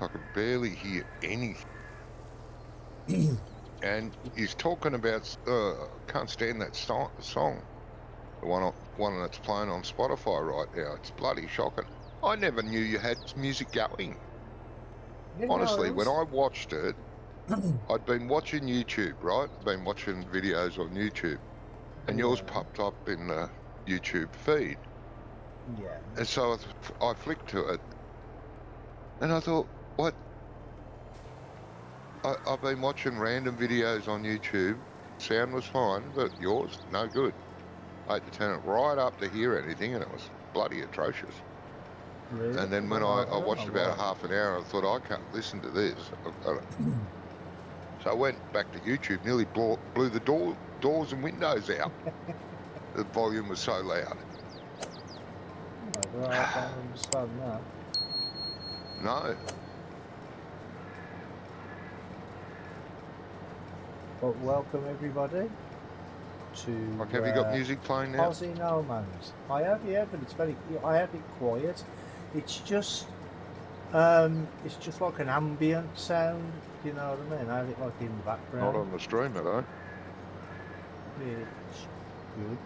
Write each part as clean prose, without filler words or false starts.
I could barely hear anything. And he's talking about, can't stand that song, the one that's playing on Spotify right now. It's bloody shocking. I never knew you had music going. Yeah, Honestly, no, when I watched it, I'd been watching YouTube, right? I'd been watching videos on YouTube, and yours popped up in the YouTube feed. Yeah. And so I flicked to it, and I thought, what? I've been watching random videos on YouTube. Sound was fine, but yours, no good. I had to turn it right up to hear anything, and it was bloody atrocious. Really? And then when Well, I don't watched know about why. half an hour, I thought, I can't listen to this. So I went back to YouTube, nearly blew the doors and windows out. The volume was so loud. I don't understand that. No. But welcome everybody to Like, have you got music playing now? Aussie NoMans. I have, yeah, but it's very. I have it quiet. It's just like an ambient sound. You know what I mean? I have it like in the background. Not on the stream, I don't. It's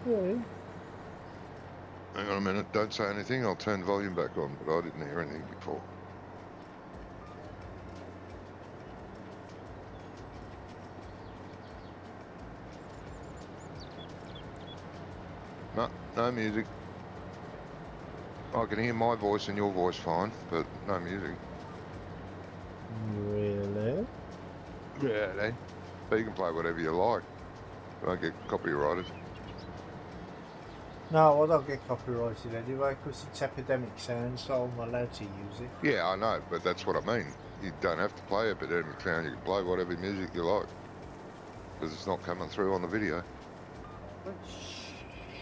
good. Hang on a minute, don't say anything. I'll turn volume back on, but I didn't hear anything before. No music. I can hear my voice and your voice fine, but no music. Really? Yeah, but you can play whatever you like. You won't get copyrighted. No, I don't get copyrighted anyway because it's epidemic sound, so I'm allowed to use it. Yeah, I know, but that's what I mean. You don't have to play epidemic sound. You can play whatever music you like because it's not coming through on the video. It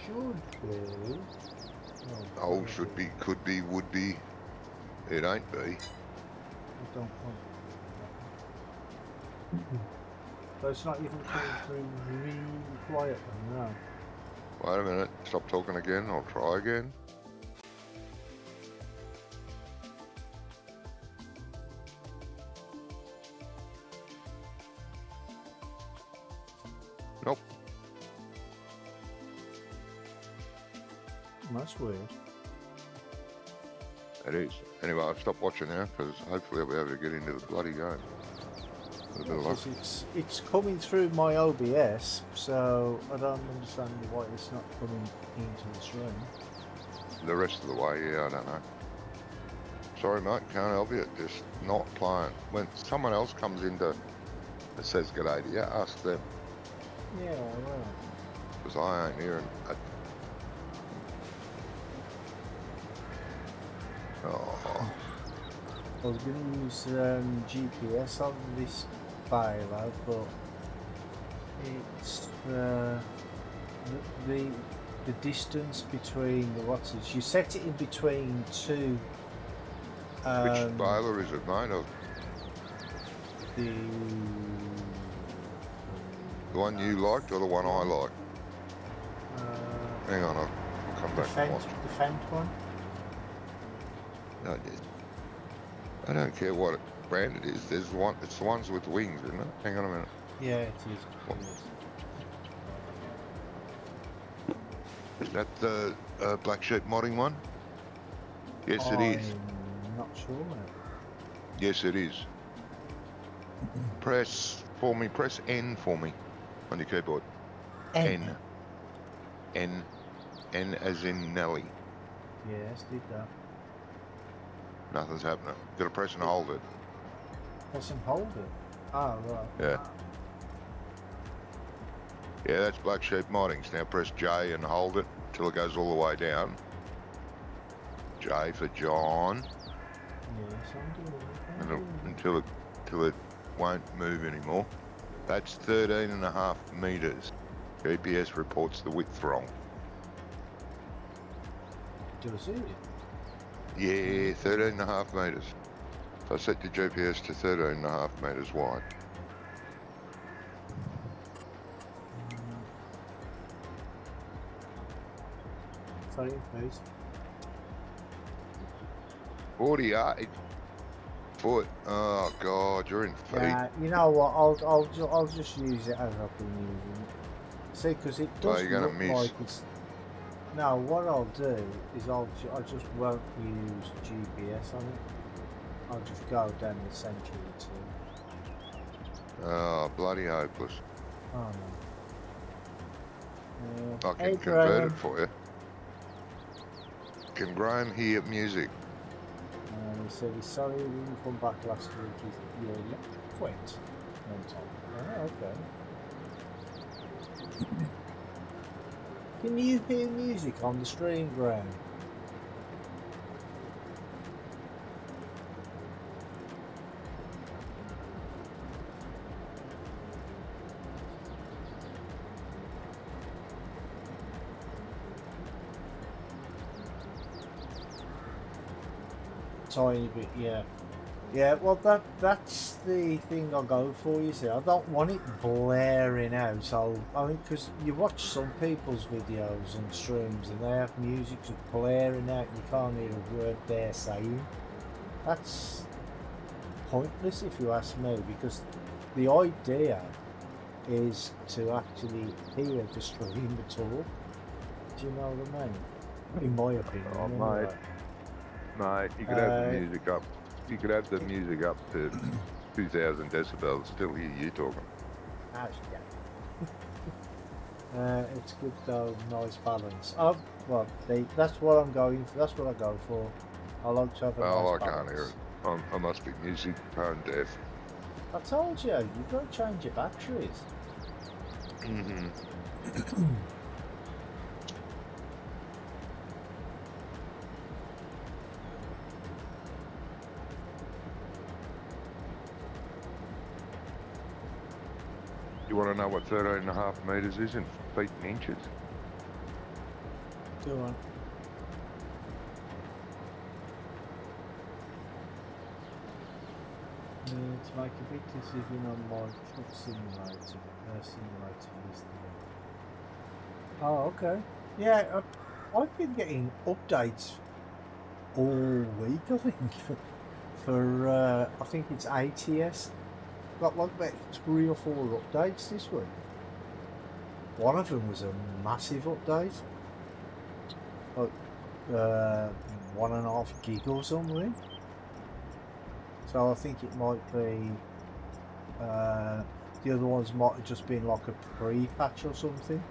should be. Oh, should be, could be, would be. It ain't be. I don't want. But it's not even coming through really quiet now. Wait a minute, stop talking again, I'll try again. Nope. That's weird. It is. Anyway, I've stopped watching now because hopefully I'll be able to get into the bloody game. It's coming through my OBS, so I don't understand why it's not coming into the stream. The rest of the way, yeah, I don't know. Sorry, mate, can't help you. Just not playing. When someone else comes into that says g'day to you, ask them. Yeah, well. Because I ain't hearing it. Oh. I was going to use GPS on this file, but it's the distance between the watches. You set it in between two. Which dialer is it made of? The one you liked or the one I like? Hang on, I'll come back and watch. The Fent one? No, I don't care what brand it is. There's one. It's the ones with wings, isn't it? Hang on a minute. Yeah, it is. Is that the Black Sheep modding one? Yes, it is. I'm not sure, mate. Yes, it is. Press N for me on your keyboard. N. N as in Nelly. Yes, did that. Nothing's happening. Got to press and hold it. Press and hold it? Ah, right. Yeah. Yeah, that's Black Sheep moddings. Now press J and hold it till it goes all the way down. J for John. Yes, I'm doing it. Until it won't move anymore. That's 13.5 meters. GPS reports the width wrong. Does it? Yeah, 13.5 meters. So set your GPS to 13.5 meters wide. Sorry, please. 48. foot. Oh God, you're in feet. You know what? I'll just use it as I've been using it. See, because it Oh, does you're gonna look miss. like it's. No, what I'll do is I just won't use GPS on it. I'll just go down the century too. Oh, bloody hopeless. Oh no. I Hey can convert Graham. it for you. Can Graham hear music? He said he's sorry he didn't come back last week. He's quit. Oh, okay. Can you hear music on the stream, Graham? Tiny bit, yeah. Yeah, well that's the thing I go for, you see. I don't want it blaring out. So I mean, because you watch some people's videos and streams and they have music just blaring out, you can't hear a word they're saying. That's pointless if you ask me, because the idea is to actually hear the stream at all. Do you know what I mean? In my opinion. Oh, anyway. Mate, you could have the music up. You could have the music up to 2,000 decibels, still hear you talking. It's good though, nice balance. Oh, well, that's what I'm going for. That's what I go for. I like to have a nice balance. I can't hear it. I must be music tone deaf. I told you, you've got to change your batteries. You want to know what 13.5 metres is in feet and inches? Go on. To make a big decision on my truck simulator, Oh, okay. Yeah, I've been getting updates all week, I think, for I think it's ATS. Got like about 3 or 4 updates this week. One of them was a massive update, like 1.5 gig or something. So I think it might be the other ones might have just been like a pre-patch or something.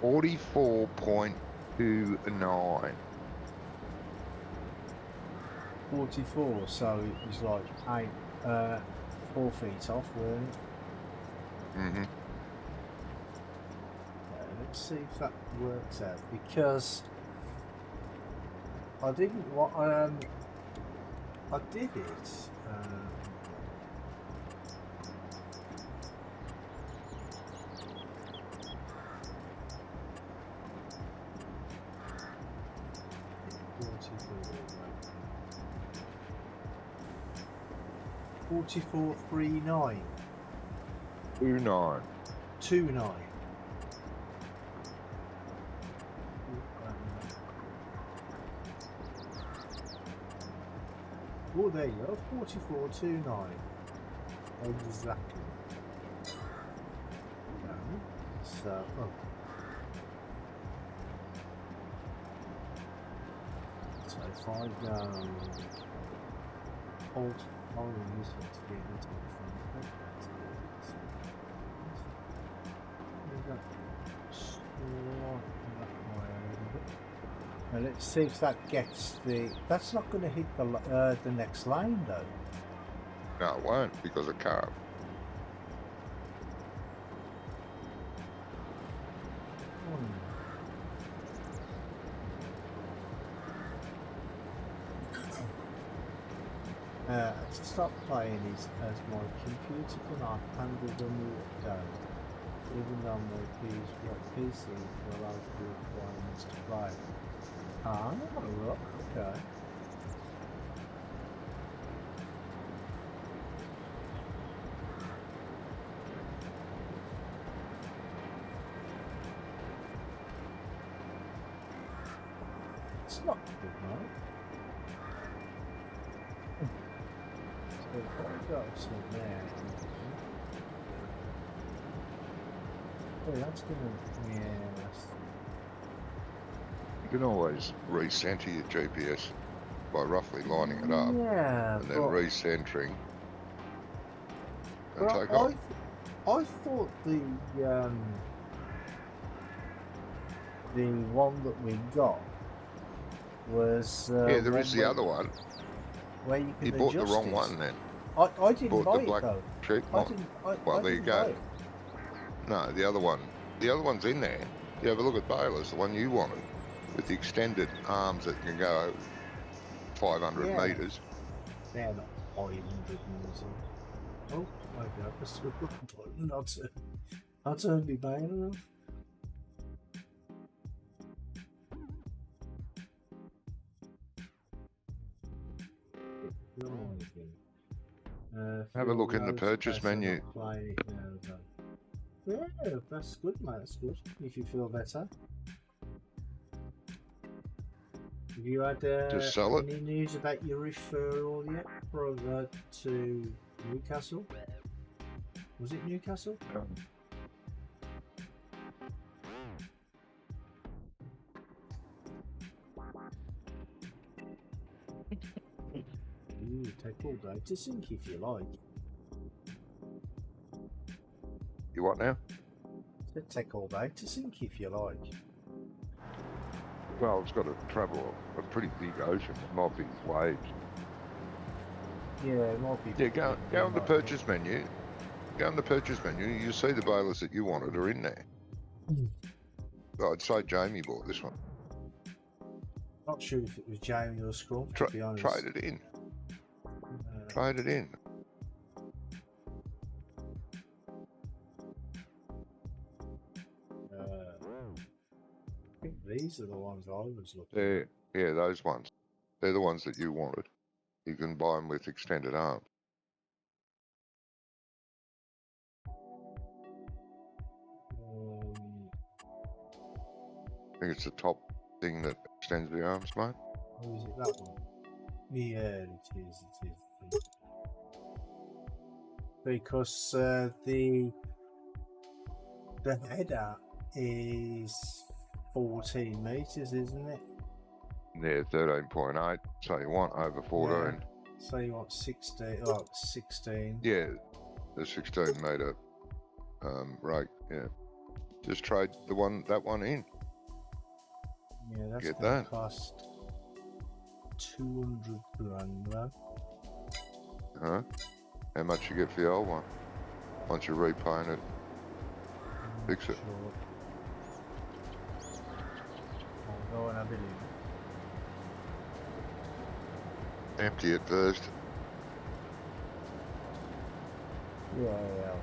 44.29. 44, so it was like 4 feet off, weren't it? Let's see if that works out, because I didn't want. I did it. $44.39. 29. 29. Oh, there you go. 44.29. Exactly. So, so if I go hold this one to get into the front. Now let's see if that gets the. That's not going to hit the next lane though. No, it won't because of carb. To stop playing as my computer cannot handle the new update, even though my PC will allow the requirements to play. Ah, look, okay. It's not good, right? if I go to there, oh, that's gonna, yeah, that's, You can always recenter your GPS by roughly lining it up yeah, and then but, recentering and but take off. I thought the one that we got was Yeah, there is the other one. where you can You bought the adjust wrong it. one then. I didn't Bought buy the it black though. sheep I one. didn't. Well, I there you didn't buy go. it. No, the other one. The other one's in there. You have a look at Baylor's, the one you wanted, with the extended arms that can go 500 Yeah, metres. they're not 500 meters. Oh, maybe I pressed the wrong button. I'll turn me banner off. Have a look in the purchase menu. Yeah, that's good, mate. That's good. If you feel better. Have you had Just sell it. any news about your referral yet to Newcastle? Was it Newcastle? Ooh, take all day to sink if you like. You what now? Take all day to sink if you like. Well, it's got to travel a pretty big ocean. It might be waves. Yeah, it might be. Yeah, go on the purchase menu. Go on the purchase menu. You see the balers that you wanted are in there. I'd say Jamie bought this one. Not sure if it was Jamie or Scrum, to be honest. Trade it in. Trade it in. I think these are the ones I was looking at. Yeah, those ones. They're the ones that you wanted. You can buy them with extended arms. I think it's the top thing that extends the arms, mate. Oh, is it that one? Yeah, it is. Because the header is 14 meters, isn't it? Yeah, 13.8. So you want over 14. Yeah. So you want 16? Oh, 16. Yeah, the 16 metre rake. Yeah, just trade that one in. Yeah, that's Get going that. to cost 200 grand, though. Huh? How much you get for the old one? Once you repaint it, fix it. Sure. I'll go and have a look. Empty it first. Yeah.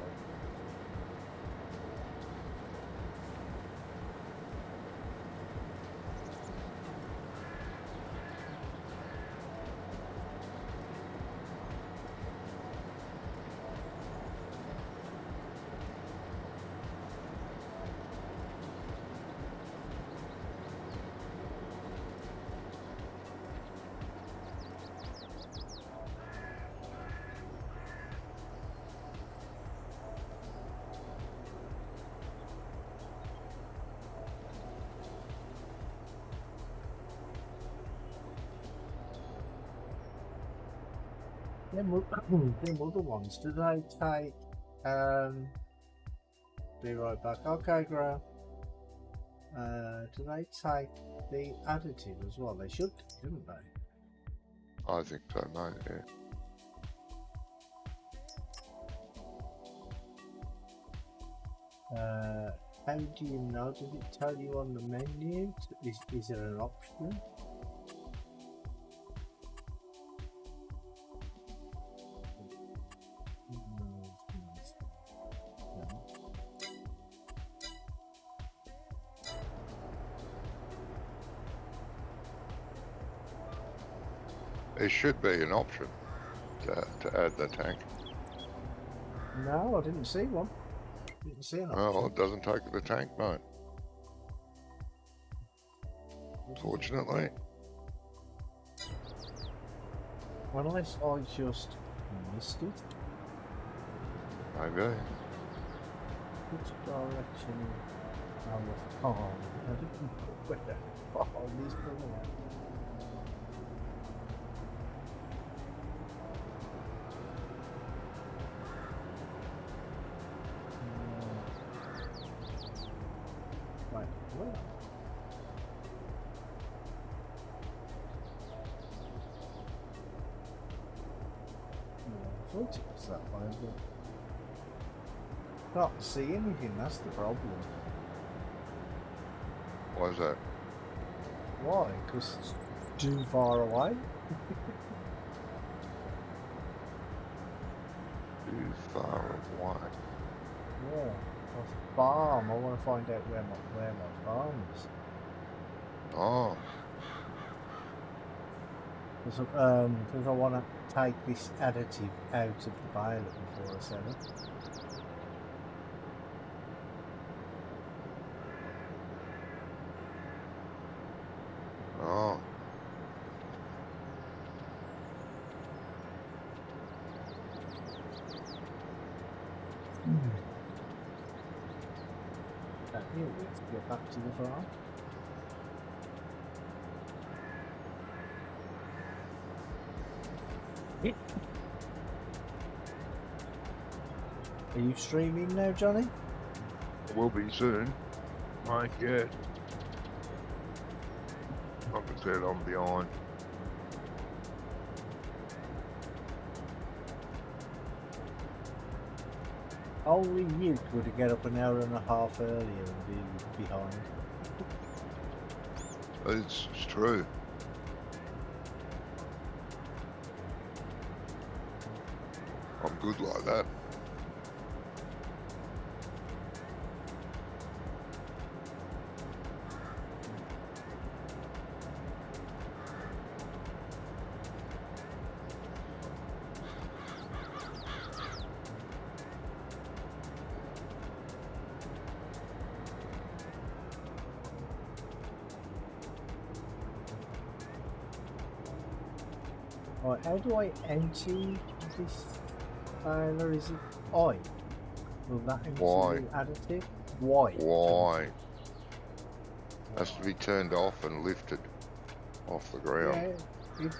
Them other ones, do they take, be right back, okay Graham, do they take the additive as well? They should, shouldn't they? I think so, mate, yeah. How do you know? Does it tell you on the menu? Is there an option? There should be an option to add the tank. No, I didn't see one. Didn't see an option. Oh, well, it doesn't take the tank, mate. Fortunately. Unless I just Missed it. Maybe. Which direction? Oh, I didn't put where the fuck these pulling at. Right, where? I thought it was that way, but can't see anything, that's the problem. Why is that? Why? Because it's too far away? Too far away. Yeah. A farm. I want to find out where my farm is. Oh, Because I want to take this additive out of the baler before I sell it. oh. Here we have to get back to the farm. Are you streaming now, Johnny? Will be soon. Not yet. Like I said, I'm behind. Only you would get up an hour and a half earlier and be behind. It's true. I'm good like that. Right, how do I empty this baler? Is it I? Will that empty Why? the additive? Why? Why? Has to be turned off and lifted off the ground. Yeah,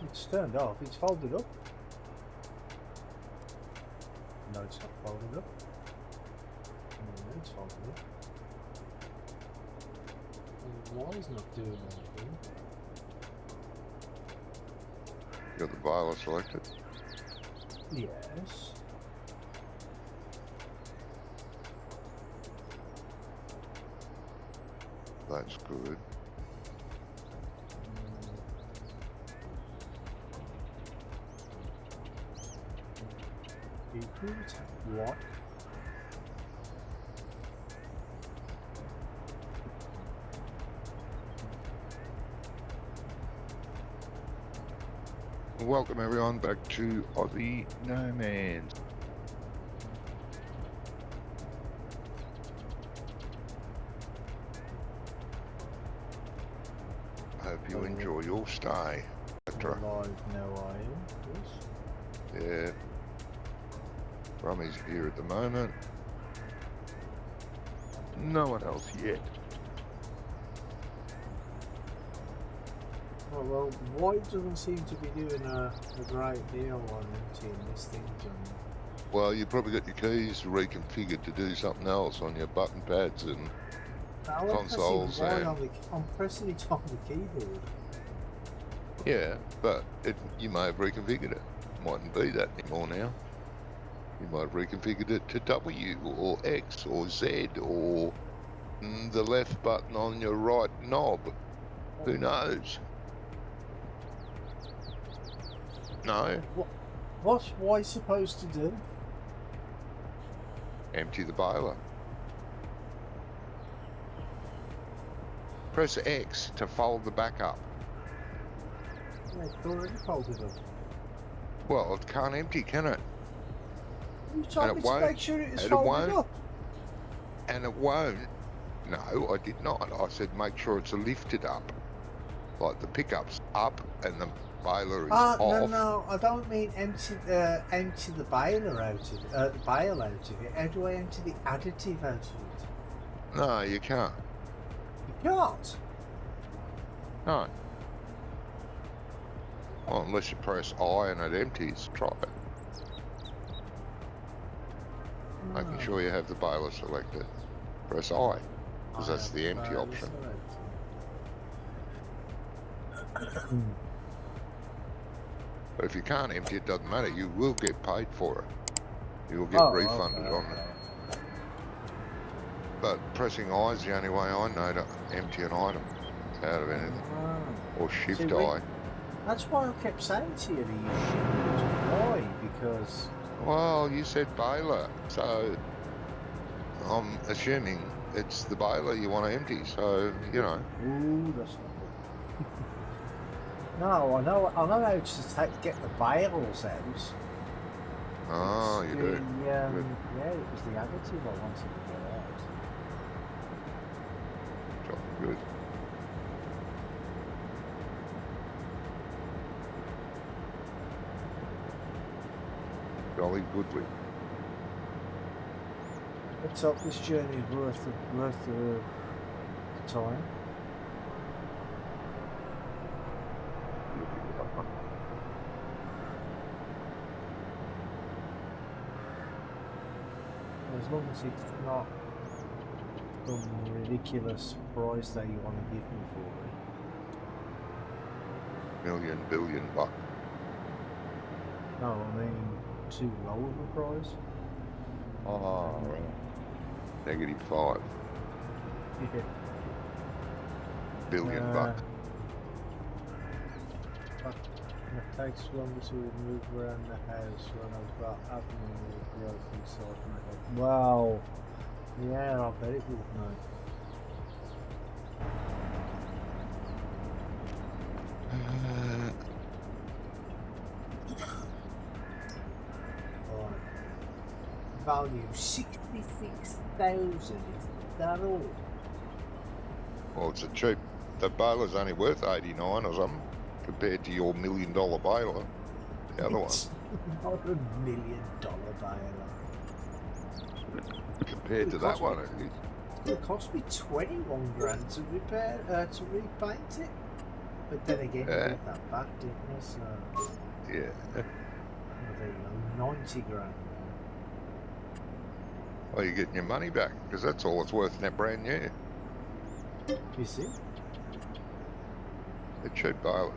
it's turned off. It's folded up. No, it's not folded up. No, it's folded up. Why is not doing anything? Got the baler selected. Yes. That's good. Equals what? Welcome everyone back to Aussie NoMans. Hope you enjoy your stay. Petra. Live now I am, yes. Yeah. Rummy's here at the moment. No one else yet. Oh, well, White doesn't seem to be doing a great deal on emptying this thing, John. Well, you probably got your keys reconfigured to do something else on your button pads and consoles. I'm pressing it on the keyboard. Yeah, but you may have reconfigured it. Mightn't be that anymore now. You might have reconfigured it to W or X or Z or the left button on your right knob. Who knows? No. What's White supposed to do? Empty the baler. Press X to fold the back up. Yeah, it's already folded up. Well, it can't empty, can it? You told me to make sure it is folded up. And it won't. No, I did not. I said make sure it's lifted up. Like the pickup's up and the baler is No, off. no, I don't mean empty the baler out of it, the bale out of it. How do I empty the additive out of it? No, you can't. You can't. No. Well, unless you press I and it empties. Try it. Making sure you have the baler selected. Press I, because that's the empty option. But if you can't empty, it doesn't matter. You will get paid for it. You will get refunded on it. But pressing I is the only way I know to empty an item out of anything. Or shift I. That's why I kept saying to you that you shift Y, because... Well, you said baler, so I'm assuming it's the baler you want to empty, so, you know. Ooh, that's not good. No, I know how to get the bales out. Oh, you do. Yeah, it was the additive I wanted to get out. Jolly good. Jolly goodly. Let's hope this journey is worth the time. As long as it's not some ridiculous price that you want to give me for it. $1 billion buck. No, I mean too low of a price. Oh, right. -5. Yeah. Billion buck. It takes longer to move around the house when I've got abnormal growth inside my head. Wow. Yeah, I bet it would, mate. Right. Value 66,000. Is that all? Well, it's a cheap. The baler's only worth 89 or something compared to your $1 million baler. The other one. It's not $1 million baler. Compared to that one, it is. It's going to cost me 21 grand to repair, to repaint it. But then again, you get that back, didn't you? So, Yeah. well, there you go, 90 grand. Well, you're getting your money back because that's all it's worth in that brand new. You see? It cheap balers.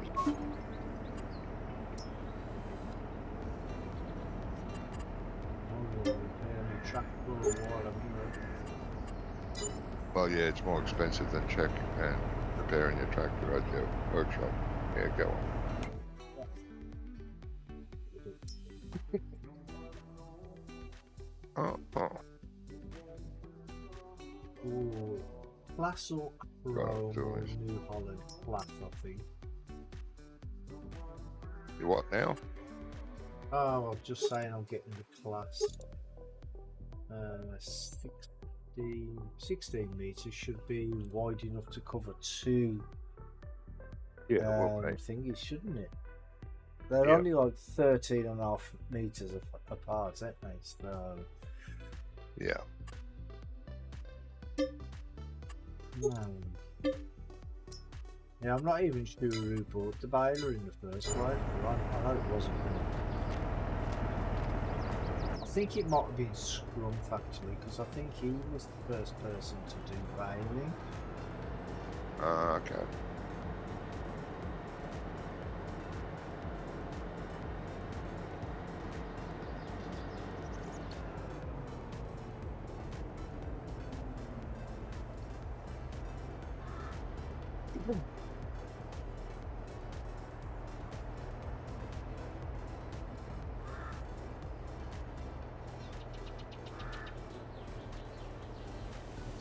Well, yeah, it's more expensive than checking and repairing your tractor at your workshop. Yeah, go on. Ooh, Class or Chrome or New Holland Class, I think. You what now? Oh, I'm just saying I'm getting the Class. 16 meters should be wide enough to cover two thingies, shouldn't it? They're only like 13.5 meters apart, aren't they? So yeah. Yeah, I'm not even sure who bought the baler in the first place. I know it wasn't me. I think it might have been Scrumph actually, because I think he was the first person to do baling. Okay.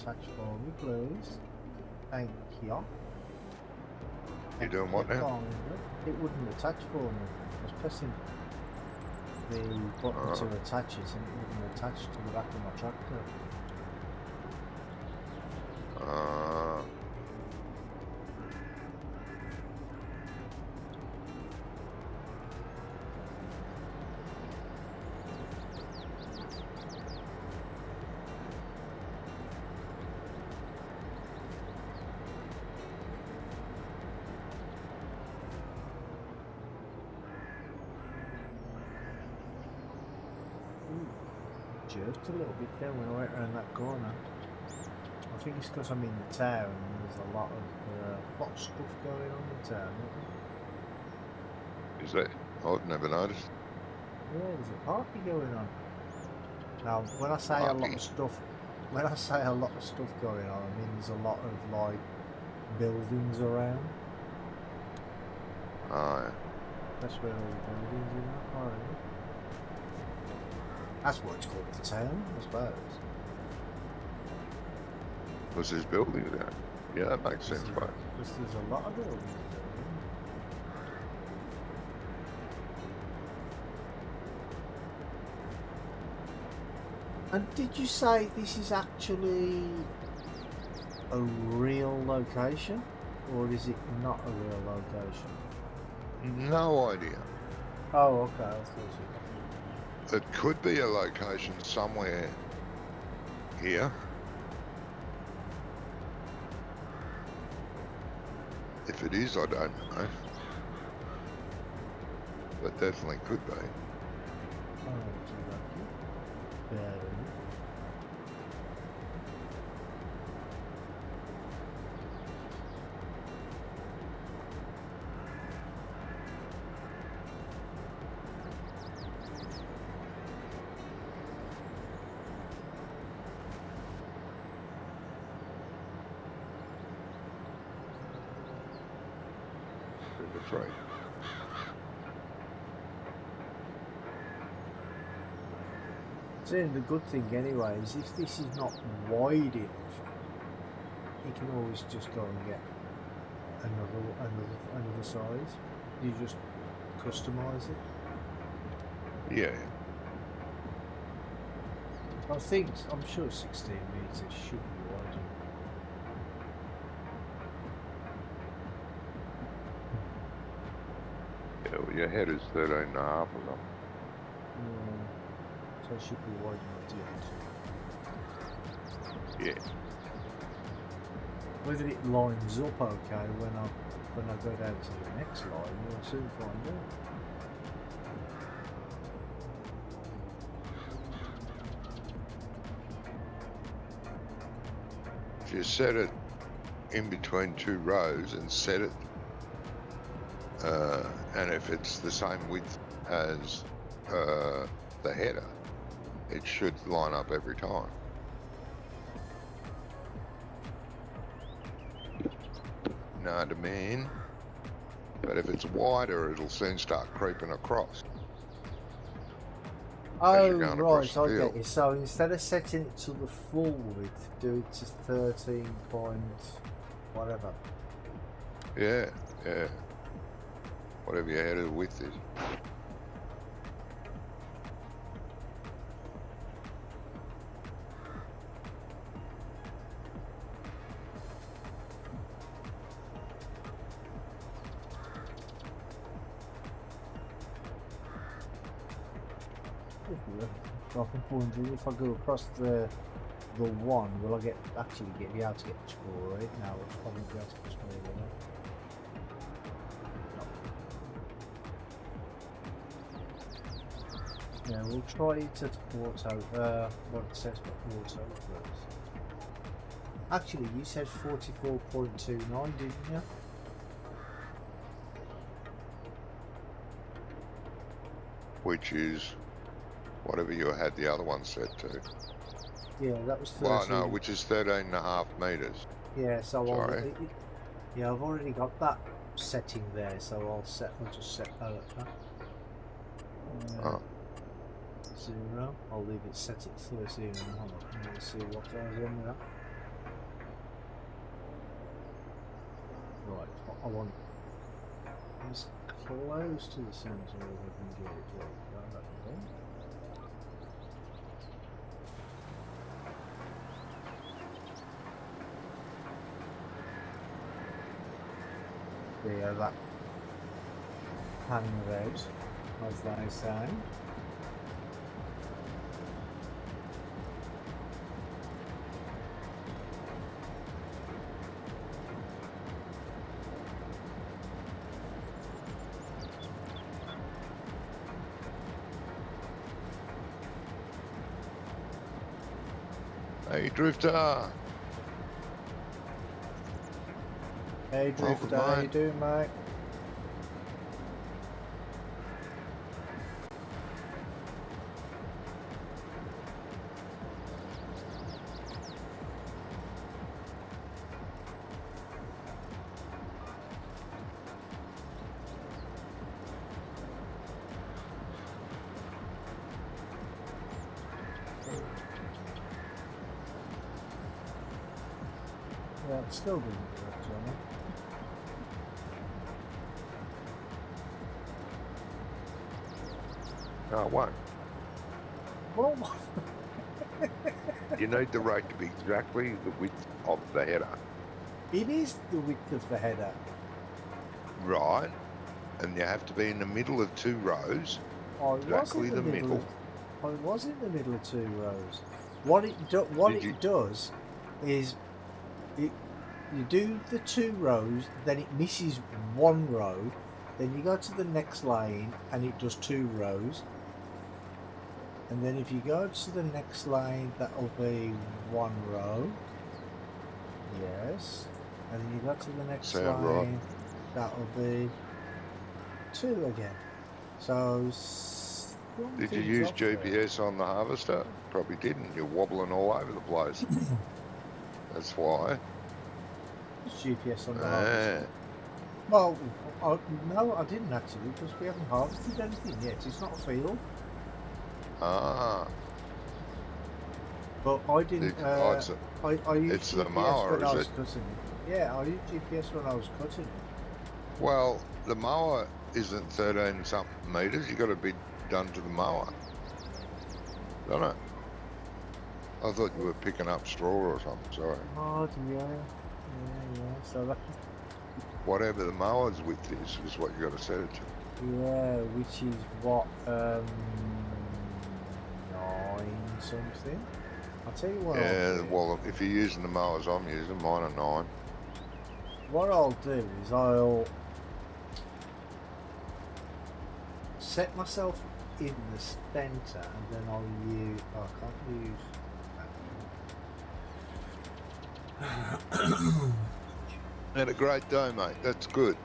Touch for me, please. Thank you. You doing what now? It wouldn't attach for me. I was pressing the button to attach it and it wouldn't attach to the back of my tractor. jerked a little bit there when I went around that corner. I think it's because I'm in the town and there's a lot of stuff going on in town. Is that? I've never noticed. Yeah, there's a party going on. Now, when I say a lot Party? of stuff, when I say a lot of stuff going on, I mean there's a lot of like buildings around. Oh, yeah. That's where all the buildings in that are. Isn't it? That's what it's called, the town, I suppose. Was there's buildings there? Yeah, that makes sense, right? Because there's a lot of buildings there. And did you say this is actually a real location? Or is it not a real location? No idea. Oh, okay, I thought so. It could be a location somewhere here. If it is, I don't know. But definitely could be. Oh, so that's better. That's right. So the good thing anyway is if this is not wide enough, you can always just go and get another size. You just customize it. Yeah. I'm sure 16 meters should be wide enough. Yeah, well, your head is 13 and a half of them. So it should be wide enough. Yeah. Whether it lines up okay when I go down to the next line, we'll soon find out. If you set it in between two rows and set it, and if it's the same width as the header, it should line up every time. Know what I mean? But if it's wider, it'll soon start creeping across. Oh, you're going across right, the I field. get you. So instead of setting it to the full width, do it to 13 point whatever. Yeah, yeah. Whatever your header width is. So I'm wondering if I go across the one, will I actually be able to get much more right now? I'll probably be able to push more than that. Yeah, we'll try it at auto, what it says for auto first. Actually, you said 44.29, didn't you? which is whatever you had the other one set to. Yeah, that was 13. Well, no, which is 13.5 meters. Yeah, so Sorry. yeah, I've already got that setting there, so I'll just set that at that. Oh. 0. I'll leave it set at 13 and let's see what goes on with that. Right, I want as close to the centre as I can get it like that. Yeah, that hanging out, as they say. Hey, Drifter. Hey Welcome, Drifter, how you mate. doing, mate? Yeah, it's still doing work, Johnny. No, it won't. Well, You need the rate to be exactly the width of the header. it is the width of the header. Right. And you have to be in the middle of 2 rows. I was Exactly in the the middle. middle. I was in the middle of 2 rows. What it Did you- does is you do the 2 rows, then it misses 1 row, then you go to the next lane and it does 2 rows, and then if you go to the next lane, that'll be 1 row. Yes, and then you go to the next Sound right. lane, that'll be 2 again. So Did you something's use off there. GPS on the harvester? Probably didn't. You're wobbling all over the place. That's why. It's GPS on the Ah, harvester. Well, no, I didn't actually, because we haven't harvested anything yet. It's not a field. ah. But I didn't. Oh, it's, I used it's the GPS mower, when I is was it? cutting it. Yeah, I used GPS when I was cutting it. Well, the mower isn't 13 something metres. You got to be done to the mower. Don't it? I thought you were picking up straw or something. Sorry. Oh, yeah. So that, Whatever the mower's width is what you got to set it to. yeah, which is what 9 something. I'll tell you what I'll Yeah, do. well, if you're using the mowers I'm using, mine are 9. What I'll do is I'll set myself in the centre, and then I'll use. Oh, I can't use. Had a great day, mate. That's good.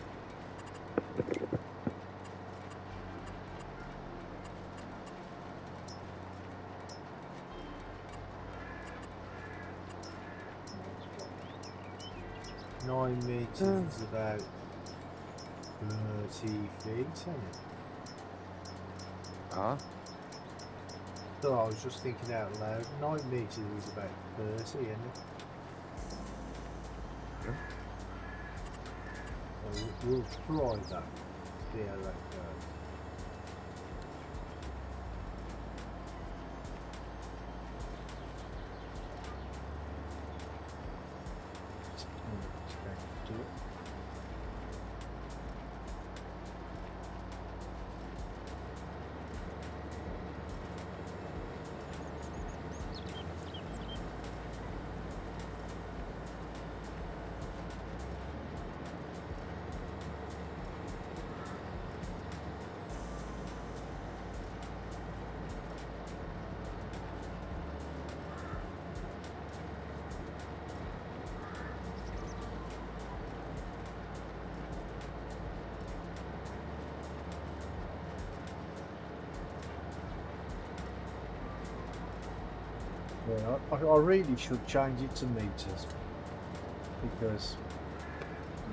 Nine meters is about 30 feet, isn't it? Huh? So I was just thinking out loud. 9 meters is about 30, isn't it? Yeah. So we'll try that. See how that goes. Do it. Yeah, I really should change it to meters, because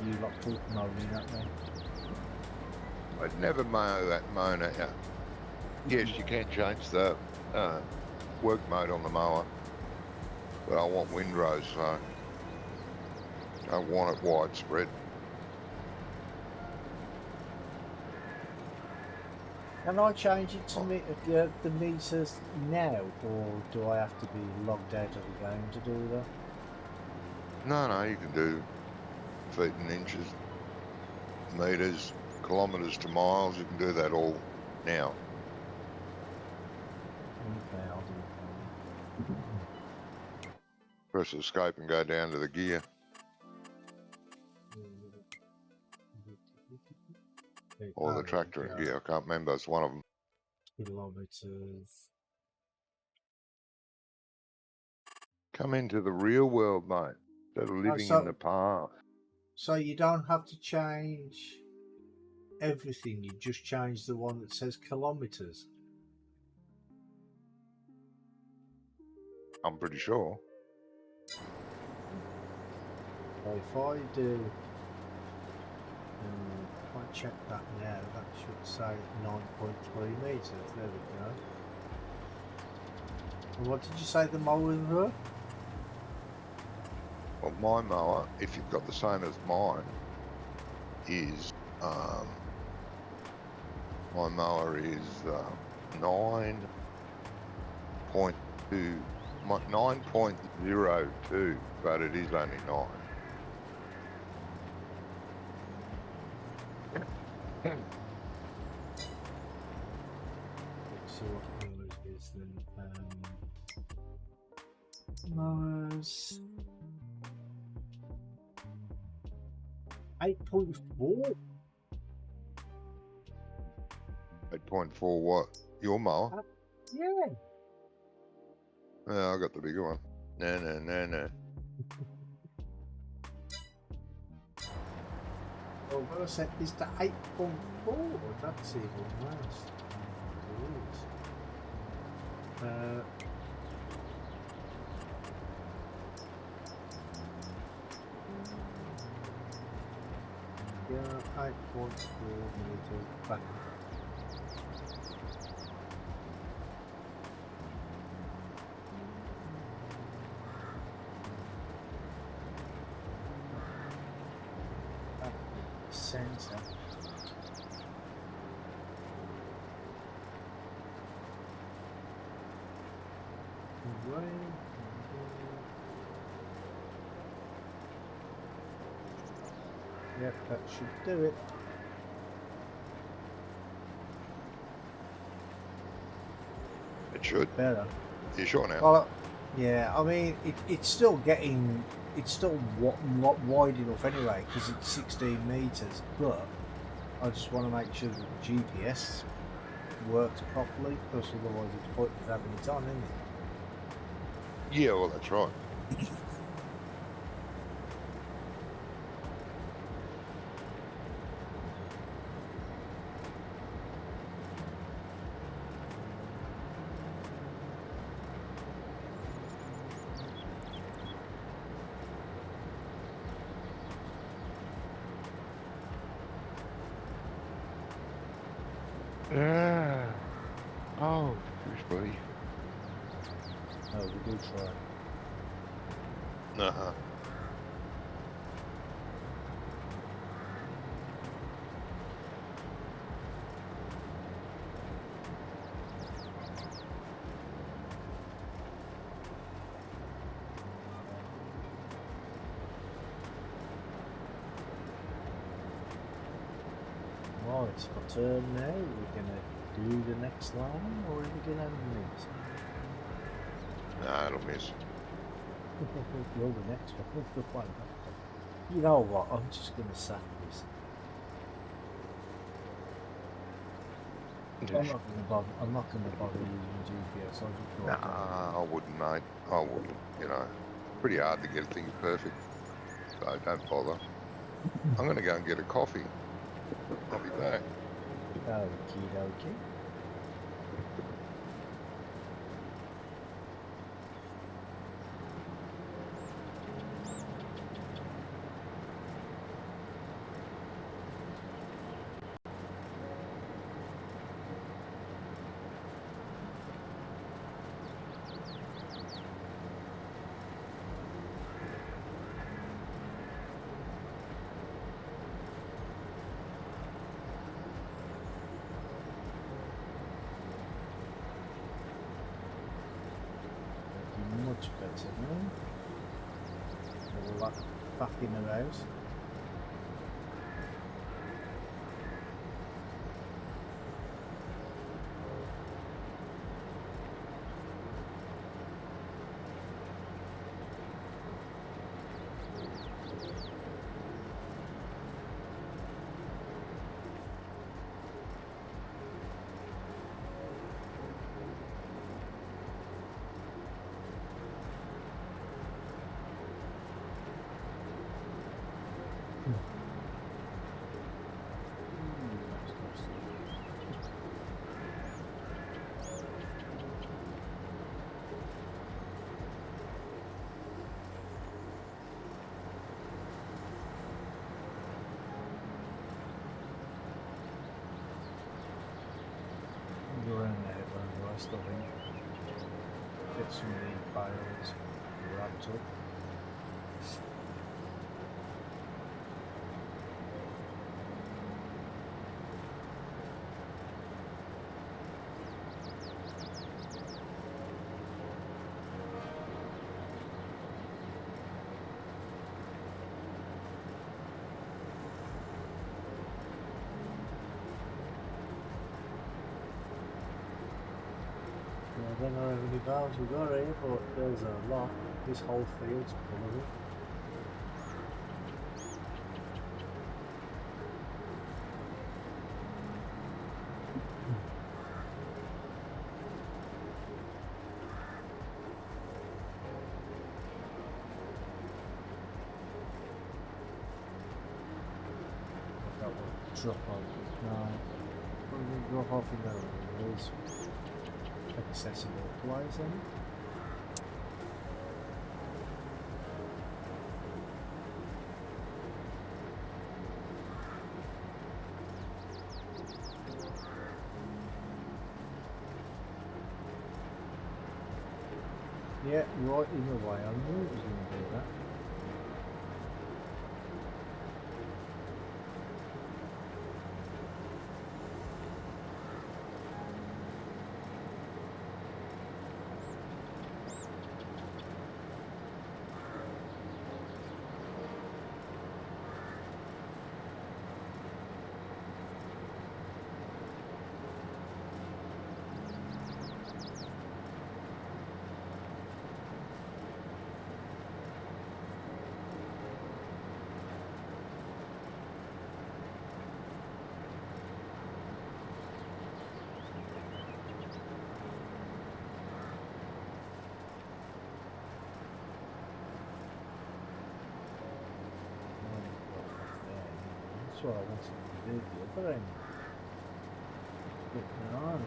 you lot keep moaning at me. I'd never moan at you. Yes, you can change the work mode on the mower, but I want windrows, so I want it widespread. Can I change it to the meters now, or do I have to be logged out of the game to do that? No, you can do feet and inches, meters, kilometres to miles. You can do that all now. Okay, I'll do it. Press escape and go down to the gear. Or the tractor and gear. I can't remember. It's one of them. Kilometers. come into the real world, mate. Instead of living so- in the past. So you don't have to change everything. You just change the one that says kilometers. I'm pretty sure. So if I do, if I check that now, that should say 9.3 meters. There we go. And what did you say the mowers were? Well, my mower, if you've got the same as mine, is my mower is 9.2, 9.02, but it is only 9. Let's see what mowers is then. Mowers 8.4. 8.4 what? Your mower? Yeah. Yeah, I got the bigger one. No. Well, when I set this to 8.4, that's even worse. Yeah, 8.4 meters back. Sensor. Yep, that should do it. It should. Better. You sure now? Well, yeah, I mean, it's still getting, it's still not wide enough anyway, because it's 16 meters, but I just want to make sure that the GPS works properly, because otherwise it's pointless having it on, isn't it? Yeah, well, that's right. Oh, goose buddy. Oh, we do try. Uh-huh. Right, it's my turn now. We're going to do the next line, or are we going to miss? Nah, it'll miss. Well, the next one. The one after. You know what? I'm just going to sack this. I'm not going to bother. I'm not going to bother using GPS. I'll just go. Nah, I wouldn't, mate. I wouldn't. You know, pretty hard to get things perfect. So don't bother. I'm going to go and get a coffee. I'll be back. Okie dokie. Much better now. All that back in the house. next, I think. Get some of the bales wrapped up. I don't know how many bales we've got here, but there's a lot. This whole field's full of it. That will drop off. No, probably drop off in there. It's accessible place, isn't it? Yeah, right in the way. I knew it was going to do that. That's what I wanted to do the other end. Getting on.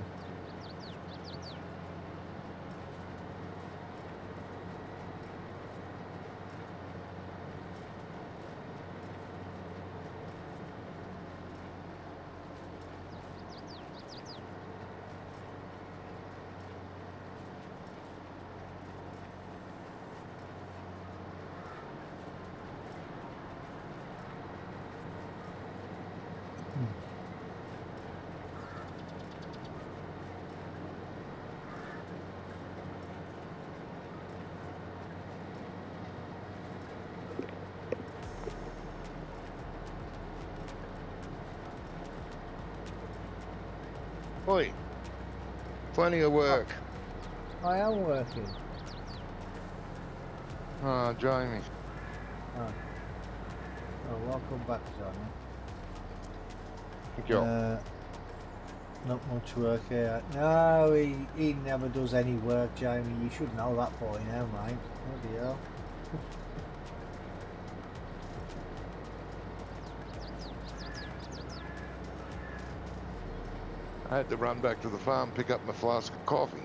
Oi, plenty of work. I am working. Ah, Jamie. Oh, welcome back, Johnny. Good job. Not much work here. No, he never does any work, Jamie. You should know that by now, mate. Bloody hell. I had to run back to the farm, pick up my flask of coffee.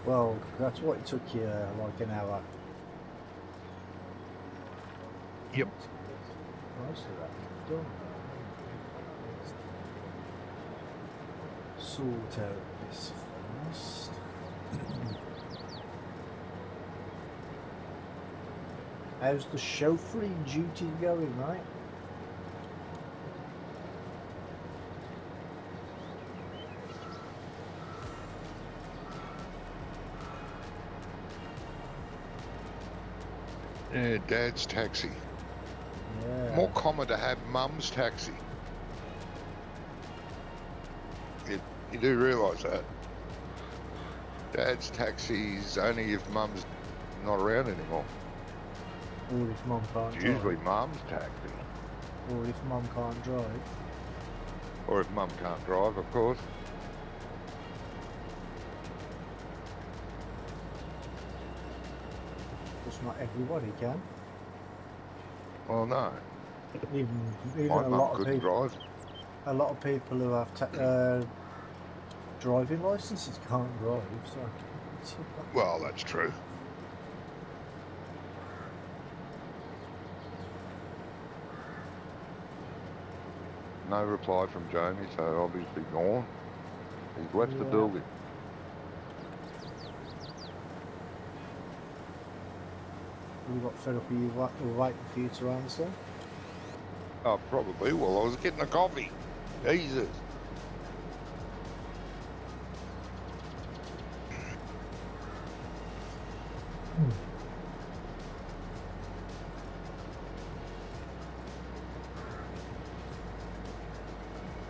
Well, that's what it took you like an hour. Yep. Most of that done. Sort out this first. How's the chauffeuring duty going, mate? Yeah, Dad's taxi. Yeah. More common to have Mum's taxi. You do realise that? Dad's taxi's only if Mum's not around anymore. Or if Mum can't It's drive. usually Mum's taxi. Or if Mum can't drive. Or if Mum can't drive, of course. Because not everybody can. Well, no. Even My a mum lot of couldn't people. drive. A lot of people who have driving licenses can't drive. So. Well, that's true. No reply from Jamie, so obviously gone. He's left the Yeah. building. We got fed up with you waiting for you to answer. Oh, probably. Well, I was getting a coffee. Jesus.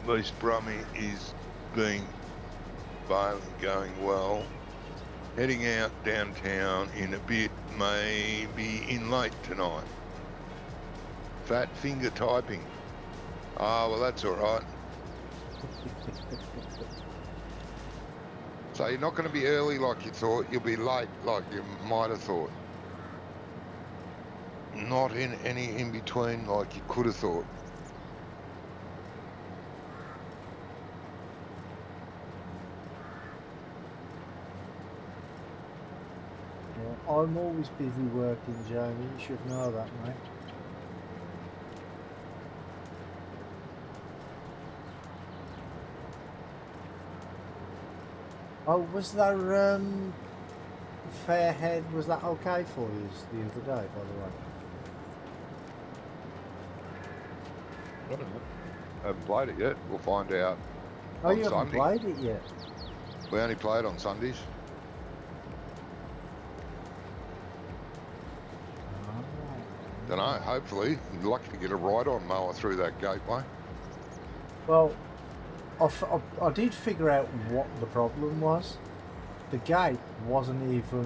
Least Brummy is being violent, going well. Heading out downtown in a bit, maybe in late tonight. Fat finger typing. Ah, well, that's all right. So you're not going to be early like you thought. You'll be late like you might have thought. Not in any in between like you could have thought. Yeah, I'm always busy working, Jamie. You should know that, mate. Oh, was that Fairhead? Was that okay for you the other day, by the way? I don't know. I haven't played it yet. We'll find out. Oh, on you haven't Sunday. played it yet? We only play it on Sundays. Don't know. Hopefully, you're lucky to get a ride-on mower through that gateway. Well, I did figure out what the problem was. The gate wasn't even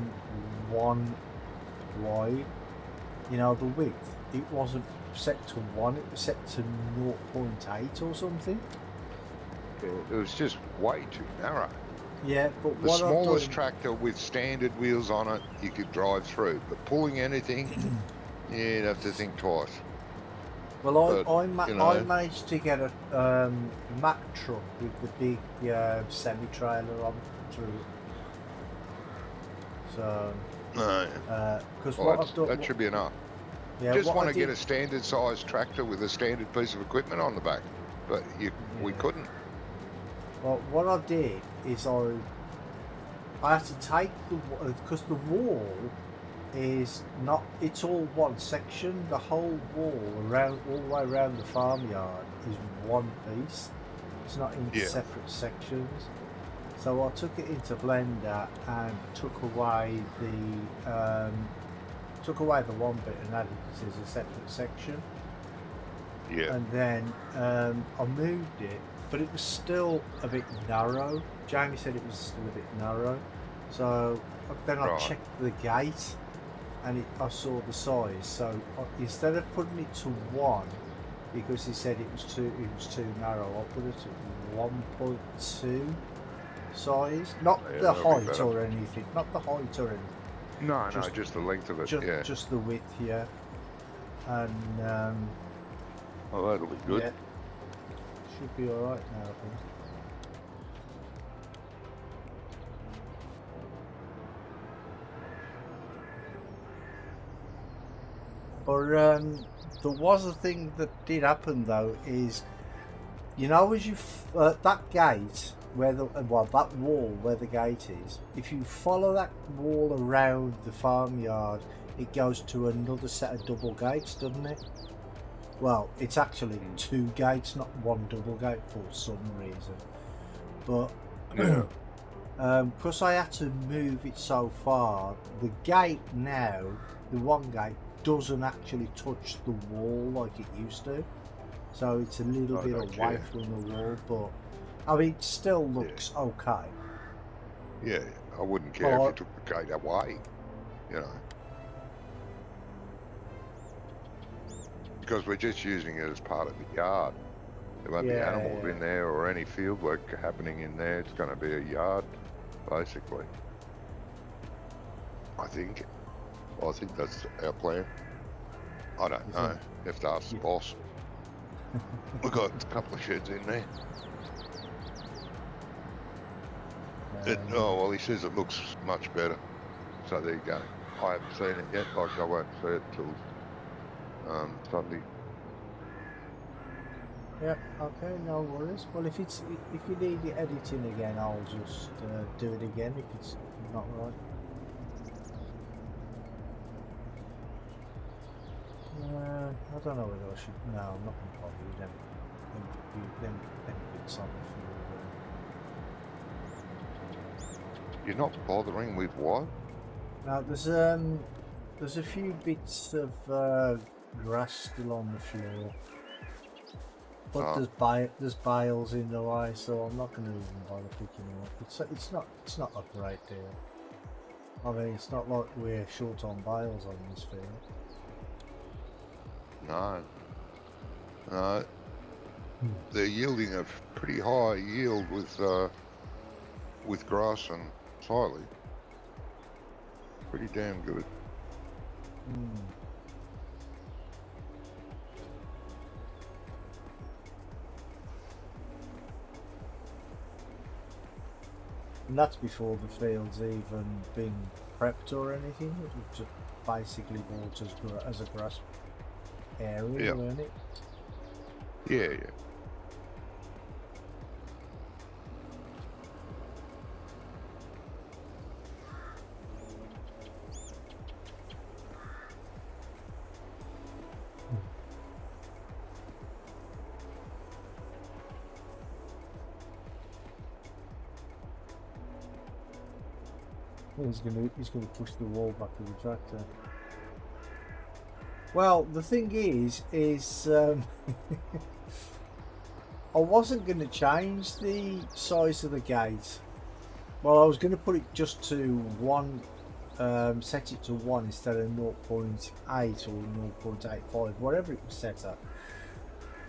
one wide. You know, the width. It wasn't set to 1, it was set to 0.8 or something. It was just way too narrow. Yeah, but The what I've smallest done, tractor with standard wheels on it, you could drive through. But pulling anything, you'd have to think twice. well, but, I you know. managed to get a Mack truck with the big semi-trailer on through it. So, No. because Well, what I've done, that should be enough. yeah, Just what want I to get did- a standard size tractor with a standard piece of equipment on the back. But we Yeah. couldn't. Well, what I did is I had to take because the wall is not, it's all one section. The whole wall around, all the way around the farmyard is one piece. It's not in Yeah. separate sections. So I took it into Blender and took away the one bit and added it as a separate section. Yeah. And then I moved it, but it was still a bit narrow. Jamie said it was still a bit narrow. So then I Right. checked the gate and I saw the size. So instead of putting it to 1, because he said it was too narrow, I put it at 1.2 size. Not Yeah, the that'll be height better. or anything. Not the height or anything. No, Just- just the length of it. Just, yeah. just the width, yeah. And Oh, that'll be good. yeah, should be all right now, I think. But there was a thing that did happen though, is, you know, as you that gate where the that wall where the gate is, if you follow that wall around the farmyard, it goes to another set of double gates, doesn't it? Well, it's actually 2 gates, not 1 double gate for some reason. But Yeah. because I had to move it so far, the gate now, the one gate, doesn't actually touch the wall like it used to. So it's a little I bit don't away care. from the wall, but I mean, it still looks okay. Yeah, I wouldn't care Oh, if you took the gate away, you know. Because we're just using it as part of the yard. There won't be Yeah, animals yeah. in there or any field work happening in there. It's going to be a yard, basically. I think. Well, I think that's our plan. I don't Is know. it? You have to ask the Yeah. boss. We've got a couple of sheds in there. Oh, well, he says it looks much better. So there you go. I haven't seen it yet. Like, I won't see it till Sunday. Yeah, okay, no worries. Well, if you need it editing again, I'll just do it again if it's not right. I don't know whether I should. No, I'm not going to bother with them bits on the You're not bothering with what? Now there's a few bits of grass still on the floor, but there's bales in the way, so I'm not going to even bother picking them up. It's not a great deal. I mean, it's not like we're short on bales on this field. No. No. They're yielding a pretty high yield with grass and silage. Pretty damn good. And that's before the field's even been prepped or anything. It was just basically bought as a grass area, wasn't it? Yeah, yeah. He's gonna push the wall back with the tractor. Well, the thing is I wasn't going to change the size of the gate. Well, I was going to put it just to 1, set it to 1 instead of 0.8 or 0.85, whatever it was set at.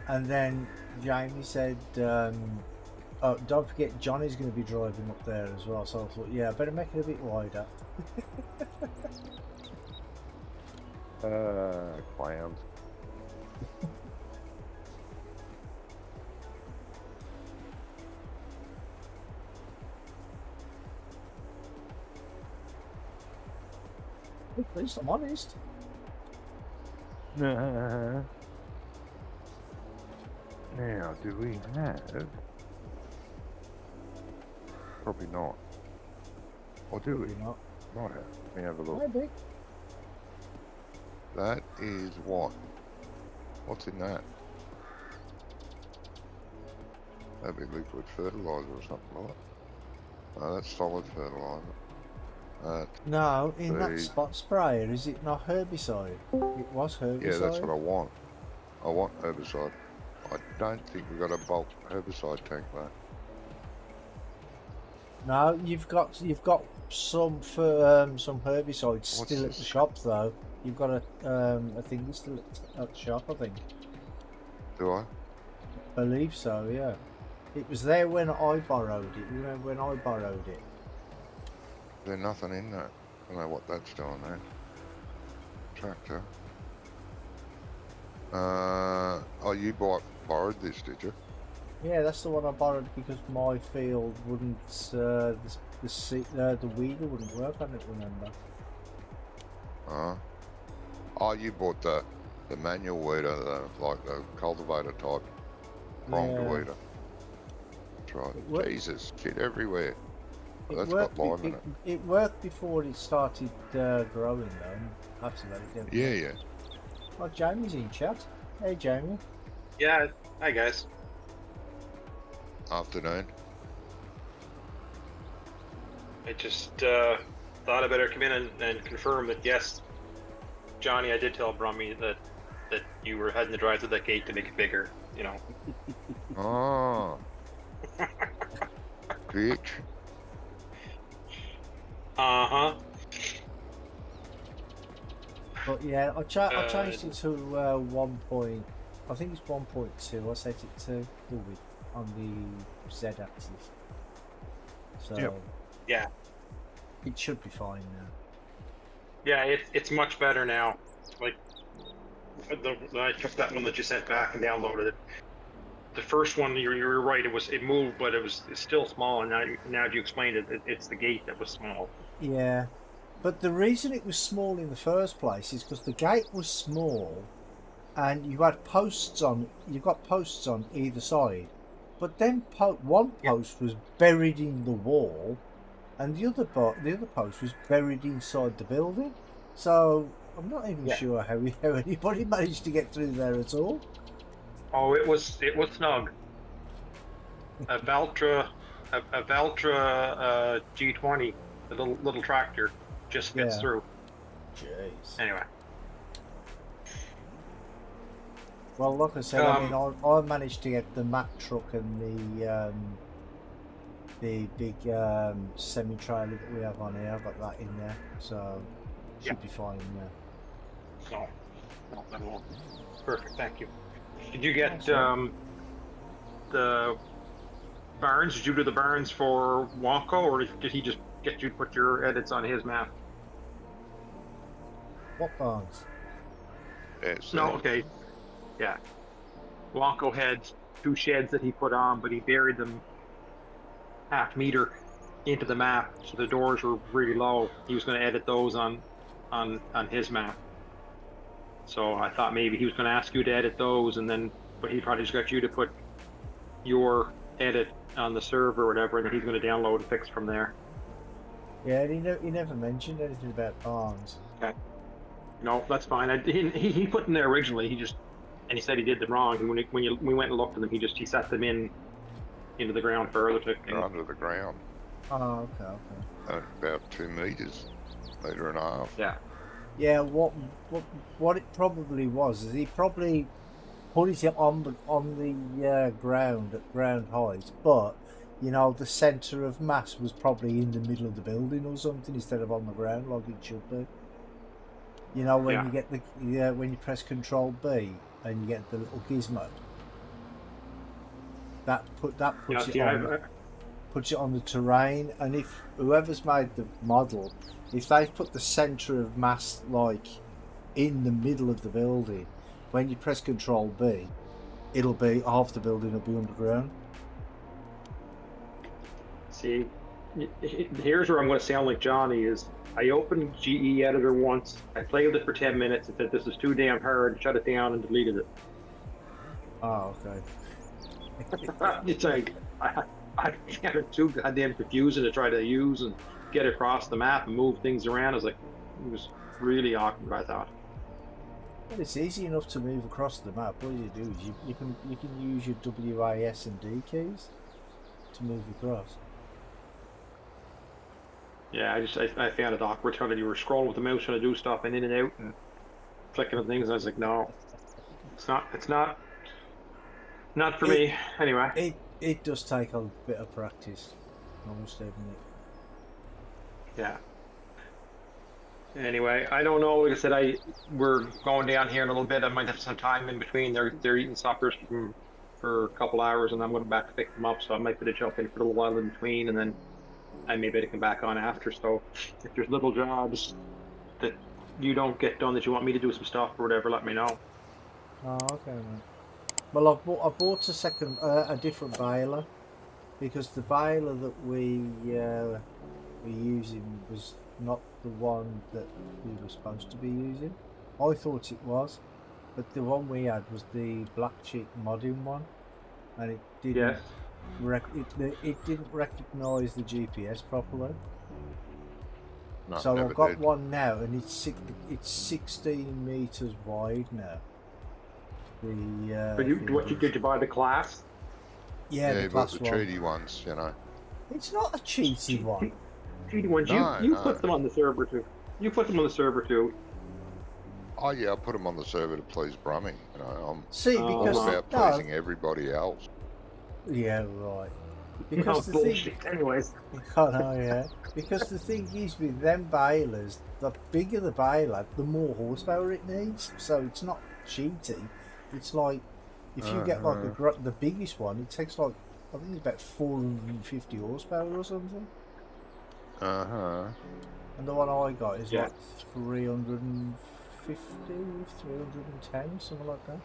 And then Jamie said, oh, don't forget Johnny's going to be driving up there as well. So I thought, yeah, I better make it a bit wider. Clowns. At least I'm honest. Now, do we have? Probably not. Or do we? Not. Might have. Let me have a look. Maybe. That is what? What's in that? That'd be liquid fertilizer or something like that. No, that's solid fertilizer. No, in that spot sprayer, is it not herbicide? It was herbicide. Yeah, that's what I want. I want herbicide. I don't think we've got a bulk herbicide tank though. No, you've got some some herbicides still at the shop though. You've got a thing still at the shop, I think. Do I? Believe so, yeah. It was there when I borrowed it. You remember when I borrowed it? There's nothing in that. I don't know what that's doing there. Tractor. Oh, you borrowed this, did you? Yeah, that's the one I borrowed because my field wouldn't, the weeder wouldn't work on it, remember? Oh, you bought the manual weeder, like the cultivator type pronged weeder. That's right. Jesus, shit everywhere. That's got lime in it. It worked before it started growing though. Have to let it go. Yeah, yeah. Oh, Jamie's in chat. Hey, Jamie. Yeah, hi guys. Afternoon. I just thought I better come in and confirm that yes, Johnny, I did tell Brummy that you were heading to drive through that gate to make it bigger, you know. Oh. Bitch. Uh-huh. But yeah, I changed it to 1 point. I think it's 1.2. I set it to on the Z axis. So yeah, it should be fine now. Yeah, it's much better now. Like I took that one that you sent back and downloaded it. The first one, you're right. It moved, but it's still small. And now you explained it, it's the gate that was small. Yeah, but the reason it was small in the first place is because the gate was small, and you had posts on. You got posts on either side, but then one post was buried in the wall, and the other post was buried inside the building. So I'm not even sure how anybody managed to get through there at all. Oh, it was snug. A Valtra G20, the little tractor, just gets through. Jeez. Anyway. Well, like I said, I mean, I managed to get the Mack truck and the big semi-trailer that we have on here. I got that in there, so should be fine. Yeah. No, that won't. Perfect. Thank you. Did you get the Barnes? Did you do the Barnes for Wonko, or did he just get you to put your edits on his map? What Barnes? No, okay. Yeah. Wonko had 2 sheds that he put on, but he buried them half meter into the map, so the doors were really low. He was going to edit those on his map. So I thought maybe he was going to ask you to edit those, but he probably just got you to put your edit on the server or whatever, and then he's going to download and fix from there. Yeah, he never mentioned anything about Barnes. Okay. No, that's fine. He put them there originally. He said he did them wrong. When we went and looked at them, he set them into the ground further. They're under the ground. Oh, okay. About 2 meters, meter and a half. Yeah. Yeah. What it probably was is he probably put it on the ground at ground height, but you know the centre of mass was probably in the middle of the building or something instead of on the ground like it should be. You know when you get when you press Control B and you get the little gizmo, that puts it on the terrain. And if whoever's made the model, if they put the centre of mass like in the middle of the building, when you press Control B, it'll be half the building will be underground. See, here's where I'm going to sound like Johnny is. I opened GE Editor once, I played with it for 10 minutes and said this is too damn hard, shut it down and deleted it. Oh, okay. It's like, I found it too goddamn confusing to try to use and get across the map and move things around. It was really awkward, I thought. Well, it's easy enough to move across the map. All you do is you can use your WAS and D keys to move across. Yeah, I found it awkward trying to you were scrolling with the mouse trying to do stuff and in and out and clicking on things, and I was like, no, it's not for me. Anyway, it does take a bit of practice, I must admit. Yeah. Anyway, I don't know. Like I said, we're going down here in a little bit. I might have some time in between. They're eating suppers for a couple hours, and I'm going back to pick them up. So I might be able to jump in for a little while in between, and then I may be able to come back on after. So if there's little jobs that you don't get done that you want me to do some stuff or whatever, let me know. Oh, okay, man. Well, I bought a different baler because the baler that we were using was not the one that we were supposed to be using. I thought it was, but the one we had was the black sheep modding one, and it didn't. Yes. It didn't recognise the GPS properly. No, So I've got did. one now, and it's 16 meters wide now. But did you buy the class? Yeah, the you bought class the one. cheaty ones, you know. It's not a cheaty one. Cheaty ones. You put them on the server too. You put them on the server too. Oh yeah, I put them on the server to please Brummy. You know, I'm See, all because about pleasing everybody else. Yeah, right. Because the bullshit. Anyways. Oh no, yeah. Because the thing is with them balers, the bigger the baler, the more horsepower it needs. So it's not cheaty. It's like if you get like the biggest one, it takes like I think it's about 450 horsepower or something. And the one I got is like 350, 310, something like that.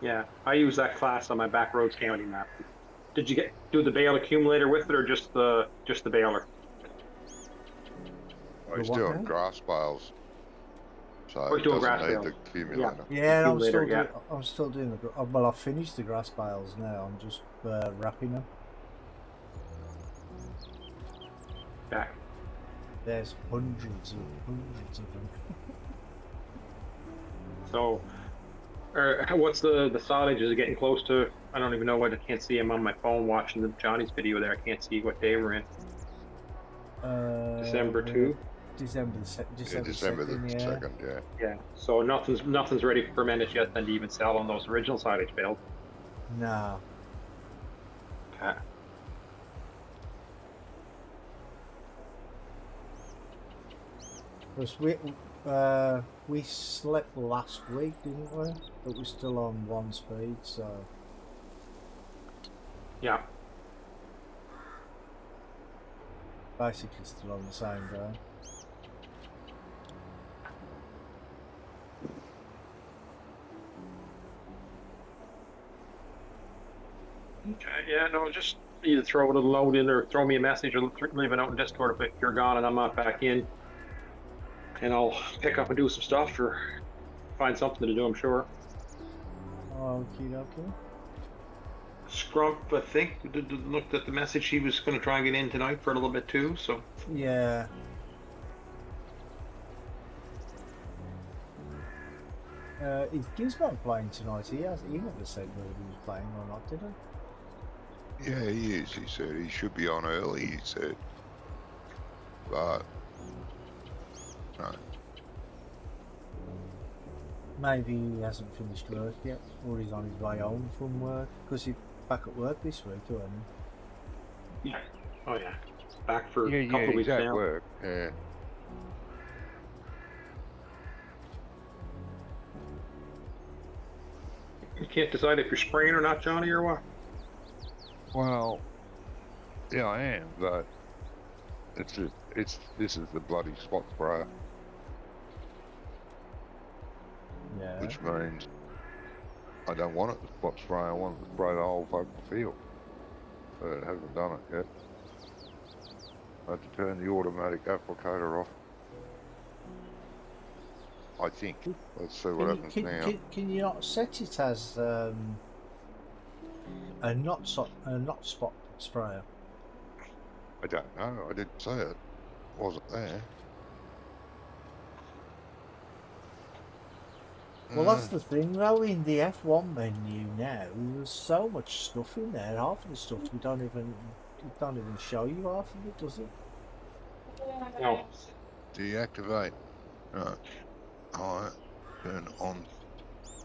Yeah, I use that class on my Backroads County map. Did you do the bale accumulator with it, or just the baler? I was doing grass bales. So Oh, it you're doing doesn't grass need bales. the accumulator. Yeah, I'm still Accumulator, doing. I'm still doing the. Well, I've finished the grass bales now. I'm just wrapping them. Yeah. There's hundreds of them. So, what's the silage? Is it getting close to? I don't even know what. I can't see. I'm on my phone watching the Johnny's video there. I can't see what day we're in. December We're 2. December Yeah, December the 2nd, yeah. 2nd, yeah. Yeah. So nothing's ready for fermented yet, then to even sell on those original silage bales. Nah. Okay. Because we slept last week, didn't we? But we're still on 1 speed, so Yeah. basically still on the same day. Okay. Yeah. No. Just either throw a little note in or throw me a message or leave a note in Discord if you're gone and I'm not back in, and I'll pick up and do some stuff or find something to do. I'm sure. Okie dokie. Scrump, I think, looked at the message. He was going to try and get in tonight for a little bit too. So Yeah. Is Gizmo playing tonight? He never said whether he was playing or not, did he? Yeah, he is, he said. He should be on early, he said. But, no. Maybe he hasn't finished work yet, or he's on his way home from work, because he's back at work this week, isn't he? yeah. Oh yeah. Back for Yeah, a couple of he's weeks at now. work, yeah. You can't decide if you're spraying or not, Johnny, or what? Well, yeah, I am, but this is the bloody spot sprayer, Yeah. which means I don't want it to spot spray, I want it to spray the whole fucking field. But it hasn't done it yet. I had to turn the automatic applicator off. I think. Let's see what happens now. Can you not set it as a not spot sprayer? I don't know. I didn't see it. Wasn't there. Well, that's the thing though. In the F1 menu now, there's so much stuff in there. Half of the stuff it don't even show you half of it, does it? No. Deactivate. Right. Alright. Turn on.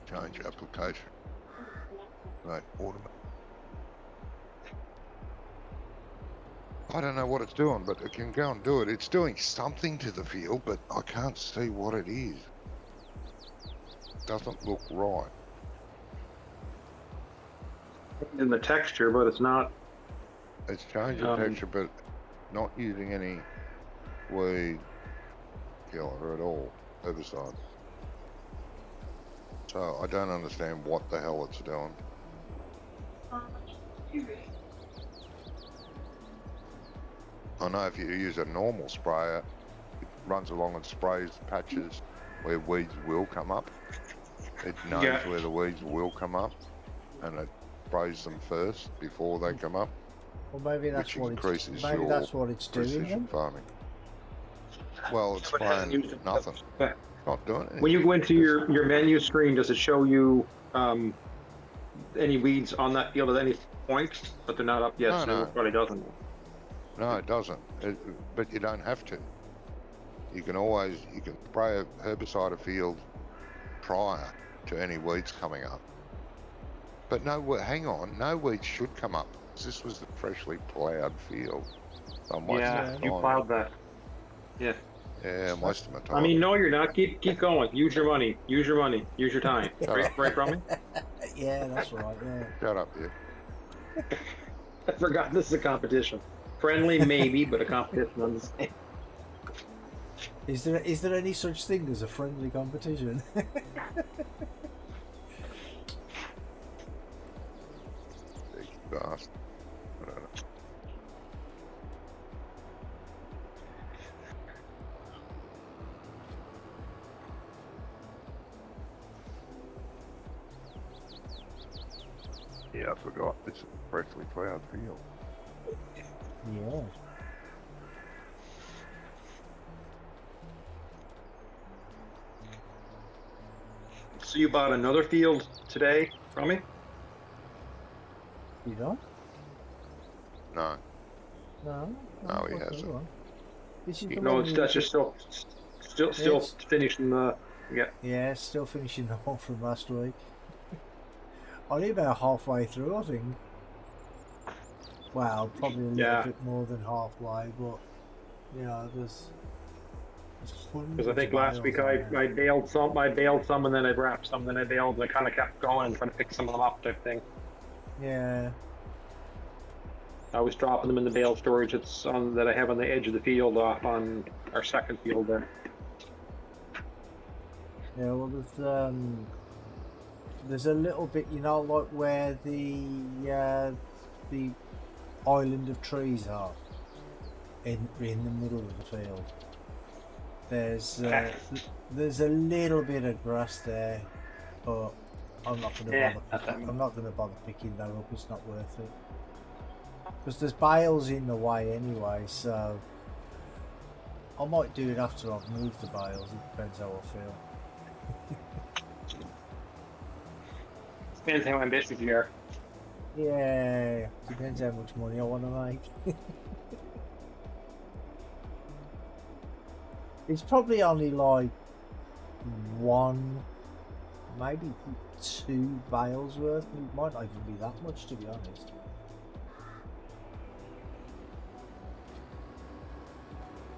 Change application. Right. Automatic. I don't know what it's doing, but it can go and do it. It's doing something to the field, but I can't see what it is. Doesn't look right. In the texture, but it's not. It's changed the texture, but not using any weed killer at all, herbicide. So I don't understand what the hell it's doing. I know if you use a normal sprayer, it runs along and sprays patches where weeds will come up. It knows where the weeds will come up, and it sprays them first before they come up. Well, maybe that's which what increases it's. Maybe your that's what it's doing. precision Then? farming. Well, it's But it hasn't spraying used it. nothing. But Not doing anything. when you go into your menu screen, does it show you any weeds on that field at any point? But they're not up yet, No, so no. it probably doesn't. No, it doesn't. But you don't have to. You can spray a herbicide a field prior to any weeds coming up. But hang on, no weeds should come up. This was the freshly ploughed field. So I'm wasting my You time. plowed that. Yeah. Yeah, I'm wasting my time. I mean, no, you're not. Keep going. Use your money. Use your money. Use your time. Right, Romy? Yeah, that's right. Yeah. Shut up, you. I forgot this is a competition. Friendly, maybe, but a competition on the same. Is there any such thing as a friendly competition? Cheeky bastard. I don't know. forgot. This is a freshly ploughed field. Yeah. So you bought another field today from me? You don't? No, No. No, he what's the hasn't. one? This is the No, one it's you that's were just still Yes. finishing the. Yeah. Yeah, still finishing the one from last week. Only about halfway through, I think. Well, probably a little Yeah. bit more than halfway, but there's hundreds Because I think of last week I bales on there. bailed some, and then I wrapped some, then I bailed, and I kind of kept going and trying to pick some of them up type thing. Yeah, I was dropping them in the bale storage that I have on the edge of the field off on our second field there. yeah. Well, there's a little bit, like where the island of trees are in the middle of the field. There's a little bit of grass there, but I'm not going to Yeah, bother. I'm not going to bother picking that up. It's not worth it. Because there's bales in the way anyway, so I might do it after I've moved the bales. It depends how I feel. Depends how ambitious you are. Yeah, depends how much money I want to make. It's probably only like one, maybe 2 bales worth. It might not even be that much, to be honest.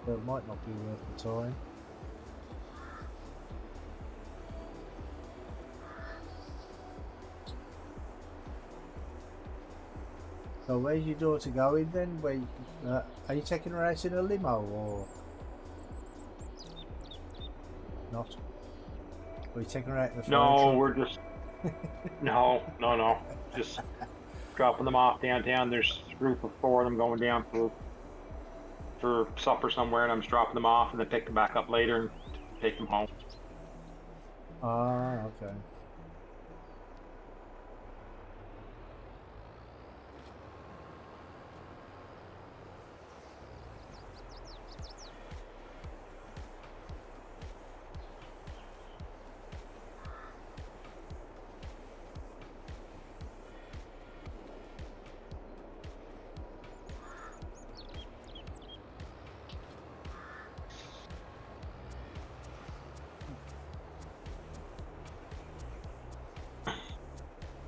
But it might not be worth the time. So where's your daughter going then? Are you taking her out in a limo or not? Or are you taking her out in the No, fire we're just no. Just dropping them off downtown. There's a group of 4 of them going down for supper somewhere, and I'm just dropping them off and then pick them back up later and take them home. Ah, okay.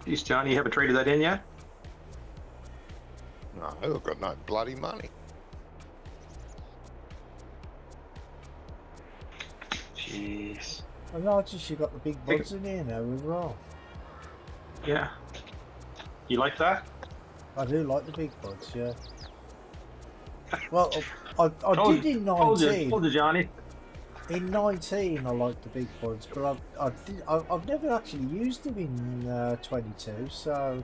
Geez, Johnny, you haven't traded that in yet? no, I've got no bloody money. Jeez. I noticed you got the big buds in here now as well. Yeah. You like that? I do like the big buds, yeah. Well, I Told did in Told 19. you, Johnny. In 19, I liked the big buds, but I've never actually used them in 22. So,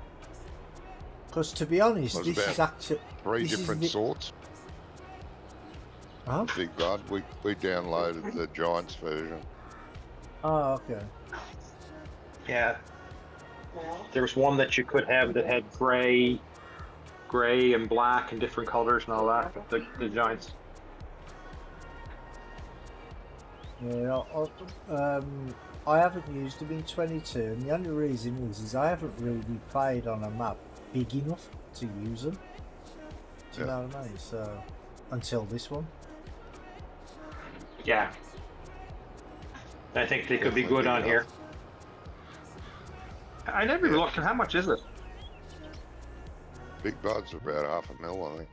because to be honest, Was this about is actually 3 this is different the- sorts. Huh? Big Bud. We downloaded the Giants version. Oh, okay. Yeah. There was one that you could have that had gray and black and different colors and all that. But the Giants. Yeah, I haven't used them in 22, and the only reason is I haven't really played on a map big enough to use them. Do you know what I mean? So, until this one. Yeah. I think they could be good on here. I never even looked at how much is it. Big Bud's about $500,000, I think.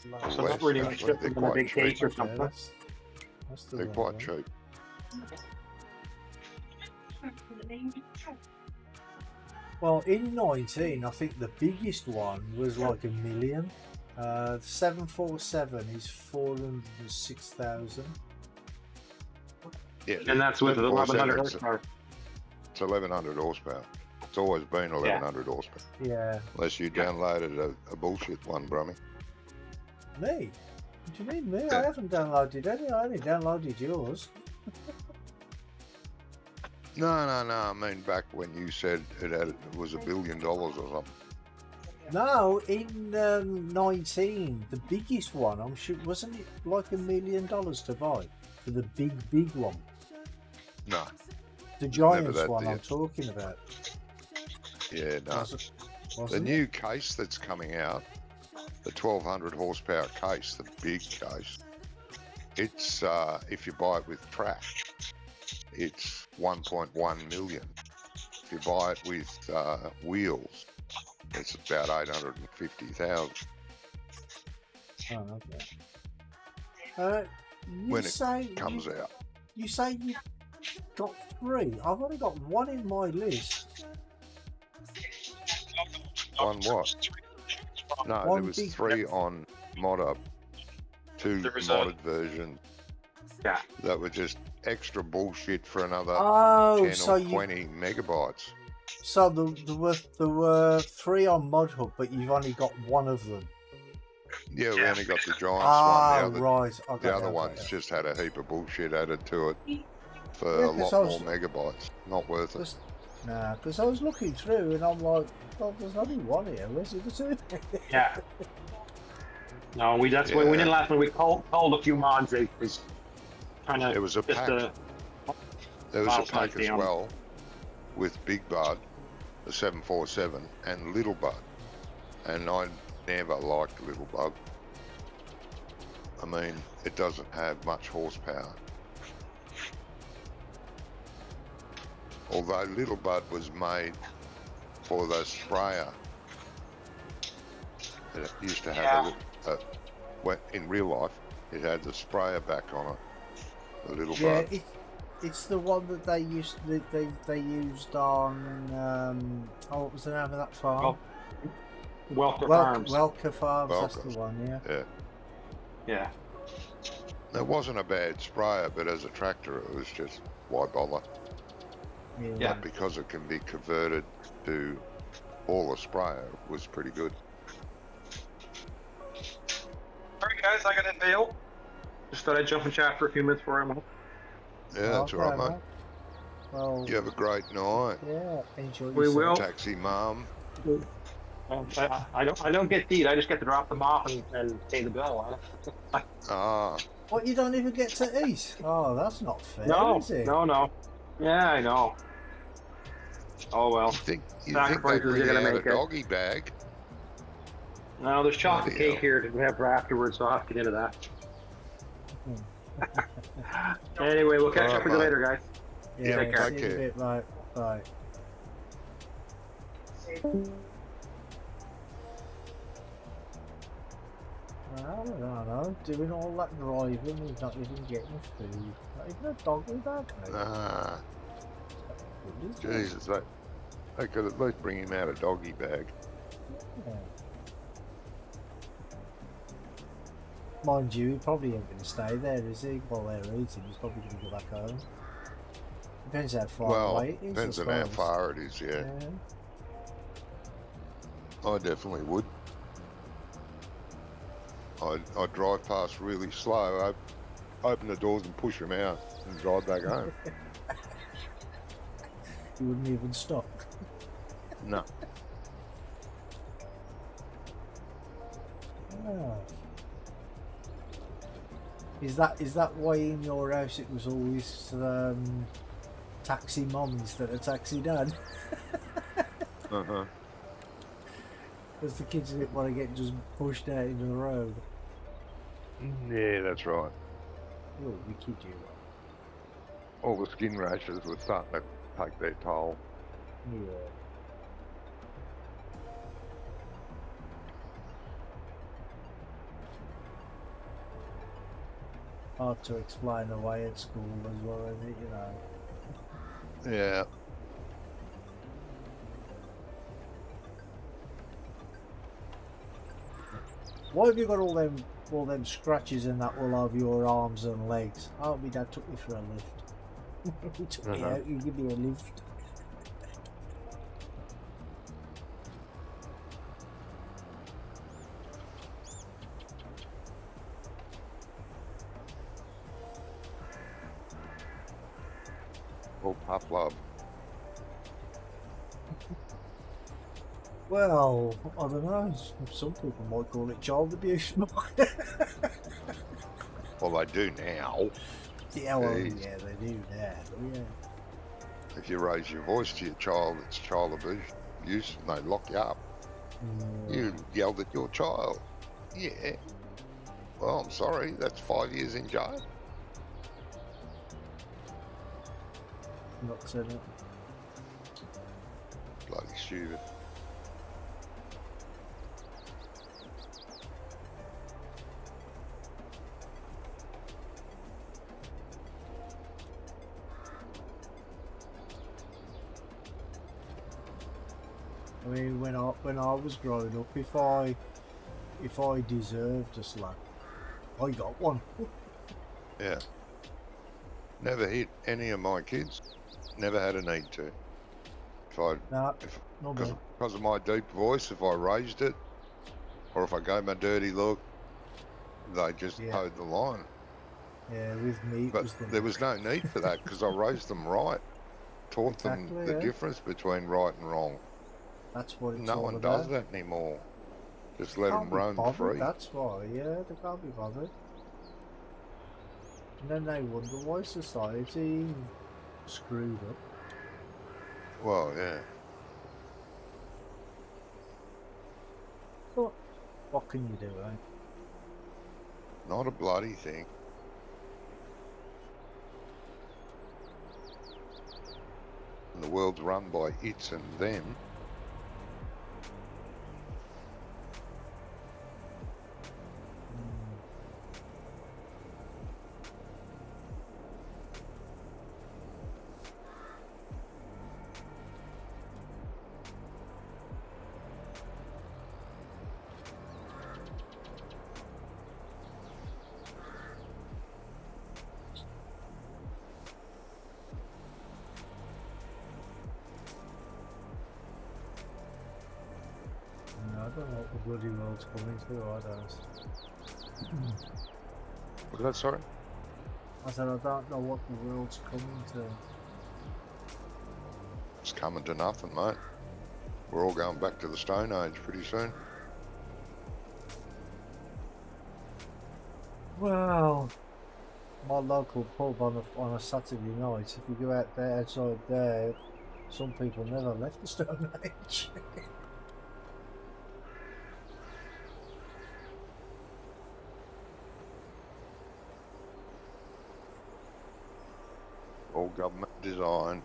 So Less, not really much actually. different They're than a quite big cheap. case or Okay, something. that's the They're right quite one. cheap. Well, in 19, I think the biggest one was like $1 million. 747 is 406,000. Yeah, And that's with 1100 it's horsepower. 1100 horsepower. It's always been 1100 horsepower. Yeah. Unless you downloaded a bullshit one, Brummy. Me? What do you mean me? Yeah. I haven't downloaded any. I only downloaded yours. No. I mean, back when you said it was $1 billion or something. No, in 19, the biggest one, I'm sure, wasn't it like $1 million to buy for the big one? No. The Never Giants that one I'm dear. talking about. Yeah, no. Wasn't The it? new case that's coming out, the 1200 horsepower case, the big case, it's if you buy it with track, it's 1.1 million. If you buy it with wheels, it's about 850,000 Oh, okay. when it comes out. You say you got 3. I've only got 1 in my list. One what? No, One there was big- 3 on ModUp, 2 There was modded versions Yeah. that were just extra bullshit for another Oh, 10 so or you 20 megabytes. so there were 3 on Mod Hub, but you've only got 1 of them. Yeah, we Yeah. only got the Giants Ah, one. right. The other ones just had a heap of bullshit added to it for Yeah, a 'cause lot I was- more megabytes. Not worth it. Because I was looking through and I'm like, well, there's only 1 here. Where's the other 2? Yeah. No, that's why we Yeah. didn't last when we called a few mods out. Was trying to There was a just pack. There was a Miles pack back as down. well with Big Bud, the 747, and Little Bud. And I never liked Little Bud. I mean, it doesn't have much horsepower. Although Little Bud was made for the sprayer. It used to have in real life, it had the sprayer back on it. The Little Yeah, Bud. it's the one that they used on what was the name of that farm? Welker Farms. Welker Farms, that's Welker. the one, yeah. Yeah. It wasn't a bad sprayer, but as a tractor, it was just, why bother? Yeah. But because it can be converted to all a sprayer, it was pretty good. Alright guys, I got to bail. Just thought I'd jump and chat for a few minutes before I'm home. Yeah, that's all right, mate. Well, You have a great night. yeah, enjoy We yourself. will. Taxi mum. I don't get to eat. I just get to drop them off and pay the bill. Ah, What, you don't even get to eat? Oh, that's not fair, No, is it? no. Yeah, I know. Oh well. you think they Sacrifices bring you're gonna out a make it. doggy bag? No, there's chocolate Bloody cake here to have for afterwards, so I'll have to get into that. Anyway, we'll catch All up with right, you mate. later, guys. Yeah, Take see you in a care. bit, mate. Bye. I don't know, doing all that driving, he's not even getting food. Not even a dog with that, mate. Ah, Good, isn't it? Jesus, they could at least bring him out a doggy bag. Yeah. Mind you, he probably ain't going to stay there, is he? While they're eating, he's probably going to go back home. Depends how far Well, away it is. depends I on how suppose. far it is, yeah. I definitely would. I'd drive past really slow, open the doors and push him out and drive back home. You wouldn't even stop. No. Ah. Is that why in your house it was always taxi mum instead of taxi dad? Uh-huh. Because the kids didn't want to get just pushed out into the road. Yeah, that's right. Oh, we kid you. All the skin rashes were starting to take their toll. Yeah. Hard to explain away at school as well, isn't it, you know? Yeah. Why have you got all them scratches and that all over your arms and legs? Oh, my dad took me for a lift. He took me Uh-huh. out, you give me a lift. All pup love. Well, I don't know. Some people might call it child abuse. Well, they do now. Yeah, well, Jeez. yeah, they do that. Yeah. If you raise your voice to your child, it's child abuse, and they lock you up. You yelled at your child. Yeah. Well, I'm sorry. That's 5 years in jail. Not said it. Bloody stupid. I mean, when I was growing up, if I deserved a slap, I got one. Yeah. Never hit any of my kids. Never had a need to. Nah, no more. Because of my deep voice, if I raised it, or if I gave my dirty look, they just towed the line. Yeah, with me, But there was no need for that because I raised them right. Taught them the difference between right and wrong. That's what it's No all one about. does that anymore. Just let them Can't be roam bothered, free. That's why, yeah, they can't be bothered. And then they wonder why society screwed up. Well, yeah. But what can you do, eh? Not a bloody thing. And the world's run by it's and them. I don't know what the bloody world's coming to, I don't. Was that sorry? I said I don't know what the world's coming to. It's coming to nothing, mate. We're all going back to the Stone Age pretty soon. Well, my local pub on a Saturday night, if you go out there outside there, some people never left the Stone Age. All government designed,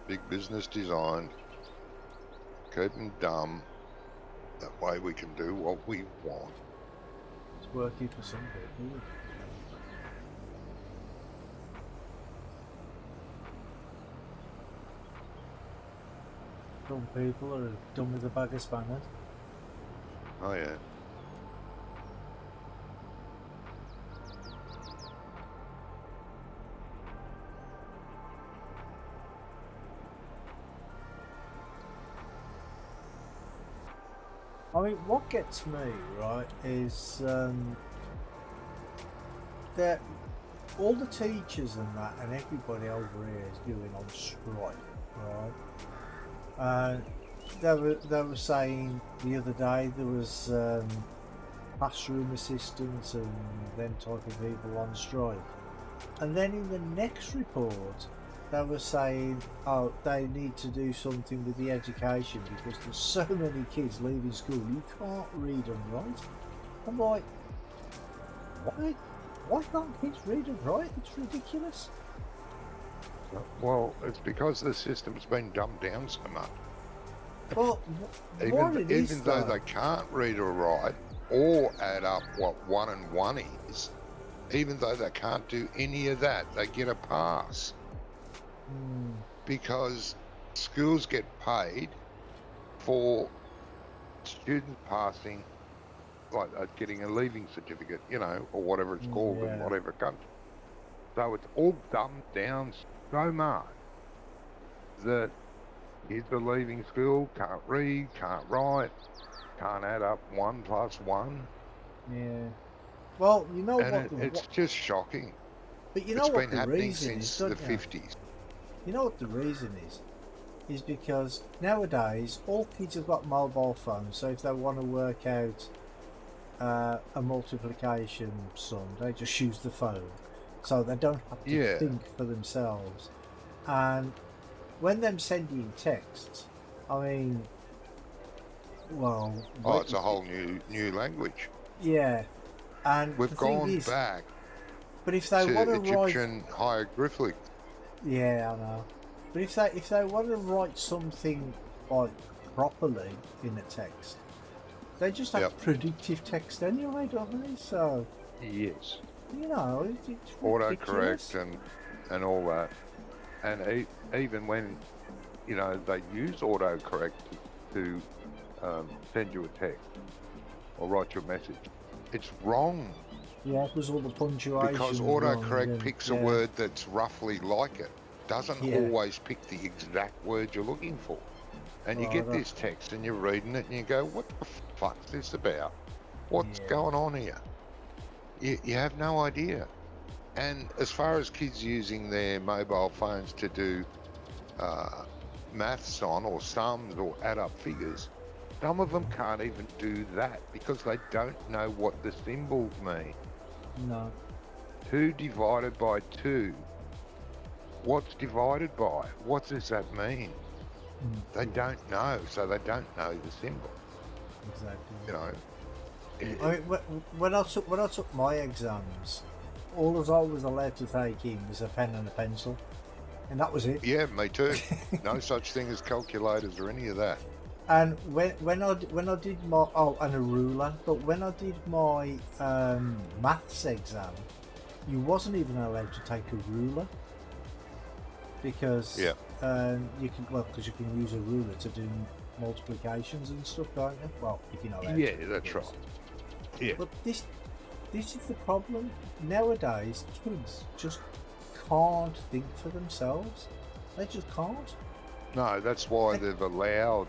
big business designed, keep them dumb. That way we can do what we want. It's working for some people. Some people are dumb with a bag of spanners. Oh yeah. I mean, what gets me, right, is that all the teachers and that and everybody over here is going on strike, right? They were saying the other day there was classroom assistants and them type of people on strike. And then in the next report, they were saying, oh, they need to do something with the education because there's so many kids leaving school, you can't read and write. I'm like, why? Why can't kids read and write? It's ridiculous. Well, it's because the system's been dumbed down so much. Well, even though they can't read or write or add up what 1 and 1 is, even though they can't do any of that, they get a pass. Because schools get paid for students passing, like getting a leaving certificate, you know, or whatever it's called in whatever country. So it's all dumbed down so much that kids are leaving school, can't read, can't write, can't add up 1 + 1. Yeah. Well, you know and it's just shocking. But you know it's what been the happening reason since is, the don't you? 50s. You know what the reason is? is because nowadays all kids have got mobile phones, so if they want to work out a multiplication sum, they just use the phone, so they don't have to Yeah. think for themselves. And when them sending texts, I mean, well, Oh, it's a whole new language. yeah. And We've the thing gone is, back but if they to want to write, Egyptian hieroglyphics. yeah, I know. But if they want to write something like properly in a text, they just have Yep. predictive text anyway, don't they? So Yes. you know, it's ridiculous. Autocorrect and all that. And even when, they use autocorrect to send you a text or write you a message, it's wrong. Yeah, because all the punctuation. Because is wrong, autocorrect and, picks yeah. a word that's roughly like it. Doesn't Yeah. always pick the exact word you're looking for. And you Oh, get that- this text and you're reading it and you go, what the fuck's this about? What's Yeah. going on here? You have no idea. And as far as kids using their mobile phones to do maths on, or sums, or add up figures, some of them can't even do that because they don't know what the symbols mean. No. 2 divided by 2. What's divided by? What does that mean? They don't know, so they don't know the symbol. Exactly. It- I mean, when I took my exams, all I was allowed to take in was a pen and a pencil, and that was it. yeah, me too. No such thing as calculators or any of that. And when I did my and a ruler, but when I did my maths exam, you wasn't even allowed to take a ruler because Yeah. you can use a ruler to do multiplications and stuff, can't you? Well, if you know how to, Yeah, of that's course. right. Yeah. But this is the problem. Nowadays, kids just can't think for themselves. They just can't. No, that's why they've allowed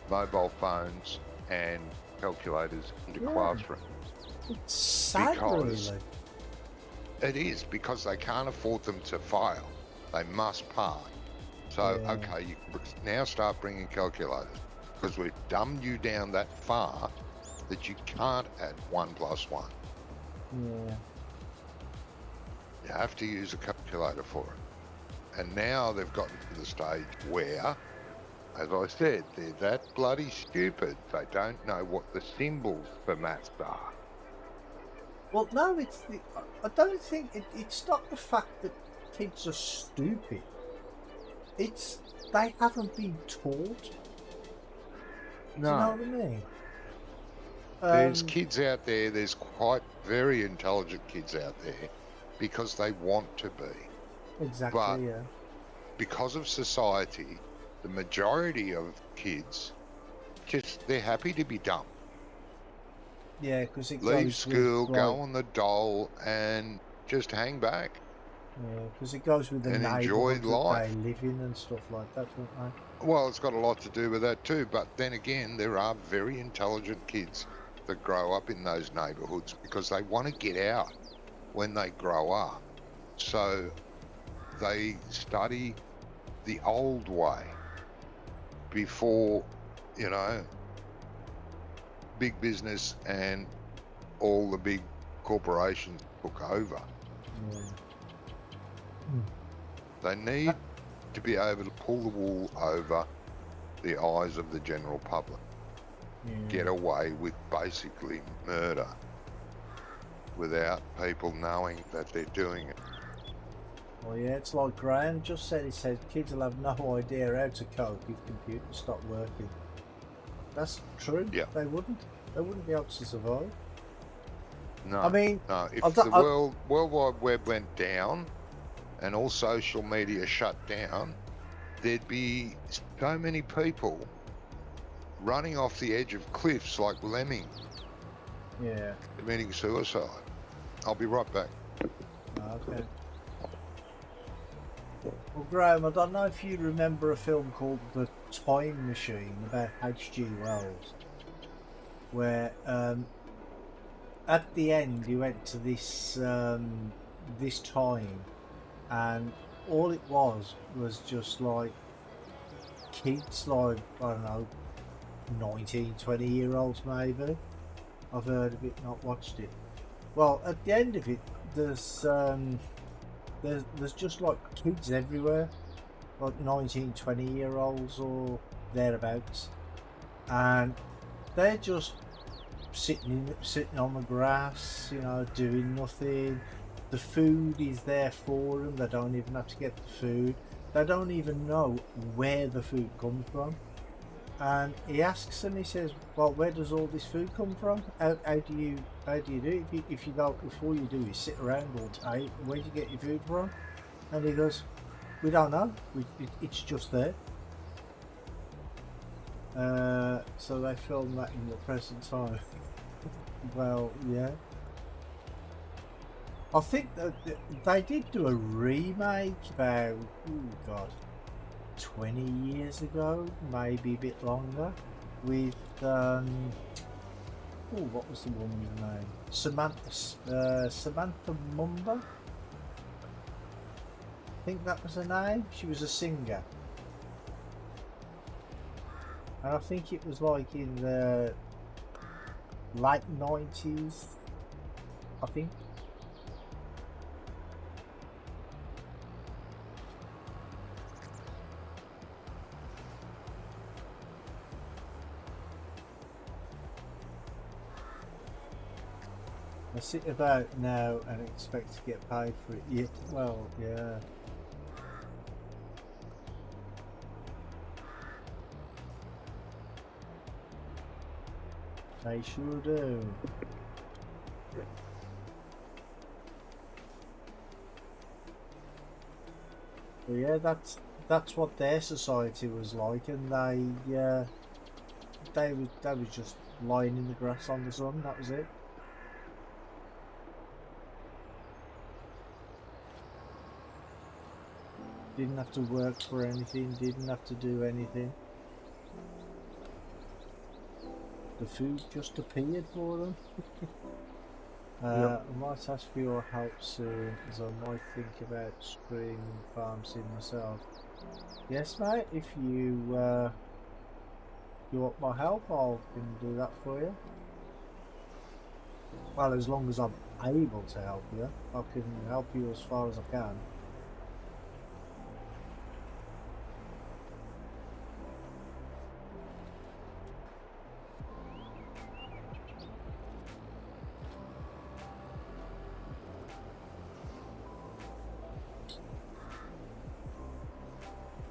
mobile phones and calculators into Yeah. classrooms. It's sad, Because- really. It is, because they can't afford them to fail. They must pass. So, Yeah. okay, you can now start bringing calculators because we've dumbed you down that far that you can't add 1 plus 1. Yeah. You have to use a calculator for it. And now they've gotten to the stage where, as I said, they're that bloody stupid, they don't know what the symbols for maths are. Well, no, I don't think it's not the fact that kids are stupid. It's they haven't been taught. Do you know what I mean? There's kids out there, there's quite very intelligent kids out there because they want to be. Exactly. but- Yeah. Because of society, the majority of kids, they're happy to be dumb. Yeah, because it Leave goes school, with, go like, on the dole and just hang back. Yeah, because it goes with the and enjoy neighbourhood that life. they live in and stuff like that, don't they? Well, it's got a lot to do with that too, but then again, there are very intelligent kids that grow up in those neighbourhoods because they want to get out when they grow up. So they study the old way before, big business and all the big corporations took over. Yeah. They need to be able to pull the wool over the eyes of the general public. Yeah. Get away with basically murder without people knowing that they're doing it. Well, yeah, it's like Graham just said. He said kids will have no idea how to cope if computers stop working. That's true. Yeah. They wouldn't. They wouldn't be able to survive. No, I mean, no. If I've the got- World Wide Web went down and all social media shut down, there'd be so many people running off the edge of cliffs like lemmings, Yeah. committing suicide. I'll be right back. Okay. Well, Graham, I don't know if you remember a film called The Time Machine about H.G. Wells, where at the end he went to this this time, and all it was just like kids, like, I don't know, 19, 20-year-olds maybe. I've heard of it, not watched it. Well, at the end of it, there's just like kids everywhere, like 19, 20-year-olds or thereabouts, and they're just sitting on the grass, you know, doing nothing. The food is there for them. They don't even have to get the food. They don't even know where the food comes from. And he asks them, he says, well, where does all this food come from? How do you do it? If you don't, if all you do is sit around all day, where do you get your food from? And he goes, we don't know. It's just there. So they filmed that in the present time. Well, yeah. I think that they did do a remake about, oh God, 20 years ago, maybe a bit longer, with what was the woman's name? Samantha Mumba. I think that was her name. She was a singer, and I think it was like in the late 90s, I think. I sit about now and expect to get paid for it. Yeah, well, yeah. They sure do. But yeah, that's what their society was like, and they was just lying in the grass on the sun. That was it. Didn't have to work for anything, didn't have to do anything. The food just appeared for them. Yep. I might ask for your help soon, as I might think about streaming farm sim myself. Yes, mate, if you want my help, I can do that for you. Well, as long as I'm able to help you, I can help you as far as I can.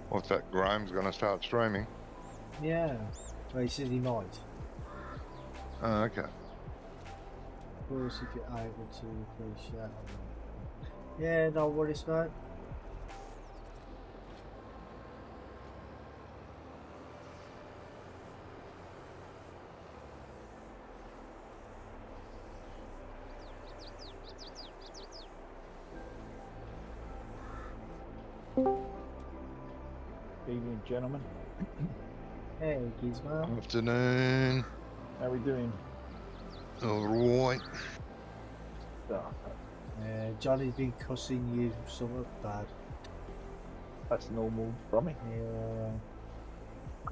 What's that? Graham's going to start streaming? Yeah, well, he says he might. Oh, okay. Of course, if you're able to, please share. Yeah, no worries, mate. Evening, gentlemen. Hey, Gizmo. Afternoon. How we doing? All right. Yeah, Johnny's been cussing you somewhat bad. That's normal from me. Yeah.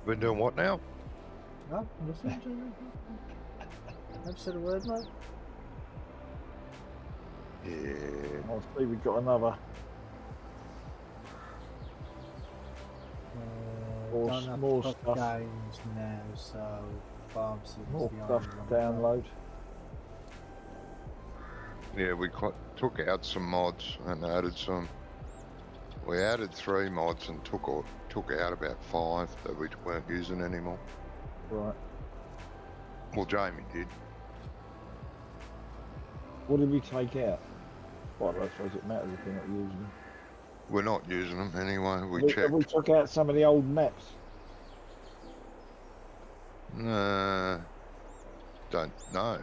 Been doing what now? No, nothing, Johnny. Haven't said a word, mate. Yeah. I'll see we've got another. Don't have more tough stuff. games now, so farm sim's More the stuff only to one I've got. download. Yeah, we took out some mods and added some. We added 3 mods and took out about 5 that we weren't using anymore. Right. Well, Jamie did. What did we take out? Well, I suppose it matters if you're not using them. We're not using them anyway. We Have checked. we took out some of the old maps? Don't know.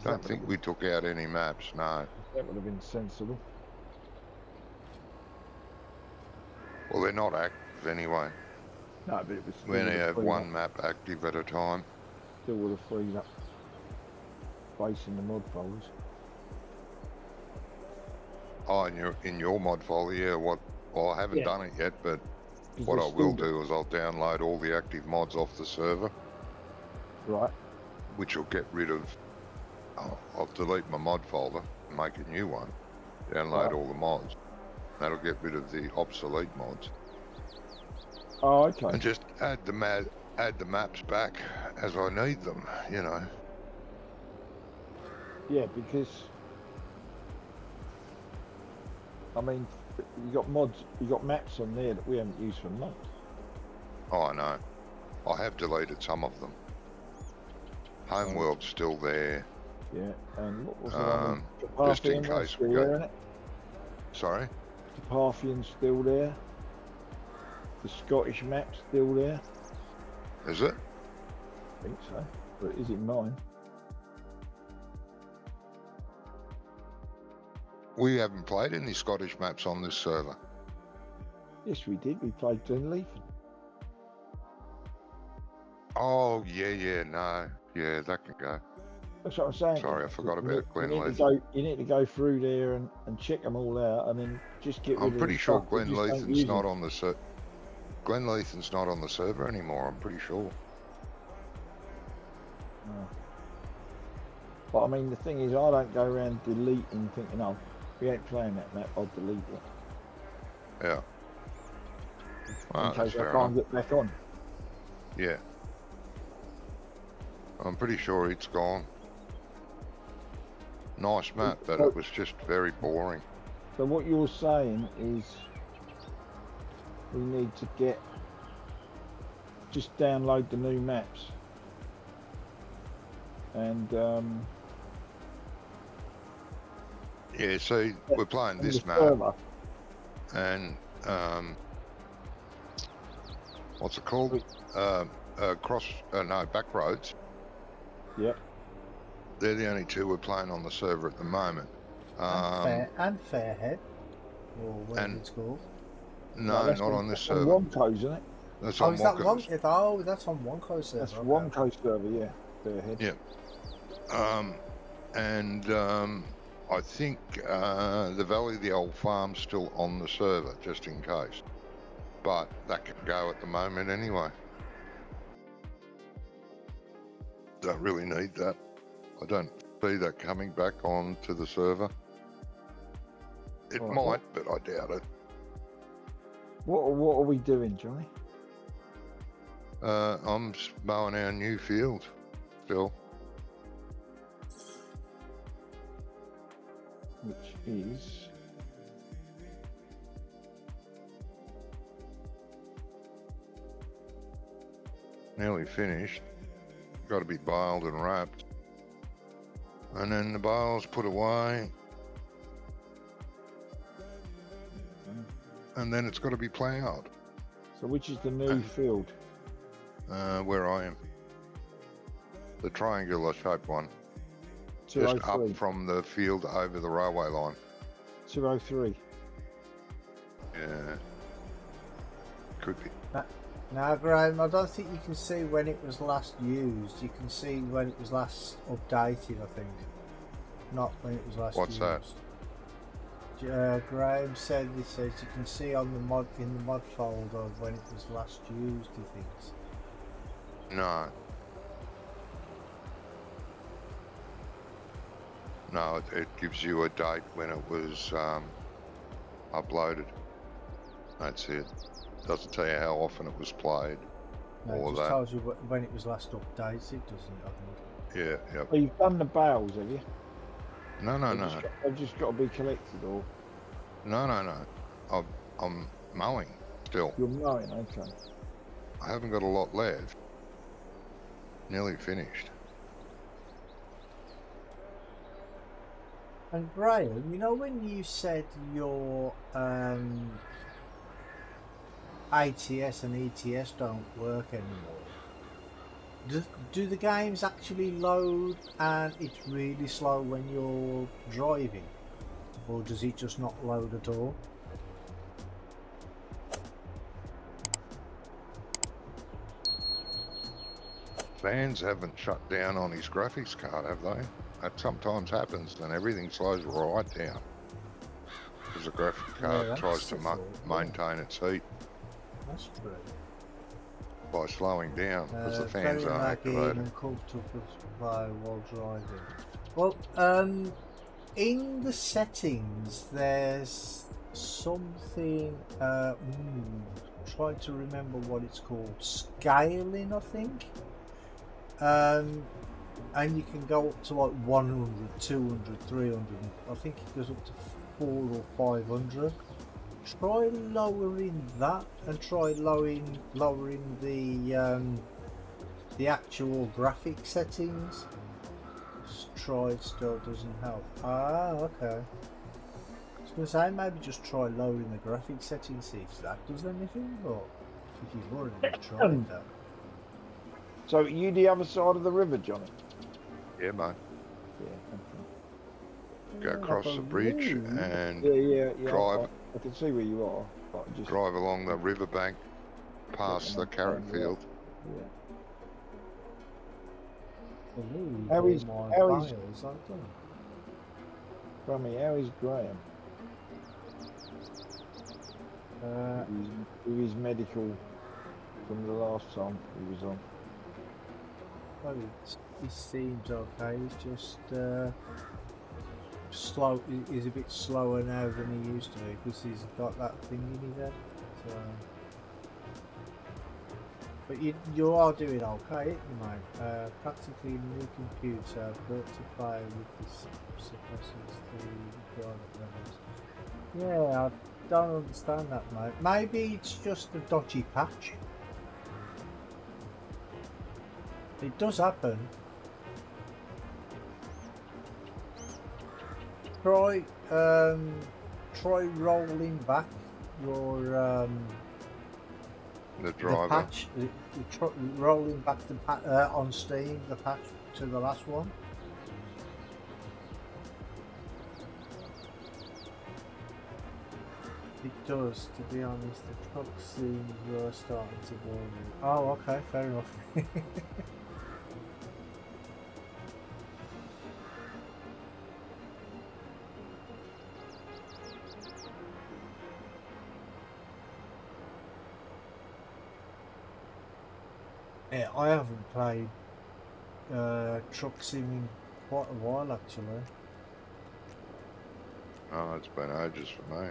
Don't think we took out any maps. No. That would have been sensible. Well, they're not active anyway. No, but it was. We only have one map active at a time. Still would have freed up space in the mod folders. Oh, in your mod folder, yeah. Well, I haven't Yeah. done it yet, but What I will do is I'll download all the active mods off the server, Right. which will get rid of. I'll delete my mod folder and make a new one. Download Right. all the mods. That'll get rid of the obsolete mods, Oh, okay. and just add the maps back as I need them. You know. Yeah, because I mean, you got mods, you got maps on there that we haven't used for months. Oh, I know. I have deleted some of them. Homeworld's still there. Yeah, and what was the one? Just in case still we go. there, innit? Sorry. The Parthian's still there. The Scottish map's still there. Is it? I think so, but is it mine? We haven't played any Scottish maps on this server. Yes, we did. We played Glenleafin. Oh, yeah, no. Yeah, that can go. That's what I'm saying. Sorry, I forgot You about need- Glenleafin. You need to go through there and check them all out, and then just get rid I'm of pretty the sure stuff that just don't Glenleafen's use not them. on the Glenleafen's not on the server anymore, I'm pretty sure. No. But I mean, the thing is, I don't go around deleting, thinking, "Oh, we ain't playing that map. I'll delete it Yeah. Well, in that's case I fair can't enough. get back on." Yeah. I'm pretty sure it's gone. Nice map, but it was just very boring. So what you're saying is, we need to just download the new maps, and Yeah, see, we're playing on this the map, server. and what's it called? Back roads. Yep. They're the only two we're playing on the server at the moment. And Fairhead, or whatever and- it's called. No, that's not on this on server. Wonko's, isn't it? That's Oh, on is that one? Wonko's. Oh, that's on Wonko server. That's okay. Wonko's server, yeah. Fairhead. And I think the Valley of the Old Farm's still on the server, just in case. But that can go at the moment anyway. Don't really need that. I don't see that coming back onto the server. It Alright, might, but I doubt it. What are we doing, Johnny? I'm mowing our new field still. Which is Nearly finished. Got to be baled and wrapped. And then the bales put away. And then it's got to be ploughed. so. Which is the new field? Where I am. The triangular shaped one. Just 203. up from the field over the railway line. 203. Yeah. Could be. Now, Graham, I don't think you can see when it was last used. You can see when it was last updated, I think. Not when it was last What's used. that? Graham said he says you can see on the mod in the mod folder when it was last used, he thinks. No. No, it gives you a date when it was uploaded. That's it. Doesn't tell you how often it was played. No, or it just that. tells you when it was last updated, doesn't it, I think. Yeah, yep. Well, you've done the bales, have you? No. They've just got to be collected, or No. I'm mowing still. you're mowing. Okay. I haven't got a lot left. Nearly finished. And Graham, you know when you said your ATS and ETS don't work anymore, do the games actually load and it's really slow when you're driving, or does it just not load at all? Fans haven't shut down on his graphics card, have they? That sometimes happens and everything slows right down. Because the graphics card that's tries to the thought, yeah. maintain its heat. That's great. by slowing down because the Very fans aren't laggy activated. and comfortable to play while driving. Well, in the settings, there's something. Try to remember what it's called. Scaling, I think. And you can go up to like 100, 200, 300. I think it goes up to 400 or 500. Try lowering that, and try lowering the actual graphic settings. Just try, it still doesn't help. Ah, okay. I was gonna say maybe just try lowering the graphic settings, see if that does anything. But if you've already tried that. So you the other side of the river, Johnny? Yeah, mate. Yeah. Go across the bridge and Yeah. drive. I can see where you are. But just drive along the riverbank past the carrot field. Ooh, How is- all my how is- files I've done. Rummy, how is Graham? With his medical from the last time he was on. Well, he seems okay. He's just slow. He's a bit slower now than he used to be because he's got that thing in his head. So, but you are doing okay, mate. Practically new computer built to play with this suppressors the private levels. Yeah, I don't understand that, mate. Maybe it's just a dodgy patch. It does happen. Try rolling back your The the driver. patch, rolling back the on Steam the patch to the last one. It does, to be honest. The truck scenes were starting to bore me. Oh, okay, fair enough. Yeah, I haven't played truck sim in quite a while actually. Oh, it's been ages for me.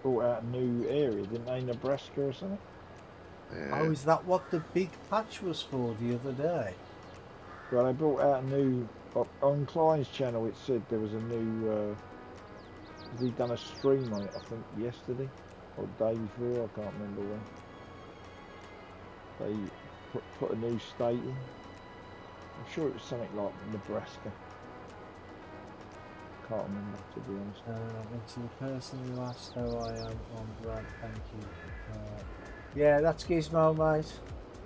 Brought out a new area, didn't they? Nebraska or something? Yeah. Oh, is that what the big patch was for the other day? Well, they brought out a new on Klein's channel. It said there was a new. He done a stream on it, I think, yesterday or the day before. I can't remember when. They put a new state in. I'm sure it was something like Nebraska. Can't remember, to be honest. And to the person who asked how I am, I'm great, thank you. Yeah, that's Gizmo, mate.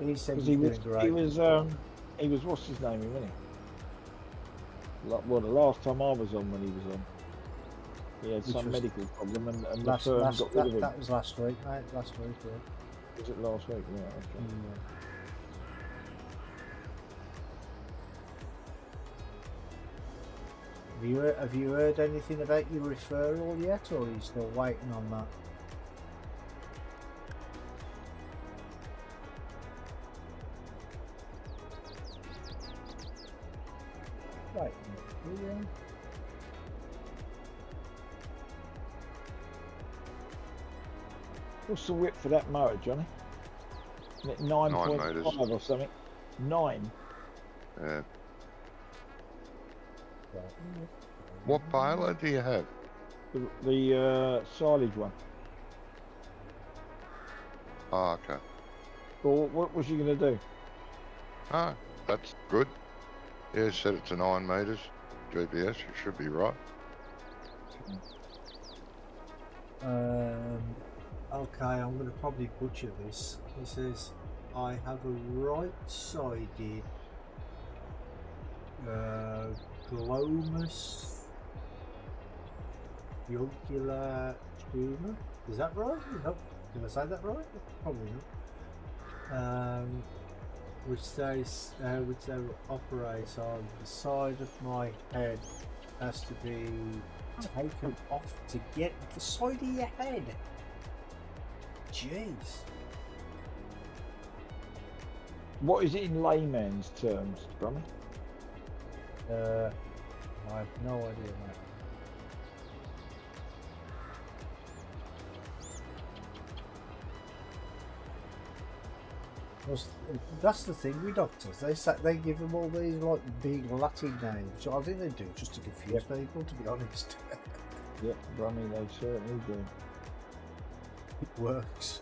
He said he's doing great. He was what's his name, wasn't he? Like, well, the last time I was on when he was on, he had some medical problem and the firm got rid of him. That was last week, mate. Last week, yeah. Was it last week? Yeah, okay. Have you heard anything about your referral yet, or are you still waiting on that? Waiting. Yeah. What's the width for that motor, Johnny? Isn't it 9.5 or something? 9. Yeah. What payload do you have? The silage one. Oh, okay. Well, what was you going to do? Ah, that's good. Yeah, set it to 9 metres. GPS, it should be right. Okay, I'm going to probably butcher this. He says, I have a right-sided glomus jugular tumor. Is that right? Nope. Did I say that right? Probably not. Which they operate on the side of my head. Has to be taken off to get the side of your head. Jeez. What is it in layman's terms, Brummy? I have no idea, mate. That's the thing with doctors. They give them all these like big Latin names, which I think they do just to confuse people. To be honest, Yep, Brummy, they certainly do. it works.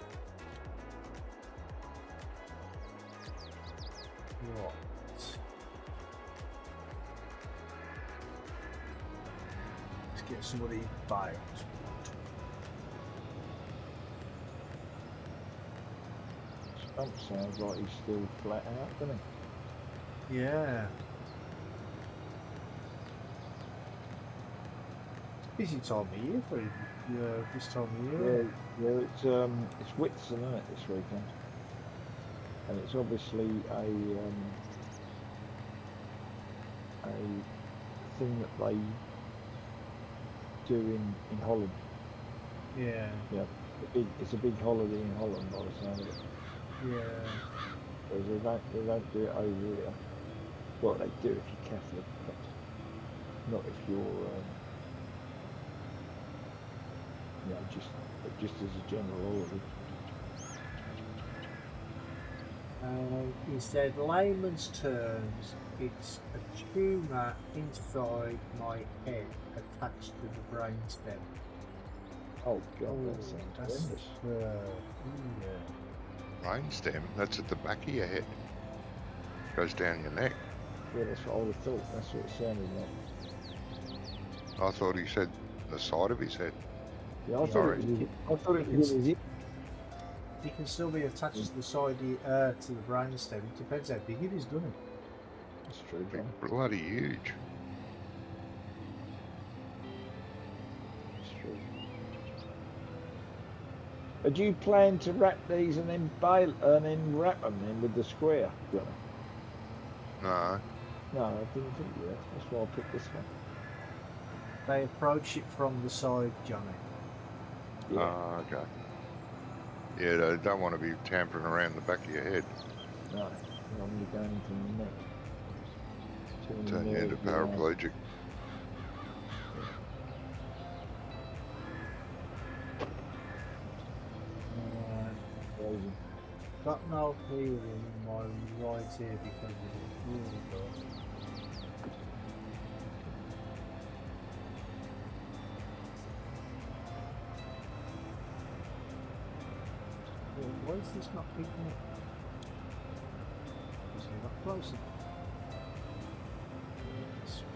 Right. Let's get somebody bailed. Stump sounds like he's still flat out, doesn't Yeah. Busy time of year for this time of he? year. Yeah, it's Whitsun, isn't it, this weekend? And it's obviously a thing that they do in Holland. Yeah. Yeah, it's a big holiday in Holland by the sound of it. Yeah. Whereas they don't do it over here. Well, they do if you're Catholic, but not if you're, just as a general holiday. He said, layman's terms, it's a tumour inside my head attached to the brainstem. Oh God, that sounds That's horrendous. yeah. Brainstem, that's at the back of your head. Goes down your neck. Yeah, that's what I would have thought. That's what it sounded like. I thought he said the side of his head. Yeah, I thought it was in his hip. It can still be attached to the side to the brainstem. It depends how big it is, doesn't it? That's true, Big, John. bloody huge. That's true. Do you plan to wrap these and then wrap them then with the square? Johnny? No. No, I didn't think that. That's why I picked this one. They approach it from the side, Johnny. Yeah. Ah, okay. Yeah, they don't want to be tampering around the back of your head. No, normally going into the neck. Turn you into paraplegic. Crazy. Got no feeling in my right ear because of it. Really good. Why is this not picking up? Is it not closer?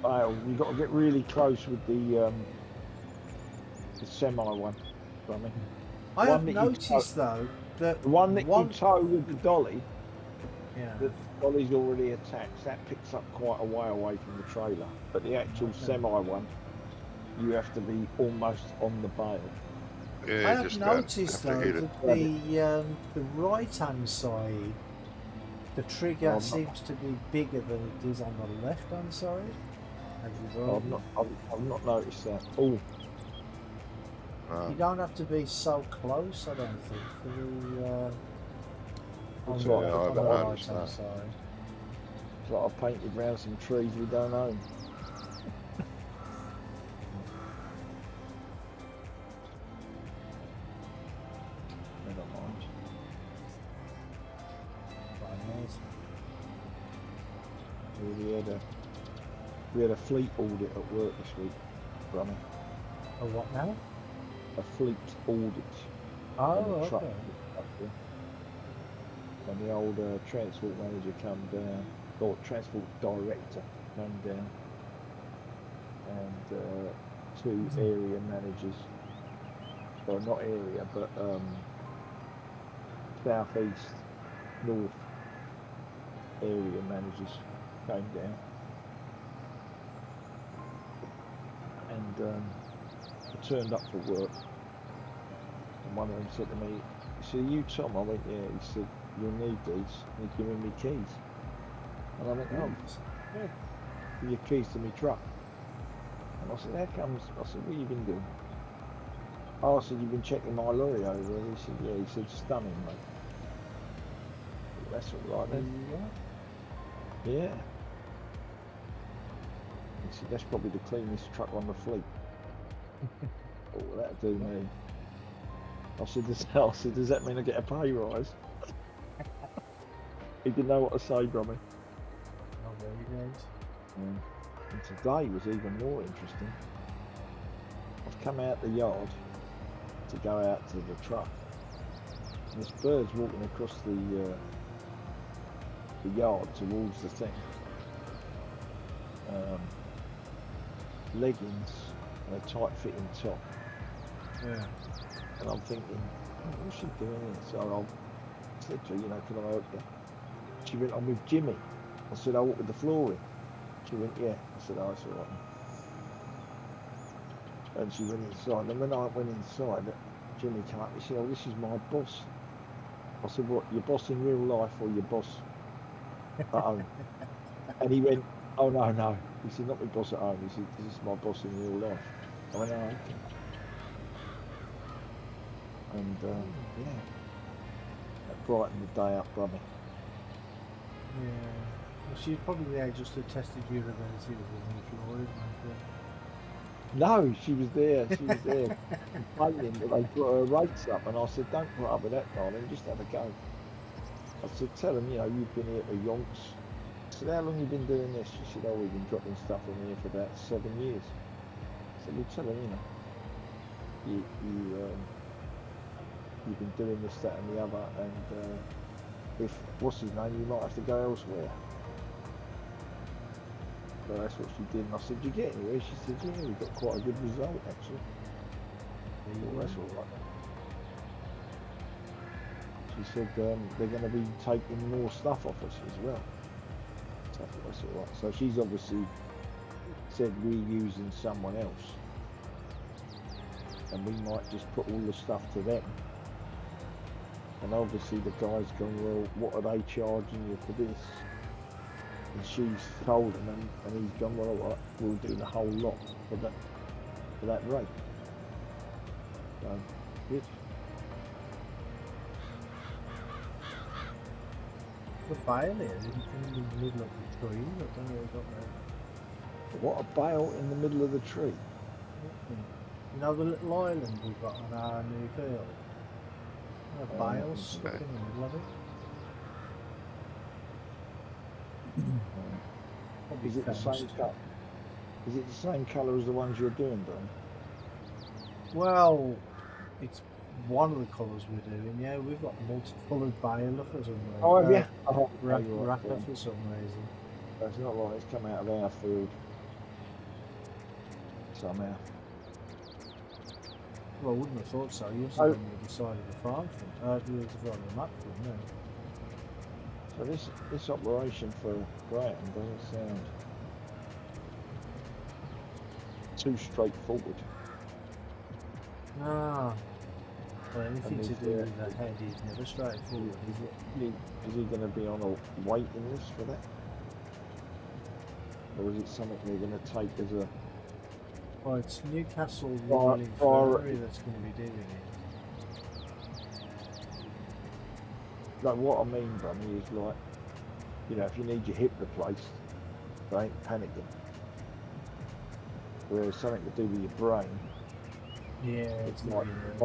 Oh, you've got to get really close with the semi one. I mean, I one have that you noticed though that the one that you tow with the dolly, yeah, the dolly's already attached. That picks up quite a way away from the trailer. But the actual semi one, you have to be almost on the bail. Yeah, I have just noticed have though to hit it. that the right hand side, the trigger Oh, seems to be bigger than it is on the left hand side. Have you I've not noticed that. Oh, You don't have to be so close, I don't think, for the on That's the, right, on I've the right noticed hand that. side. it's like I painted round some trees we don't own. Never mind. We had a fleet audit at work this week, Brummy. Oh, what now? A fleet audit. Oh, on the truck okay. up there. And the old transport manager come down, or transport director came down, and two area managers, or not area, but southeast, north area managers came down, and I turned up for work, and one of them said to me, he said, "You Tom?" I went, "Yeah." He said, "You'll need these." And he's giving me keys, and I went, "Oh, yeah, give your keys to me truck." And I said, "How comes?" I said, "What have you been doing?" Oh, I said, you've been checking my lorry over? And he said, yeah. He said, stunning, mate. That's all right then. Yeah. He said, that's probably the cleanest truck on the fleet. Oh, that'll do me. I said, does that mean I get a pay rise? He didn't know what to say, Brummy. Oh, very nice. And today was even more interesting. I've come out the yard to go out to the truck. And this bird's walking across the yard towards the thing. Leggings and a tight-fitting top. Yeah. And I'm thinking, oh, what's she doing here? So I said to her, you know, can I help you? She went, I'm with Jimmy. I said, I walk with the flooring. She went, yeah. I said, oh, it's all right. And she went inside. And when I went inside, Jimmy came up. He said, oh, this is my boss. I said, what, your boss in real life or your boss at home? And he went, oh, no. He said, not my boss at home. He said, this is my boss in real life. I went, oh, okay. And, yeah, that brightened the day up, brother. Yeah. Well, she's probably there just to test your ability with the new flooring. No, she was there complaining that they put her rates up, and I said, don't put up with that, darling, just have a go. I said, tell them, you know, you've been here for yonks. I said, how long have you been doing this? She said, oh, we've been dropping stuff in here for about 7 years. I said, well, tell them, you know, you've been doing this, that and the other, and if, what's his name, you might have to go elsewhere. So that's what she did, and I said, did you get anywhere? She said, yeah, we got quite a good result, actually. Well, that's all right. She said they're going to be taking more stuff off us as well. So I thought that's all right. So she's obviously said we're using someone else, and we might just put all the stuff to them. And obviously the guy's gone, well, what are they charging you for this? And she's told him, and he's gone, well, all right, we'll do the whole lot for that rate. So, good. The bale here in the middle of the tree. I don't know what got there. What a bale in the middle of the tree. You know the little island we've got on our new field? A bale stuck in the middle of it. Is it the same colour? Is it the same colour as the ones you're doing, Don? Well, it's one of the colours we're doing, yeah. We've got multicoloured bale for some reason. Oh, have you? Wrapper for some reason. That's not right, it's come out of our field. Somehow. Well, I wouldn't have thought so. You're on the other side of the farm front. The other side of the map front, no. So this operation for Graham doesn't sound too straightforward. Ah. Well, anything to do with the head is never straightforward, is it? Is he going to be on a waiting list for that? Or is it something they're going to take as a... Well, it's Newcastle Royal Infirmary that's going to be doing it. Like, what I mean, Bunny, is like, you know, if you need your hip replaced, they ain't panicking. Whereas something to do with your brain, yeah, it's it not it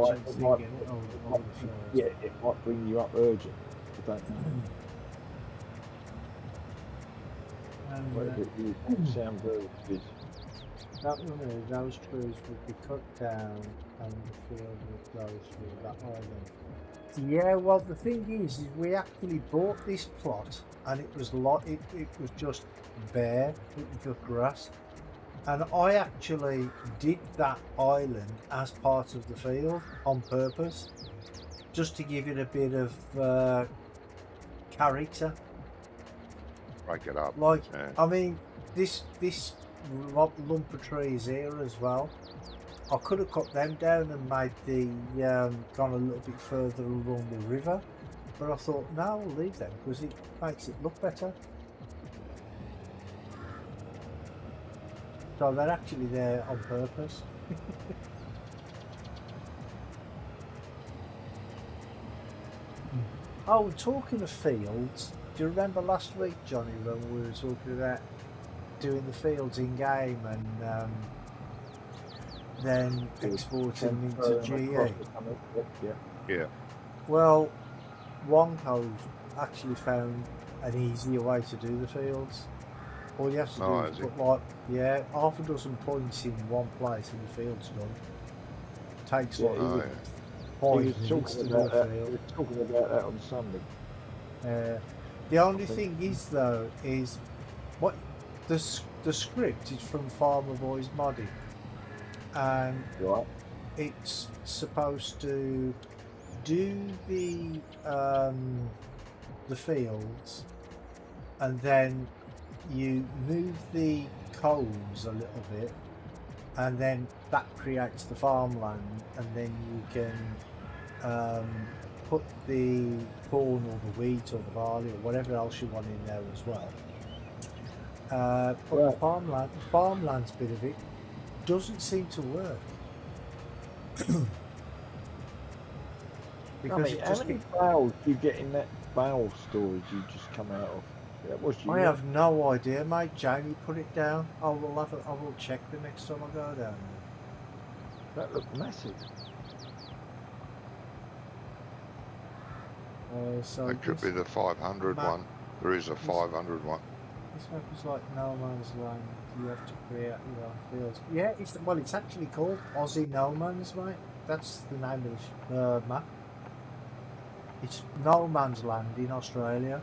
might bring you up urgent. I don't know. And, it sound very good. Those trees would be cut down and the field would go through that island. Yeah, well, the thing is we actually bought this plot and it was it was just bare, it was just grass. And I actually did that island as part of the field on purpose, just to give it a bit of character. Break it up. Like, yeah. I mean, this lump of trees here as well. I could have cut them down and made the gone a little bit further along the river, but I thought, no, I'll leave them because it makes it look better. So they're actually there on purpose. Oh, talking of fields, do you remember last week, Johnny, when we were talking about doing the fields in game and then exporting them into GE? Yeah. Yeah. Well, Wonko's actually found an easier way to do the fields. All you have to do Oh, is has he? put like, yeah, half a dozen points in one place and the field's done. Takes Yeah, like Oh, yeah. 5 he minutes to was do a talking about that. He field. was talking about that on Sunday. The only I think. thing is though, is what the script is from Farmer Boys Modding, and Right. it's supposed to do the fields, and then you move the cones a little bit, and then that creates the farmland, and then you can put the corn or the wheat or the barley or whatever else you want in there as well. But Right. the farmland's bit of it doesn't seem to work. I Because mean, it how just many bales do you get in that bale storage you just come out of? That was you. I have no idea, mate. Jamie put it down. I will check the next time I go down there. That looked massive. So It could this be the 500 map- one. There is a 500 one. This map is like no man's land. You have to create your own fields. Yeah, it's actually called Aussie NoMans, mate. That's the name of the map. It's no man's land in Australia.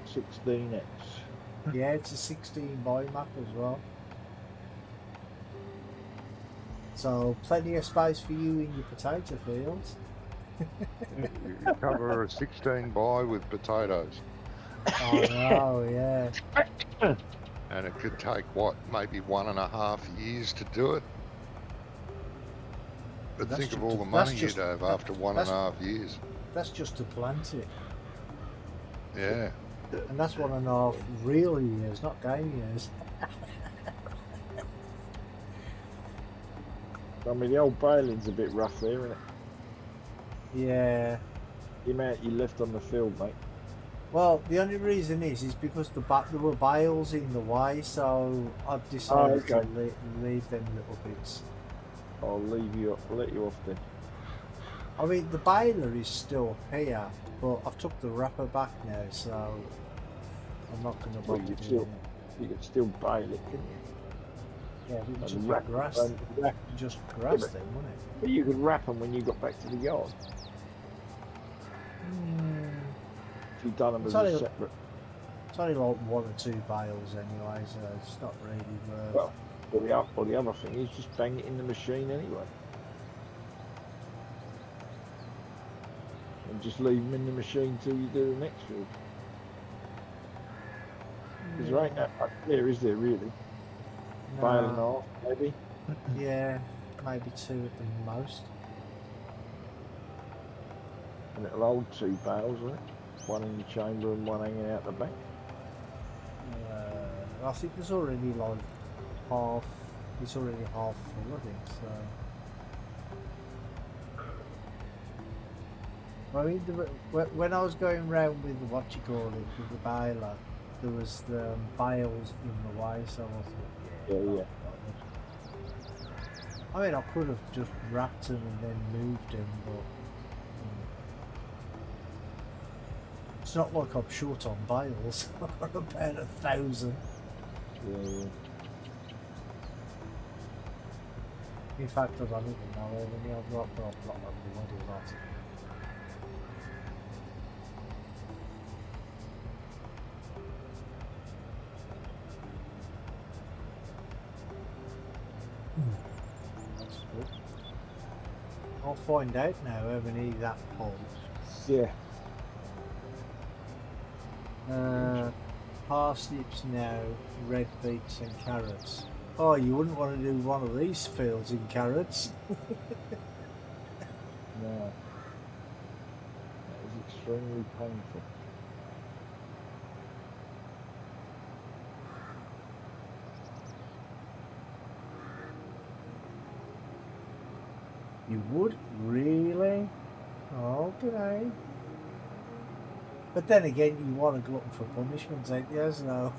16x. Yeah, it's a 16 by map as well. So plenty of space for you in your potato fields. You cover a 16 by with potatoes. Oh no, yeah. And it could take, what, maybe 1.5 years to do it? But That's think of ju- all the that's money just- you'd have that- after one that's- and a half years. That's just to plant it. Yeah. And that's 1.5 real years, not game years. I mean, the old baling's a bit rough there, isn't it? Yeah. The amount you left on the field, mate. Well, the only reason is because there were bales in the way, so I've decided okay. to leave them little bits. I'll let you off then. I mean, the baler is still here, but I've took the wrapper back now, so I'm not going to Well, bother you doing still- it. You could still bale it, couldn't you? Yeah, we can And just wrap- grass, and wrap- just grass but- them, wouldn't it? But you could wrap them when you got back to the yard. If you'd done them as It's a only- separate. It's only like 1 or 2 bales anyway, so it's not really worth. Well, or the other thing is just bang it in the machine anyway. And just leave them in the machine till you do the next field. Because there ain't that much there, is there really? Bale and a half, maybe. Yeah, maybe 2 at the most. And it'll hold 2 bales, won't it? One in the chamber and one hanging out the back. I think there's already like half. It's already half full, I think. So. I mean, when I was going round with the with the baler, there was the bales in the way, so I thought, Yeah. I mean, I could have just wrapped them and then moved them, but it's not like I'm short on bales. I've got about 1,000. Yeah. In fact, I don't even know how many I've got, but I've got a bloody lot. That's good. I'll find out now how many that holds. Yeah. Parsnips now, red beets and carrots. Oh, you wouldn't want to do one of these fields in carrots. No. That is extremely painful. You would? Really? Oh, Okay. But then again, you want to glutton for punishment, ain't you? So.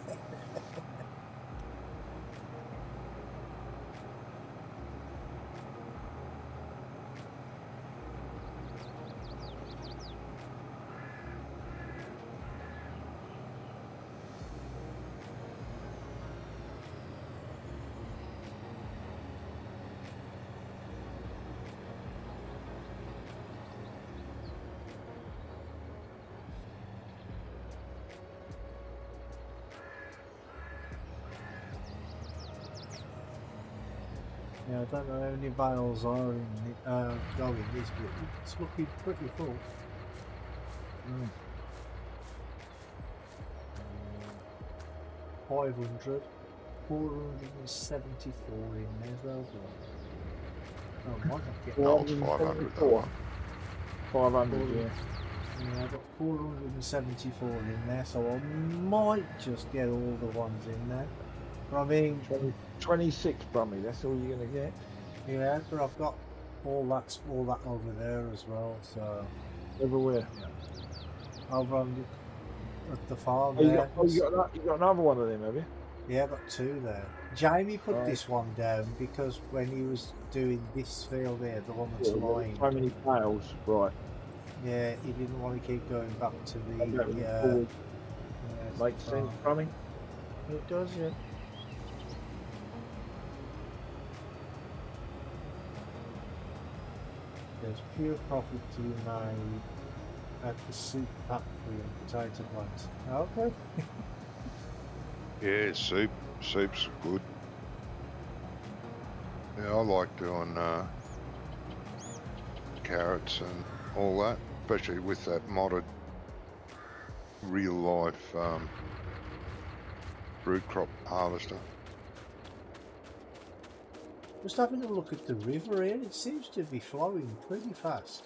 Yeah, I don't know how many bales are in going this, but it's looking pretty full. 500, 474 in there as well. Oh, might not get Oh, it's 500 that one. 500, yeah. Yeah, I've got 474 in there, so I might just get all the ones in there. But I mean, 26, Brummy, that's all you're going to get. yeah, but I've got all that over there as well, so. Everywhere. Over on at the farm Oh, you there. got another one of them, have you? Yeah, I've got 2 there. Jamie put Right. this one down because when he was doing this field here, the one that's lined, So many bales, right. yeah, he didn't want to keep going back to the. Makes sense, Brummy. It does, yeah. There's pure profit to be made at the soup factory and potato plants. Okay. Yeah, soup's good. Yeah, I like doing carrots and all that, especially with that modded real life root crop harvester. Just having a look at the river here, it seems to be flowing pretty fast.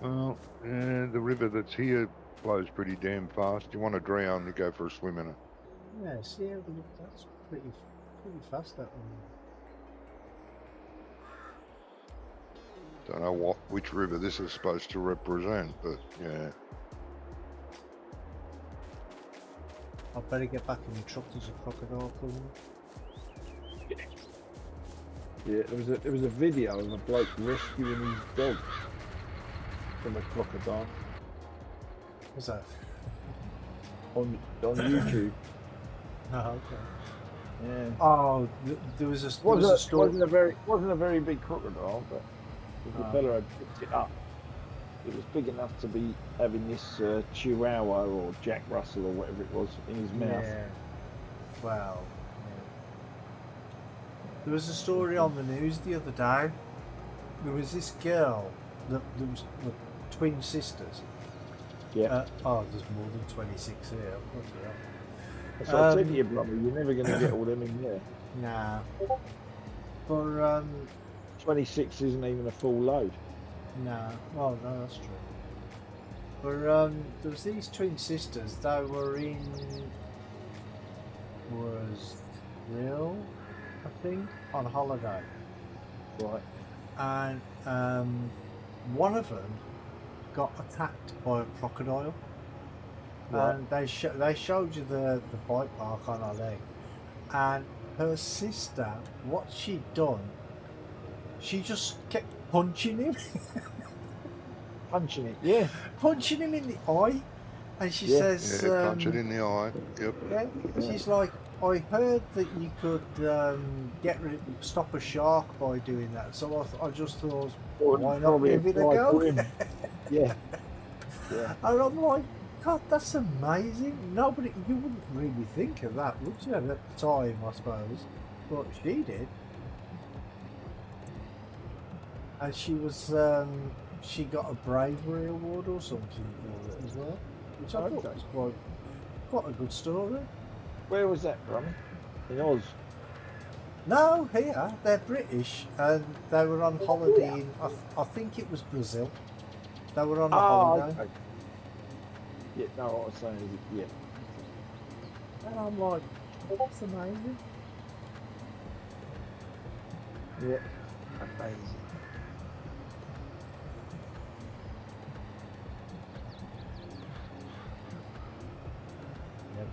Well, yeah, the river that's here flows pretty damn fast. You want to drown, you go for a swim in it. Yeah, see how the look, that's pretty fast, that one. Don't know which river this is supposed to represent, but yeah. I better get back in the truck, there's a crocodile coming. Yeah, there was a video of a bloke rescuing his dog from a crocodile What's that? on YouTube. Oh, okay. Yeah. Oh, there was a story. Wasn't a very big crocodile, but the fella had picked it up. It was big enough to be having this Chihuahua or Jack Russell or whatever it was in his mouth. Yeah. Wow. Yeah. There was a story on the news the other day. There was this girl that there was twin sisters. Yeah. There's more than 26 here. So I said to you, brother, you're never going to get all them in there. Nah. But 26 isn't even a full load. nah. Oh no, that's true. But there was these twin sisters. They were in Brazil, I think, on holiday. Right. And one of them got attacked by a crocodile. Right. And they showed you the bite mark on her leg. And her sister, what she'd done, she just kept punching him. Punching it, yeah. Punching him in the eye. And she Yeah. says... Yeah, punch it in the eye. Yep. Yeah, she's like, I heard that you could stop a shark by doing that. So I just thought, why not give it a go? Yeah. Yeah. And I'm like, God, that's amazing. Nobody, you wouldn't really think of that, would you, at the time, I suppose? But she did. And she was, she got a bravery award or something for it as well, which I thought was quite a good story. Where was that from? In Oz? No, here, they're British, and they were on holiday in, I think it was Brazil. They were on a holiday. Okay. Yeah, no, what I was saying is, yeah. And I'm like, that's amazing. Yeah, amazing.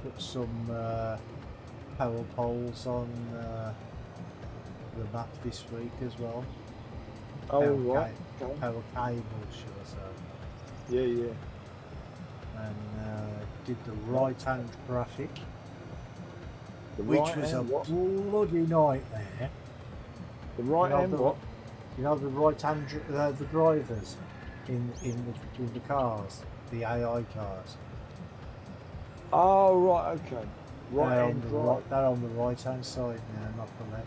put some power poles on the map this week as well. Oh, Power right. Okay. Power cables, should I say. Yeah, yeah. And did the right-hand graphic, The which right was a hand what? bloody nightmare. The right know hand the- what? You know the right-hand the drivers in the cars, the AI cars. Oh, right, okay. Right They're on hand the drive. right. They're on the right-hand side now, not the left.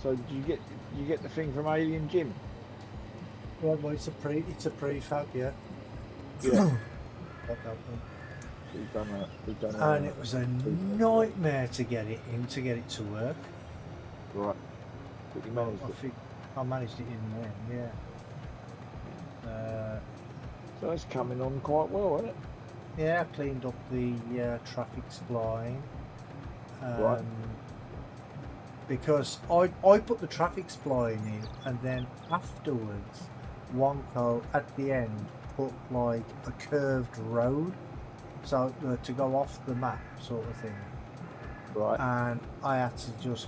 So do you get the thing from Alien Jim? Yeah, well, it's a prefab, yeah. Yeah. Got that one. We've done that. We've done that. And it was a nightmare to get it to work. Right. But you Well, managed it. I managed it in the end, yeah. So that's coming on quite well, isn't it? Yeah, I cleaned up the traffic spline. Right. Because I put the traffic spline in, and then afterwards, Wonko at the end put like a curved road, so to go off the map, sort of thing. Right. And I had to just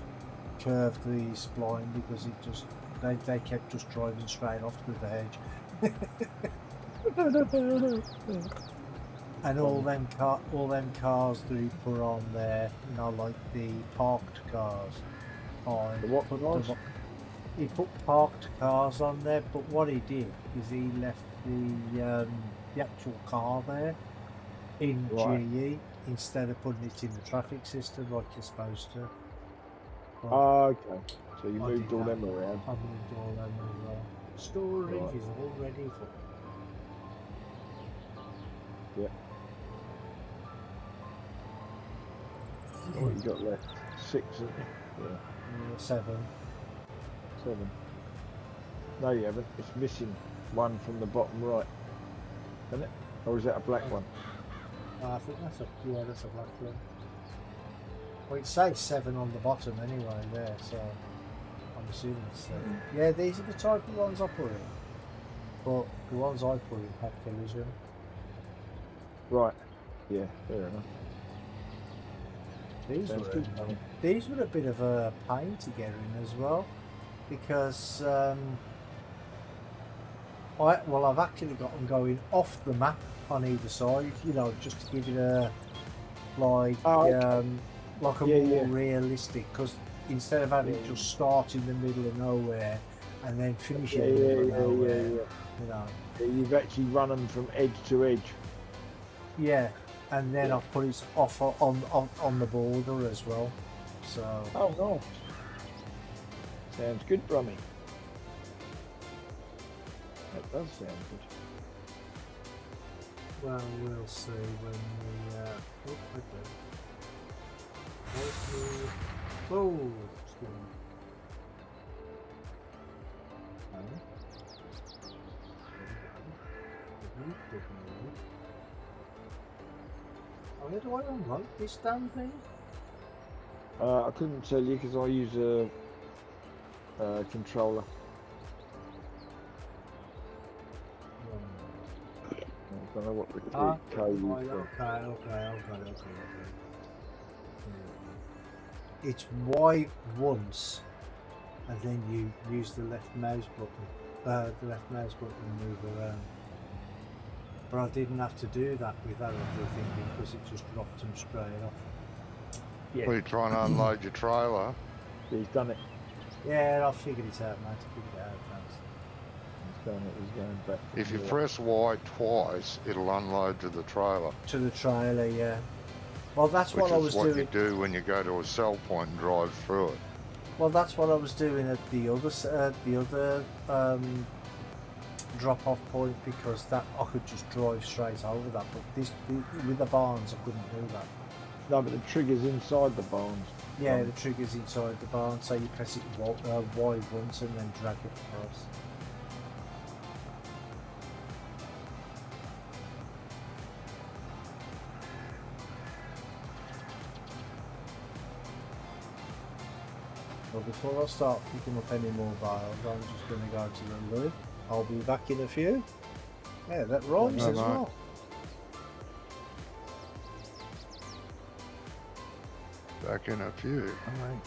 curve the spline because it just they kept just driving straight off to the hedge. And all them cars that he put on there, you know, like the parked cars. The what cars? He put parked cars on there, but what he did is he left the actual car there in Right. GE instead of putting it in the traffic system like you're supposed to. Well, Oh, okay. So you I moved did all that. them around. I moved all them as well. Storage Right. is all ready for. What you got left? 6, isn't it? Yeah. 7. 7. No, you haven't. It's missing one from the bottom right, isn't it? Or is that a black one? I think that's a black one. Well, it says 7 on the bottom anyway there, so I'm assuming it's 7. Yeah, these are the type of ones I put in. But the ones I put in had collision. Right. Yeah, fair enough. These Sounds were good. these were a bit of a pain to get in as well, because I've actually got them going off the map on either side, you know, just to give it a like Oh, like a Yeah, more yeah. realistic, because instead of having Yeah. to just start in the middle of nowhere and then finish Yeah, in the middle of yeah, nowhere, yeah. you know. You've actually run them from edge to edge. Yeah, and then I've put it off on the border as well. So Oh, nice. Sounds good, Brummy. That does sound good. well, we'll see when we. Oh, okay. Where's the? Oh, excuse me. Where do I unlock this damn thing? I couldn't tell you because I use a controller. I don't know what the code is for. Okay. It's Y once, and then you use the left mouse button. The left mouse button and move around. But I didn't have to do that with that other thing because it just dropped them straight off. Well, you're trying to unload your trailer. He's done it. Yeah, I figured it out, mate. I figured it out, mate. He's done it. He's going back. If you Yeah. press Y twice, it'll unload to the trailer. To the trailer, yeah. Well, that's Which what I was is what doing. you do when you go to a sell point and drive through it. Well, that's what I was doing at the other drop-off point, because that I could just drive straight over that. But with the barns, I couldn't do that. No, but the trigger's inside the barns. Yeah, the trigger's inside the barn, so you press it Y once and then drag it across. Well, before I start picking up any more bales, I'm just going to go to the loo. I'll be back in a few. Yeah, that rhymes No, as no. well. back in a few. Alright.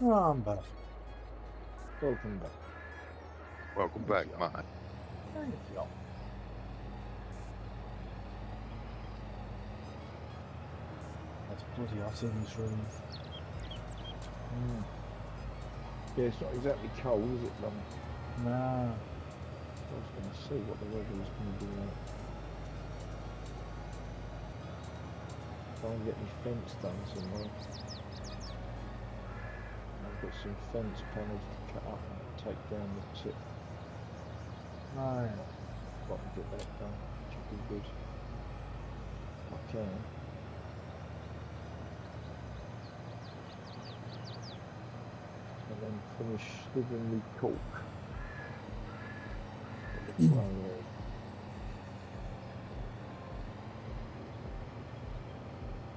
I'm back. Welcome back. Welcome back, mate. Thank you. It's bloody hot in this room. Yeah, it's not exactly cold, is it, Ron? Nah. I was going to see what the weather was going to be like. Try and get my fence done somewhere. I've got some fence panels to cut up and take down the tip. No. If I can get that done, which would be good. If I can. And then finish slivering the cork.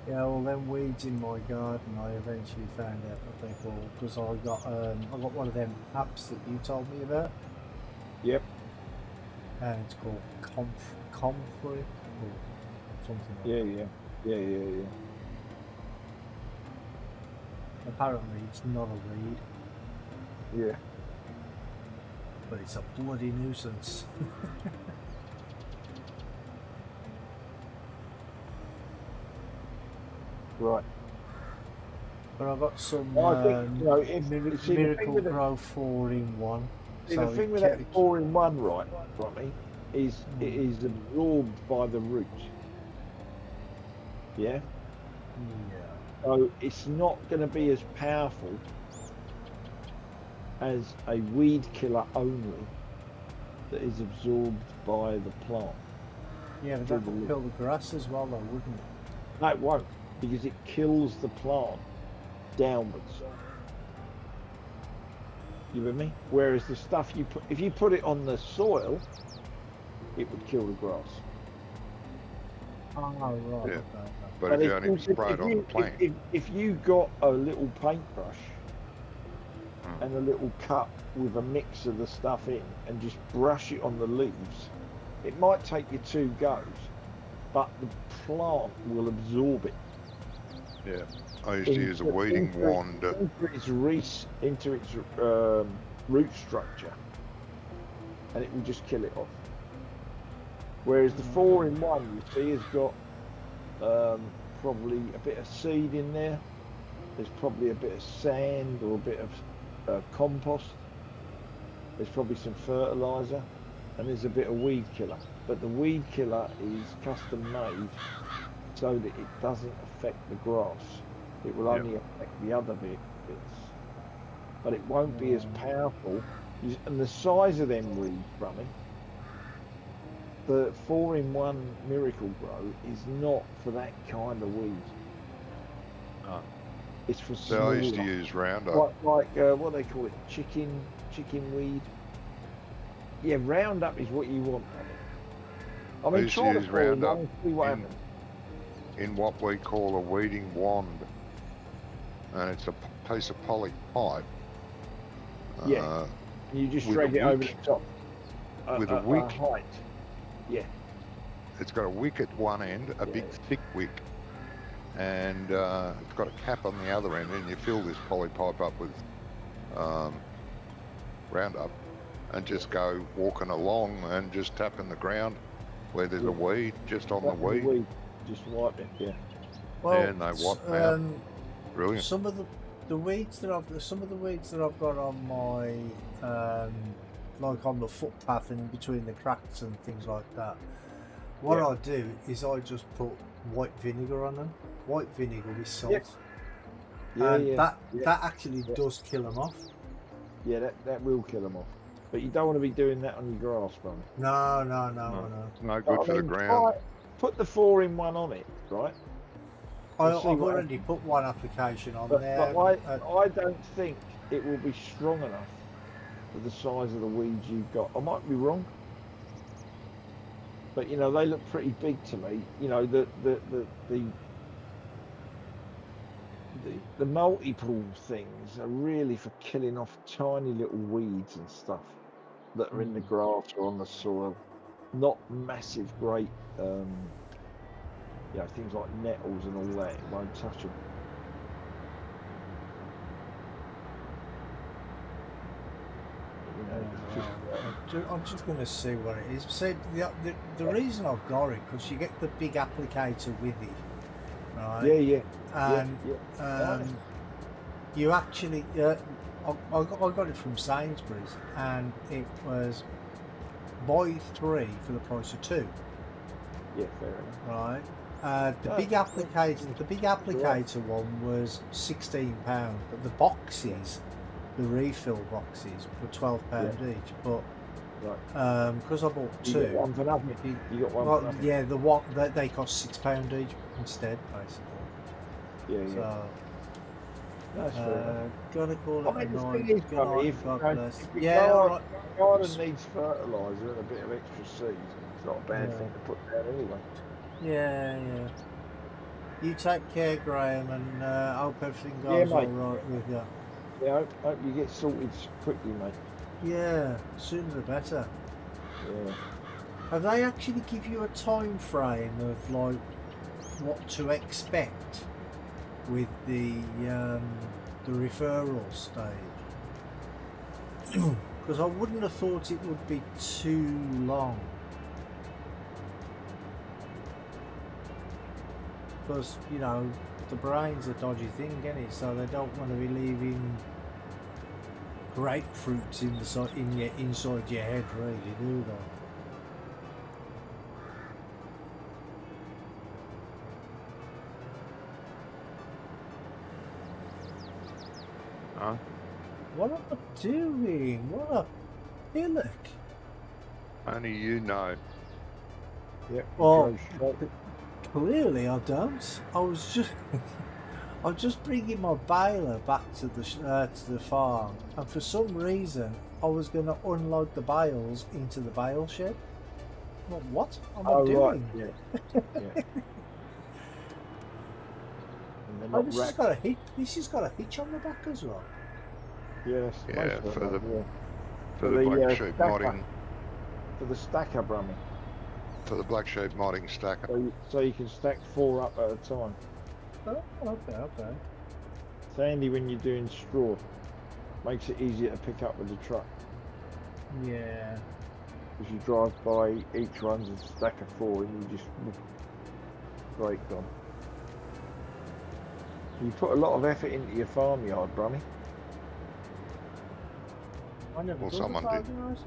Yeah, well, them weeds in my garden, I eventually found out what they're called because I got one of them apps that you told me about. Yep. And it's called Comfrey or something like that. Yeah. apparently it's not a weed, Yeah. but it's a bloody nuisance. Right. But I've got some Well, I think, you know, if see, the thing Miracle with the, Grow 4-in-1. see, So the thing it with that kept- 4-in-1, right, Robbie, is it is absorbed by the root. Yeah. Yeah. So it's not going to be as powerful as a weed killer only that is absorbed by the plant. Yeah, but that would kill the grass as well, though, wouldn't it? No, it won't, because it kills the plant downwards. You with me? Whereas the stuff you put, if you put it on the soil, it would kill the grass. Oh, right. Yeah. Okay. But if you only spray it on the plant, if you got a little paintbrush and a little cup with a mix of the stuff in and just brush it on the leaves, it might take you 2 goes, but the plant will absorb it. yeah. I used to use a weeding wand. Into its root structure, and it will just kill it off. Whereas the 4-in-1, you see, has got probably a bit of seed in there. There's probably a bit of sand or a bit of compost. There's probably some fertilizer, and there's a bit of weed killer. But the weed killer is custom made so that it doesn't affect the grass. It will only affect the other bits, but it won't be as powerful. And the size of them weeds, Rummy, the 4-in-1 Miracle Grow is not for that kind of weed. No. It's for So smaller. I used to use Roundup. Like what do they call it? Chicken weed. Yeah, Roundup is what you want. I mean, used to try the use Roundup 4-in-1 and see what happens. In what we call a weeding wand, and it's a piece of poly pipe. Yeah. You just with drag a it over wick. the top. With a wick. Height. Yeah. It's got a wick at one end, a big thick wick, and it's got a cap on the other end, and you fill this poly pipe up with Roundup, and just go walking along and just tapping the ground where there's a weed, just on the weed. Just wipe it, yeah. Well, and they wipe out. Brilliant. Some of the weeds that I've got on my like on the footpath and between the cracks and things like that. What I do is I just put white vinegar on them. White vinegar with salt. And that actually does kill them off. Yeah, that will kill them off. But you don't want to be doing that on your grass, bro. No. No good for the ground. Put the 4-in-1 on it, right? I've already put one application on there. But I don't think it will be strong enough for the size of the weeds you've got. I might be wrong, but you know they look pretty big to me. You know the multiple things are really for killing off tiny little weeds and stuff that are in the grass or on the soil, not massive, great. You know, things like nettles and all that, it won't touch them. You know, I'm just going to see what it is. See, the reason I've got it, because you get the big applicator with it, right? Yeah. And you actually, I got it from Sainsbury's, and it was buy 3 for the price of 2. Yeah, fair enough. Right. The big applicator one was £16, but the boxes, the refill boxes, were £12 each. But because I bought 2, you got one for nothing. You got one for nothing. Yeah, they cost £6 each instead, basically. Yeah. So, That's fair enough. gotta call it I mean, a the night. thing is, Good night, if God your bless. Yeah, all right. garden needs fertiliser and a bit of extra seed, it's not a bad thing to put down anyway. Yeah. You take care, Graham, and hope everything goes all right with you. Yeah, hope you get sorted quickly, mate. Yeah, sooner the better. Yeah. Have they actually give you a time frame of like what to expect with the the referral stage. Because I wouldn't have thought it would be too long. Because, you know, the brain's a dodgy thing, isn't it? So they don't want to be leaving grapefruits inside your head, really, do they? Huh? What am I doing? What a hillock! Only you know. Yep. Oh, clearly I don't. I was just bringing my baler back to the farm, and for some reason I was going to unload the bales into the bale shed. Well, what am I doing? Right. Yeah. Yeah. And they're Oh, not this has wrapped. got a hitch. This has got a hitch on the back as well. Yes. Yeah, most of for them the- have, yeah. For the black sheep stacker. modding, For the stacker, Brummy. for the black sheep modding stacker. So you can stack 4 up at a time. Oh, okay. It's handy when you're doing straw. Makes it easier to pick up with the truck. Yeah. Because you drive by each one's a stack of 4 and you just break on. You put a lot of effort into your farmyard, Brummy. I never Well, did someone the did. farmyard.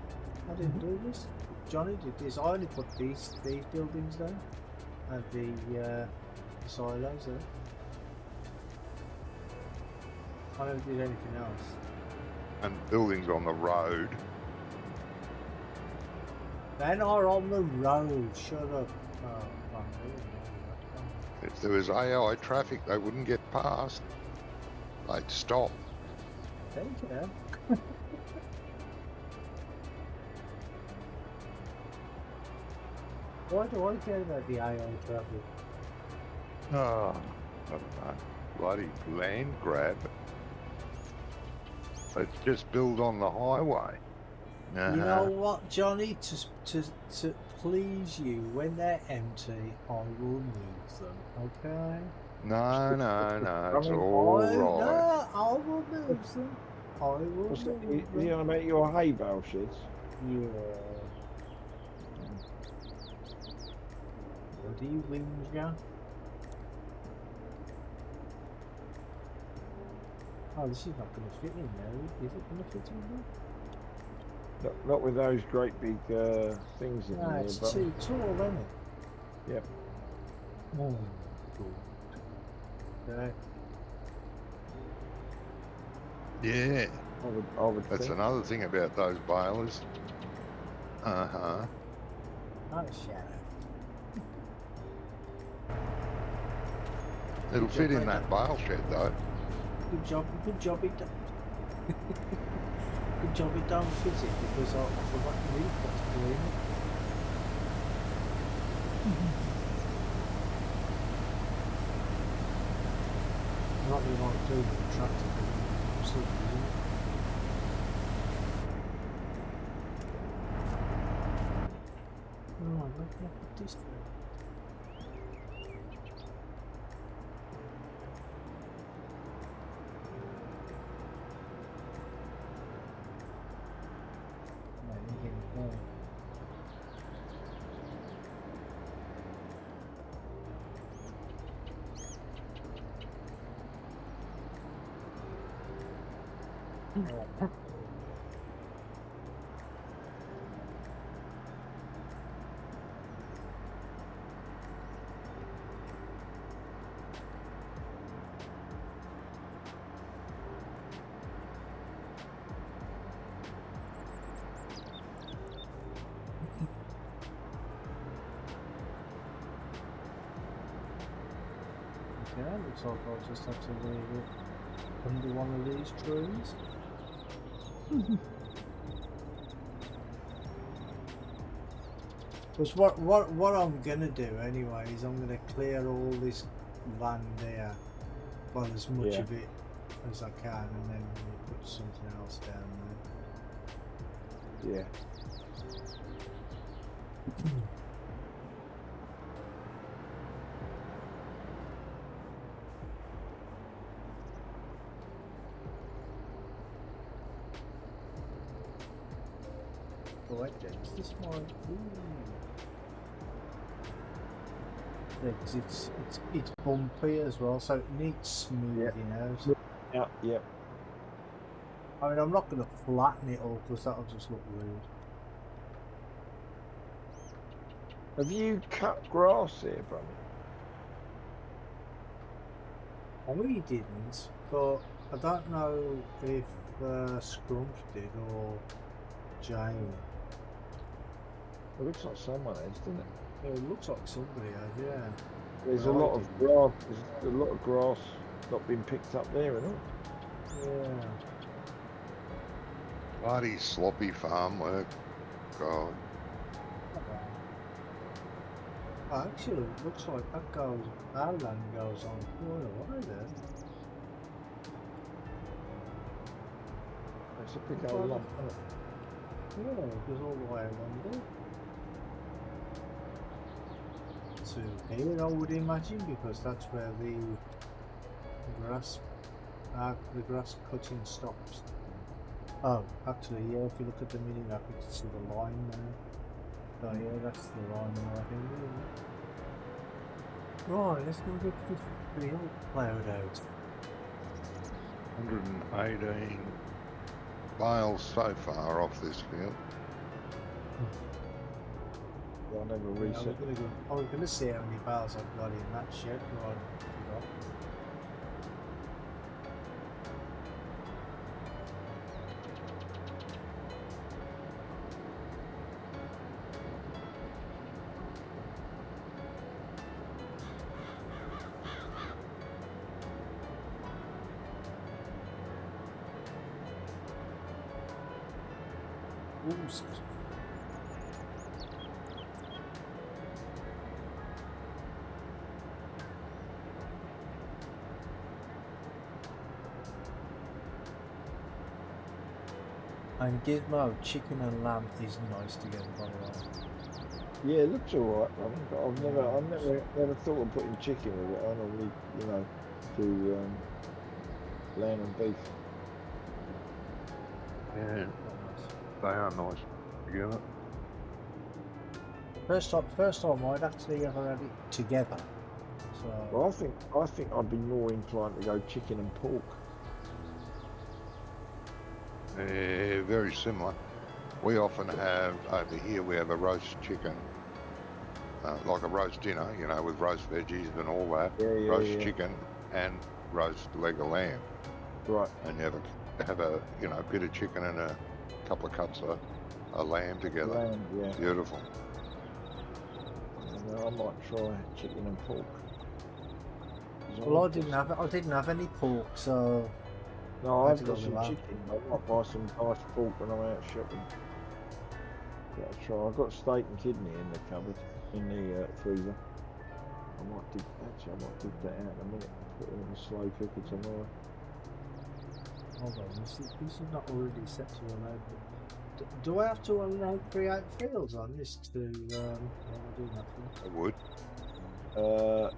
I didn't do this. Johnny did this. I only put these buildings down and the silos there. I never did anything else. And buildings on the road. Then are on the road. Shut up. Oh, fuck. If there was AI traffic, they wouldn't get past. They'd stop. Thank you. Why do I care about the AI traffic? Oh, I don't know. Bloody land grab. Let's just build on the highway. You know what, Johnny? To please you, when they're empty, I will move them. Okay? No, it's mean, all right. No, I will move them. I will What's move that? them. Is he on about your hay bale sheds? Yeah. Bloody whinger. Oh, this is not going to fit in there. Is it going to fit in there? Not with those great big things in No, there, it's but too tall, isn't it? Yep. Oh, good. Okay. Yeah, I would that's think. another thing about those balers. Uh-huh. Oh, shadow. It'll Good fit job, in that bale shed, though. Good job it don't. Good job it don't fit it because I forgot to leave that to clean it. Not really want to do the tractor, but I'm still using it. Oh, look at this thing. Okay, looks like I'll just have to leave it under one of these trees. Because what I'm gonna do anyway is I'm gonna clear all this land there, well, as much of it as I can, and then we'll put something else down there. Yeah. go ahead then. Is this my... Ooh. Yeah, 'cause it's bumpy as well, so it needs smoothing out. Yeah, yeah. I mean, I'm not going to flatten it all because that'll just look weird. Have you cut grass here, brother? I really didn't, but I don't know if Scrump did or Jane. It looks like someone has, doesn't it? Yeah, it looks like somebody has, yeah. There's No, a I lot of didn't. grass. There's a lot of grass not being picked up there, isn't it? Yeah. Bloody sloppy farm work. God. Actually, it looks like that goes, our land goes on quite a way there. It's a big old lump, isn't it? Yeah, it goes all the way along there. To here, I would imagine, because that's where the grass cutting stops. Oh, actually, yeah, if you look at the mini map, you can see the line there. So yeah, that's the line right here. Right, let's go get the field plowed out. 118 bales so far off this field. I'll never Yeah, reset. we're gonna see how many bales I've got in that shed. Right, forgot. Ooh, excuse me. And Gizmo, chicken and lamb is nice together, by the way. Yeah, it looks alright, but I've never thought of putting chicken with it. I normally, you know, do lamb and beef. Yeah, Quite nice. they are nice together. First time I'd actually ever had it together. So Well, I think I'd be more inclined to go chicken and pork. Very similar. We often have, over here we have a roast chicken, like a roast dinner, you know, with roast veggies and all that. Yeah, Roast chicken and roast leg of lamb. Right. And you have a you know, bit of chicken and a couple of cuts of lamb together. Lamb, yeah. Beautiful. I might try chicken and pork. well, I didn't have any pork, so No, I've to got go some with lamb. chicken. I might buy some nice pork when I'm out shopping. Yeah, try. I've got steak and kidney in the cupboard, in the freezer. I might dig that out in a minute. Put it in the slow cooker tomorrow. hold on, this is not already set to allow. Do I have to allow create fields on this to what am I doing that for? I would.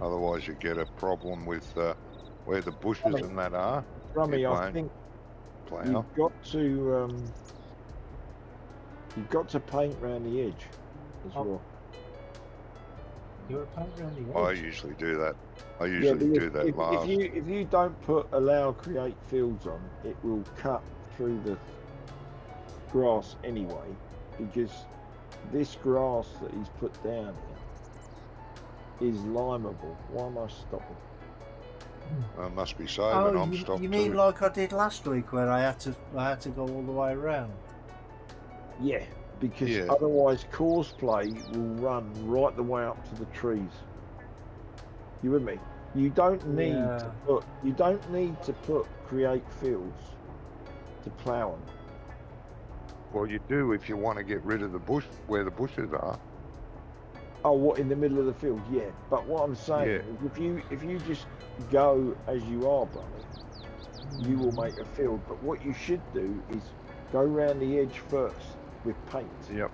Otherwise you get a problem with where the bushes and that are. Rummy, It I won't think plough. you've got to paint round the edge as Oh. well. You're a paint around the I edge. usually do that. I usually do that last. If you don't put allow create fields on, it will cut through the grass anyway, because this grass that he's put down here is limeable. Why am I stopping? I must be saving. Oh, I'm stopped you mean too. like I did last week, where I had to go all the way around? Yeah, because Yeah. otherwise cosplay will run right the way up to the trees. You with me? You don't need Yeah. to put create fields to plough them. Well, you do if you want to get rid of the bush where the bushes are. Oh, what, in the middle of the field? Yeah, but what I'm saying is if you just go as you are, brother, you will make a field. But what you should do is go round the edge first with paint, Yep.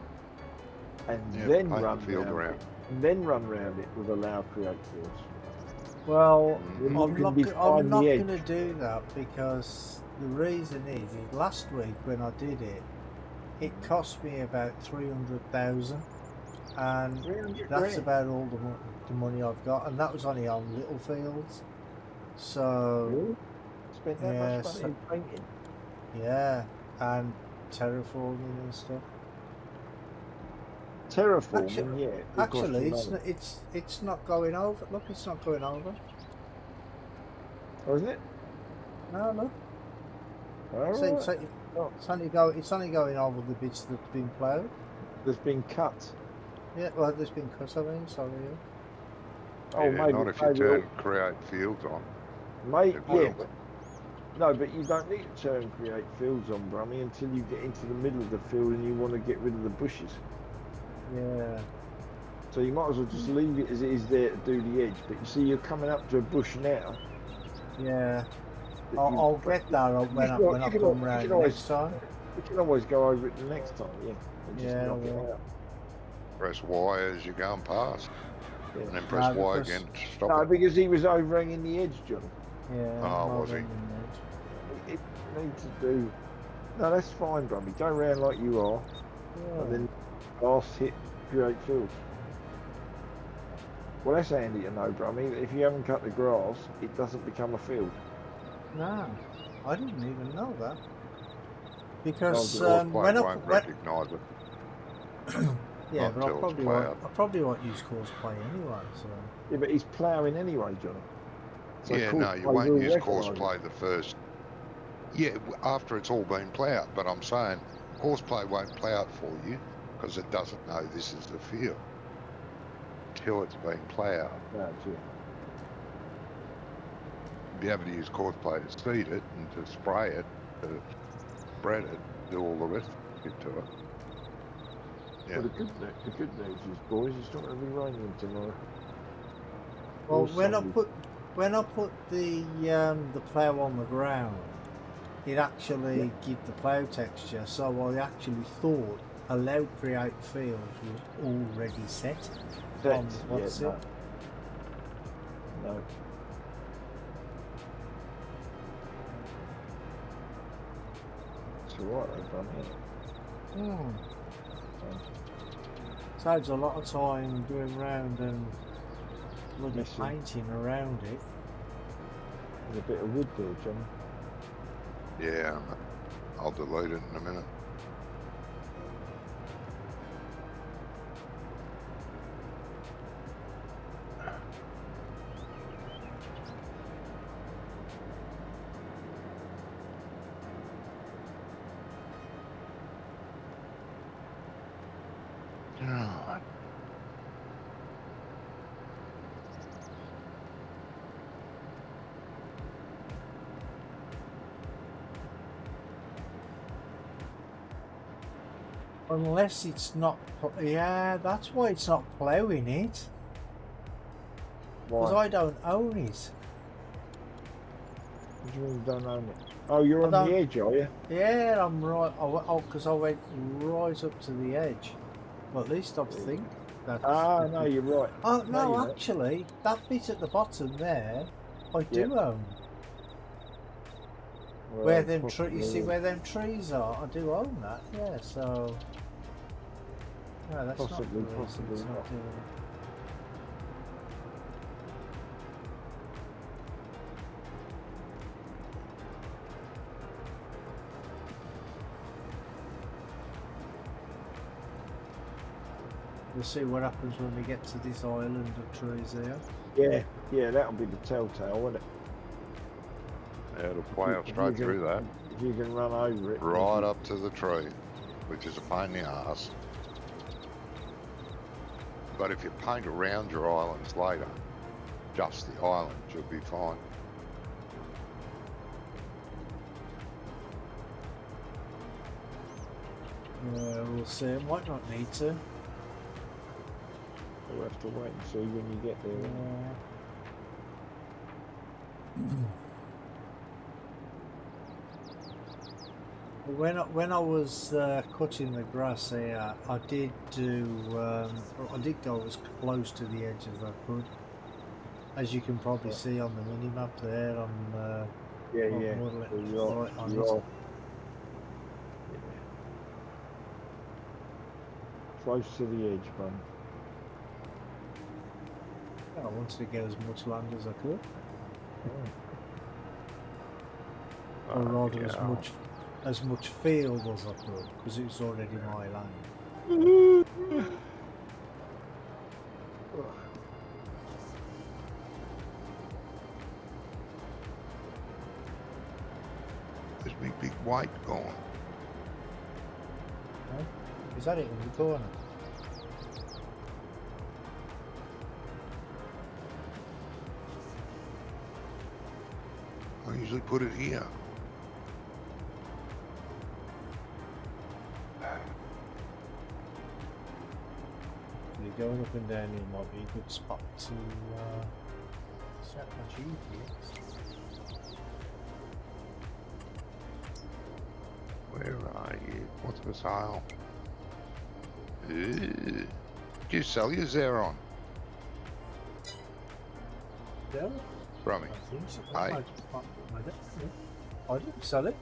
and Yep, then paint run the field round around. it, and then run round it with allow create fields. Well, Mhm. You I'm can not define the edge. going to do that because the reason is last week when I did it, it cost me about 300,000, and 300 that's grand. about all the money I've got, and that was only on little fields. So Really? Spent that yeah, much money in painting? yeah, and terraforming and stuff. Terraforming, yeah. It cost Actually, you money. it's not going over. Look, it's not going over. Oh, isn't it? No, look. All See, right. Oh, it's only going over the bits that've been ploughed. there's been cut. Yeah, well, there's been cut. I mean, sorry. Yeah. Oh, Yeah, maybe. not if you turn create fields on. Mate, It yeah. will. But, no, but you don't need to turn create fields on, Brummy, until you get into the middle of the field and you want to get rid of the bushes. Yeah. So you might as well just leave it as it is there to do the edge. But you see, you're coming up to a bush now. Yeah. that I'll get that up when I come round next time. You can always go over it the next time, yeah. And just Yeah, knock it well. out. Press Y as you're going past, Yeah. and then press No, Y because- again to stop No, it. because he was overhanging the edge, Johnny. Yeah. Oh, more was he? than that. It needs to do. No, that's fine, Brummy. Go round like you are, Yeah. and then last hit create fields. Well, that's handy to know, Brummy. If you haven't cut the grass, it doesn't become a field. No, I didn't even know that. Because Course play when I won't recognise it. yeah, not but I until it's probably won't use course play anyway. So Yeah, but he's ploughing anyway, Johnny. So Yeah, course no, you play won't will use course recognise play the first. Yeah, after it's all been ploughed. But I'm saying course play won't plough it for you because it doesn't know this is the field till it's been ploughed. it. No, yeah. Be able to use course play to seed it and to spray it, to spread it, do all the rest of it to it. Yeah. Well, the good news is, boys, it's not going to be raining tomorrow. well, Or when Sunday. I put the plough on the ground, it actually gives the plough texture. So I actually thought allow create fields was already set. on what's yeah, it? no. It's alright, they've done it. Hmm. Saves a lot of time doing round and bloody Messing. painting around it. There's a bit of wood there, John. Yeah, I'll delete it in a minute. Right. Unless it's not, yeah, that's why it's not ploughing it. Because Why? I don't own it. What do you mean you don't own it? Oh, you're I on don't- the edge, are you? Yeah, I'm right. Because I went right up to the edge. Well, at least I think that's. Ah, no, you're right. Oh No, no, you're not. actually, that bit at the bottom there, I do Yep. own. Well, Where them possibly, you see yeah. where them trees are, I do own that. Yeah, so. No, that's Possibly, not the reason possibly it's not. doing it. We'll see what happens when we get to this island of trees here. Yeah, that'll be the telltale, won't it? Yeah, it'll plough If you straight can- through that, If you can run over it. right up to the tree, which is a pain in the ass. But if you paint around your islands later, just the island, you'll be fine. Yeah, we'll see. It might not need to. We'll have to wait and see when you get there. Yeah. When I was cutting the grass here, I did I did go as close to the edge as I could. As you can probably Yeah. see on the mini map there, on Yeah, Well, yeah. more or less So you're, right on you're it. off. close to the edge, man. I wanted to get as much land as I could, or rather yeah. as much field as I could, because it's already my land. There's me big white gone. Huh? Is that it in the corner? I usually put it here. You're going up and down here might be a good spot to set my GPS. Where are you? What's for sale? Did you sell your Xeron? Yeah, From me? I think so. Aye. I didn't sell it.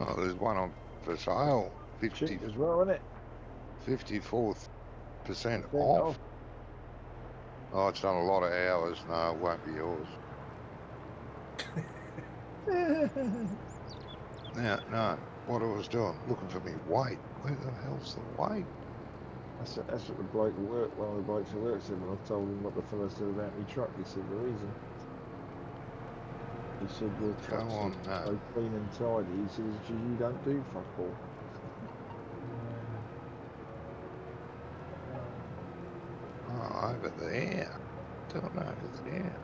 Oh, there's one on for sale. 50, Cheap as well, isn't it? 54% off. Oh, it's done a lot of hours. No, it won't be yours. No. What I was doing, looking for me white. Where the hell's the white? That's what the bloke at work, one of the blokes at work said when I told him what the fellow said about my truck. He said the reason. He said your truck's on, so clean and tidy. He says you don't do fuck all. Oh, over there. Don't know over there.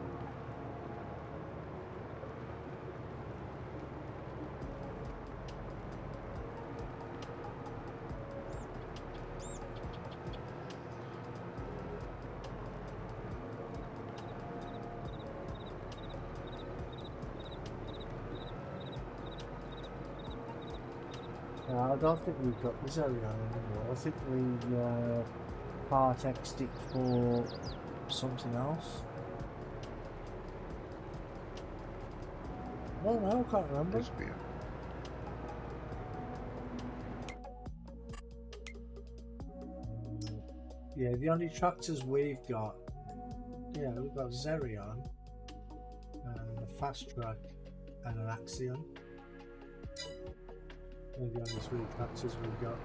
I don't think we've got this area anymore. I think we part X'd it for something else. I don't know, I can't remember. Must be a- Yeah, the only tractors we've got, we've got Xerion, and a Fast Track, and an Axion. They're the only three tractors we've got.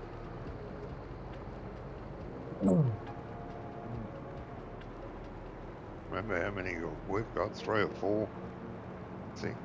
Remember how many we've got? 3 or 4, I think.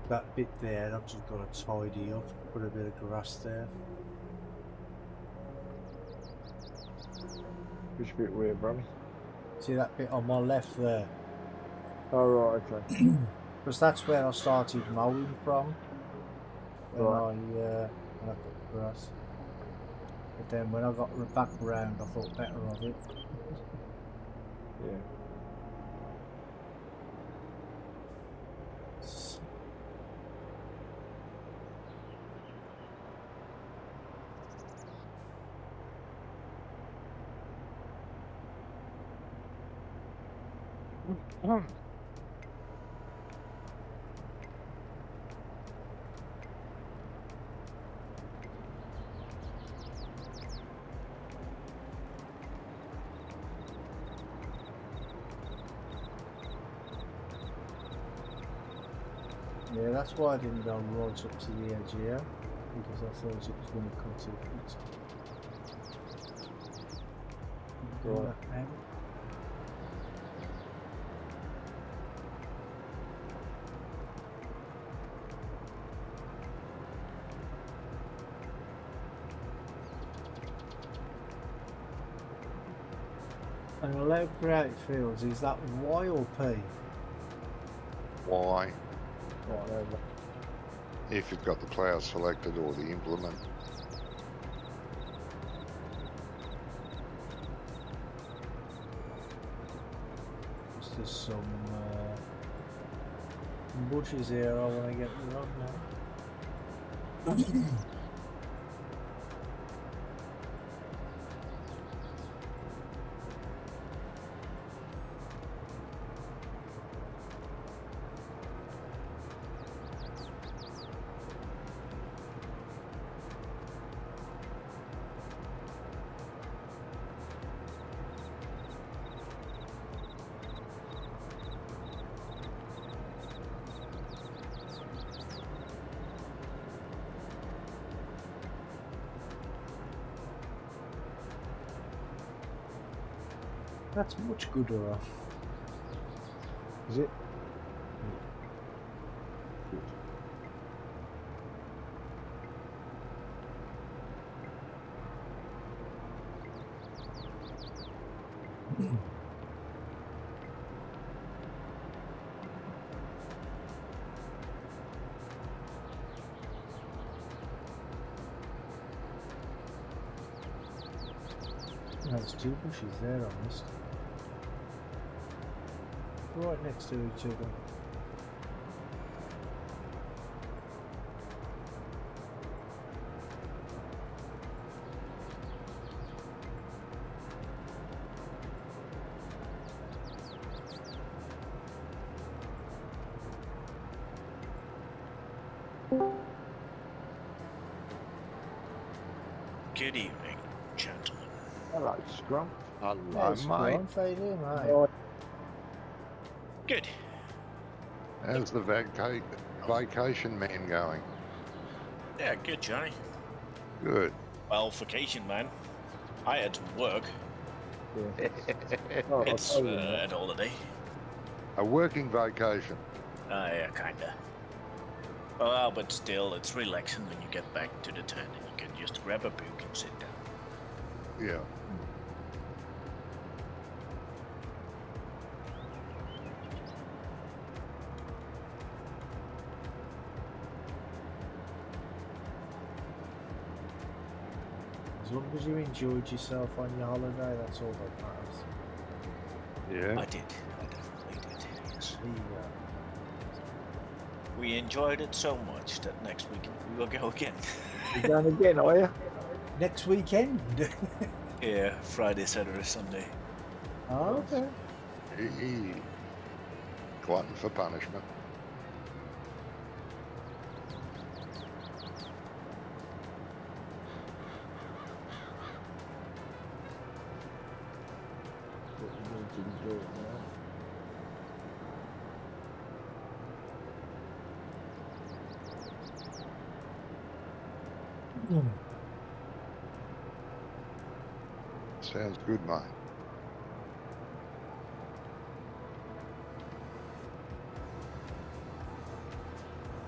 That bit there, I've just got to tidy up, put a bit of grass there. Which bit weird, Brummy? See that bit on my left there? Oh, right, okay. Because that's where I started mowing from. Right. When I put grass. But then when I got back round, I thought better of it. Yeah. Yeah, that's why I didn't go right up to the edge here, because I thought it was going to come to the pit. Right. And allow create fields, is that Y or P? Y Whatever. if you've got the plough selected or the implement. There's some bushes here I want to get rid of now. That's much gooder. Is it? There's two bushes there on this. Right next to each other. Good evening, gentlemen. Hello, Scrum. Hello, How's mate. Grant feeling, mate? Right. Good. How's the vacation man going? Yeah, good, Johnny. Good. Well, vacation, man. I had to work. Yeah. Oh, It's I'll tell you, mate. an holiday. A working vacation. Yeah, kinda. Well, but still, it's relaxing when you get back to the tent and you can just grab a book and sit down. Yeah. As long as you enjoyed yourself on your holiday, that's all that matters. Yeah. I did. I definitely did, yes. The, We enjoyed it so much that next week we will go again. You going again, are you? next weekend. Yeah, Friday, Saturday, Sunday. Oh, okay. Glutton for punishment. What you need to enjoy it now. Sounds good, mate.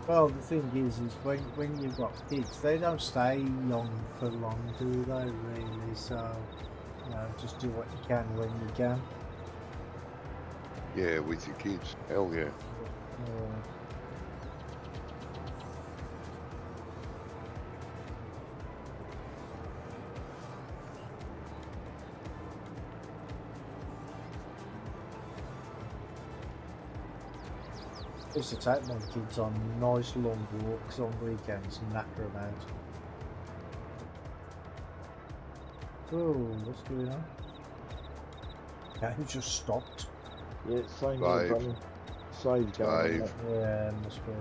Well, the thing is when you've got kids, they don't stay young for long, do they? Really? So, you know, just do what you can when you can. Yeah, with your kids. Hell yeah. I used to take my kids on nice long walks on weekends and knacker them out. Oh, what's going on? Game just stopped. Yeah, same Dave. here, Bunny. Save going. Dave. mate. Yeah, must be.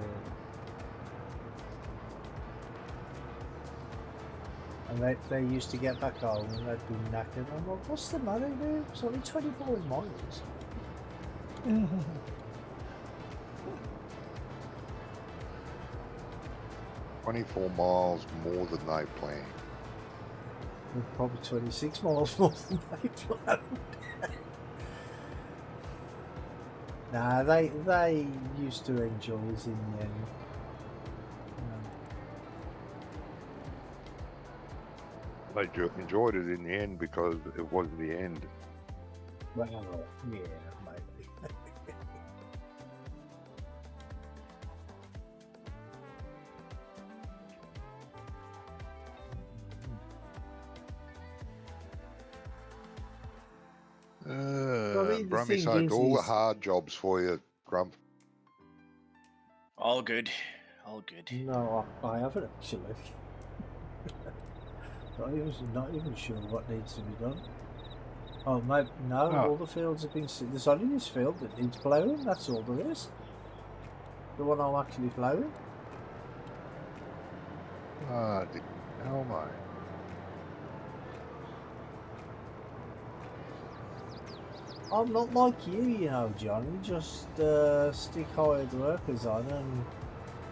And they used to get back home and they'd be knackered. I'm like, what's the matter, dude? It's only 24 miles. 24 miles more than they planned. Probably 26 miles more than they planned. Nah, they used to enjoy it in the end. They enjoyed it in the end because it was the end. Well, yeah, maybe. the Brummy thing saved all the is- hard jobs for you, Grump. All good. All good. No, I haven't actually. not even sure what needs to be done. Oh, maybe, no, Oh. all the fields have been... There's only this field that needs ploughing, that's all there is. The one I'm actually ploughing. Ah, hell, mate. I'm not like you know, John. You just stick hired workers on and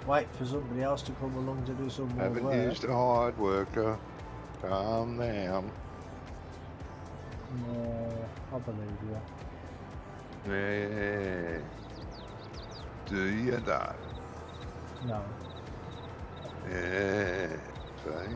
wait for somebody else to come along to do some more Haven't work. used a hired worker. Calm down. No, I believe you. Yeah. Do you know? No. Yeah. See?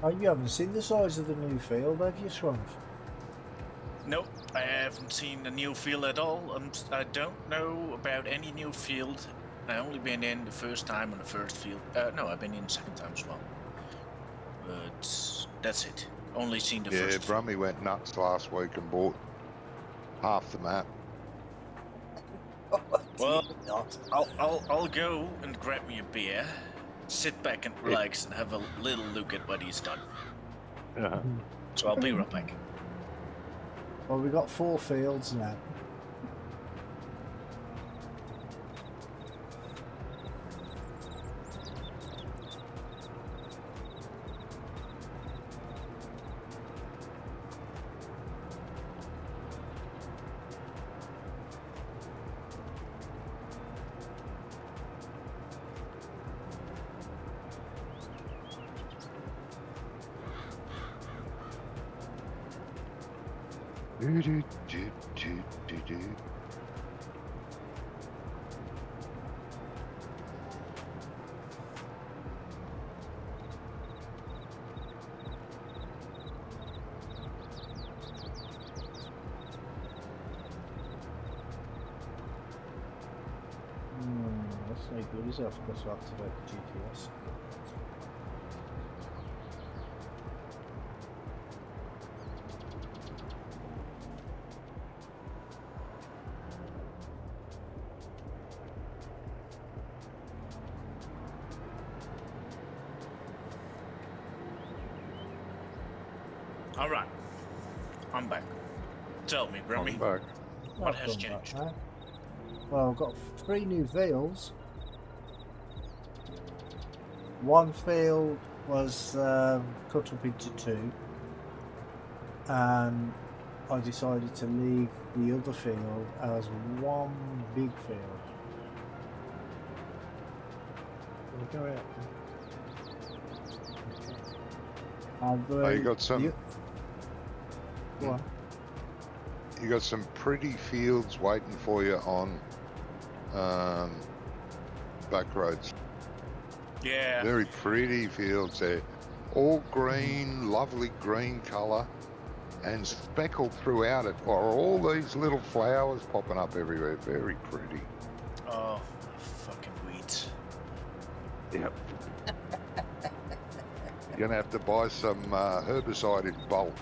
Oh, you haven't seen the size of the new field, have you, Shrunk? Nope, I haven't seen the new field at all. I don't know about any new field. I only been in the first time on the first field. No, I've been in the second time as well. But that's it. Only seen the Yeah, first field. Brummy went nuts last week and bought half the map. Well, Not. I'll go and grab me a beer, sit back and relax, and have a little look at what he's done. So I'll be right back. Well, we've got 4 fields now. That's no good, is it? I forgot to activate the GPS. All right, I'm back. Tell me, Brummy, I'm back. what I've has done that changed? now. Well, I've got 3 new fields. One field was cut up into 2, and I decided to leave the other field as one big field. Go out. And Oh, you got some. Go on. You got some pretty fields waiting for you on back roads. Yeah. Very pretty fields there. All green, lovely green colour, and speckled throughout it are all these little flowers popping up everywhere. Very pretty. Oh, fucking weeds. Yep. You're gonna have to buy some herbicide in bulk,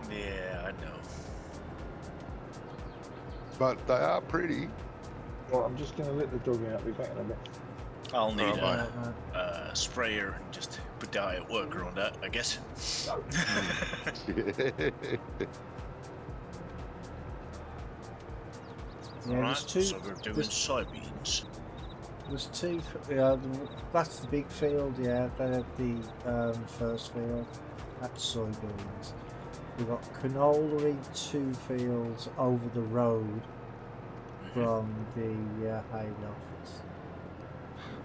Yeah, I know. but they are pretty. Well, I'm just going to let the dog out. I'll be back in a bit. I'll need Right. a sprayer and just put the hired worker on that, I guess. Yeah, Alright, there's 2. so we're doing there's- soybeans. There's 2. Yeah, that's the big field. Yeah, the first field. That's soybeans. We've got canola in 2 fields over the road from the hay lofts.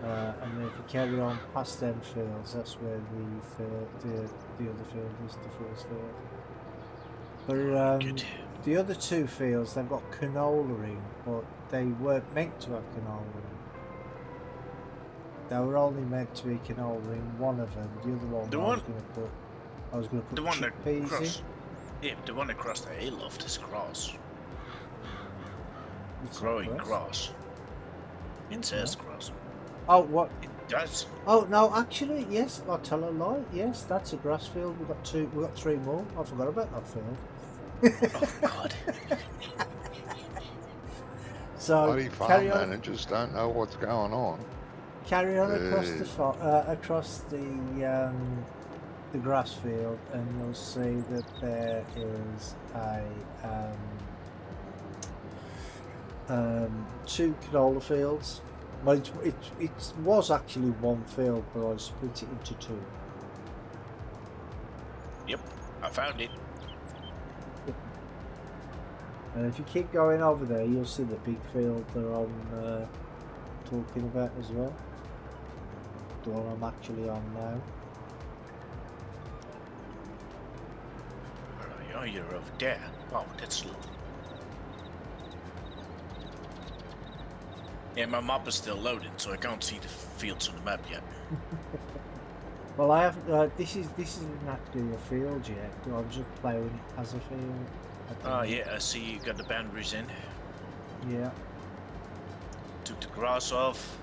And then if you carry on past them fields, that's where the other field is, the fourth field. But Good. the other 2 fields, they've got canola in, but they weren't meant to have canola in. They were only meant to be canola in one of them. The other one, The I was one- going to put The one that chickpeas in. across. Yeah, the one across the hayloft is grass. It's not Growing grass. It says grass. Oh, what? It does. Oh no, actually, yes. I tell a lie. Yes, that's a grass field. We got two. We got three more. I forgot about that field. Oh God. So Bloody farm carry on. managers don't know what's going on. Carry on across the grass field, and you'll see that there is a two canola fields. Well, it was actually one field, but I split it into two. Yep, I found it. And if you keep going over there, you'll see the big field that I'm talking about as well. The one I'm actually on now. Where are you? Oh, you're over there. Oh, that's little. Yeah, my map is still loading, so I can't see the fields on the map yet. Well, I have. This isn't actually a field yet. I'm just playing it as a field. Oh yeah, I see you got the boundaries in. Yeah. Took the grass off.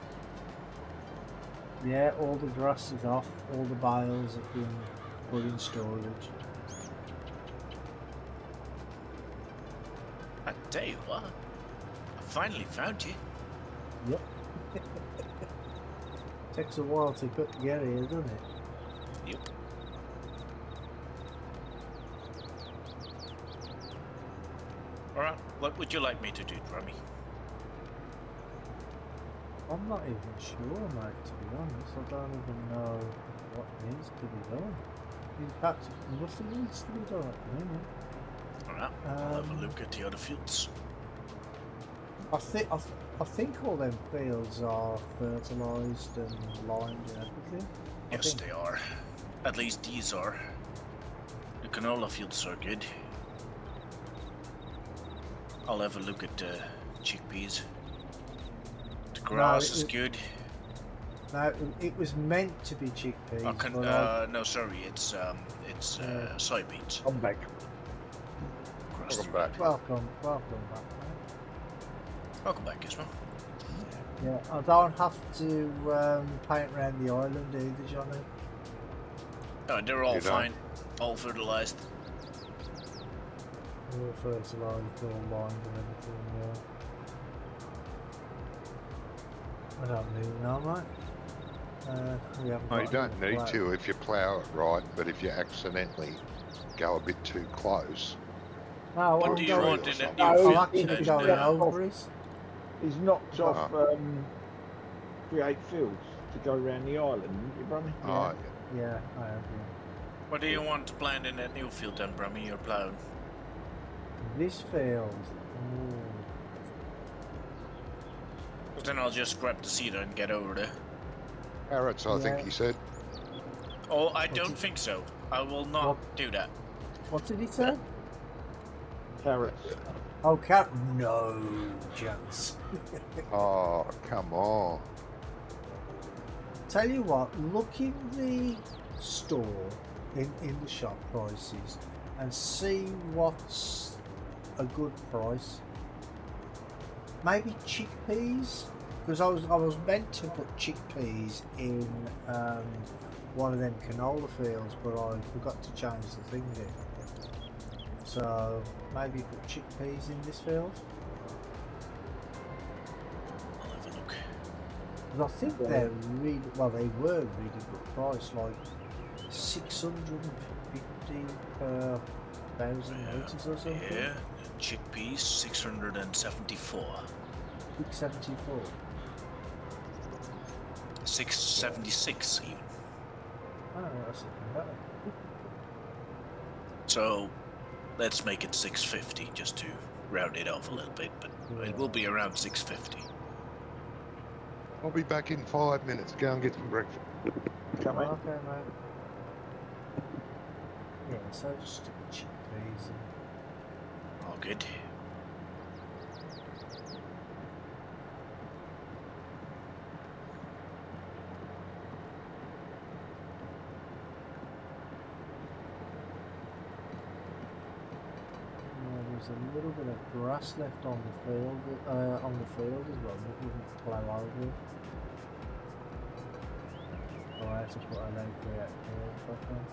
Yeah, all the grass is off. All the bales have been put in storage. I tell you what, I finally found you. Yep. Takes a while to put together here, doesn't it? Yep. Alright, what would you like me to do, Drummy? I'm not even sure, mate, to be honest. I don't even know what needs to be done. In fact, nothing needs to be done at the minute. Alright, I'll have a look at the other fields. I think all them fields are fertilised and lined and everything. Yes, they are. At least these are. The canola fields are good. I'll have a look at the chickpeas. The grass is good. No, it was meant to be chickpeas. No, sorry, it's soybeans. I'm back. Across the Welcome back. Welcome back, mate. Welcome back, Ismail. Yeah, I don't have to paint around the island either, Johnny. Oh, they're all You don't? fine. All fertilized. All fertilised, all lined and everything, yeah. I don't need no, mate. We haven't No, you got don't any need plough. to if you plough it right, but if you accidentally go a bit too close. No, What I'm do you going- want in a new No, I'm field? actually going over it. He's knocked off create fields to go around the island, you Brummy? Oh, Yeah, I have, yeah. What do you want to plant in that new field then, Brummy? You're plowing. This field. Ooh. Then I'll just grab the seeder and get over there. carrots, I think Yeah. he said. Oh, I don't think so. I will not do that. What did he say? Carrots. Oh, no chance. Oh, come on. Tell you what, look in the store, in the shop prices, and see what's a good price. Maybe chickpeas, because I was meant to put chickpeas in one of them canola fields, but I forgot to change the thing there. So maybe put chickpeas in this field. I'll have a look. Because I think they're really, well, they were really good price, like 650 per 1,000 litres or something. Yeah, chickpeas 674. 674. 676 even. Oh, that's even better. So let's make it 650 just to round it off a little bit, but it will be around 650. I'll be back in 5 minutes. Go and get some breakfast. Come in. Okay, mate. Yeah, so just stick chickpeas in. All good. there's a little bit of grass left on the field as well. That we can plough over it. Oh, I have to put an egg out here if I can.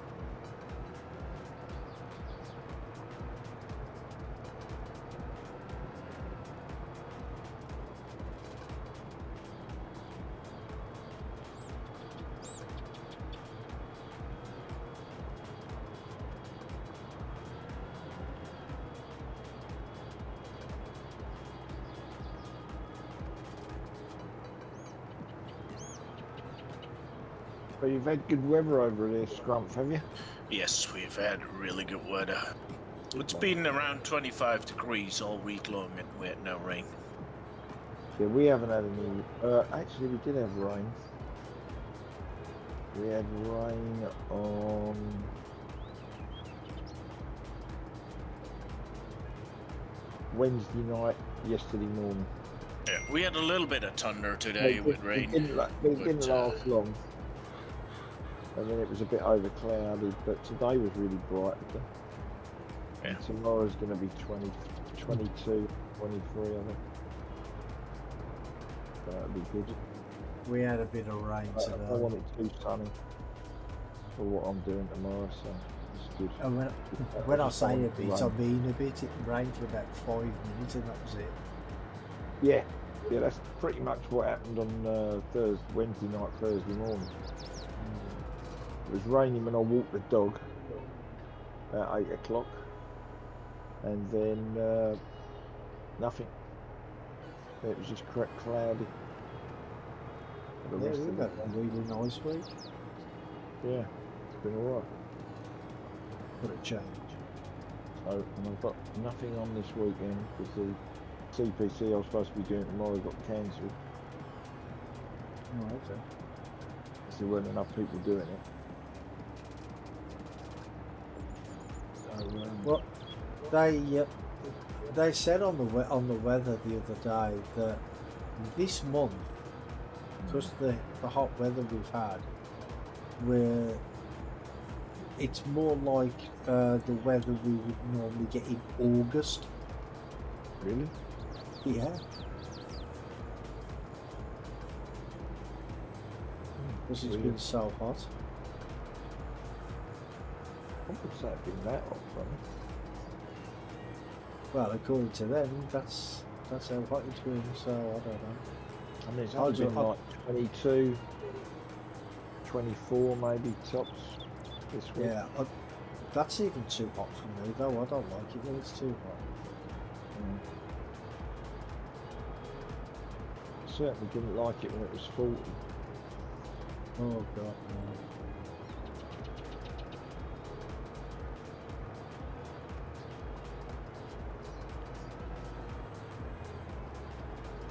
But you've had good weather over there, Scrumph, have you? Yes, we've had really good weather. It's been around 25 degrees all week long and we had no rain. Yeah, we haven't had any. Actually, we did have rain. We had rain on Wednesday night, yesterday morning. Yeah, we had a little bit of thunder today with rain. It didn't last long. And then it was a bit overclouded, but today was really bright again. Yeah. And tomorrow's going to be 20, 22, 23, I think. That'll be good. We had a bit of rain I today. don't want it too sunny for what I'm doing tomorrow, so it's good. And when I say a bit, I mean a bit. It rained for about 5 minutes and that was it. Yeah, that's pretty much what happened on Wednesday night, Thursday morning. It was raining when I walked the dog about 8 o'clock, and then nothing. It was just cloudy. For the Yeah, rest we've of had it. a really nice week. Yeah, it's been alright. What a change. So, and I've got nothing on this weekend because the CPC I was supposed to be doing tomorrow got cancelled. Oh, okay. So there weren't enough people doing it. Well, they said on the weather the other day that this month, because the hot weather we've had, where it's more like the weather we would normally get in August. Really? Yeah. Because it's been so hot. I would say it's been that hot, funny. Well, according to them, that's how hot it's been. So I don't know. I mean, it's I'll only been do- I'll- like 22, 24 maybe tops this week. Yeah, that's even too hot for me though. I don't like it when it's too hot. Certainly didn't like it when it was 40. Oh god, no.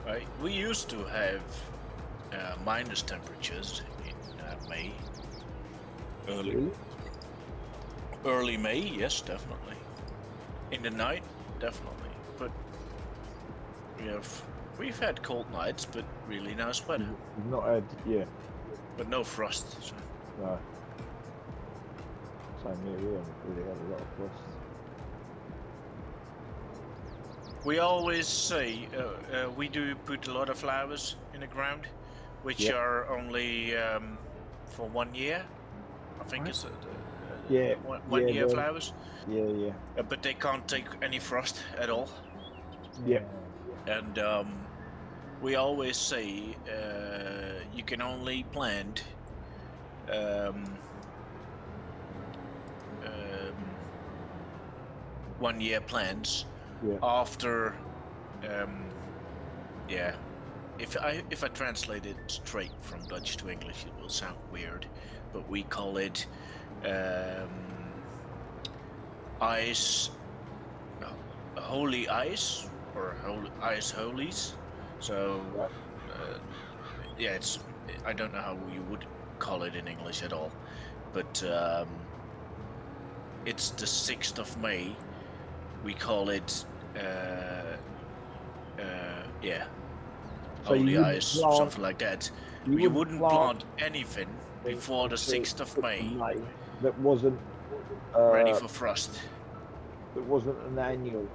Right, we used to have minus temperatures in May. Early May, yes, definitely. In the night, definitely. But we've had cold nights, but really nice weather. We've not had, yeah, But no frost. So. no. Same here, we haven't really had a lot of frost. We always say we do put a lot of flowers in the ground, which Yeah. are only for 1 year. I think it's Yeah, one yeah, year well- flowers, Yeah. but they can't take any frost at all. Yeah. And we always say you can only plant 1 year plants Yeah. after if I translate it straight from Dutch to English it will sound weird, but we call it holy ice or ice holies. So yeah, I don't know how you would call it in English at all, but it's the 6th of May. We call it So you holy wouldn't ice, plant- something like that. You wouldn't plant anything before the 6th of May, That wasn't ready for frost. that wasn't an annual.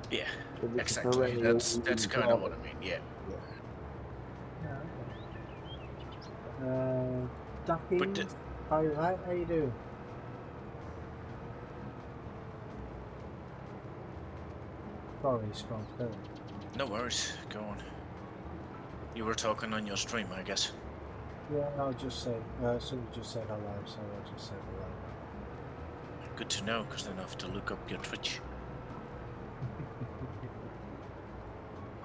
Yeah, If it's a exactly. perennial That's wooden kind of what garden. I mean. Yeah. Yeah, okay. Ducky, hi mate, how you doing? Sorry, Scott. No worries. Go on. You were talking on your stream, I guess. Yeah, I just said, somebody just said hello, so I just said hello. Good to know, because then I have to look up your Twitch.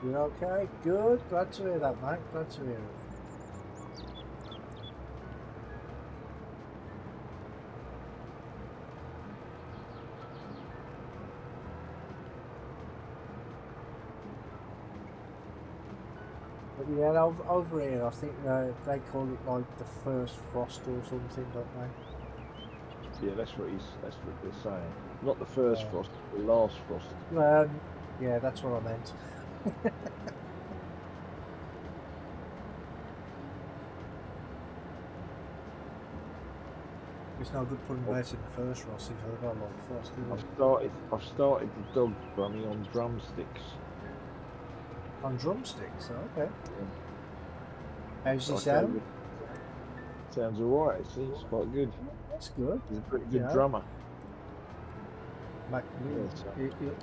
You okay? Good. Glad to hear that, mate. Glad to hear it. But yeah, over here, I think they call it like the first frost or something, don't they? Yeah, that's what they're saying. Not the first Yeah. frost, the last frost. Yeah, that's what I meant. It's no good putting bait in the first frost if they've got a lot of frost, is it? I've started the dog bunny on drumsticks. On drumsticks, okay. Yeah. How's he Like sound? Sounds alright, it seems quite good. That's good. He's a pretty good Yeah. drummer. Mac, Yeah, so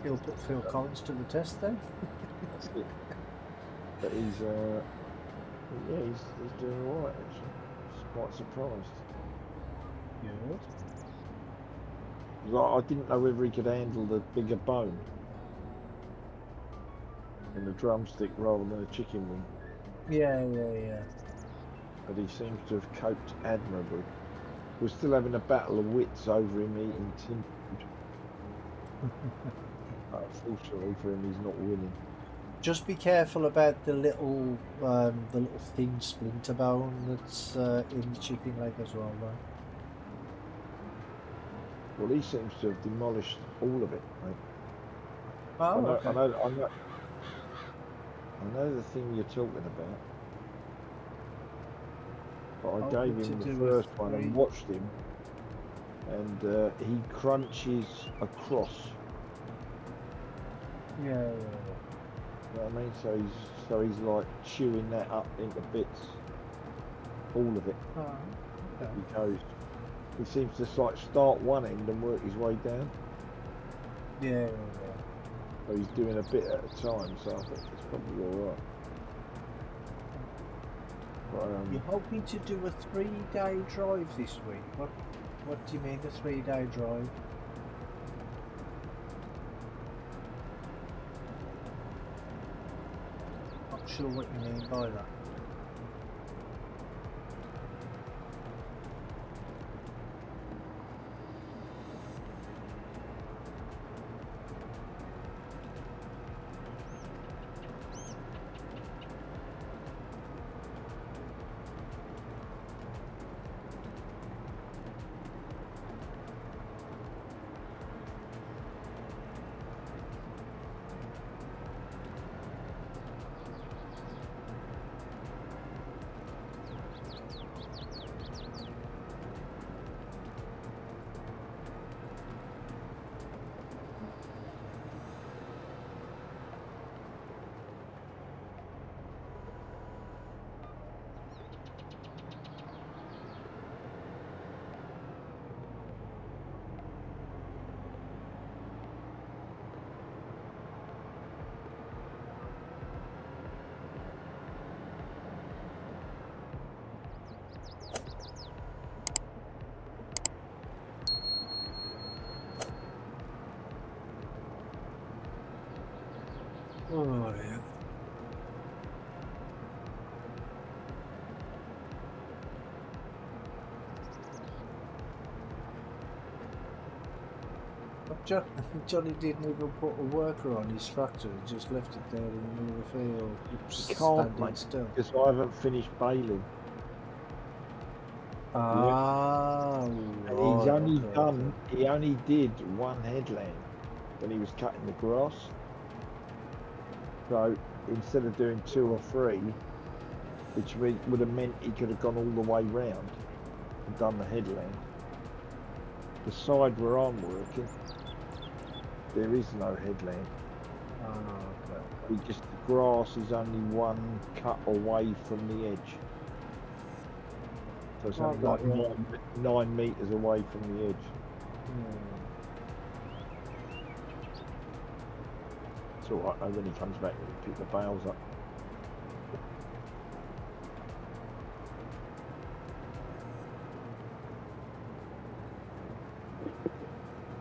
he'll put Phil Collins to the test then. that's it. But he's doing alright actually. Just quite surprised. Good. Like, I didn't know whether he could handle the bigger bone in the drumstick rather than a chicken wing. Yeah. But he seems to have coped admirably. We're still having a battle of wits over him eating tin food. Unfortunately for him, he's not winning. Just be careful about the little thin splinter bone that's in the chicken leg as well, though. Well, he seems to have demolished all of it, mate. Oh, okay. I know the thing you're talking about. But I gave him the first one and watched him, and he crunches across. Yeah. You know what I mean? So he's like chewing that up into bits, all of it. Oh, okay. He goes. He seems to like start one end and work his way down. Yeah. So he's doing a bit at a time. So I think it's probably all right. But, You're hoping to do a 3-day drive this week. What do you mean a 3-day drive? Not sure what you mean by that. Oh, yeah. Johnny didn't even put a worker on his tractor, he just left it there in the middle of the field. he can't, mate, still. because I haven't finished baling. Ah, right, He only did one headland when he was cutting the grass. So instead of doing 2 or 3, which would have meant he could have gone all the way round and done the headland. The side where I'm working, there is no headland. okay. Just the grass is only one cut away from the edge. So it's Oh, only like got you. 9 metres away from the edge. It's alright though, when he comes back, he'll pick the bales up.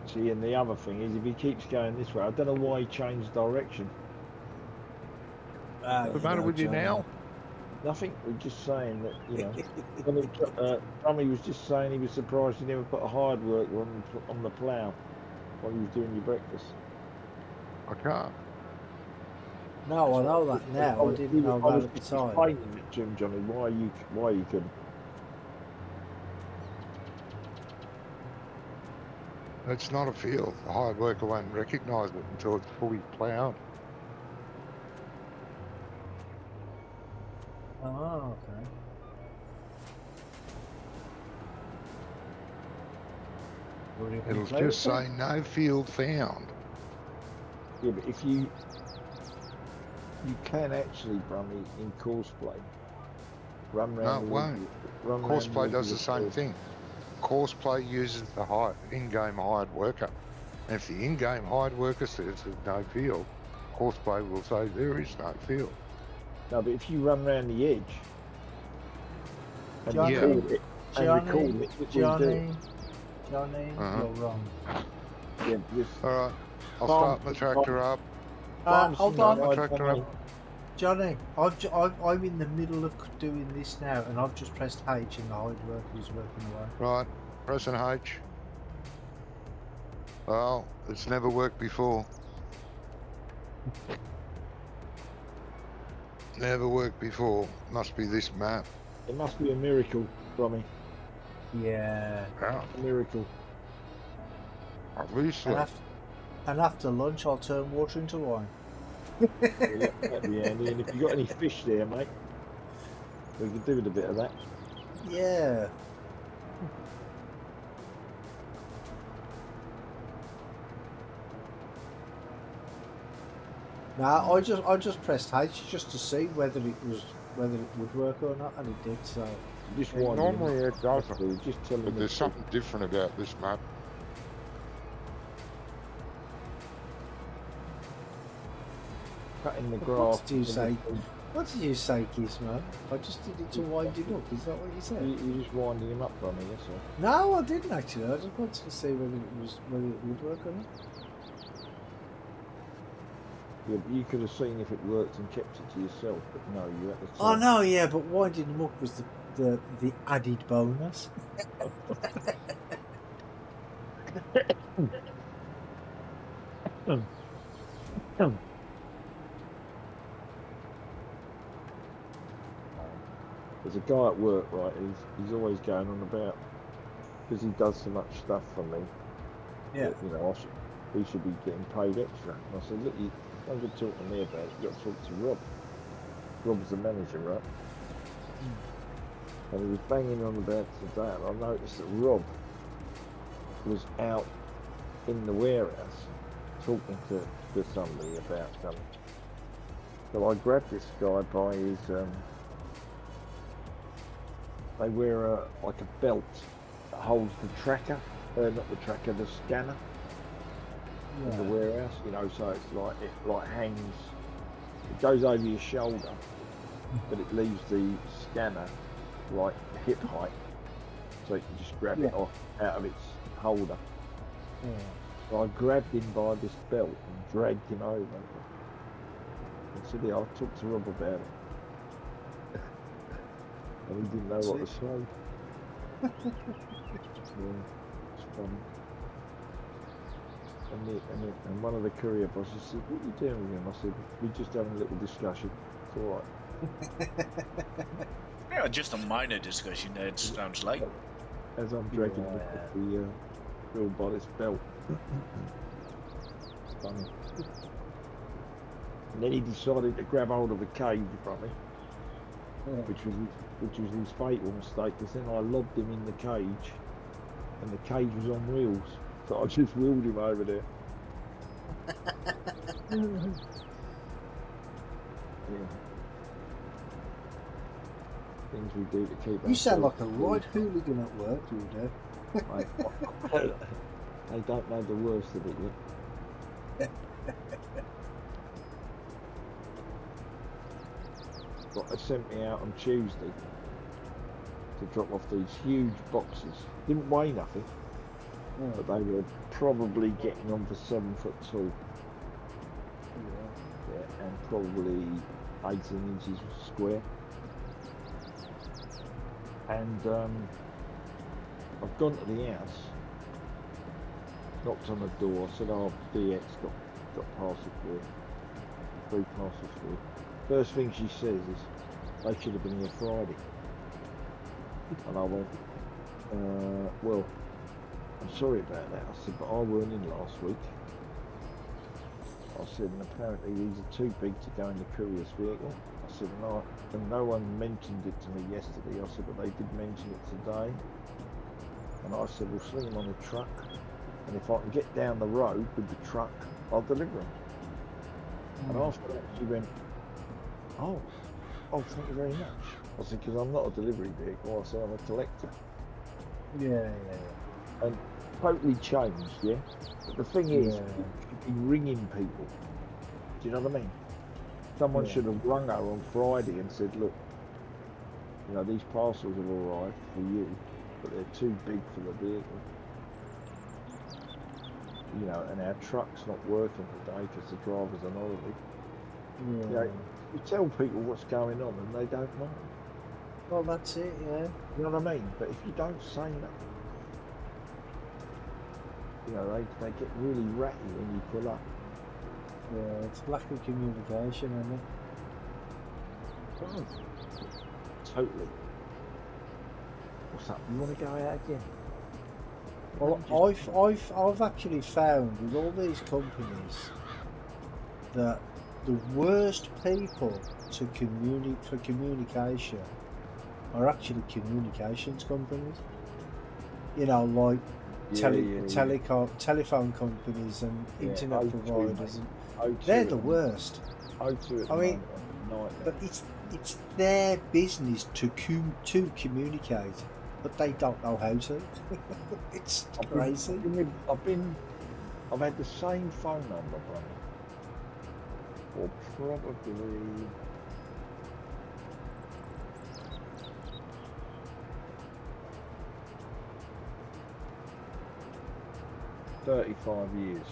See, and the other thing is, if he keeps going this way, I don't know why he changed direction. What's the matter with you now? Nothing, we're just saying that, you know, Tommy was just saying he was surprised you never put a hard worker on the plough while you was doing your breakfast. I can't. No, I know that now. I didn't know that at the time. Explaining it to him, Johnny, why you couldn't. It's not a field. The hired worker won't recognise it until it's fully ploughed. Oh, okay. It'll just say no field found. Yeah, but if you can actually, Brummy, in courseplay, run No, round. it won't. Courseplay does the same thing. Courseplay uses the in-game hired worker. And if the in-game hired worker says there's no field, Courseplay will say there is no field. No, but if you run round the edge and Johnny, record it, Johnny, Uh-huh. you're wrong. Yeah, this Alright, I'll Farm- start my tractor up. Hold on, My tractor up. Johnny. I'm in the middle of doing this now, and I've just pressed H, and the hide worker is working away. Right, pressing H. Well, it's never worked before. Never worked before. Must be this map. It must be a miracle, Brummy. Yeah. Yeah, A miracle. obviously. And after lunch, I'll turn water into wine. Yeah, that'd be handy. And if you got any fish there, mate, we could do with a bit of that. Yeah. Nah, I just pressed H just to see whether it would work or not, and it did. So Just Yeah, winding normally him up. it doesn't. So just tell him But there's it's- something different about this map. cutting the What grass. did you say? What did you say, Gizmo? I just did it to wind it up. Is that what you said? You're just winding him up, Brummy, that's all. No, I didn't actually. I just wanted to see whether it would work or not. Yeah, but you could have seen if it worked and kept it to yourself, but no, you had to. Oh no, yeah, but winding them up was the added bonus. There's a guy at work, right? He's always going on about because he does so much stuff for me. Yeah. That, you know, he should be getting paid extra. And I said, look, you don't get talking to me about it. You got to talk to Rob. Rob's the manager, right? And he was banging on about today, and I noticed that Rob was out in the warehouse talking to somebody about something. So I grabbed this guy by his. They wear like a belt that holds the tracker, not the tracker, the scanner in the warehouse. You know, so it's like it hangs. It goes over your shoulder, but it leaves the scanner like hip height, so you can just grab it off out of its holder. Yeah. So I grabbed him by this belt and dragged him over. And said, yeah, I'll talk to Rob about it. And he didn't know what to say. Yeah, it's funny. And one of the courier bosses said, what are you doing with him? I said, we're just having a little discussion. It's alright. Yeah, just a minor discussion, it sounds like. As I'm dragging him off the bill by this belt. Funny. And then he decided to grab hold of a cage from me, which was his fatal mistake, because then I lobbed him in the cage, and the cage was on wheels, so I just wheeled him over there. things we do to keep You sound like ourselves a right hooligan at work, you do. Mate, they don't know the worst of it yet. But they sent me out on Tuesday to drop off these huge boxes. Didn't weigh nothing, but they were probably getting on for 7'2". Yeah, and probably 18 inches square. And I've gone to the house, knocked on the door, said, "Oh, DX got parcel for you, 3 parcels for you." First thing she says is, "They should have been here Friday." And I went, "Well, I'm sorry about that." I said, "But I weren't in last week." I said, "And apparently these are too big to go in the courier's vehicle." I said, and no one mentioned it to me yesterday. I said, "But they did mention it today." And I said, "We'll sling them on the truck, and if I can get down the road with the truck, I'll deliver them." And after that, she went, oh, thank you very much." I said, "Because I'm not a delivery vehicle." I said, "I'm a collector." Yeah. And totally changed, yeah? But the thing is, you should be ringing people. Do you know what I mean? Someone should have rung her on Friday and said, "Look, you know, these parcels have arrived for you, but they're too big for the vehicle. You know, and our truck's not working today because the driver's on holiday." You know, you tell people what's going on and they don't mind. Well, that's it, yeah. You know what I mean? But if you don't say nothing, you know, they get really ratty when you pull up. Yeah, it's lack of communication, isn't it? Oh, totally. What's up? You want to go out again? Well, I've actually found with all these companies that the worst people to for communication are actually communications companies. You know, like telephone companies and internet providers. They're the worst. I mean, but it's their business to communicate, but they don't know how to. It's crazy. I've had the same phone number, brother, for probably 35 years,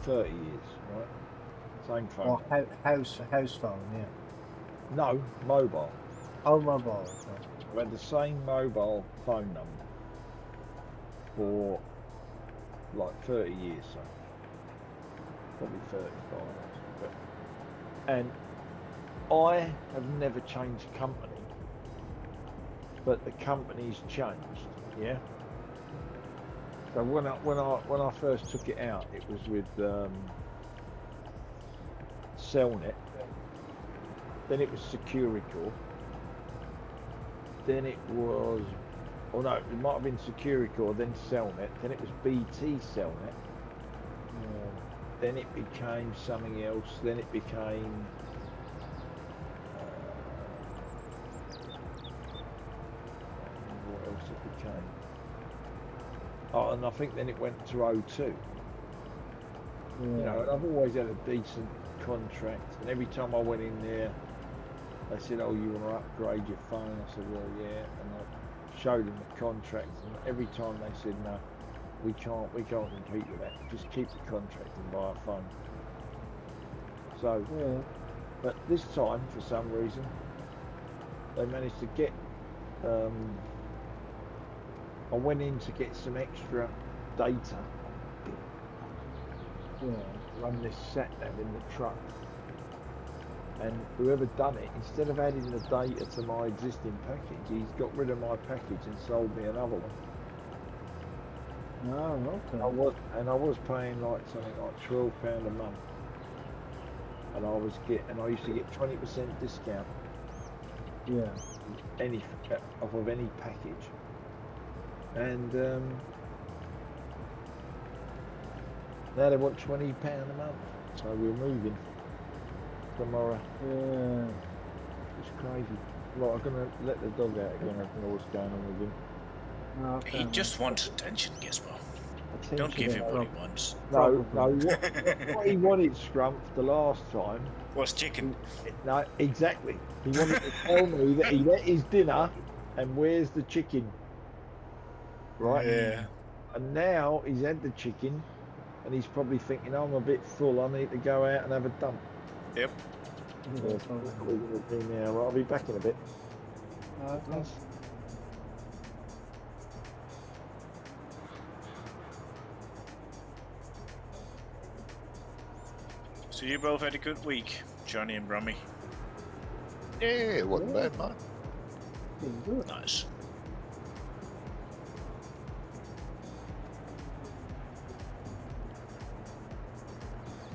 30 years, right? Same phone. Or house phone, yeah. No, mobile. Oh, mobile. Okay. I've had the same mobile phone number for like 30 years, so probably 35. And I have never changed company, but the company's changed, yeah. So when I first took it out, it was with Cellnet. Then it was Securicor. Then it was, oh no, it might have been Securicor, then Cellnet. Then it was BT Cellnet. Then it became something else. Then it became what else it became? Oh, and I think then it went to O2. You know, and I've always had a decent contract, and every time I went in there, they said, "Oh, you want to upgrade your phone?" I said, "Well, yeah," and I showed them the contract, and every time they said, "No, we can't compete with that. Just keep the contract and buy a phone." So, but this time, for some reason, they managed to get. I went in to get some extra data. Run this sat nav in the truck, and whoever done it, instead of adding the data to my existing package, he's got rid of my package and sold me another one. Oh, okay. I was paying like something like £12 a month, and I used to get 20% discount. Yeah. Off of any package, and now they want £20 a month, so we're moving tomorrow. Yeah. It's crazy. Right, I'm gonna let the dog out again. I don't know what's going on with him. No, He just wants attention, Gizmo. Attention. Don't give him yeah, what he wants. No, Probably. no. What he wanted, Scrumph, the last time. Was chicken. No, exactly. He wanted to tell me that he ate his dinner and where's the chicken, right? Yeah. And now he's had the chicken, and he's probably thinking, "Oh, I'm a bit full. I need to go out and have a dump." Yep. Yeah, that's what we're gonna do now. Right, I'll be back in a bit. Okay. So you both had a good week, Johnny and Brummy. Yeah, it wasn't bad, mate. Been good. Nice.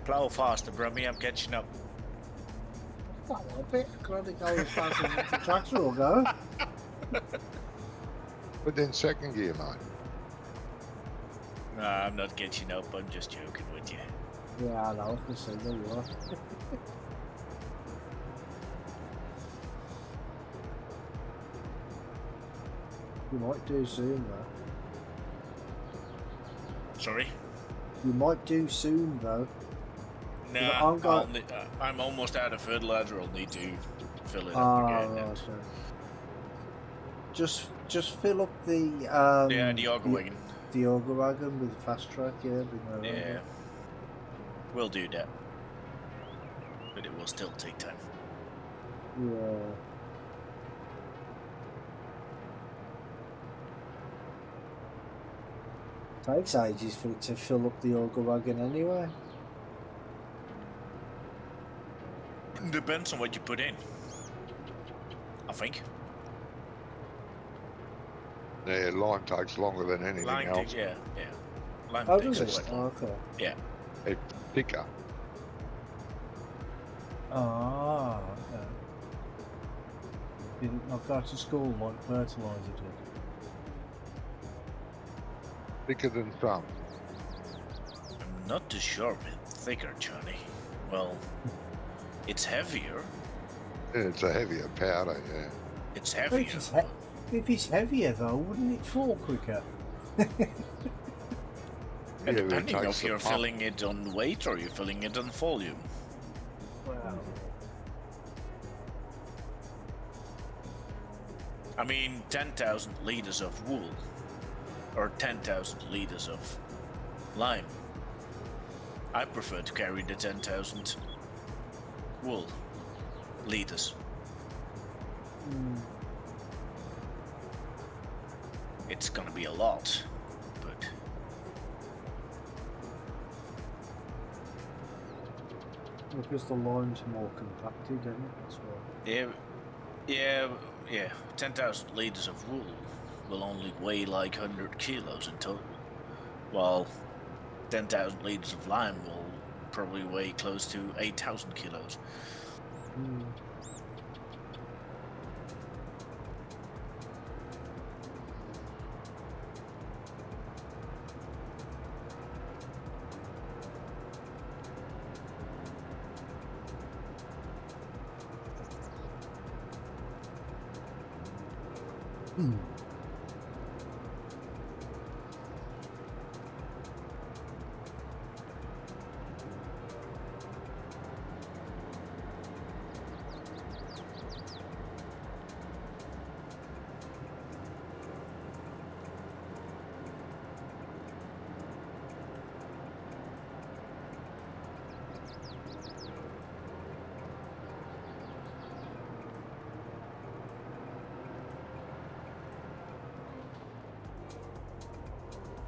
Plow faster, Brummy. I'm catching up. Oh, a bit. Glad it goes as fast as the tractor will go. But then second gear, mate. Nah, I'm not catching up. I'm just joking with you. Yeah, I know. I can see there you are. You might do soon, though. Sorry? You might do soon, though. Nah, I'm I'm almost out of fertilizer. I'll need to fill it up Ah, again. right. Okay. Just fill up the Yeah, the auger wagon. the auger wagon with the fast track. Yeah, Yeah. We'll do that. But it will still take time. Yeah. Takes ages for it to fill up the auger wagon anyway. Depends on what you put in. I think. Yeah, lime takes longer than anything Lime else. takes, yeah. Lime Oh, takes does it? quite long. Okay. Yeah. It's thicker. Ah, okay. Didn't not go to school like fertilizer did. Thicker than some. I'm not too sure if it's thicker, Johnny. Well, it's heavier. Yeah, it's a heavier powder, yeah. It's If heavier. if it's heavier though, wouldn't it fall quicker? And Yeah, but it depending takes if the you're pump. filling it on weight or you're filling it on volume. Well, I mean, 10,000 liters of wool or 10,000 liters of lime. I prefer to carry the 10,000 wool liters. It's gonna be a lot, but because the lime's more compacted, isn't it? That's why. yeah. 10,000 liters of wool will only weigh like 100 kilos in total, while 10,000 liters of lime will probably weigh close to 8,000 kilos.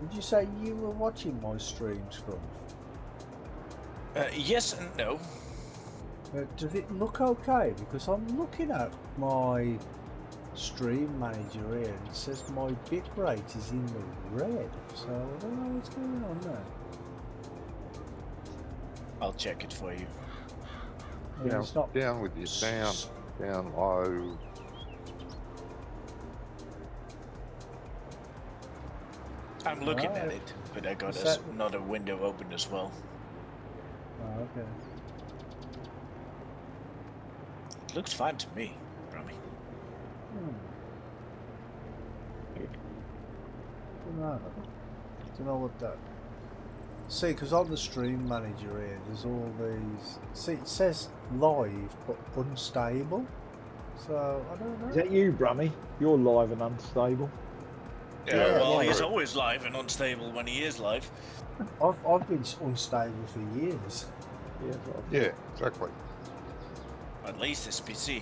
Did you say you were watching my stream, Scrum? Yes and no. Does it look okay? Because I'm looking at my stream manager here and it says my bitrate is in the red. So I don't know what's going on there. I'll check it for you. I mean, Down, it's not. down with your sound. Down low. I'm looking at Alright. it, but I got Is that- another window open as well. Oh, okay. It looks fine to me, Romy. know. Don't know what that. See, because on the stream manager here, there's all these. See, it says live but unstable. So I don't know. Is that you, Brummy? You're live and unstable. Yeah, Yeah, well, he's right. always live and unstable when he is live. I've been unstable for years. Yeah, that's what I thought. Yeah, exactly. At least it's PC.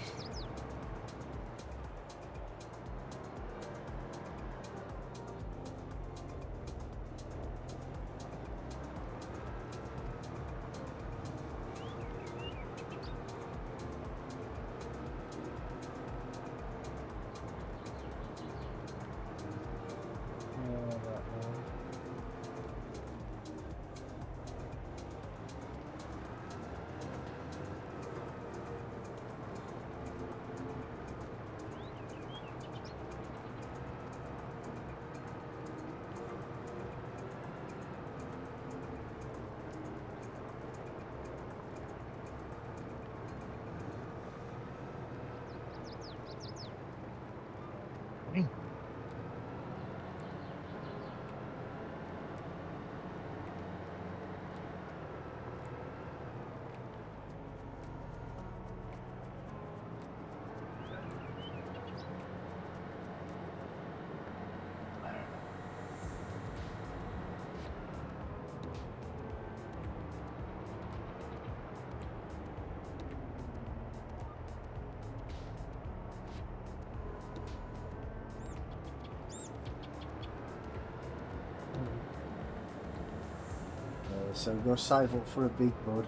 So we've got to save up for a big bud.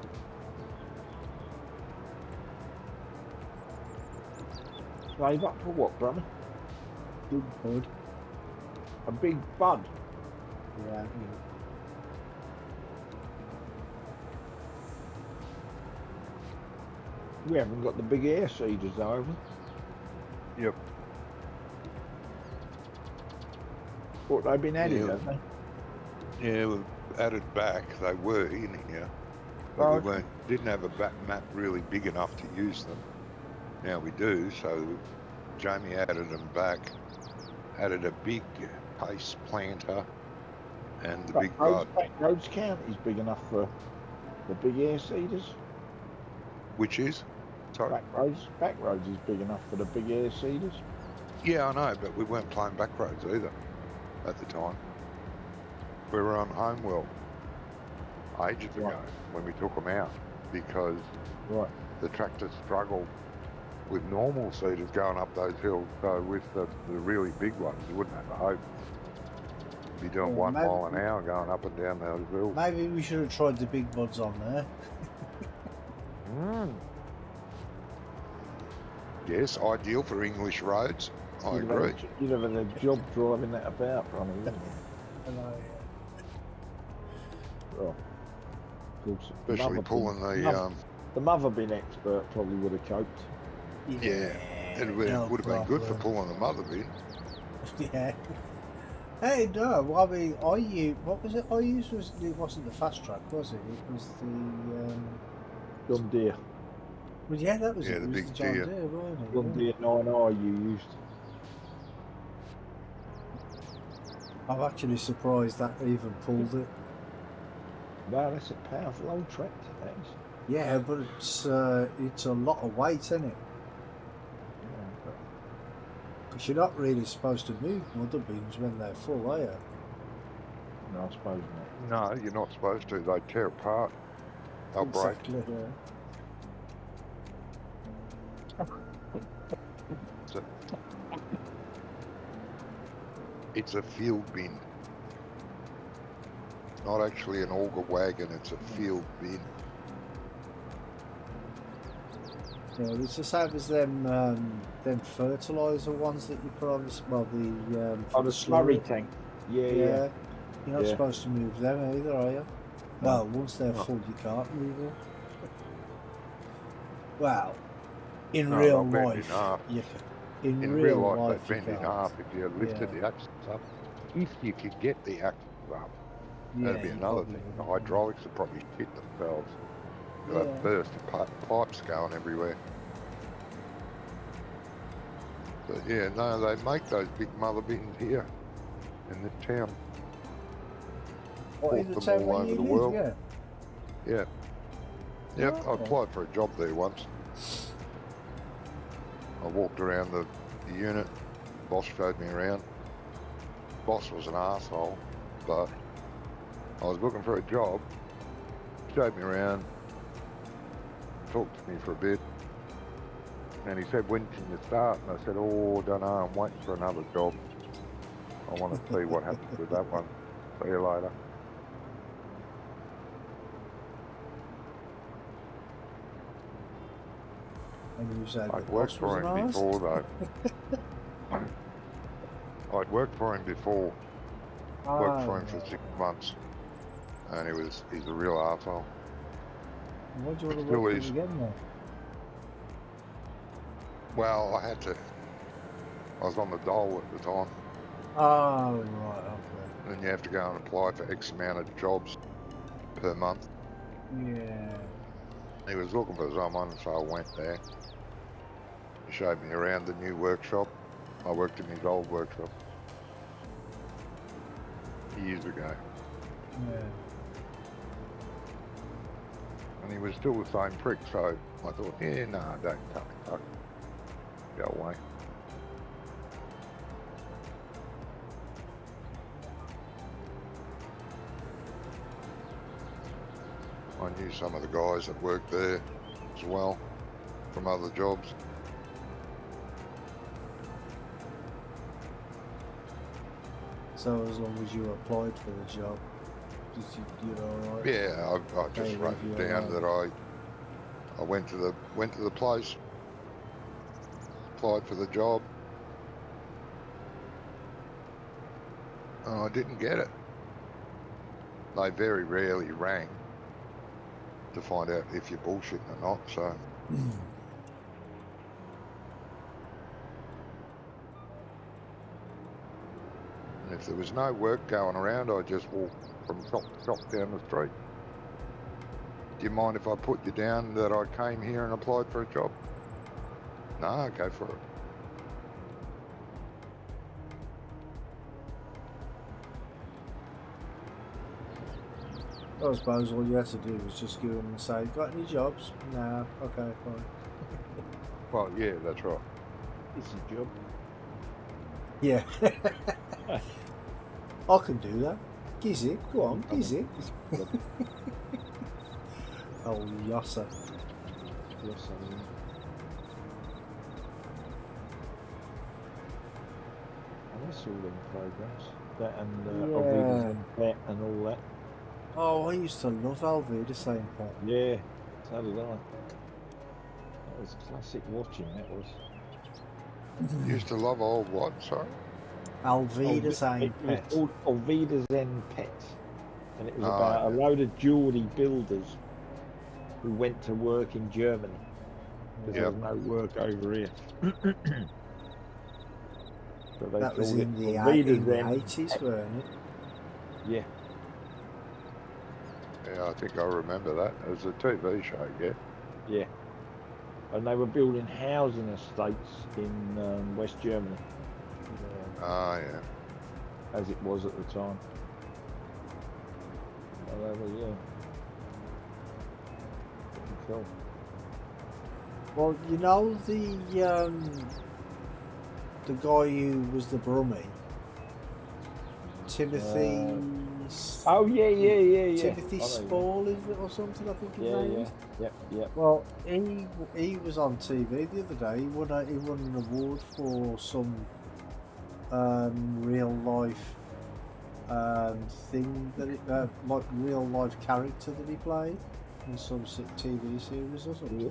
Save up for what, Brummy? Big bud. A big bud. Yeah. We haven't got the big air seeders over. Yep. What, they've been added, Yeah. haven't they? Yeah, we've added back. They were in here, but Oh, we didn't have a map really big enough to use them. Now we do, so Jamie added them back. Added a big pace planter and the big bud, Back roads count is big enough for the big air seeders. which is sorry. Back roads is big enough for the big air seeders. Yeah, I know, but we weren't playing back roads either at the time. We were on Homeworld ages ago Right. when we took them out because Right. the tractors struggled with normal seeders going up those hills. So with the really big ones, you wouldn't have a hope. You'd be doing Well, 1 mile an hour going up and down those hills. Maybe we should have tried the big buds on there. Yes, ideal for English roads. I agree. You'd have had a job driving that about, Brummy, wouldn't you? And Well, of course, Especially pulling the the mother bin expert probably would have coped. yeah, it would have been good for pulling the mother bin. Yeah. Hey, no, I mean, what was it I used? It wasn't the fast track, was it? It was the, John Deere. well, yeah, that was Yeah, it. the It was big the John Deere. Deere, wasn't it? John Deere 9i you used. I'm actually surprised that even pulled it. Wow, that's a powerful old tractor, that is. Yeah, but it's a lot of weight, isn't it? Yeah. Because you're not really supposed to move mother bins when they're full, are you? No, I suppose not. No, you're not supposed to. They tear apart. They'll break. Exactly, yeah. It's a field bin. It's not actually an auger wagon, it's a field bin. Yeah, it's the same as them fertiliser ones that you put on the for Oh, the slurry tank. Yeah, yeah. Yeah, you're not Yeah. supposed to move them either, are you? Well, once they're No. full, you can't move them. Well, in No, real they'll bend in life, half. you can. In real real life, life, they you bend in can't. half if you lifted Yeah. the axles up. If you could get the axles up, Yeah, that'd be you another probably thing. The wouldn't. hydraulics would probably shit themselves. They'll Yeah. have burst pipes going everywhere. But yeah, no, they make those big mother bins here. in this town. What, in the Bought town them all where over you the live? world. Yeah. Yeah. Yep, I Okay. applied for a job there once. I walked around the unit, boss showed me around. Boss was an arsehole, but I was looking for a job, showed me around, talked to me for a bit, and he said, when can you start? And I said, oh, I don't know, I'm waiting for another job. I want to see what happens with that one. See you later. And you said the I'd worked boss was for an him arse? before, though. I'd worked for him before. Worked for him for 6 months, and he's a real arsehole. Why do you want to Still work for is. him again then? Well, I had to. I was on the dole at the time, Oh, right, okay. and you have to go and apply for X amount of jobs per month. Yeah. He was looking for someone, so I went there. He showed me around the new workshop. I worked in his old workshop years ago, Yeah. and he was still the same prick, so I thought, yeah, no, don't tell me, fuck. Go away. I knew some of the guys that worked there as well from other jobs. So as long as you applied for the job, you're all right. Yeah, I just Hey, wrote if it you're down that I went to the place, applied for the job, and I didn't get it. They very rarely rang to find out if you're bullshitting or not, so and if there was no work going around, I just walked from shop to shop down the street. Do you mind if I put you down that I came here and applied for a job? No, go for it. I suppose all you had to do was just go in and say, got any jobs? Nah, okay, fine. Well, yeah, that's right. It's a job. Yeah. I can do that. Gizzy, go on, Gizzy. Oh, Yossa. Yes, I mean. I miss all them programs. That and Yeah. Alvida's Pet and all that. Oh, I used to love Alvida saying that. Yeah, so did I. That was classic watching, that was. Used to love old what, sorry? Alvida saying It was pet. called Alvida's End Pets. And it was Ah, about yeah. a load of Geordie builders who went to work in Germany. Because there was no work over here. So they That was called in it the Alvida's End 80s, Pets. weren't it? Yeah. Yeah, I think I remember that. It was a TV show, yeah. Yeah. And they were building housing estates in West Germany, Ah, yeah. as it was at the time. So they were, yeah. Pretty cool. Well, you know the guy who was the Brummie, Timothy. Oh yeah. Timothy I know. Spall, is it, or something? I think his Yeah, name yeah, is. yep. Well, he was on TV the other day. He won an award for some real life thing that like real life character that he played in some TV series or something. Yeah.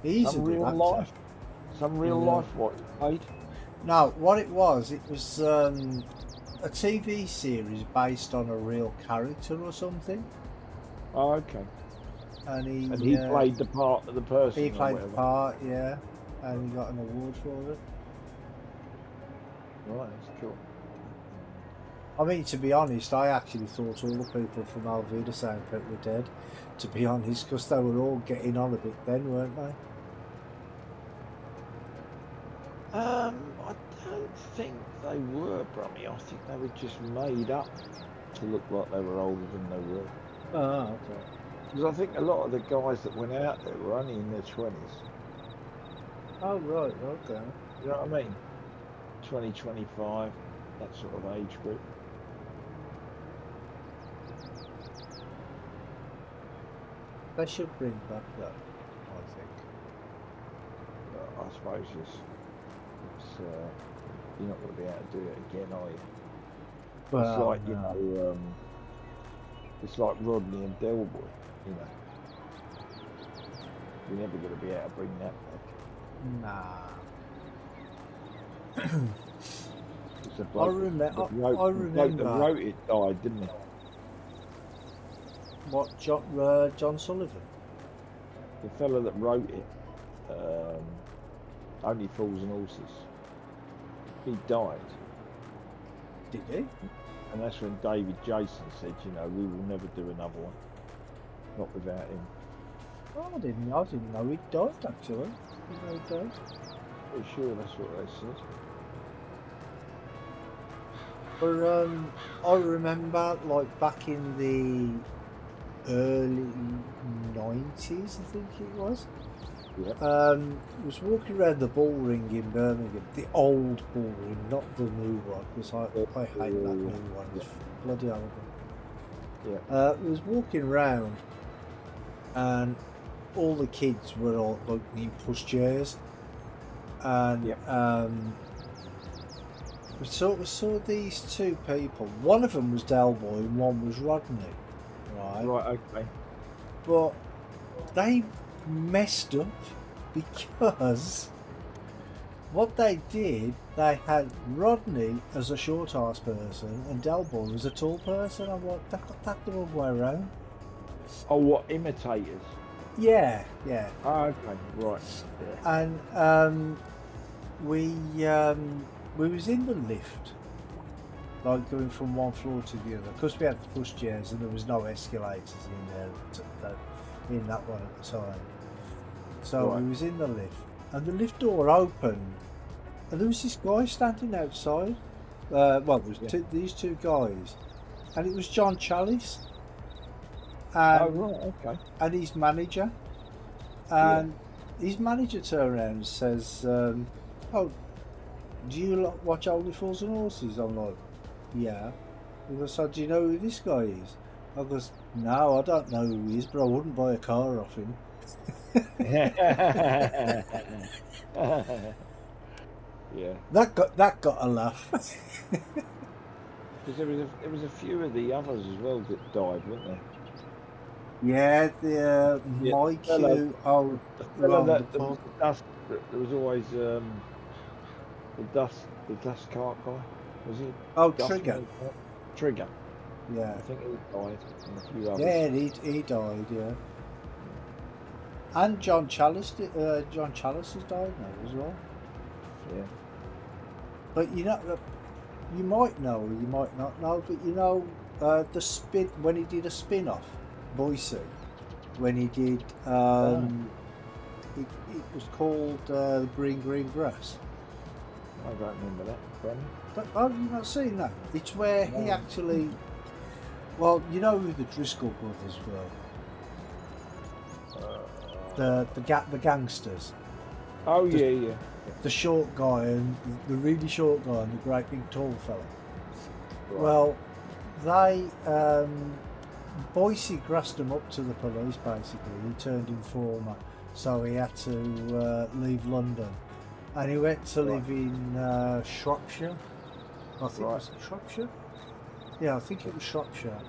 He's Some a good real actor. life. Some real Yeah. life what you played? No, what it was a TV series based on a real character or something, Oh, okay. and And he played the part of the person. He or played the whatever. part, yeah, and he got an award for it. Right, that's cool. I mean, to be honest, I actually thought all the people from Alvida Soundpet were dead, to be honest, because they were all getting on a bit then, weren't they? I don't think they were Brummy. I think they were just made up to look like they were older than they were. Oh, okay. Because I think a lot of the guys that went out there were only in their 20s. Oh, right, okay. You know what I mean? 20, 25, that sort of age group. They should bring back that, I think. But I suppose it's you're not going to be able to do it again, are you? Well, it's like, you no. know, it's like Rodney and Delboy, you know. You're never going to be able to bring that back. Nah. It's a bloke, remember. the bloke that wrote it died, didn't he? What, John Sullivan? The fella that wrote it, Only Fools and Horses, he died. Did he? And that's when David Jason said, you know, we will never do another one. Not without him. Oh, I didn't know he died, actually. Didn't know he died. Pretty sure that's what they said. But I remember, like, back in the early 90s, I think it was. Yeah. I was walking around the bull ring in Birmingham, the old bull ring, not the new one, because I hate that new one. It's bloody horrible. Yeah. I was walking around, and all the kids were all like in pushchairs, and we saw these two people. One of them was Delboy, and one was Rodney. Right. Okay. But they messed up because what they did, they had Rodney as a short ass person and Delboy was a tall person. I'm like, they got that the wrong way around. Oh, what, imitators? Yeah. Oh, okay, right. Yeah. And we was in the lift, like going from one floor to the other, because we had the push chairs and there was no escalators in there in that one at the time. So Right. we was in the lift, and the lift door opened, and there was this guy standing outside. Well, there was these two guys, and it was John Chalice, and, Oh, right, okay. and his manager, and his manager turned around and says, "Oh, do you watch Only Fools and Horses?" I'm like, "Yeah." He goes, "So do you know who this guy is?" I goes, "No, I don't know who he is, but I wouldn't buy a car off him." Yeah. That got a laugh. Because there was a few of the others as well that died, weren't there? Yeah, the Mike who The fella that that was the dust. There was always the dust cart guy. Was he? Dust Trigger. Man? Trigger. Yeah. I think he died, and a few others. Yeah, he died, yeah. And John Chalice has died now as well. Yeah. But you know, you might know, or you might not know, but you know, the spin when he did a spin-off, Boise, when he did, it was called Green Grass. I don't remember that. Brennan? But have you not seen that? It's where he actually, well, you know who the Driscoll brothers were. The gangsters. Oh, yeah. The short guy and the really short guy and the great big tall fella. Right. Well, they Boise grassed him up to the police basically. He turned informer, so he had to leave London, and he went to live in Shropshire. I think it was Shropshire. Yeah, I think it was Shropshire.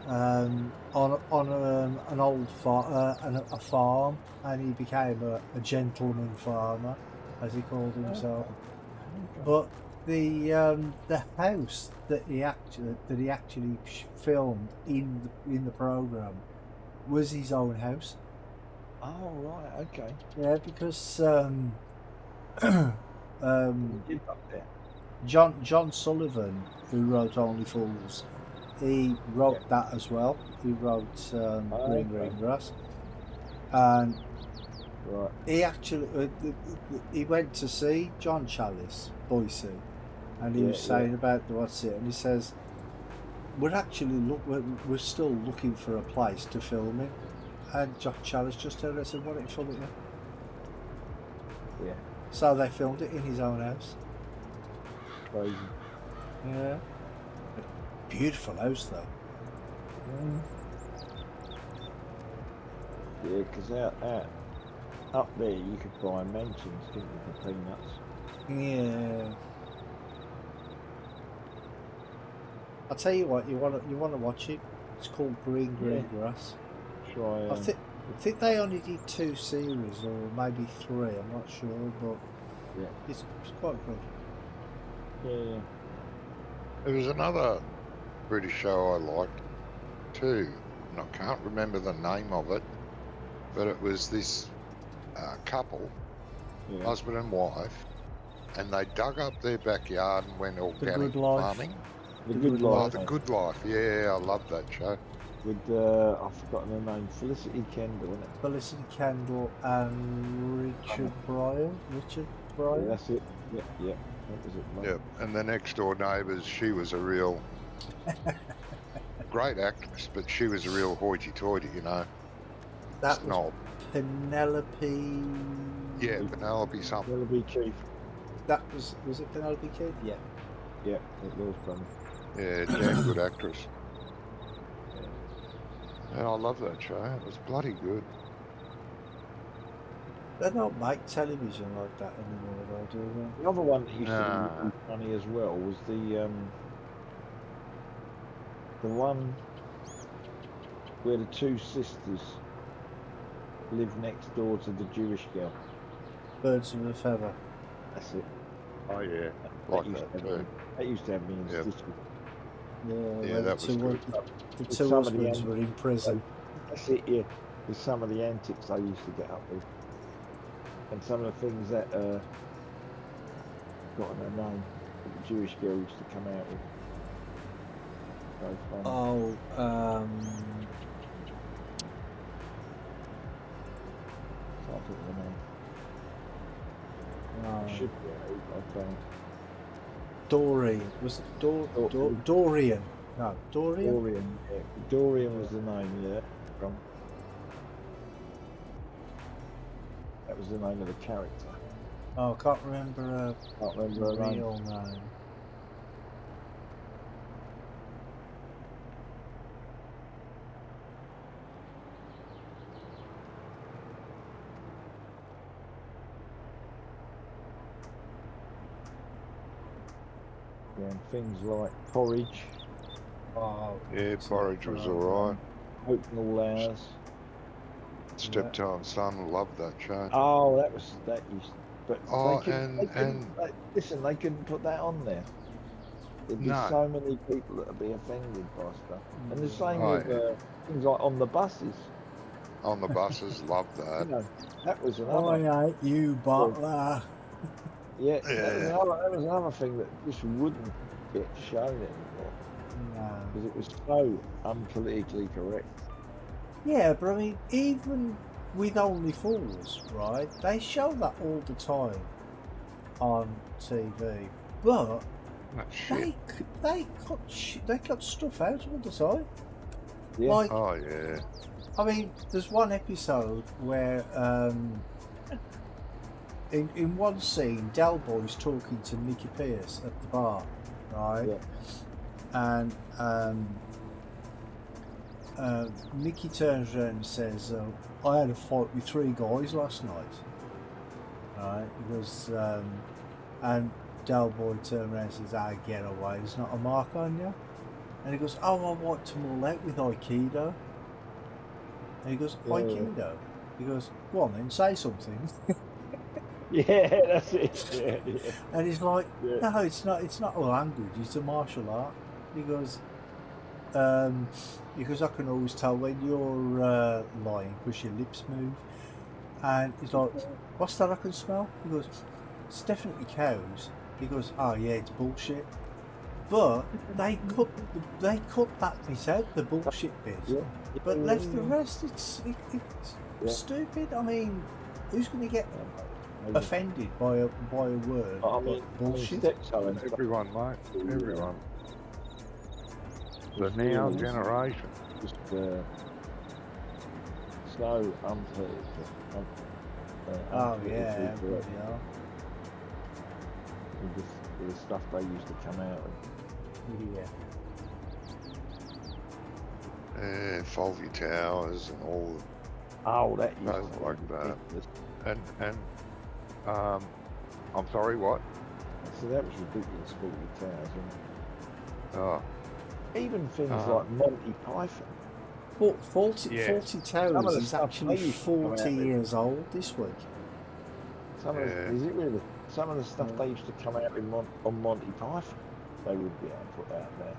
On an old a farm, and he became a gentleman farmer, as he called himself. Okay. But the house that he actually filmed in the program was his own house. Oh, right, okay. Yeah, because He did up there. John Sullivan, who wrote Only Fools, he wrote that as well. He wrote Green Grass, and Right. he actually he went to see John Chalice, Boise, and he Yeah, was saying about the what's it, and he says we're still looking for a place to film it, and Jock Chalice just turned around and said, "Why don't you film it here?" Yeah. So they filmed it in his own house. Crazy. Yeah, beautiful house though. Yeah, because up there you could buy mansions, couldn't you, for peanuts? Yeah. I'll tell you what, you want to watch it. It's called Green Grass. Try. I think they only did 2 series or maybe 3. I'm not sure, but Yeah. it's quite good. Yeah. There was another British show I liked too, and I can't remember the name of it, but it was this couple, Yeah. husband and wife, and they dug up their backyard and went organic Good Life. farming. The The Good Good Oh, Life. The Good Life. Yeah, I love that show. With I've forgotten her name, Felicity Kendall, isn't it? Felicity Kendall and Richard Bryan. Yeah, that's it. Yeah. That was it. Mate. Yeah, and the next door neighbours, she was a real great actress, but she was a real hoity-toity, you know. That Snob. was Penelope. Yeah, Penelope something. Penelope Keith. That was it Penelope Kidd? Yeah. Yeah, it was fun. Yeah, damn good actress. Yeah, I love that show. It was bloody good. They don't make television like that anymore, though, do they? The other one that used to Nah. be funny as well was the one where the 2 sisters lived next door to the Jewish girl. Birds of a Feather. That's it. Oh yeah, That like used that to have too. me- That used to have me in Yeah. stitches. Yeah, Yeah, where that the was two, good. the With two some of the husbands end- were in prison. That's it, yeah. With some of the antics I used to get up with. And some of the things that got in her name that the Jewish girl used to come out with. So fun. Oh, Can't think of the name. no. Should be, I don't. Doreen. Was it Dorian? No, Dorian? Dorian, yeah. Dorian was the name, yeah. That was the name of the character. Oh, I can't remember Can't remember her her name. real name. Yeah, and things like Porridge, Oh, Yeah, Porridge was alright. Hope and All Hours. Steptoe and Son, loved that show. Oh, that used. But Oh, they couldn't, listen, they couldn't put that on there. There'd be No. so many people that would be offended by stuff. And the same Oh, with things like on the buses. On the buses, loved You that. know, that was another. I hate you, Butler. Yeah, Yeah. that was another thing that just wouldn't get shown anymore No. because it was so unpolitically correct. Yeah, but I mean, even with Only Fools, right? They show that all the time on TV, but That shit. they cut stuff out all the time. Yeah. Like, Oh yeah. I mean, there's one episode where in one scene, Del Boy's talking to Nicky Pierce at the bar, right? Yeah. And Nicky turns around and says, I had a fight with 3 guys last night. Right? He goes, and Del Boy turns around and says, get away, there's not a mark on you. And he goes, oh, I wiped them all out with Aikido. And he goes, Yeah. Aikido? He goes, go on then, say something. Yeah, that's it. Yeah, yeah. And he's like, Yeah. no, it's not a language, it's a martial art. He goes, I can always tell when you're lying because your lips move. And he's like, what's that I can smell? He goes, it's definitely cows. He goes, oh yeah, it's bullshit. But they cut that bit out, the bullshit bit. Yeah. But Yeah, left yeah, the yeah. rest, it's Yeah. stupid. I mean, who's going to get offended by a word, I mean, bullshit. stepson's got Everyone, mate. Everyone. The It's now really- generation. just so unpolitical. Oh yeah, unpolitically correct yeah. with the stuff they used to come out of. Yeah. Faulty towers and all. Oh, that used Stuff to be like that. ridiculous. And I'm sorry, what? So that was ridiculous, 40 towers, wasn't Oh, it? Even things Uh-huh. like Monty Python. But 40 Yeah. Some Towers of the is stuff actually they used to come 40 out with. years old this week. Some of Yeah. is it really? Some of the stuff Yeah. they used to come out in on Monty Python, they would be able to put out there.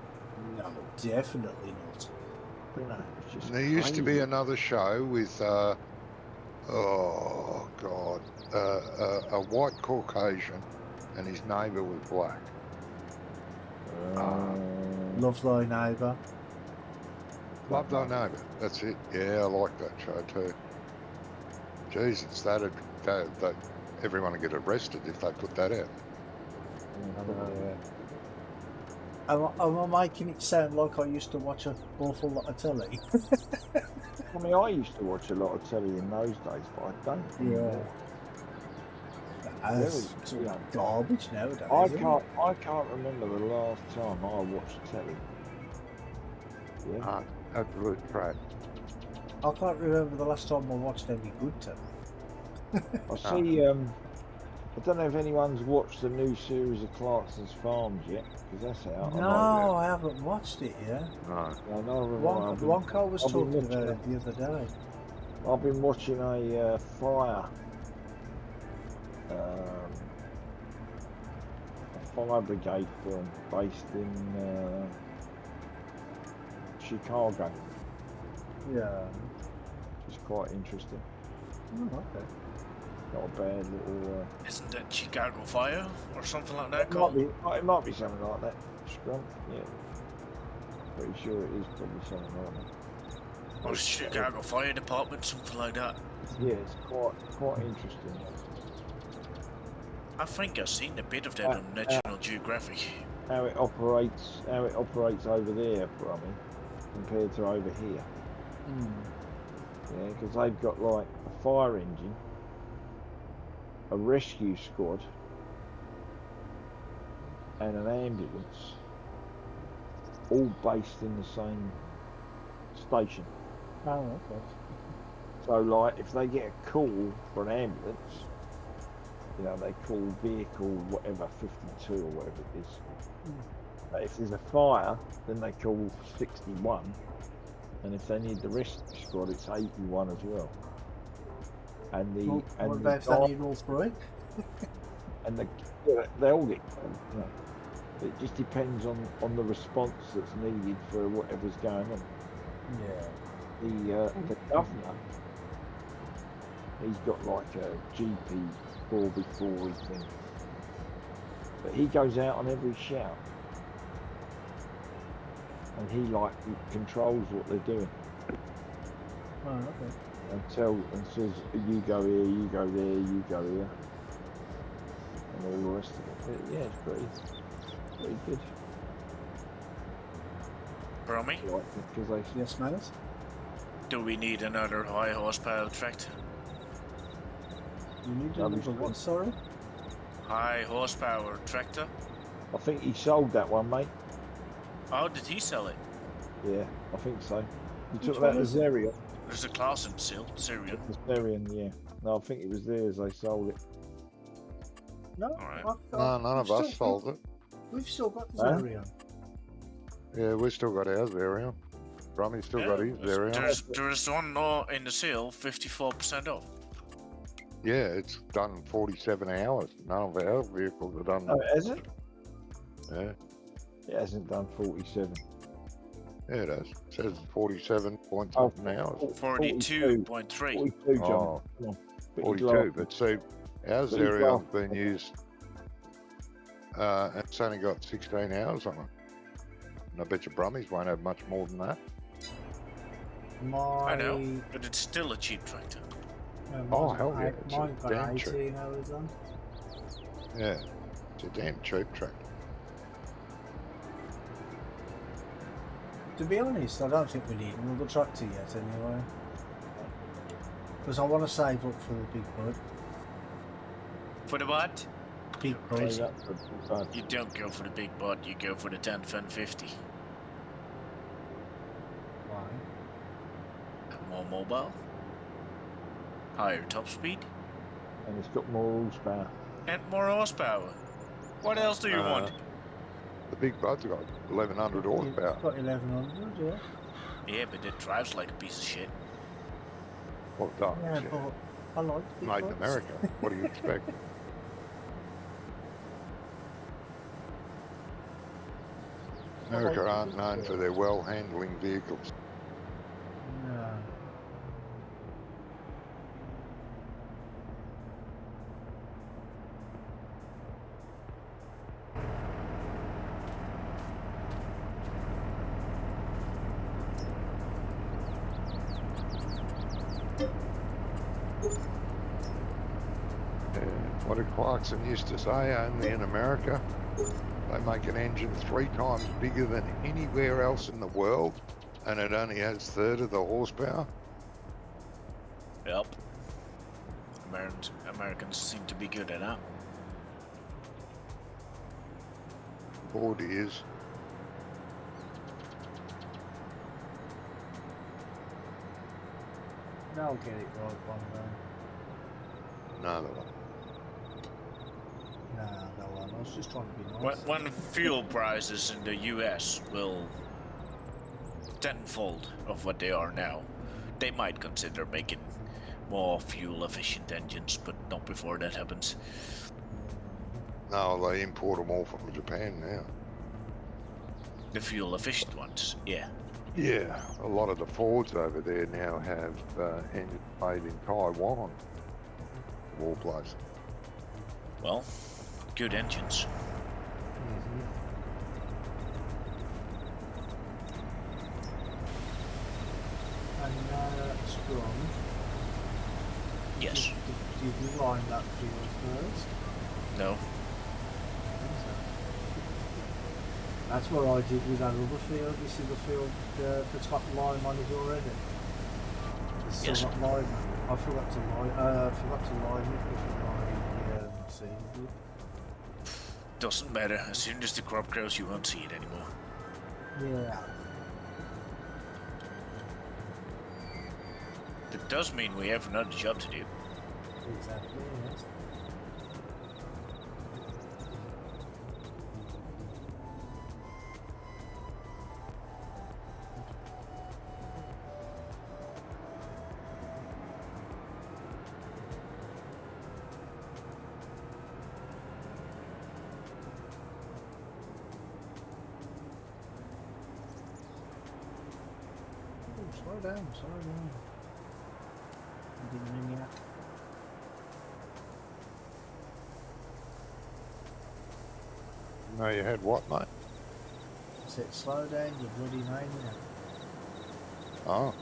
No, definitely not. You know, it's just and there used to be crazy. another show with oh god, a white Caucasian, and his neighbour was black. Love Thy Neighbour. Love Thy Neighbour. That's it. Yeah, I like that show too. Jesus, that everyone would get arrested if they put that out. Am I making it sound like I used to watch an awful lot of telly? I mean, I used to watch a lot of telly in those days, but I don't anymore. That's Very- sort yeah. of garbage nowadays. I isn't it? can't remember the last time I watched telly. Yeah. Absolute trash. I can't remember the last time I watched any good telly. I see. I don't know if anyone's watched the new series of Clarkson's Farms yet, because that's out. No, I haven't watched it yet. No. I know. Wonka was I've been talking watching about it the other day. I've been watching a fire brigade film based in Chicago, Yeah. which is quite interesting. Oh, okay. Not a bad little. Isn't it Chicago Fire or something like that It called? might be something like that. Scrum, yeah. Pretty sure it is probably something like that. Or Chicago Fire Department, something like that. Yeah, it's quite interesting. I think I've seen a bit of that on National Geographic. How it operates over there, Brummy, compared to over here. Yeah, because they've got like a fire engine, a rescue squad, and an ambulance, all based in the same station. Oh, okay. So, like, if they get a call for an ambulance, you know, they call vehicle whatever 52 or whatever it is. But if there's a fire, then they call 61, and if they need the rescue squad, it's 81 as well. And the What and about the if they need all three? they all get called, you know. It just depends on the response that's needed for whatever's going on. Yeah. The governor, he's got like a GP 4x4 thing, but he goes out on every shout, and he like controls what they're doing Oh, okay. and says you go here, you go there, you go here, and all the rest of it. But yeah, it's pretty good. Brummy, Like, because they Yes, mate. do we need another high horsepower tractor? You need That'd be another good. what, sorry? High horsepower tractor? I think he sold that one, mate. Oh, did he sell it? Yeah, I think so. You Which talking about one the is it? Zerion? There's a class in Syrian. The Zerion, yeah. No, I think it was theirs. They sold it. No, Alright. No, none of us sold it. We've still got the Huh? Zerion. Yeah, we've still got ours there, yeah. Brummy's still got his there, yeah. There's one more in the sale, 54% off. Yeah, it's done 47 hours. None of our vehicles are done. Oh, has it? Yeah, It hasn't done 47. yeah, it has. It says 47 point Oh, something hours. 42.3. 42, John. Oh, Come on. But 42. But see, our But he's Zerion's laughed. been used, and it's only got 16 hours on it. And I bet your Brummies won't have much more than that. My... I know, but it's still a cheap tractor. Oh, hell yeah, it's a Mine got damn cheap. 18 hours on. Yeah, it's a damn cheap tractor. To be honest, I don't think we need another tractor yet anyway. Because I want to save up for the big bud. For the what? Big Oh, bud. that's good. You don't go for the big bot, you go for the 1050. Why? More mobile, higher top speed, And it's got more horsepower. and more horsepower. What else do you want? The big bud's got 1100 horsepower. It's got 1100, yeah. Yeah, but it drives like a piece of shit. Well, it does, Yeah, yeah. but I like big Made in buds. America. What do you expect? America aren't known for their well-handling vehicles. No. What did Clarkson used to say? Only in America, they make an engine 3 times bigger than anywhere else in the world, and it only has a third of the horsepower. Yep. Americans seem to be good at that. Ford is. They'll get it right one day. No, they won't. Nah, no one. I was just trying to be When, nice. when fuel prices in the US will tenfold of what they are now, they might consider making more fuel efficient engines, but not before that happens. No, they import them all from Japan now. The fuel efficient ones, yeah. Yeah, a lot of the Fords over there now have engines made in Taiwan. Of all places. Well, good engines. And Strong, Yes. did you line that field first? No. That's what I did with that other field. You see the field, the top line on it already? It's still Yes. not lined. I forgot to line it before I seeded it. Doesn't matter. As soon as the crop grows, you won't see it anymore. Yeah. That does mean we have another job to do. Exactly, yes. Oh, slow down, slow down. I didn't ring yet. No, you had what, mate? I said slow down, you bloody maniac. Oh.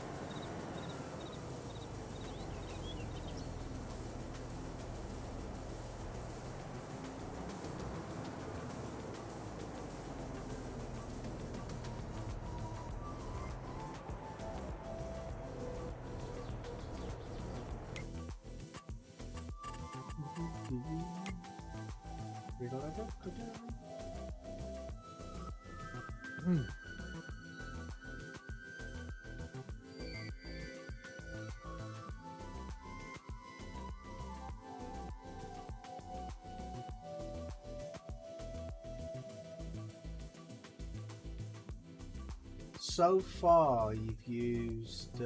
So far, you've used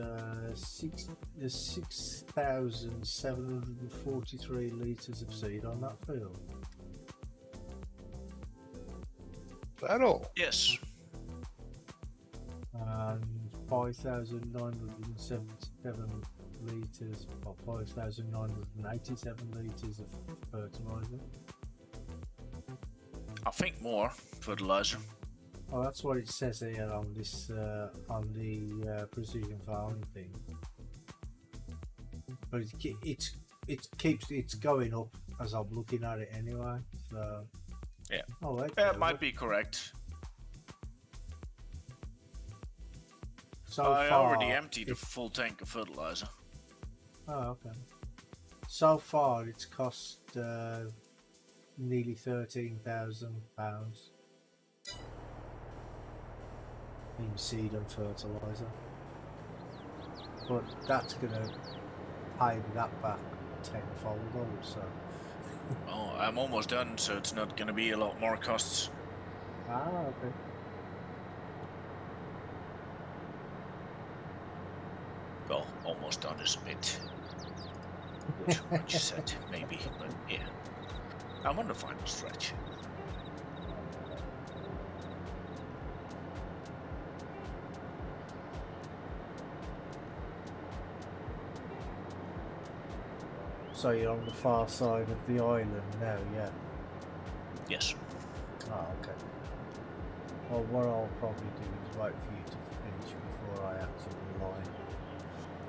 6,743 litres of seed on that field. That all? Yes. And 5,977 litres, or 5,987 litres of fertiliser. I think more fertilizer. Oh, that's what it says here on this on the precision farming thing. But it's going up as I'm looking at it anyway. So Yeah. Oh, wait, That might be correct. So I far, already emptied a full tank of fertilizer. Oh, okay. So far, it's cost nearly £13,000 in seed and fertilizer, but that's gonna pay that back tenfold, also. Oh, I'm almost done, so it's not going to be a lot more costs. Ah, okay. Well, almost done is a bit too much said, maybe, but yeah. I'm on the final stretch. So you're on the far side of the island now, yeah? Yes. Oh, okay. Well, what I'll probably do is wait for you to finish before I actually line.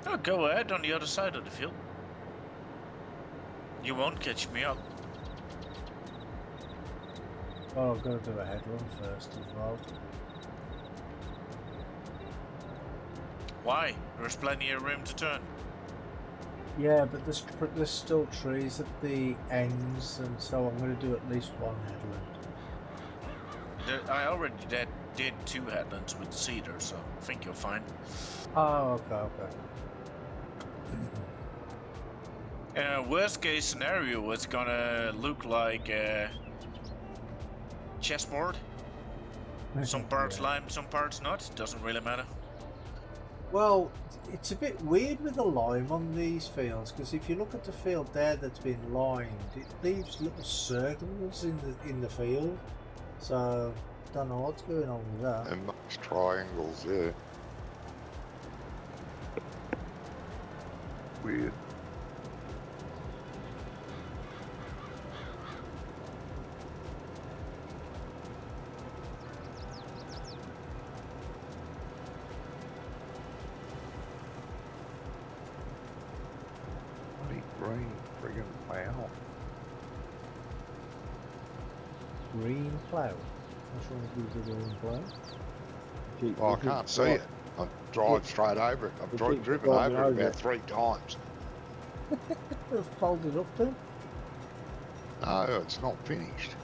Oh, go ahead on the other side of the field. You won't catch me up. Well, I've got to do a head run first as well. Why? There's plenty of room to turn. Yeah, but there's still trees at the ends, and so I'm going to do at least one headland. I already did 2 headlands with cedar, so I think you're fine. Oh, okay. Worst case scenario, it's gonna look like a chessboard. Some parts Yeah. lime, some parts not. Doesn't really matter. Well, it's a bit weird with the lime on these fields, because if you look at the field there that's been limed, it leaves little circles in the field. So, don't know what's going on with that. And nice triangles, yeah. Weird. Green friggin' plow. Green plough. What's wrong with the green plough? Well, I can't see it. I drive straight over it. I've driven over it about 3 times. Fold it up then? No, it's not finished.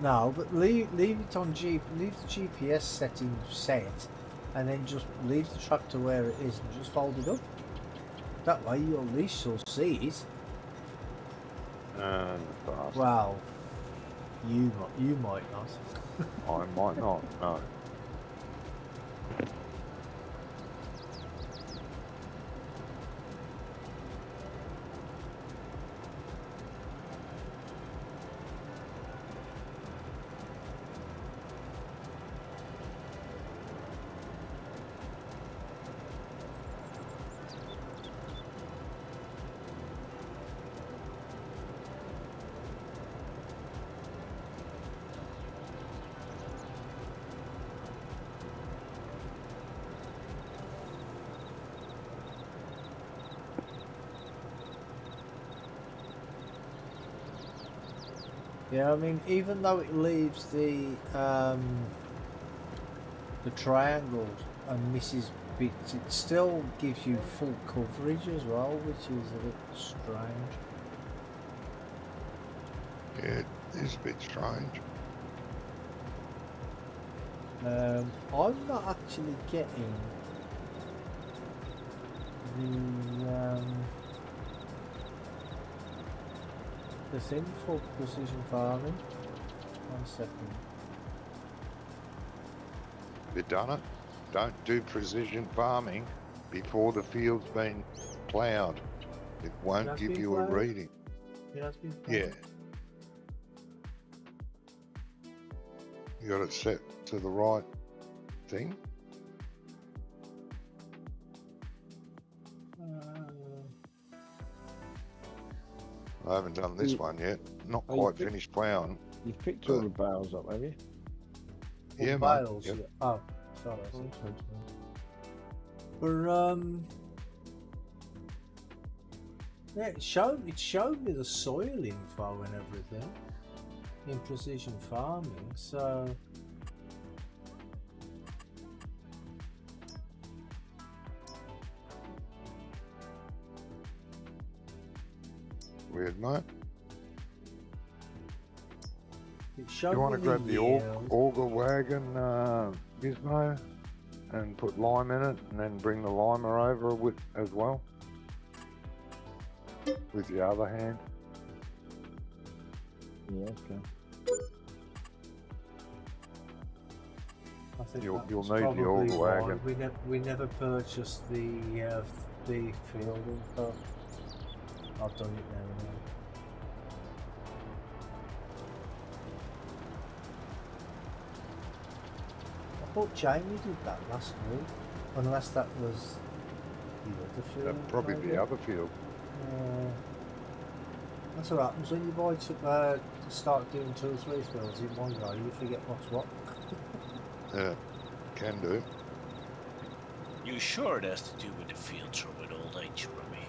No, but leave it on leave the GPS setting set, and then just leave the tractor where it is and just fold it up. That way you at least you'll see it. Well, you might not. I might not, no. Yeah, I mean, even though it leaves the triangles and misses bits, it still gives you full coverage as well, which is a bit strange. Yeah, it is a bit strange. I'm not actually getting the thing for precision farming. 1 second. You done it? Don't do precision farming before the field's been ploughed. It won't That's give been you a ploughed? reading. Yeah, that's been Yeah. You got it set to the right thing. I haven't done this one yet. Not Oh, you quite pick- finished ploughing. You've picked all the bales up, have you? Yeah, mate. bales. Yep. Yeah. Oh, sorry. I said total. But Yeah, it showed me the soil info and everything in precision farming, so Weird, mate. it showed You want me to grab the yield. auger wagon, Gizmo, and put lime in it, and then bring the limer over with as well, with your other hand. Yeah, okay. I think You'll that's need the probably auger why wagon. we never purchased the field info. I've done it now. I thought Jamie did that last week, unless that was the other field. That'd probably maybe. the other field. That's what happens when you buy to start doing 2 or 3 fields in one go. You forget what's what. Yeah, can do. You sure it has to do with the fields or with old age, Rummy?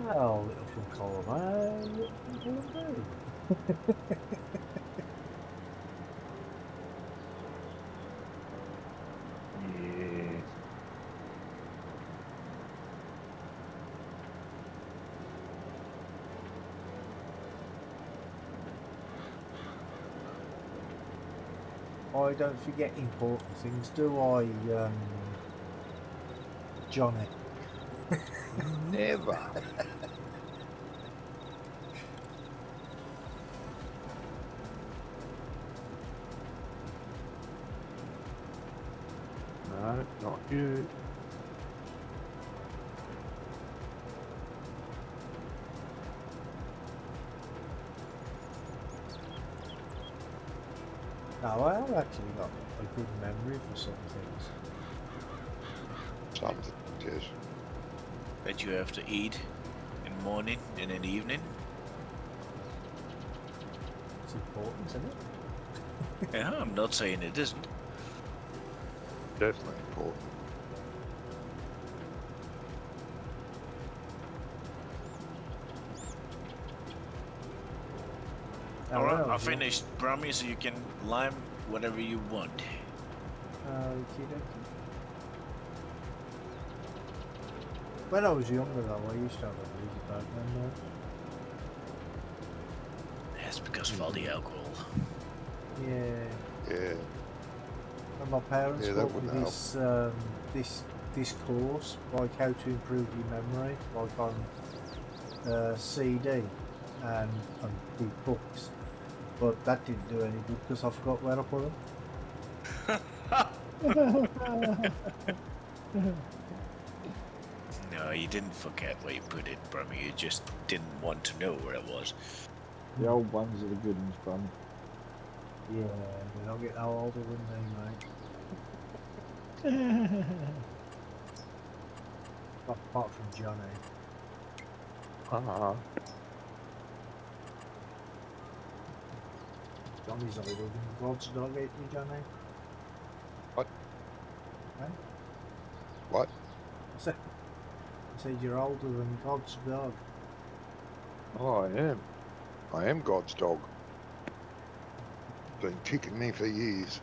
Well, little from column, what can you do? Yeah. I don't forget important things, do I, Johnny? Never. No, not you. No, I have actually got a good memory for some things. Something, yes. That you have to eat in the morning and in the evening? It's important, isn't it? Yeah, I'm not saying it isn't. Definitely important. Alright, well, I finished, Brummy, so you can lime whatever you want. Okey-dokey. When I was younger though, I used to have a really bad memory. That's because of all the alcohol. Yeah. Yeah. And my parents Yeah, that bought me wouldn't this course, like how to improve your memory, like on CD and with books. But that didn't do any good because I forgot where I put them. No, you didn't forget where you put it, Brummy. You just didn't want to know where it was. The old ones are the good ones, Brum. Yeah, they don't get no older than me, mate. Apart from Johnny. Uh-huh. Johnny's older than God's dog, ain't you, Johnny? What? Eh? What? I said you're older than God's dog. Oh, I am. I am God's dog. Been kicking me for years.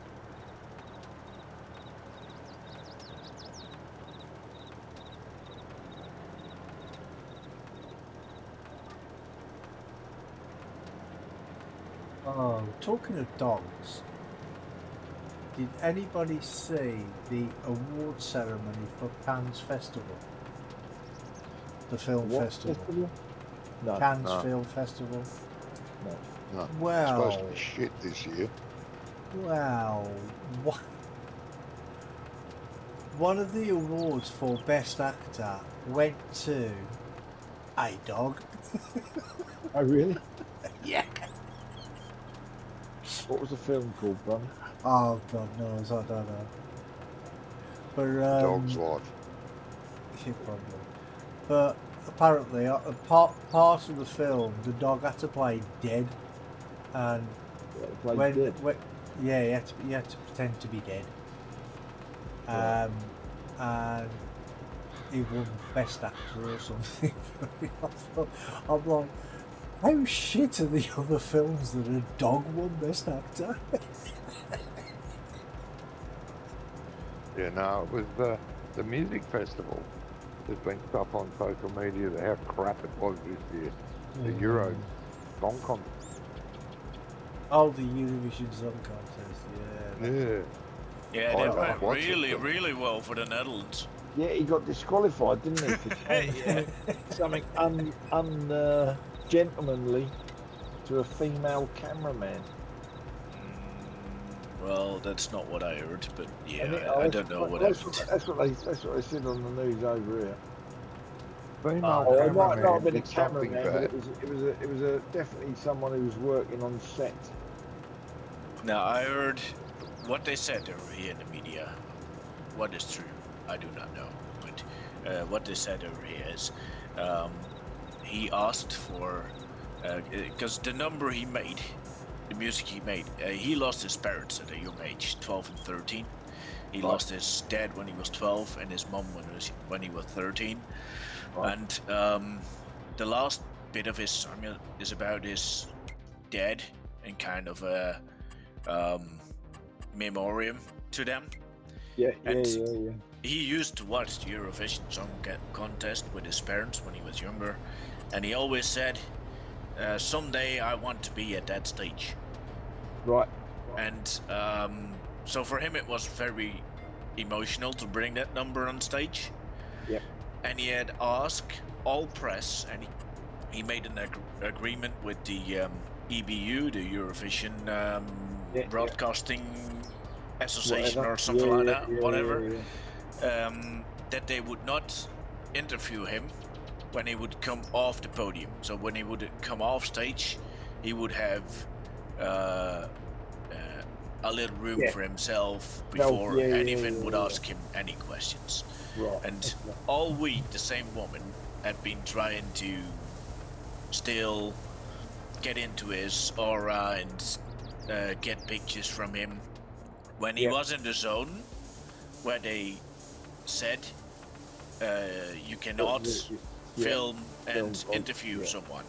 Oh, talking of dogs, did anybody see the award ceremony for Cannes Festival? The film What festival. festival? No. Cannes No. Film Festival. No. No. It's Well, supposed to be shit this year. well, what? One of the awards for Best Actor went to a dog. Oh, really? Yeah. What was the film called, Brum? Oh, God knows, I don't know. But, Dog's life. yeah, probably. But apparently, a part of the film, the dog had to play dead, and Played dead. yeah, he had to pretend to be dead. Right. And he won Best Actor or something. I'm like, how shit are the other films that a dog won Best Actor? Yeah, no, it was the music festival. There's been stuff on social media that how crap it was this year. The Euro Song Contest. Oh, the Eurovision Song Contest, yeah. Yeah. Yeah, Oh, they I went watched it, really, but- really well for the Netherlands. Yeah, he got disqualified, didn't he? For saying Yeah. something ungentlemanly to a female cameraman. Well, that's not what I heard, but yeah, And it- I don't know what that's happened. that's what they said on the news over here. Female Oh, it might not have been a did something cameraman, but bad. it was a definitely someone who was working on set. Now, I heard what they said over here in the media. What is true, I do not know. But what they said over here is he asked for, because the number he made, the music he made, he lost his parents at a young age, 12 and 13. He lost his dad when he was 12 and his mom when he was 13. Right. And the last bit of his song is about his dad and kind of a memoriam to them. Yeah. He used to watch the Eurovision Song Contest with his parents when he was younger, and he always said, someday I want to be at that stage. Right. And so for him it was very emotional to bring that number on stage. Yep. And he had asked all press, and he made an agreement with the EBU, the Eurovision Broadcasting Association, Whatever. or something like that, Yeah, whatever. yeah. That they would not interview him when he would come off the podium. So when he would come off stage, he would have a little room for himself before anyone would ask him any questions. Right. And all week, the same woman had been trying to still get into his aura and get pictures from him when he was in the zone where they said you cannot film and interview someone.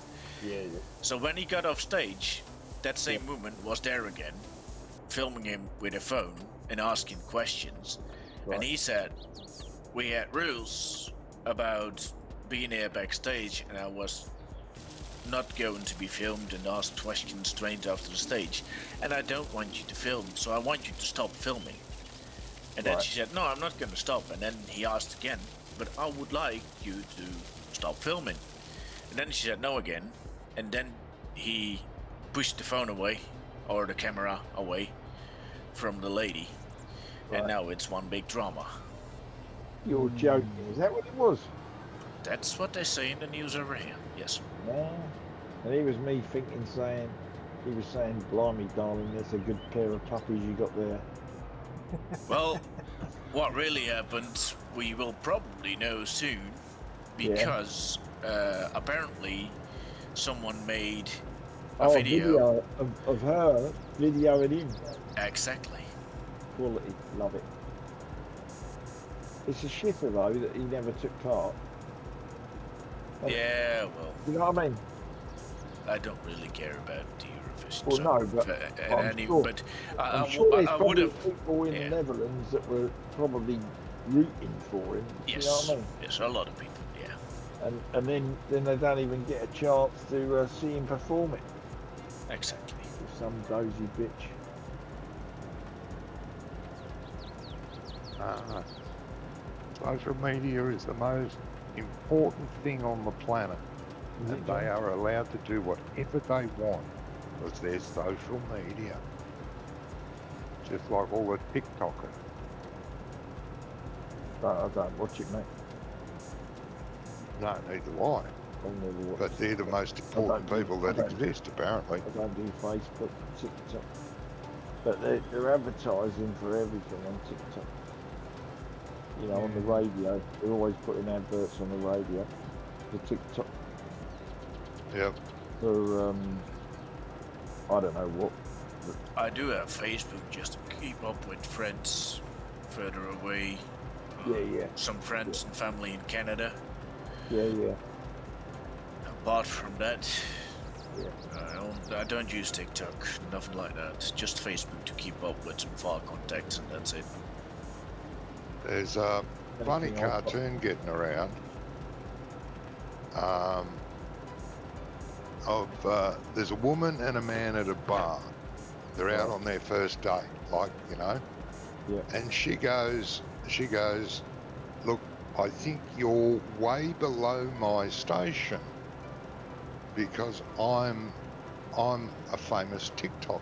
Yeah. So when he got off stage, that same woman was there again, filming him with a phone and asking questions. Right. And he said, we had rules about being here backstage, and I was not going to be filmed and asked questions straight after the stage. And I don't want you to film, so I want you to stop filming. And then she said, no, I'm not going to stop. And then he asked again, but I would like you to stop filming. And then she said no again. And then he pushed the phone away, or the camera away from the lady. And now it's one big drama. You're joking. Is that what it was? That's what they say in the news over here. Yes. Yeah. And he was me thinking, he was saying, blimey, darling, that's a good pair of puppies you got there. Well, what really happened, we will probably know soon, because apparently someone made a video. Of her videoing him. Exactly. Quality, love it. It's a shitter though that he never took part. Yeah, well, You know what I mean? I don't really care about the Eurovision. Well, Song, no, but I'm sure there's I would probably have. people in the Netherlands that were probably rooting for him. Yes, You know what I mean? yes, a lot of people. Yeah, And then they don't even get a chance to see him perform it. exactly. Some dozy bitch. Social media is the most important thing on the planet, and they are allowed to do whatever they want because they're social media. Just like all the TikTokers. I don't watch it, mate. No, neither do I. I'll never watch But they're the most important people that exist, apparently. I don't do Facebook, TikTok. But they're advertising for everything on TikTok. You know, on the radio. They're always putting adverts on the radio. The TikTok. Yep. For, I don't know what. I do have Facebook just to keep up with friends further away, Yeah. Some friends and family in Canada. Yeah. Apart from that, Yeah. I don't use TikTok, nothing like that. Just Facebook to keep up with some far contacts, and that's it. There's a funny Anything else? cartoon getting around there's a woman and a man at a bar. They're out on their first date, like, you know. Yeah. And she goes, look, I think you're way below my station because I'm a famous TikToker.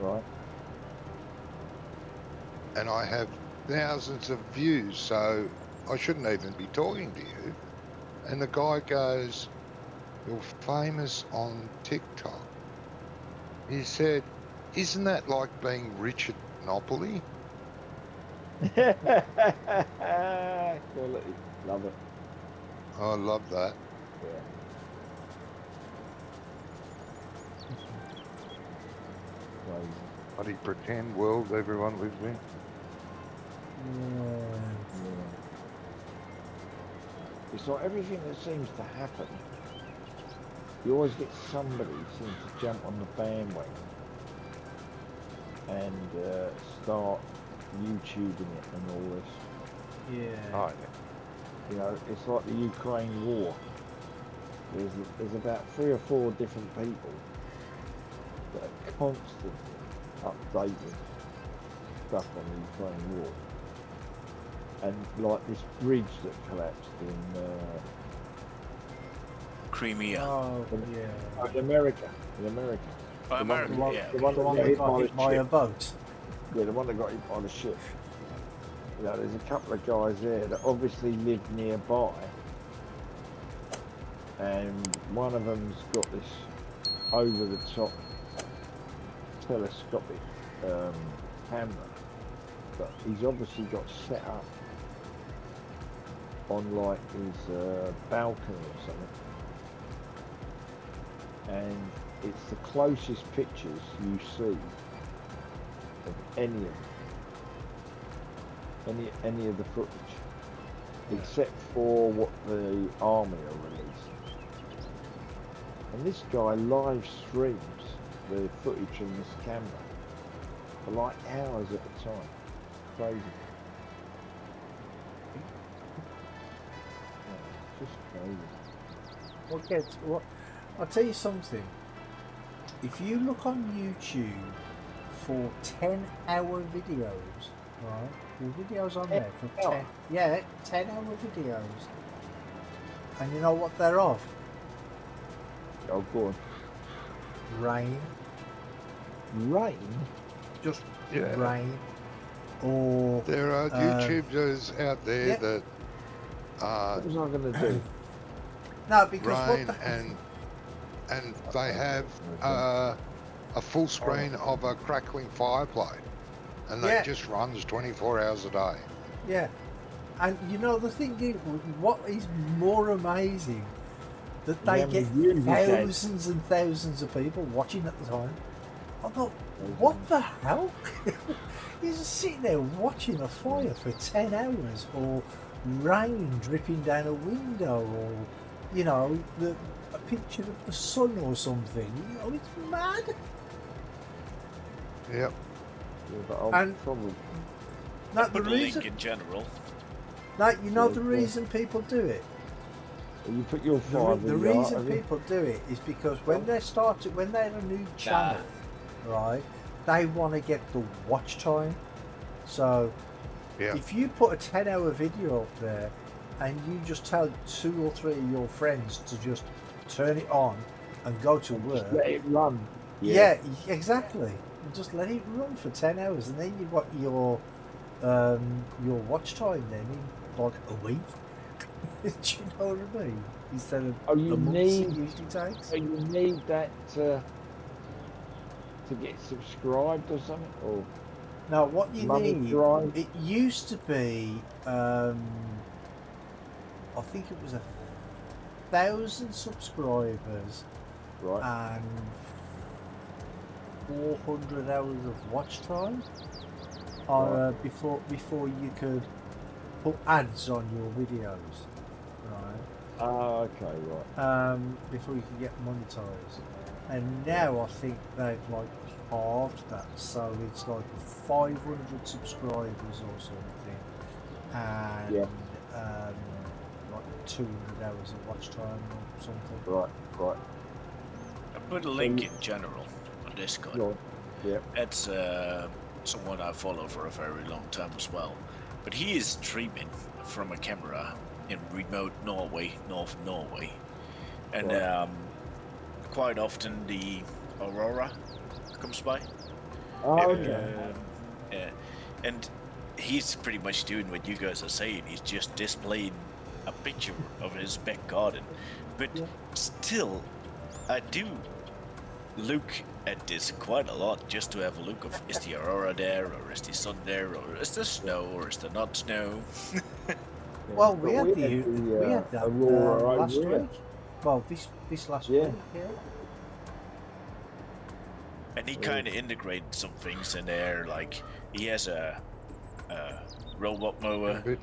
Right. And I have thousands of views, so I shouldn't even be talking to you. And the guy goes, you're famous on TikTok. He said, isn't that like being rich at Monopoly? Quality. Love it. I love that. Yeah. Crazy. Bloody pretend world everyone lives in. Yeah. It's like everything that seems to happen, you always get somebody who seems to jump on the bandwagon and start YouTubing it and all this. Yeah. Oh, You know, it's like the Ukraine war. There's about 3 or 4 different people that are constantly updating stuff on the Ukraine war. And like this bridge that collapsed in Crimea. Oh, yeah. in America. Oh, America, The one, yeah. the one that got hit by a boat. Yeah, the one that got hit by the ship. You know, there's a couple of guys there that obviously live nearby, and one of them's got this over-the-top telescopic camera, but he's obviously got set up on like his balcony or something, and it's the closest pictures you see of any of the footage, except for what the army are releasing. And this guy live streams the footage from this camera for like hours at a time. Crazy. Yeah, it's just crazy. What? I'll tell you something. If you look on YouTube for 10-hour videos, right? The videos on there for 10-hour videos, and you know what they're of? Oh, go on. Rain, Rain? just Yeah. rain, or There are YouTubers out there yeah. that What was I going to do? no, because rain what the, and they have a full screen of a crackling fireplace, and that Yeah. just runs 24 hours a day. yeah, and you know the thing is, what is more amazing, that they Yeah, get really good. thousands and thousands of people watching at the time. I thought, what the hell? You're just sitting there watching a fire for 10 hours, or rain dripping down a window, or, you know, a picture of the sun or something. You know, it's mad. Yep. Yeah, but I'll And- probably... Like, the Put a link reason, in general. like, you know Yeah, the yeah. reason people do it? You put your The, fire the reason people do it is because when they're a new channel, right, they want to get the watch time. So Yeah. if you put a 10-hour video up there and you just tell 2 or 3 of your friends to just turn it on and go to work, Let it run. yeah, exactly. Just let it run for 10 hours, and then you've got your watch time then in like a week. Do you know what I mean? Instead of Oh, you the months need- it usually takes. So you need that to get subscribed or something? Or Now, what you money need, drive? it used to be, I think it was 1,000 subscribers Right. and 400 hours of watch time. before you could put ads on your videos, right? Ah, okay, right. Before you could get monetized, and now I think they've like halved that, so it's like 500 subscribers or something, and Yeah. like 200 hours of watch time or something. Right. I put a link in general on Discord. Right. Yeah. That's someone I follow for a very long time as well. But he is streaming from a camera in remote Norway, North Norway. And Right. Quite often the Aurora comes by. Oh, And, okay. yeah. And he's pretty much doing what you guys are saying. He's just displaying a picture of his back garden. But Yeah. still, I do look at this quite a lot just to have a look of, is the Aurora there, or is the sun there, or is there snow, or is there not snow? Yeah. Well, But we had that Aurora last over here. week. Well, this last Yeah. week, yeah. And he Yeah. kind of integrated some things in there, like he has a robot mower Good.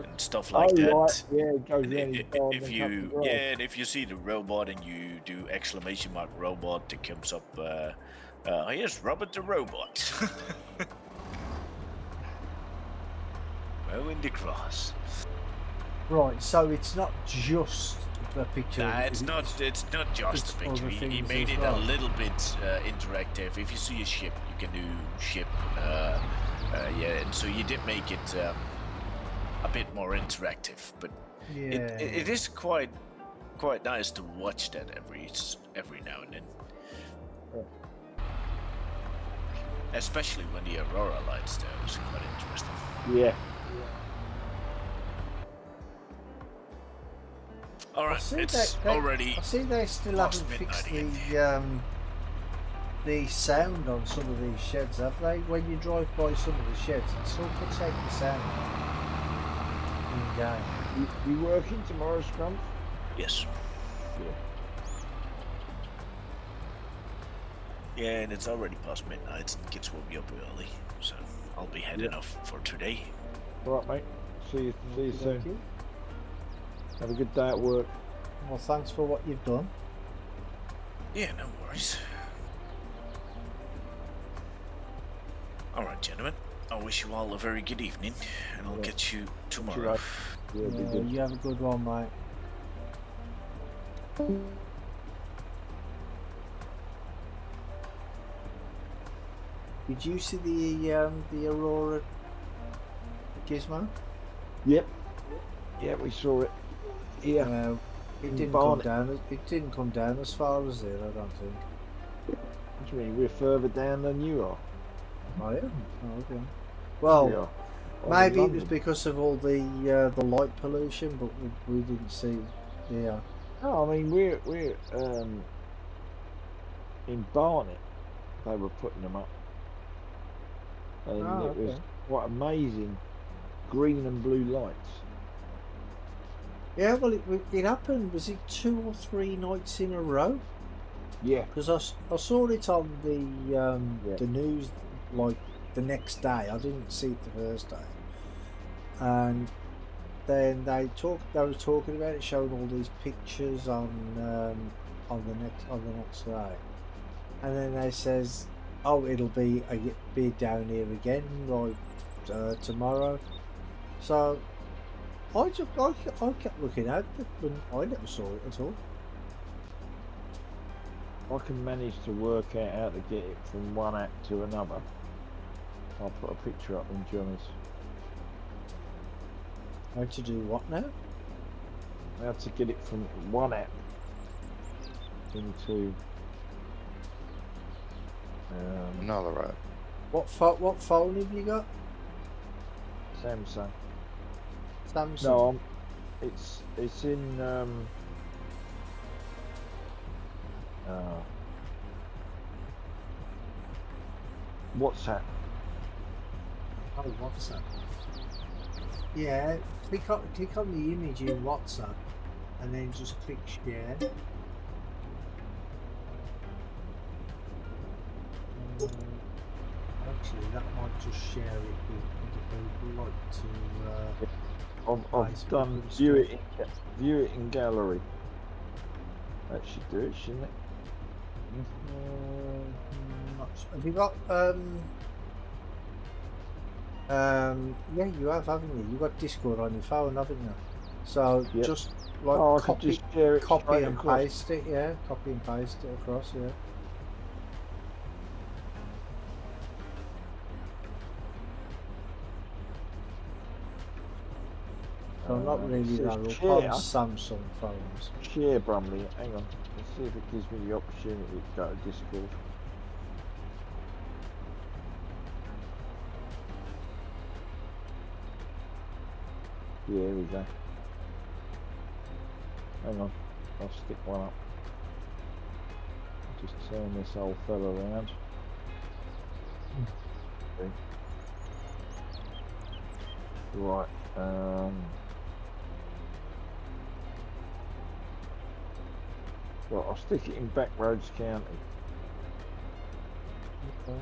and stuff like Oh, that. right. Yeah, it goes And in his garden if and you cuts the grass. and if you see the robot and you do exclamation mark robot, it comes up. Here's Robert the robot. Mowing the grass. Right, so it's not just a picture. Nah, it's not just it's a picture. other He things made as it well. a little bit interactive. If you see a ship, you can do ship. Yeah, and so you did make it a bit more interactive, but Yeah. it is quite nice to watch that every now and then. Yeah. Especially when the Aurora lights there, it's quite interesting. Yeah. All right, see it's that- already I see they still past haven't fixed midnight the sound on some of these sheds, have they? When you drive by some of the sheds, it still puts out the sound in game. You working tomorrow, Scrum? yes. Yeah. Yeah, and it's already past midnight, and kids will be up early, so I'll be heading off for today. All right, mate. See you soon. Okey-dokey. Have a good day at work. Well, thanks for what you've done. Yeah, no worries. All right, gentlemen. I wish you all a very good evening, and I'll Yeah. catch you tomorrow. right. Yeah, be good. You have a good one, mate. Did you see the Aurora gizmo? Yep. Yeah, we saw it. Yeah. It didn't come Barnet. down. It didn't come down as far as there, I don't think. What do you mean? We're further down than you are. Oh yeah. Oh, okay. Well, We are. I'm in maybe it was London. because of all the light pollution, but we didn't see. Yeah. No, I mean we're in Barnet. They were putting them up, and Oh, it was okay. quite amazing, green and blue lights. Yeah. Well, it happened. Was it 2 or 3 nights in a row? Yeah. Because I saw it on Yeah. the news like the next day. I didn't see it the first day, and then they were talking about it, showing all these pictures on the next day, and then they says, "Oh, it'll be down here again, like tomorrow." So I kept looking at it, but I never saw it at all. I can manage to work out how to get it from one app to another. I'll put a picture up in Johnny's. How to do what now? How to get it from one app into Another app. What phone have you got? Samsung. Samsung. No, it's in WhatsApp. Oh, WhatsApp. Yeah, click on the image in WhatsApp, and then just click share. actually, that might just share it with other people, like to. I've Facebook done and view it in gallery. That should do it, shouldn't it? Have you got yeah, you have, haven't you? You got Discord on your phone, haven't you? So Yep. just like Oh, I could just share it copy straight and across. paste it, yeah. Copy and paste it across, yeah. So not really it that says up on share. Samsung phones. Share, Brumley. Hang on. Let's see if it gives me the opportunity to go to Discord. Yeah, here we go. Hang on. I'll stick one up. Just turn this old fella around. Okay. Right. Well, I'll stick it in Backroads County. Okay.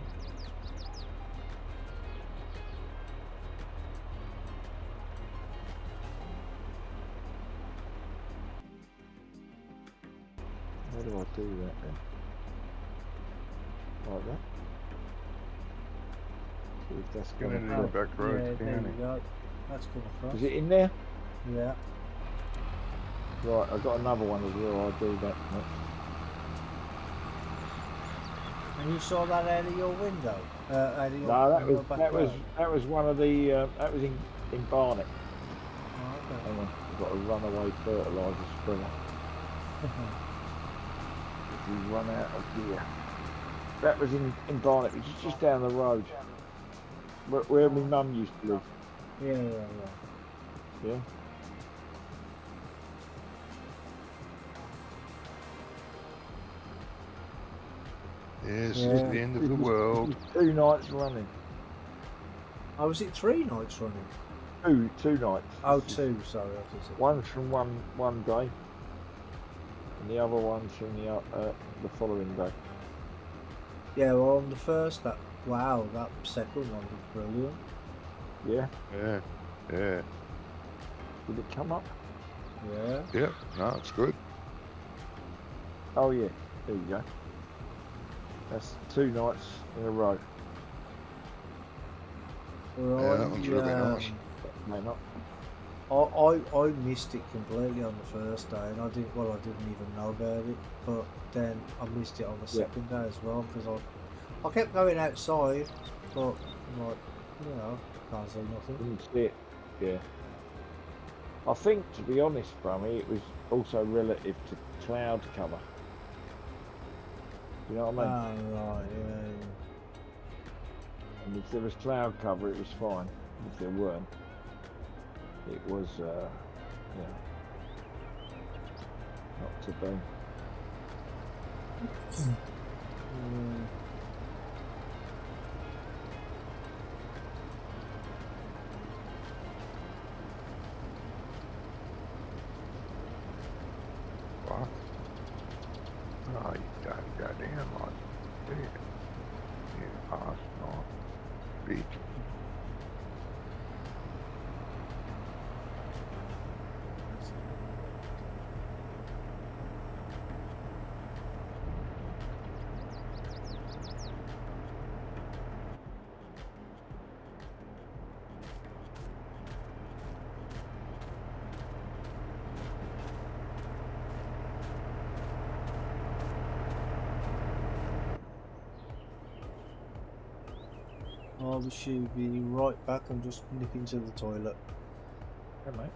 How do I do that then? Like that? See if that's Get going into to the back Yeah, roads, there County. you go. That's come across. Is it in there? Yeah. Right, I've got another one as well. I'll do that next. And you saw that out of your window? Out of your, No, that your was back that was road? that was one of the that was in Barnet. Oh, okay. Hang on, I've got a runaway fertiliser spreader. If you run out of gear. That was in Barnet, which is just down the road. Where my mum used to live. Yeah. Yeah. Yes, Yeah. it's the end of the world. 2 nights running. Oh, was it 3 nights running? Two nights. Oh, This is 2, sorry. I thought you said- One's from one day, and the other one's from the following day. Yeah, well, on the first, wow, that second one was brilliant. Yeah. Yeah. Did it come up? Yeah. Yeah. No, it's good. Oh yeah. There you go. That's 2 nights in a row. Well, Yeah, that one's really nice. May not. I missed it completely on the first day, and I didn't even know about it. But then I missed it on the second day as well because I kept going outside, but like can't see nothing. Didn't see it. Yeah. I think, to be honest, Brummy, it was also relative to cloud cover. You know what I mean? Oh, right, yeah. And if there was cloud cover, it was fine. If there weren't, it was, not to be. What? Oh, you don't go down like that. You pass not. Bitch. I should be right back. I'm just nipping to the toilet. Yeah, mate.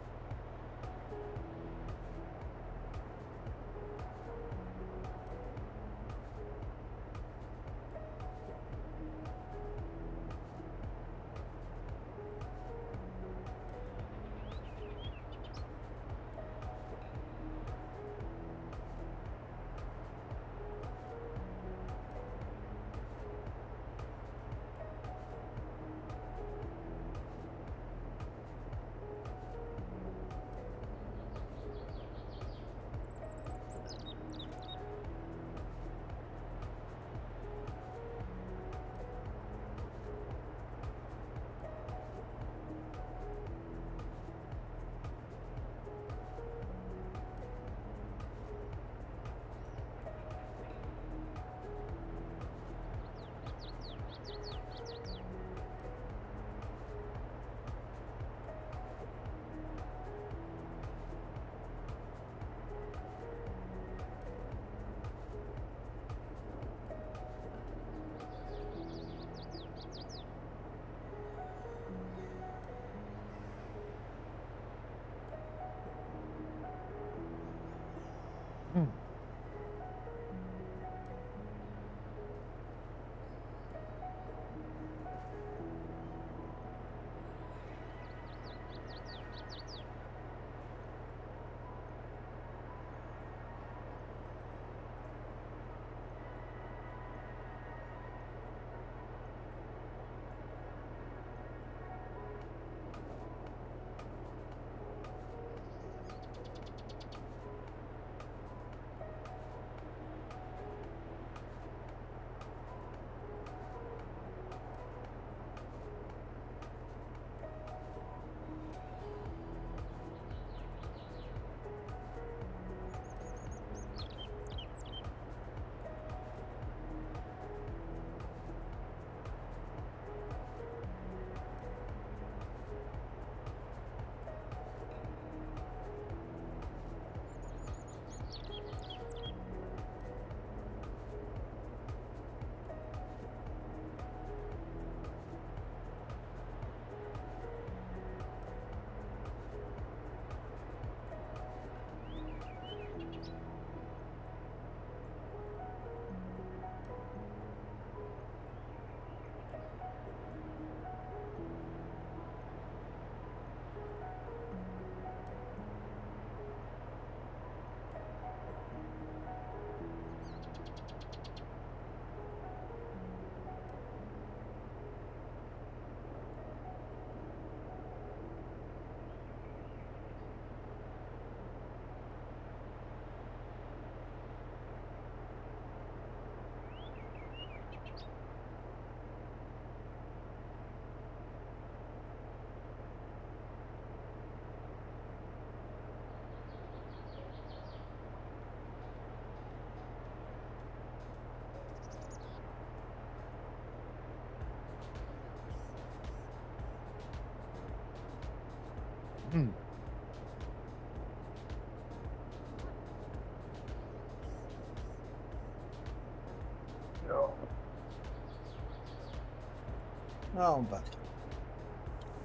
Oh, I'm back.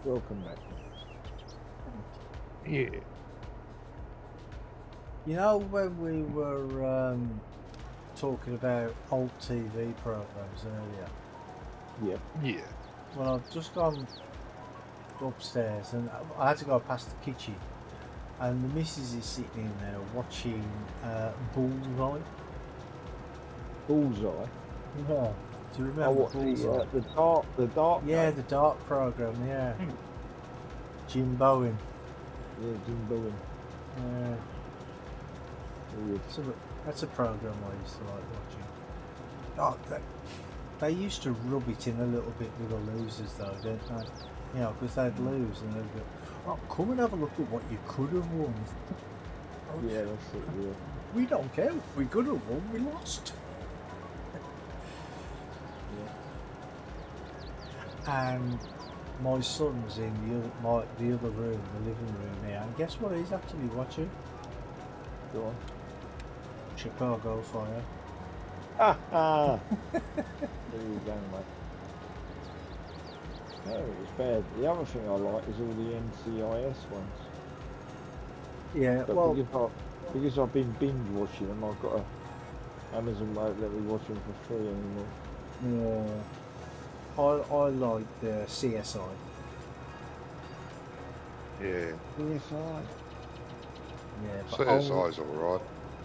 Welcome back. Yeah. You know when we were talking about old TV programs earlier? Yep. Yeah. Well, I've just gone upstairs and I had to go past the kitchen, and the missus is sitting in there watching Bullseye. Bullseye. Yeah. Do you remember Oh, what, Bullseye? the dark. Yeah, game? the dark program. Yeah. Jim Bowen. Yeah, Jim Bowen. Yeah. Weird. That's a program I used to like watching. Oh, they used to rub it in a little bit with the losers, though, didn't they? You know, because they'd lose and they'd go, "Oh, come and have a look at what you could have won." Yeah, that's it. Yeah. We don't care. We could have won. We lost. And my son's in the other room, the living room now. And guess what he's actually watching? Go on. Chicago Fire. Ha ha! There you go, mate. No, it's bad. The other thing I like is all the NCIS ones. Yeah, But well, because I've been binge watching them, I've got a Amazon won't let me watch them for free anymore. yeah. I like the CSI. Yeah. CSI. Yeah, but CSI's alright.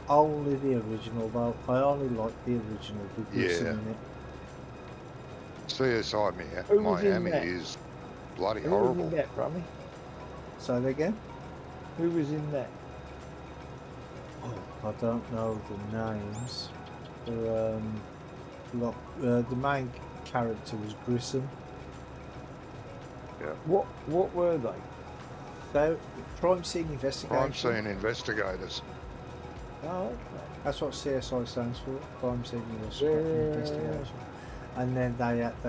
only the original though. I only like the original with Wilson Yeah. in it. CSI Who was in Miami that? is bloody Who was horrible. in that, Rummy? Say that again? Who was in that? Oh, I don't know the names. The main character was Grissom. What were they? They crime scene investigation. Crime scene investigators. Oh, okay. That's what CSI stands for. Crime scene Yeah. investigation. And then they have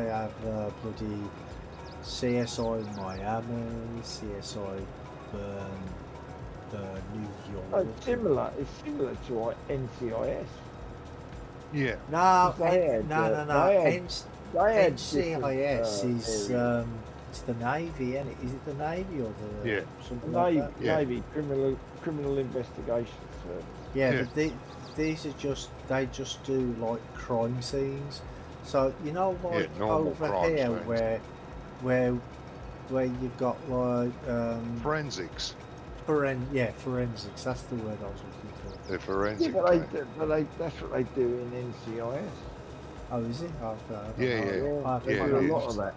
bloody CSI Miami, CSI New York. Oh, similar. It's similar to like NCIS. Yeah. No, They had, no. they had NCIS different, is areas. it's the Navy, isn't it? Is it the Navy or the Yeah. something Navy, like that? Yeah. Navy criminal investigation service. Yeah, Yeah. but these are they just do like crime scenes. So you know, like normal over crime here scenes. where you've got like Forensics. forensics. That's the word I was looking for. They're Yeah, forensic. that's what they do in NCIS. Oh, is it? I don't Yeah, know. yeah. I've They Yeah, do a it lot is. of that.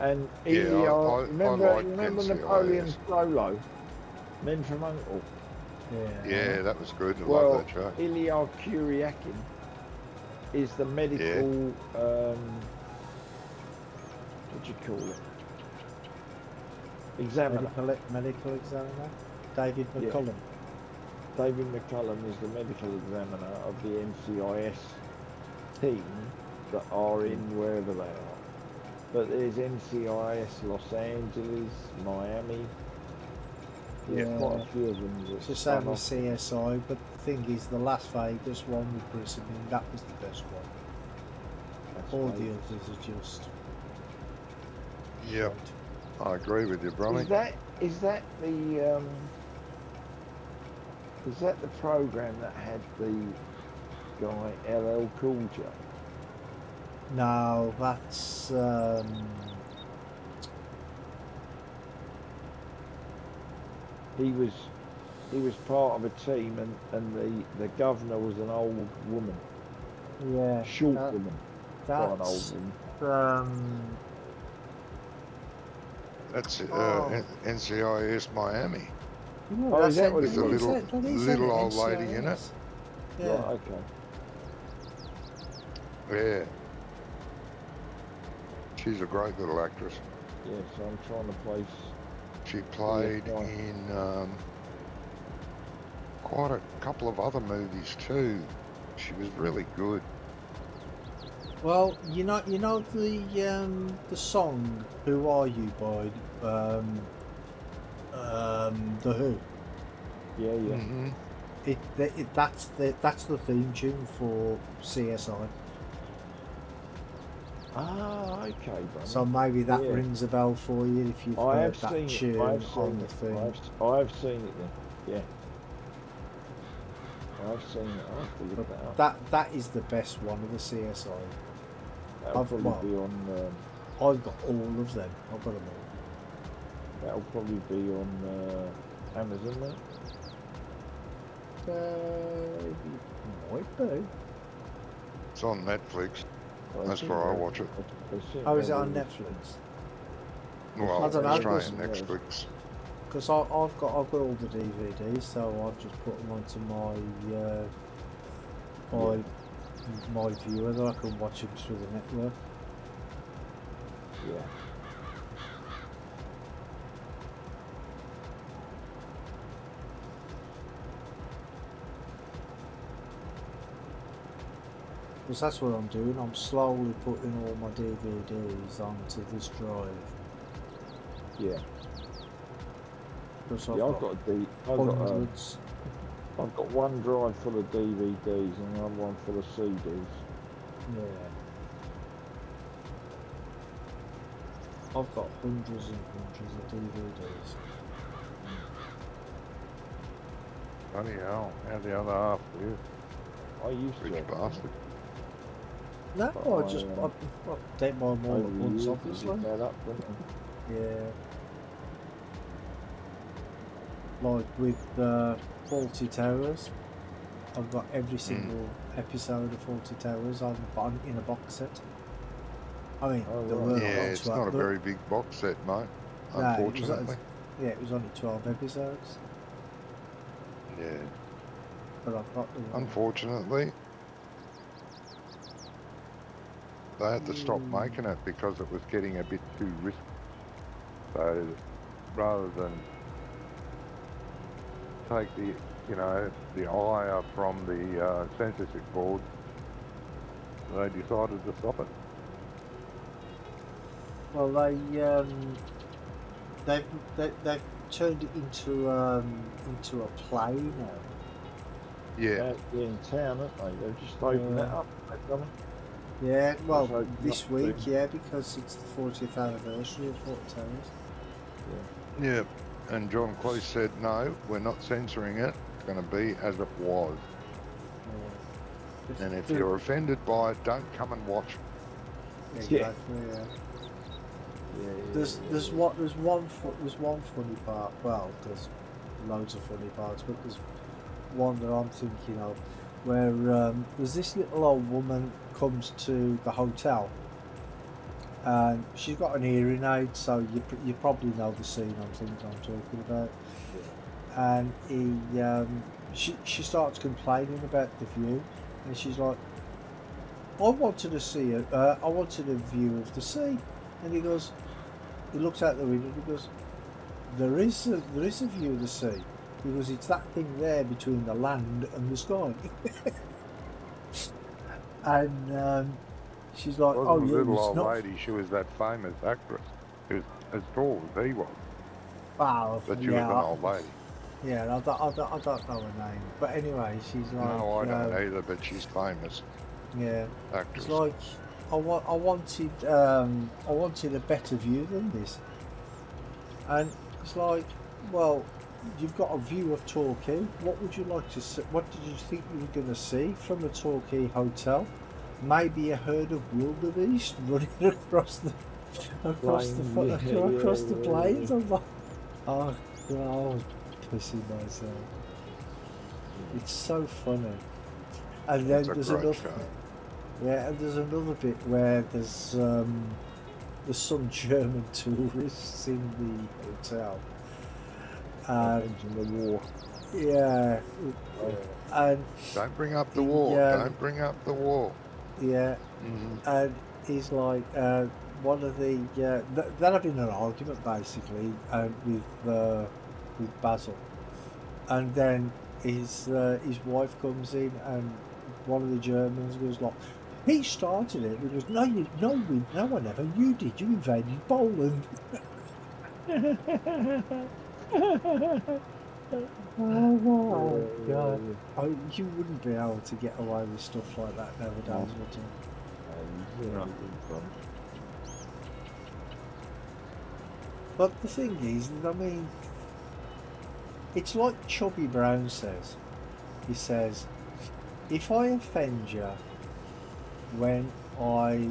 And Yeah, Eliar, I remember like Napoleon NCIS. Solo, Men from Uncle? Yeah, that was good. I Well, love that show. Eliar Kuryakin is the medical, what do you call it? Examiner. Medical examiner, David Yeah. McCullum. David McCullum is the medical examiner of the NCIS team that are in wherever they are. But there's NCIS Los Angeles, Miami. There's quite a few of them. It's the same with CSI, but the thing is, the Las Vegas one with Brisbane, that was the best one. All the others are just. Yep. I agree with you, Brommy. Is that the program that had the guy LL Cool J? No, that's He was part of a team, and the governor was an old woman, yeah, short woman, not an old that's woman. That's Oh. NCIS Miami. Oh, is that what With it the was? little old lady in it. Yeah. Right, okay. Yeah. She's a great little actress. Yeah, so I'm trying to place. She played right. in quite a couple of other movies too. She was really good. Well, you know the song "Who Are You" by the Who. Yeah. Mm-hmm. That's the theme tune for CSI. Ah, okay, bro. So maybe that Yeah. rings a bell for you if you've I heard have that seen tune it. I've on seen the it. thing. I've seen it then. Yeah. I've seen it. I'll have to look that up. That is the best one of the CSI. That'll I've- probably be on. I've got all of them. I've got them all. That'll probably be on Amazon, mate. Might be. It's on Netflix. I That's think where I that- watch it. I think Oh, is it that on was- Netflix? Well, I don't know, Australian because- Netflix. Because I've got all the DVDs, so I've just put them onto my viewer that I can watch them through the network. Yeah. Because that's what I'm doing. I'm slowly putting all my DVDs onto this drive. Yeah. Because Yeah, I've got hundreds. I've got one drive full of DVDs and another one full of CDs. Yeah. I've got hundreds and hundreds of DVDs. Bloody hell, how the other half live? I used to Rich have them. bastard. No, Oh, I just yeah. I take my all Over at the once, years, they obviously. did that up, didn't they? Yeah. Like with Faulty Towers, I've got every single episode of Faulty Towers in a box set. I mean, Oh, there right. were Yeah, like it's 12, not a but- very big box set, mate. No, it was- Unfortunately. yeah, it was only 12 episodes, Yeah. but I've got them. all. Unfortunately, they had to stop making it because it was getting a bit too risky. So rather than take the ire from the censorship board, they decided to stop it. Well, they've turned it into a play now. Yeah. Yeah, in town, aren't they? They've just opened that Yeah. up. They've done it. Yeah, well, So, this not week, doing- yeah, because it's the 40th anniversary of Faulty Towers. Yeah. And John Cleese said, no, we're not censoring it. It's going to be as it was. And if you're offended by it, don't come and watch. Exactly. Yeah. There's one funny part. Well, there's loads of funny parts, but there's one that I'm thinking of where there's this little old woman comes to the hotel, and she's got an hearing aid, so you probably know the scene I'm talking about. Yeah. And she starts complaining about the view, and she's like, I wanted a view of the sea. And he looks out the window and he goes, there is a view of the sea. Because it's that thing there between the land and the sky. And she's like, Well, oh the yeah, little it's old not. lady, she was that famous actress who's as tall as he was. Wow, But she was an old lady. Yeah, I don't know her name. But anyway, she's like... No, I don't either, but she's famous. Yeah. Actress. It's like, I wanted a better view than this. And it's like, well, you've got a view of Torquay. What would you like to see? What did you think you were going to see from a Torquay hotel? Maybe a herd of wildebeest running across the plains. I'm like, oh God, I was pissing myself. It's so funny. And then there's another. Yeah, and there's another bit where there's some German tourists in the hotel. In the war. Yeah. And don't bring up the war. Don't bring up the war. Yeah. Mm-hmm. And he's like, one of the they're having an argument basically with Basil, and then his wife comes in, and one of the Germans goes like, he started it. He goes, no one ever. You did. You invaded Poland. Oh my God! Oh, you wouldn't be able to get away with stuff like that nowadays, would you? But the thing is, I mean, it's like Chubby Brown says. He says, if I offend you when I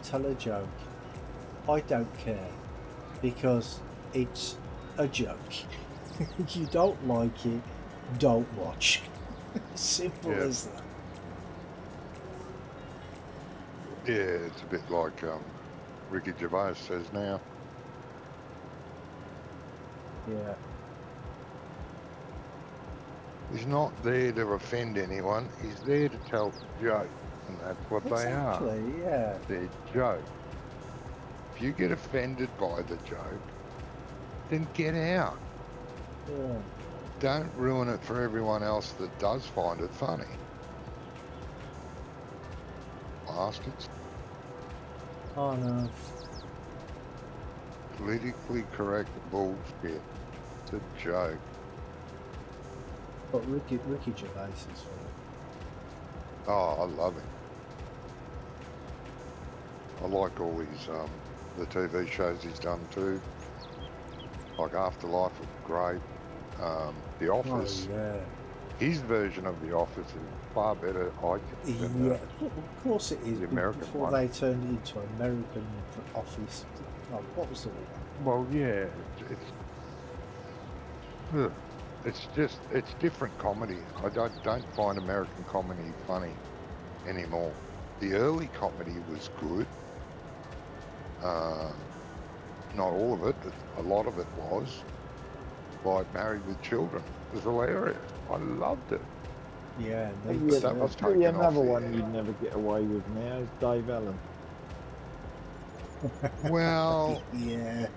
tell a joke, I don't care, because it's a joke. If you don't like it, don't watch. Simple as that. Yeah, it's a bit like Ricky Gervais says now. Yeah. He's not there to offend anyone. He's there to tell a joke, and that's what they are. Exactly, yeah. They're jokes. If you get offended by the joke, then get out. Yeah. Don't ruin it for everyone else that does find it funny. Bastards. Oh no. Politically correct bullshit. It's a joke. But Ricky Gervais is funny. Oh, I love him. I like all his the TV shows he's done too. Like Afterlife was great. The Office. Oh, yeah. His version of The Office is far better, I think, than Yeah, of course it is. the American Before one. they turned it into American Office. Oh, what was the one? Well, yeah, it's different comedy. I don't find American comedy funny anymore. The early comedy was good. Not all of it, but a lot of it was. Like Married with Children. It was hilarious. I loved it. Yeah, that was taken another off the one air. you'd never get away with now is Dave Allen. Well, yeah.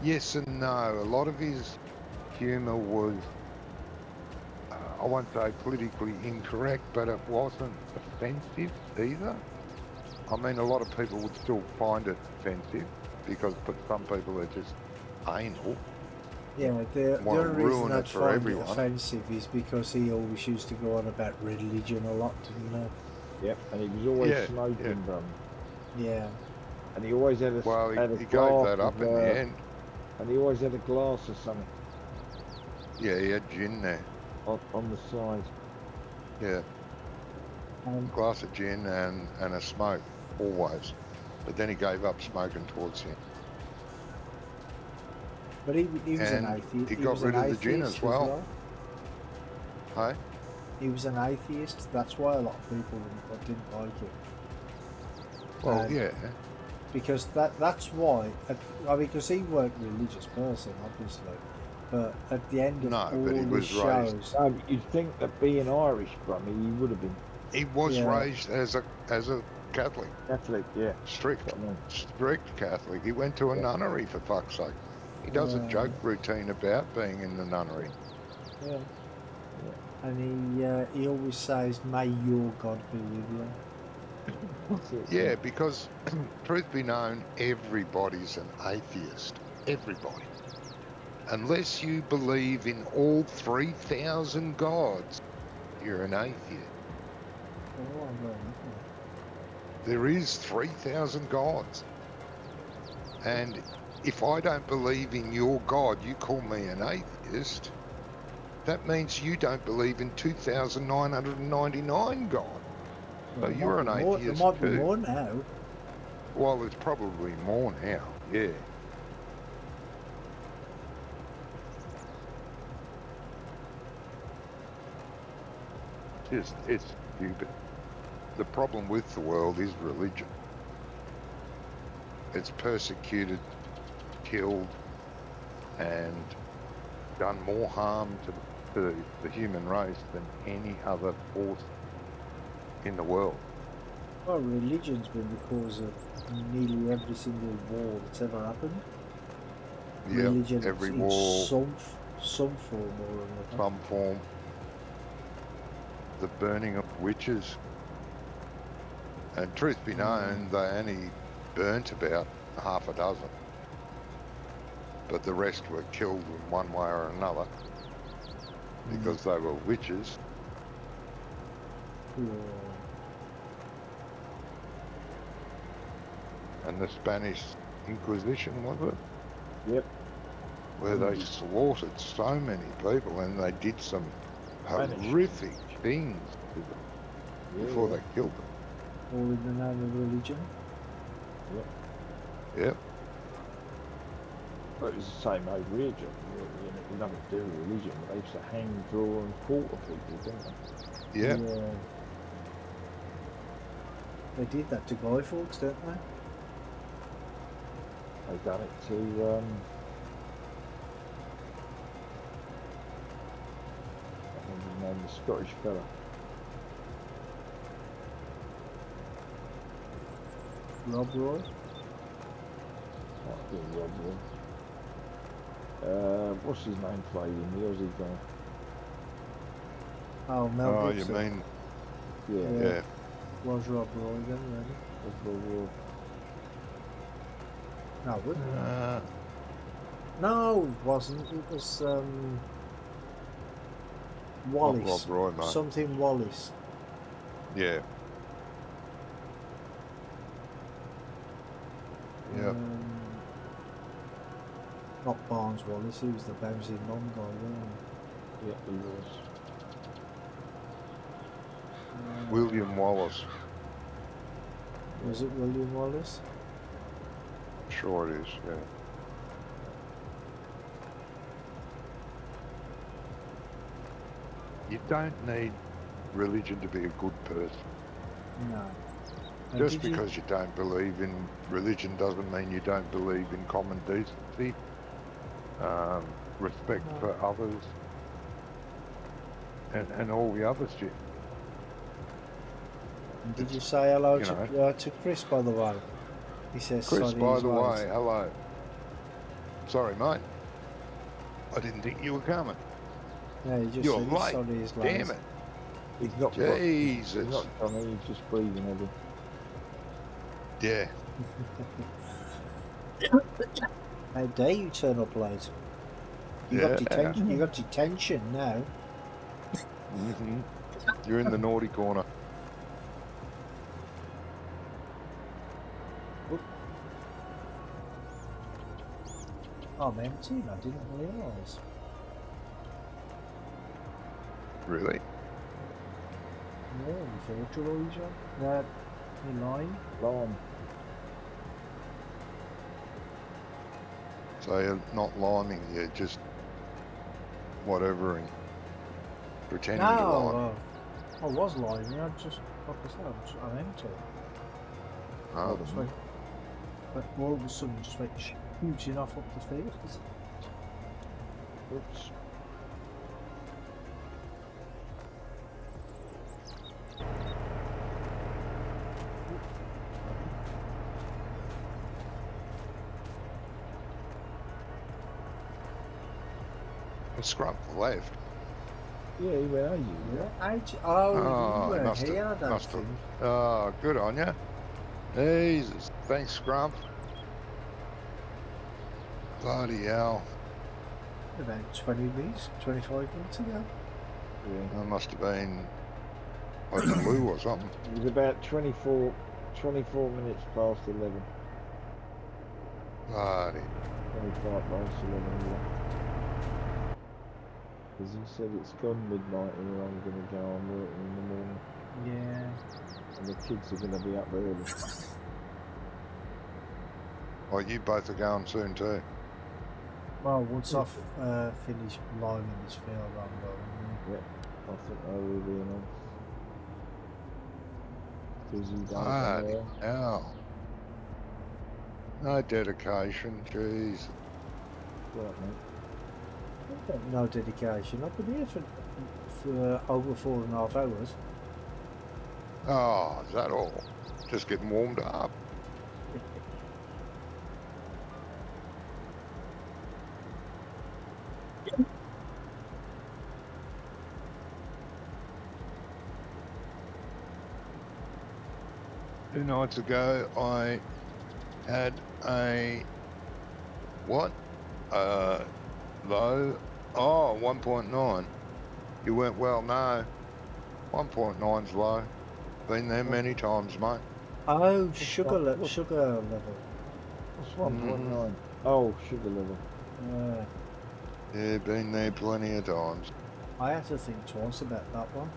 yes and no. A lot of his humour was, I won't say politically incorrect, but it wasn't offensive either. I mean, a lot of people would still find it offensive because for some people they're just anal. Yeah, the Wanna only reason ruin it I'd for find everyone. it offensive is because he always used to go on about religion a lot, didn't Yep, and he was always Yeah, smoking them. he? Yeah. And he always had a Well, had a he gave glass that up of, in the end. And he always had a glass or something Yeah, he had gin there. on the side. Yeah, glass of gin and a smoke, always. But then he gave up smoking towards the end. But he was an And atheist. he got was an rid of the gin atheist as well. Hey? He was an atheist. That's why a lot of people didn't like it. Well, yeah. Because that's why. I mean, because he weren't a religious person, obviously. But at the end of No, all but he the was shows, raised. You'd think that being Irish, Brummy, he would have been He was Yeah. raised as a Catholic, Catholic, yeah. strict I mean, Catholic. He went to a nunnery, for fuck's sake. He does a Yeah. joke routine about being in the nunnery. yeah. And he always says, "May your God be with you." that's it, Yeah, because truth be known, everybody's an atheist. Everybody. Unless you believe in all 3,000 gods, you're an atheist. Oh, I'm going, There is 3,000 gods. And if I don't believe in your God, you call me an atheist, that means you don't believe in 2,999 gods. So you're an atheist There might be too. more now. Well, there's probably more now, yeah. It's stupid. The problem with the world is religion. It's persecuted, killed, and done more harm to the human race than any other force in the world. Well, religion's been the cause of nearly every single war that's ever happened. Yeah, Religion every in war, some form or another. some form. The burning of witches. And truth be known, they only burnt about half a dozen. But the rest were killed in one way or another because they were witches. Yeah. And the Spanish Inquisition, was it? Yep. Where they slaughtered so many people and they did some Spanish. horrific things to them before they killed them. All in the name of religion. Yep. But it was the same over here, John. You nothing to do with religion, but they used to hang, draw, and quarter people, didn't they? Yep. Yeah. They did that to Guy Fawkes, didn't they? They done it to I think his name, the Scottish fella. Rob Roy. Might have been Rob Roy. What's his name played in the Aussie guy? Oh, Mel Oh, you Gibson. mean, Yeah. yeah. Was Rob Roy then, really? Rob Roy. No, it No, it wasn't. It was Wallace. Not Rob Roy, mate. Something Wallace. Yeah. Yep. Not Barnes Wallace, he was the bouncy non guy, wasn't Yeah, he was. he? William Wallace. Was it William Wallace? Sure it is, yeah. You don't need religion to be a good person. No. And Just did you- because you don't believe in religion doesn't mean you don't believe in common decency, respect No. for others, and all the other shit. And did you say hello You to Chris, by the way? He says Chris, sorry by he's the late. way, hello. Sorry, mate. I didn't think you were coming. Yeah, he just You're said late. sorry he's late. Damn it. He's not. Jesus. He's not Johnny. He's just breathing heavy. Yeah. How dare you turn up late? You got detention. You got detention now. hmm You're in the naughty corner. I'm empty. I didn't realise. Really? Yeah, the fertiliser. That in line. Lime. So you're not liming, you're just whatevering, pretending to lime. No, I was liming. I just, like I said, I'm empty. Oh, Just went, but all of a sudden, just went shooting off up the field. Oops. the scrub left. Yeah, he went, oh, you. Yeah, Oh, you weren't must have- here, I don't must have. think. Oh, good on you. Jesus, thanks, Scrump. Bloody hell. About 20 minutes, 25 minutes ago. Yeah. That must have been like the loo or something. It was about 24 minutes past 11. Bloody. 25 past 11, yeah. Because he said it's gone midnight and I'm going to go on working in the morning. Yeah. And the kids are going to be up early. Oh, you both are going soon too. Well, once I've finished liming this field, I'm going. I think I will be in a busy day Bloody tomorrow. hell. No dedication, jeez. Right, mate. No dedication. I've been here for over 4.5 hours. Oh, is that all? Just getting warmed up. Two nights ago, I had a what? Low. Oh, 1.9. You went well. No, 1.9's low. Been there many times, mate. Oh, sugar level. What's 1.9? Oh, sugar level. Yeah, been there plenty of times. I had to think twice about that one.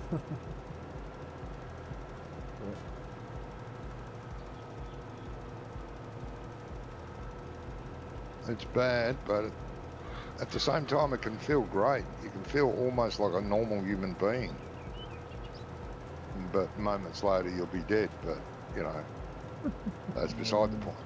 It's bad, but at the same time, it can feel great. You can feel almost like a normal human being. But moments later, you'll be dead. But, you know, that's beside the point.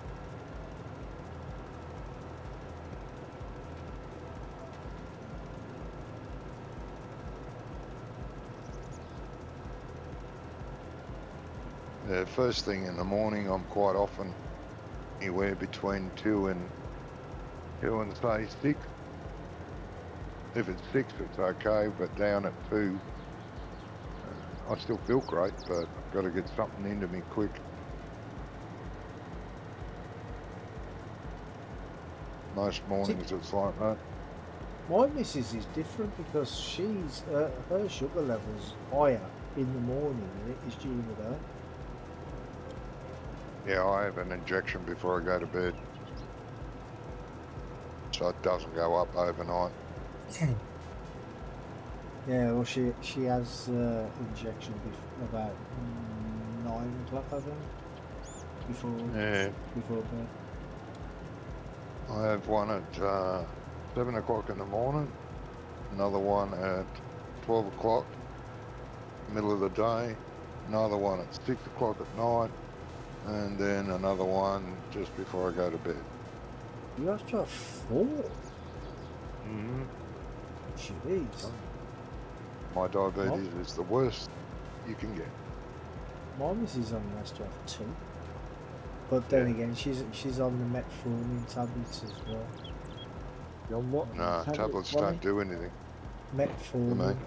First thing in the morning, I'm quite often anywhere between 2 and say 6. If it's 6, it's okay, but down at 2, I still feel great, but I've got to get something into me quick. Most mornings it's like that. My missus is different because she's her sugar level's higher in the morning than it is during the day. Yeah, I have an injection before I go to bed, so it doesn't go up overnight. Yeah, well, she has injection about 9 o'clock, I think, before bed. I have one at 7 o'clock in the morning, another one at 12 o'clock, middle of the day, another one at 6 o'clock at night, and then another one just before I go to bed. You have to have 4. Mm-hmm. Jeez. My diabetes is the worst you can get. My missus only has to have 2. But then again, she's on the metformin tablets as well. You on what? No, tablets don't do anything. Metformin.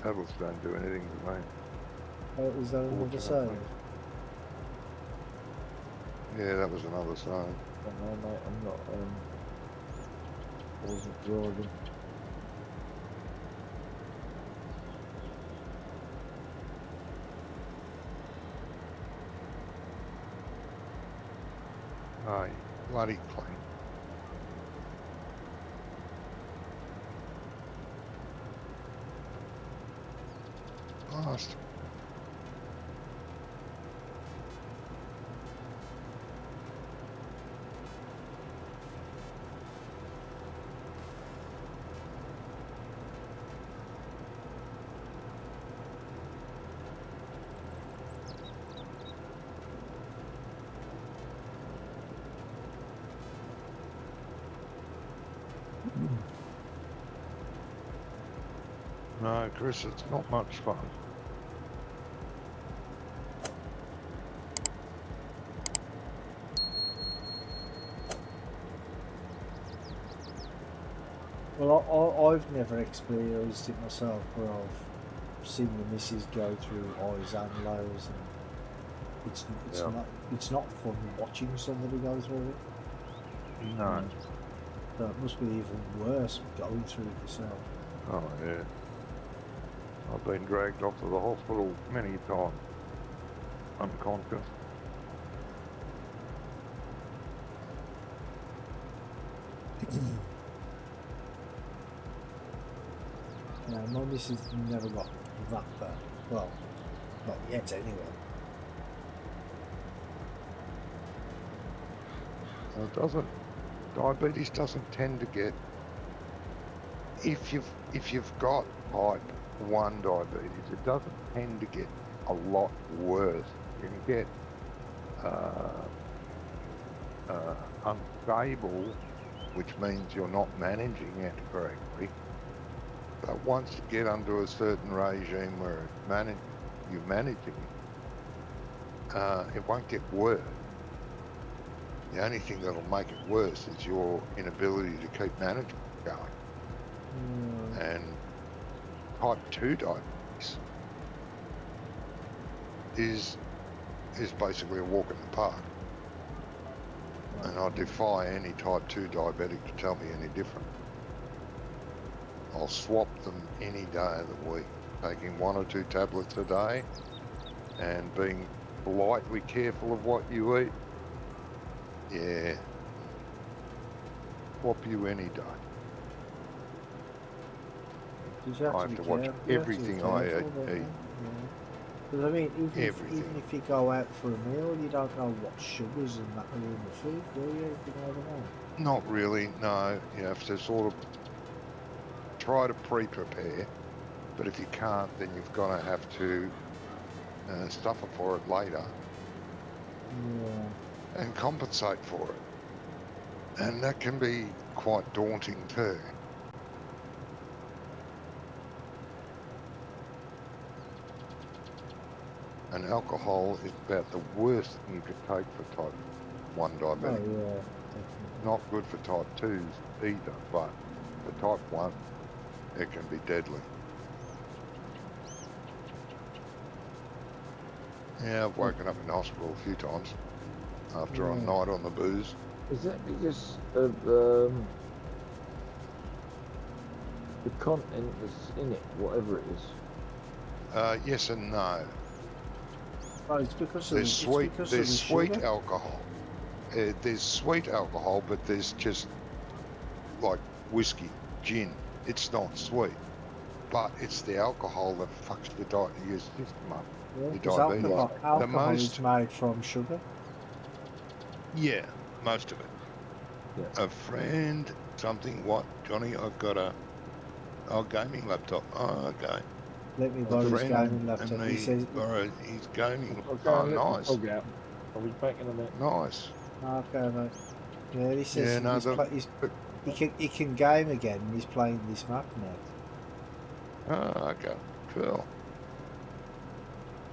Tablets don't do anything to me. Is that another save? Yeah, that was another sign. No, mate, I'm not, I wasn't driving. Oh, bloody clean. Last. No, Chris, it's not much fun. Well, I've never experienced it myself, where I've seen the missus go through highs and lows, and it's not fun watching somebody go through it. No. So it must be even worse going through it yourself. Oh, yeah. I've been dragged off to the hospital many times, unconscious. No, my missus never got that bad. Well, not yet anyway. Diabetes doesn't tend to get, if you've got type 1 diabetes, it doesn't tend to get a lot worse. You can get unstable, which means you're not managing it correctly. But once you get under a certain regime where you're managing it won't get worse. The only thing that'll make it worse is your inability to keep management going. And type 2 diabetes is basically a walk in the park. And I defy any type 2 diabetic to tell me any different. I'll swap them any day of the week, taking 1 or 2 tablets a day and being politely careful of what you eat. Yeah. Swap you any day. I have to watch everything I eat. Because I mean, even if you go out for a meal, you don't know what sugars and that are in the food, do you? You know what I mean? Not really, no. You have to sort of try to pre-prepare, but if you can't, then you've got to have to suffer for it later. Yeah. And compensate for it. And that can be quite daunting too. And alcohol is about the worst thing you could take for type 1 diabetic. Oh, yeah, definitely. Not good for type 2s either, but for type 1, it can be deadly. Yeah, I've woken up in hospital a few times after a night on the booze. Is that because of the content that's in it, whatever it is? Yes and no. Oh, it's because There's sweet sugar? alcohol. There's sweet alcohol, but there's just like whiskey, gin. It's not sweet, but it's the alcohol that fucks your system up. Yeah, your because diabetes. alcohol is made from sugar. Yeah, most of it. Yeah. A friend, something, what, Johnny? I've got a gaming laptop. Oh, okay. Let me borrow his gaming laptop. And He says, borrow his gaming. Okay, Oh, nice. I'll be back in a minute. Nice. okay, mate. Yeah, he says Yeah, no, he can game again and he's playing this map now. Oh, okay. Cool.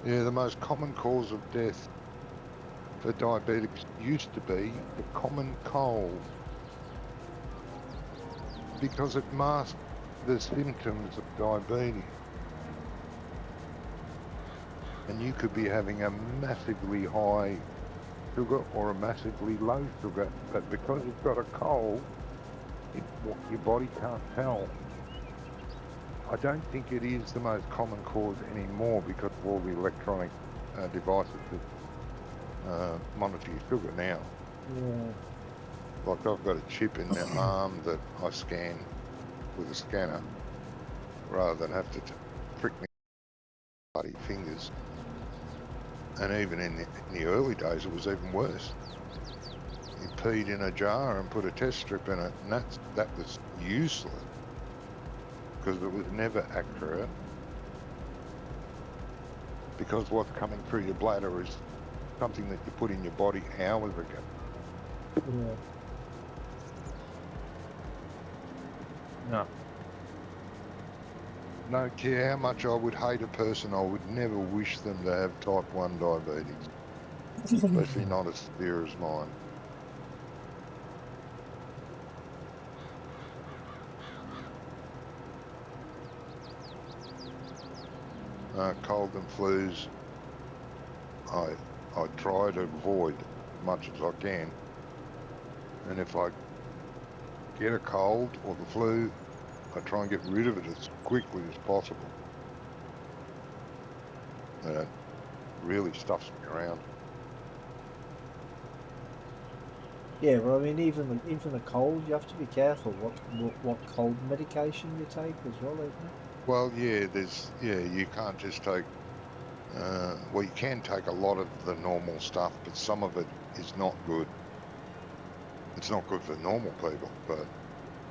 Yeah, the most common cause of death for diabetics used to be the common cold, because it masked the symptoms of diabetes. And you could be having a massively high sugar or a massively low sugar, but because you've got a cold, your body can't tell. I don't think it is the most common cause anymore because of all the electronic devices that monitor your sugar now. Yeah. Like I've got a chip in my arm that I scan with a scanner rather than have to prick me bloody fingers. And even in the early days, it was even worse. You peed in a jar and put a test strip in it, and that was useless because it was never accurate. Because what's coming through your bladder is something that you put in your body hours ago. Yeah. No. No care how much I would hate a person, I would never wish them to have type 1 diabetes, especially not as severe as mine. Cold and flus, I try to avoid as much as I can. And if I get a cold or the flu, I try and get rid of it as quickly as possible. It really stuffs me around. Yeah, well, I mean, even the cold, you have to be careful what cold medication you take as well, isn't it? Well, yeah, you can't just take, well, you can take a lot of the normal stuff, but some of it is not good. It's not good for normal people, but,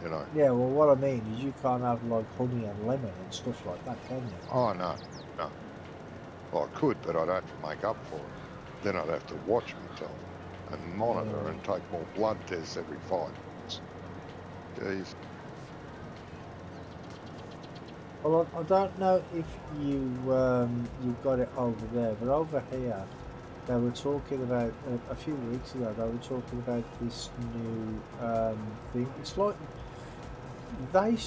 you know. Yeah, well, what I mean is you can't have, like, honey and lemon and stuff like that, can you? Oh, no. Well, I could, but I'd have to make up for it. Then I'd have to watch myself and monitor and take more blood tests every 5 minutes. Jeez. Well, I don't know if you've got it over there, but over here, they were talking about, a few weeks ago, they were talking about this new thing. It's like, they're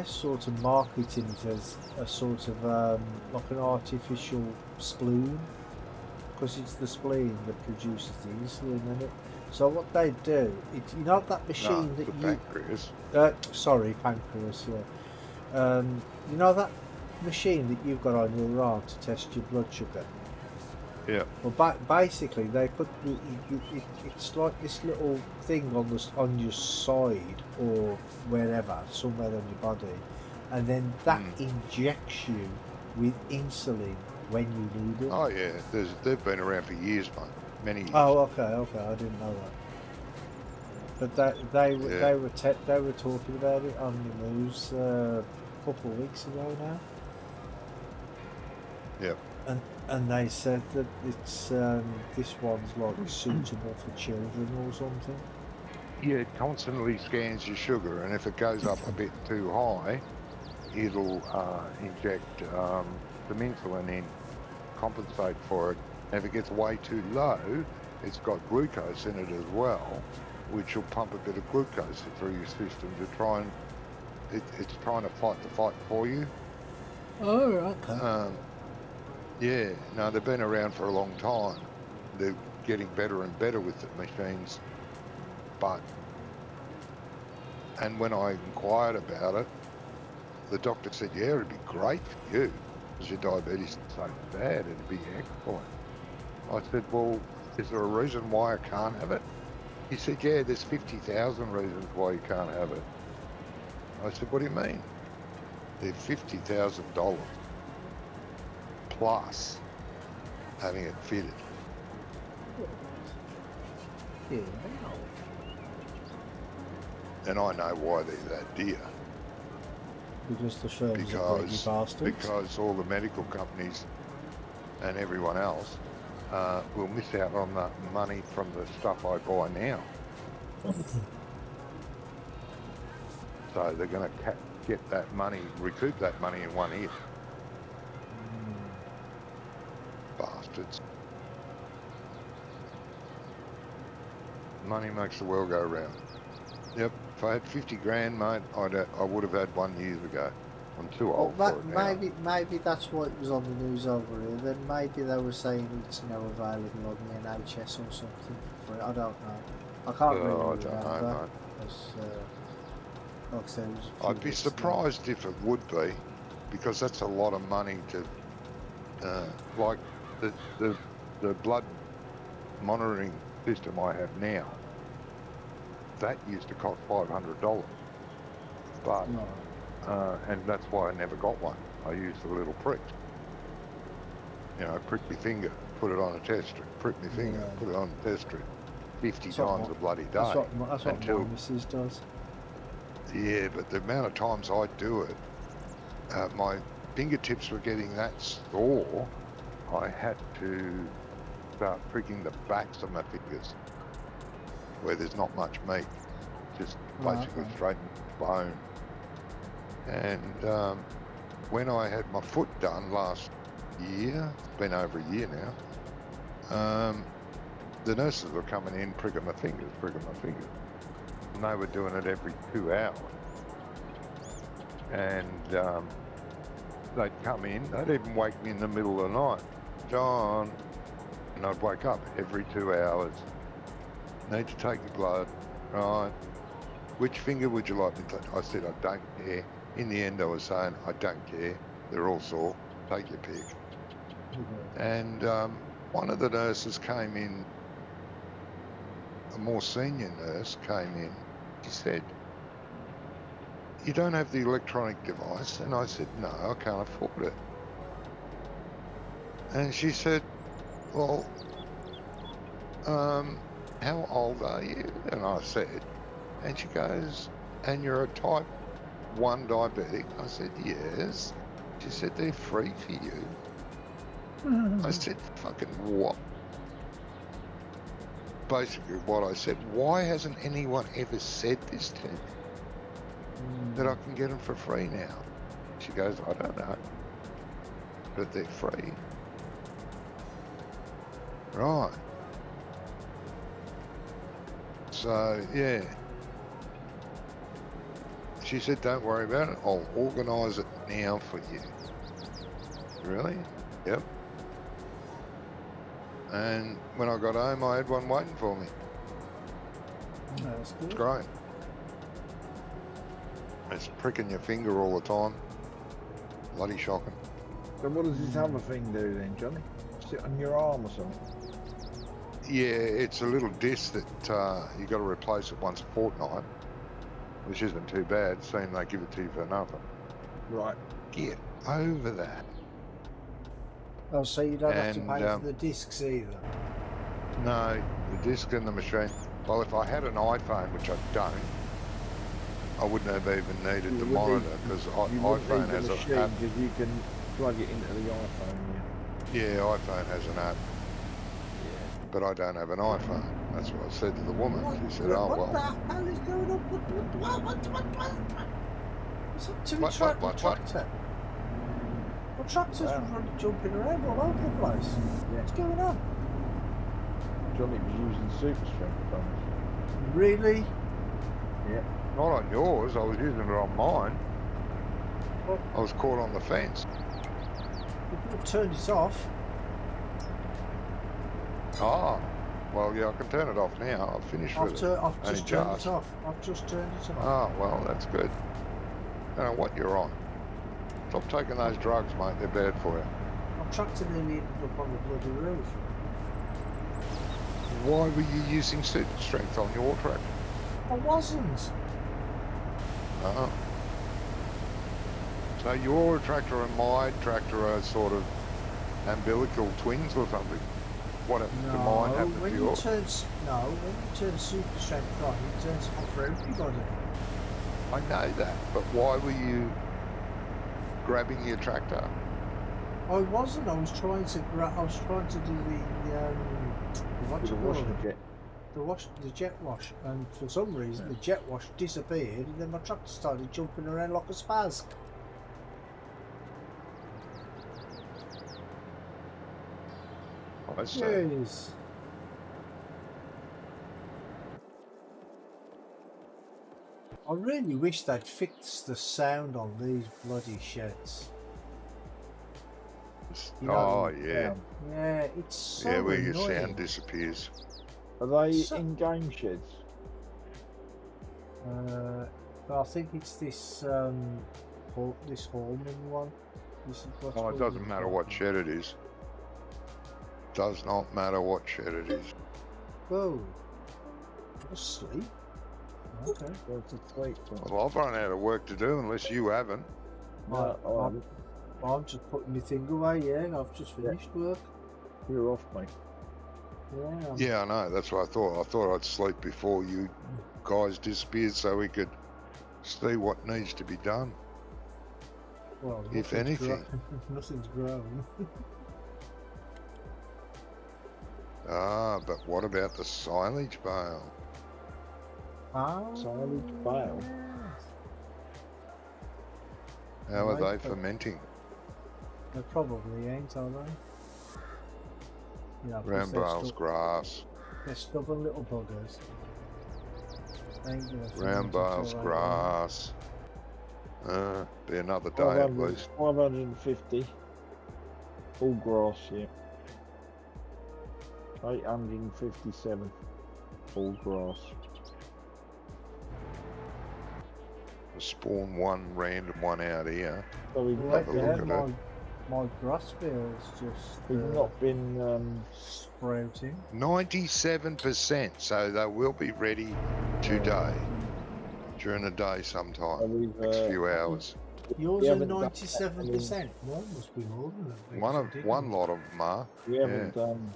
sort of marketing it as a sort of, like an artificial spleen, because it's the spleen that produces the insulin in it. So what they do, you know that machine that you... Pancreas. Sorry, pancreas, yeah. You know that machine that you've got on your arm to test your blood sugar? Yeah. Well, basically, they put it's like this little thing on your side or wherever, somewhere on your body, and then that injects you with insulin when you need it. Oh yeah, they've been around for years, mate. Many years. Oh, okay, I didn't know that. But they were talking about it on the news a couple of weeks ago now. Yep. And they said that it's this one's like suitable for children or something. Yeah, it constantly scans your sugar, and if it goes up a bit too high, it'll inject some insulin in, compensate for it. And if it gets way too low, it's got glucose in it as well, which will pump a bit of glucose through your system to try and it's trying to fight the fight for you. Oh, okay. Yeah, no, they've been around for a long time. They're getting better and better with the machines. And when I inquired about it, the doctor said, yeah, it'd be great for you, because your diabetes is so bad, it'd be excellent. I said, well, is there a reason why I can't have it? He said, yeah, there's 50,000 reasons why you can't have it. I said, what do you mean? They're $50,000 plus having it fitted. Yeah. And I know why they're that dear. Because the firms are greedy bastards. Because all the medical companies and everyone else will miss out on the money from the stuff I buy now. So they're going to get that money, recoup that money in one hit. Bastards. Money makes the world go round. Yep, if I had 50 grand, mate, I would have had one years ago. I'm too old for it now. Maybe that's what it was on the news over here. Then maybe they were saying it's now available on the NHS or something. I don't know. I can't really remember. Like I said, I'd be surprised if it would be, because that's a lot of money to, like the blood monitoring system I have now, that used to cost $500. But, No. and that's why I never got one. I used the little pricks. You know, prick my finger, put it on a test strip, prick my finger, Yeah. put it on a test strip 50 That's what times my- a bloody day. That's what until- my missus does. Yeah, but the amount of times I do it, my fingertips were getting that sore, I had to start pricking the backs of my fingers where there's not much meat, just Oh, basically okay. straight bone. And when I had my foot done last year, it's been over a year now, the nurses were coming in pricking my fingers. And they were doing it every 2 hours. And they'd come in, they'd even wake me in the middle of the night. John, and I'd wake up every 2 hours. Need to take your blood, right? Which finger would you like me to take? I said, I don't care. In the end, I was saying, I don't care. They're all sore. Take your pick. And one of the nurses came in, a more senior nurse came in. She said, you don't have the electronic device? And I said, no, I can't afford it. And she said, well, how old are you? And I said, and she goes, and you're a type 1 diabetic? I said, yes. She said, they're free for you. I said, fucking what? Basically what I said, why hasn't anyone ever said this to me? That I can get them for free now. She goes, I don't know. But they're free. Right. So, yeah. She said, don't worry about it. I'll organise it now for you. Really? Yep. And when I got home, I had one waiting for me. That's good. It's great. It's pricking your finger all the time. Bloody shocking. So what does this other thing do then, Johnny? Sit on your arm or something? Yeah, it's a little disc that you got to replace it once a fortnight, which isn't too bad, seeing they give it to you for nothing. Right. Get over that. Oh, so you don't have to And, pay for the discs either? No, the disc and the machine. Well, if I had an iPhone, which I don't, I wouldn't have even needed the monitor, because iPhone has an app. Because you can plug it into the iPhone, Yeah, iPhone has an app, but I don't have an iPhone. That's what I said to the woman. She said, oh, what well. the hell is going on? What? What's up to What, the what, what? tractor? Well, tractors Wow. were running, jumping around all over the place. What's going on? Johnny was using super strength on us. Really? Yeah. Not on yours, I was using it on mine. What? I was caught on the fence. You could have turned it off. Ah, well, yeah, I can turn it off now. I've finished with it. I've Only just turned just. it off. I've just turned it off. Oh, well, that's good. I don't know what you're on. Stop taking those drugs, mate. They're bad for you. My tractor nearly ended up on the bloody roof. Why were you using super strength on your tractor? I wasn't. Oh. So your tractor and my tractor are sort of umbilical twins or something? What happened to mine happened to when you yours? turn super strength on, it turns on for everybody. I know that, but why were you grabbing your tractor? I wasn't. I was trying to do With a washing jet. the jet wash, and for some reason the jet wash disappeared, and then my tractor started jumping around like a spaz. I see. Yes. I really wish they'd fix the sound on these bloody sheds. You know, Oh, yeah. Yeah, it's so Yeah, where your annoying. sound disappears. Are they So- in-game sheds? I think it's this this Hallman one. This is what's Oh, it called doesn't the matter what Hallman. shed it is. Does not matter what shed it is. Whoa. Sleep? Okay. Go to sleep. Well, I've run out of work to do unless you haven't. No, I haven't. I'm just putting my thing away, yeah. I've just finished work. You're off, mate. Yeah. Yeah, I know. That's what I thought. I thought I'd sleep before you guys disappeared so we could see what needs to be done. Well, If nothing's anything. nothing's grown. Ah, but what about the silage bale? Silage bale. How are Right, they but- fermenting? They probably ain't, are they? You know, 'cause Round bales, grass. they're stubborn little buggers. They ain't gonna Round ferment until bales, they grass. Be another day at least. 550. All grass, yeah. 857. All grass. Spawn one random one out here. So we've Well, not Have a yeah, look at it. my grass field's just we've not been sprouting. 97%, so they will be ready today. During the day sometime. we've Next few hours. Yours we are haven't done that. 97%. Mine must be more than that. because I did One mine. lot of them are. we haven't done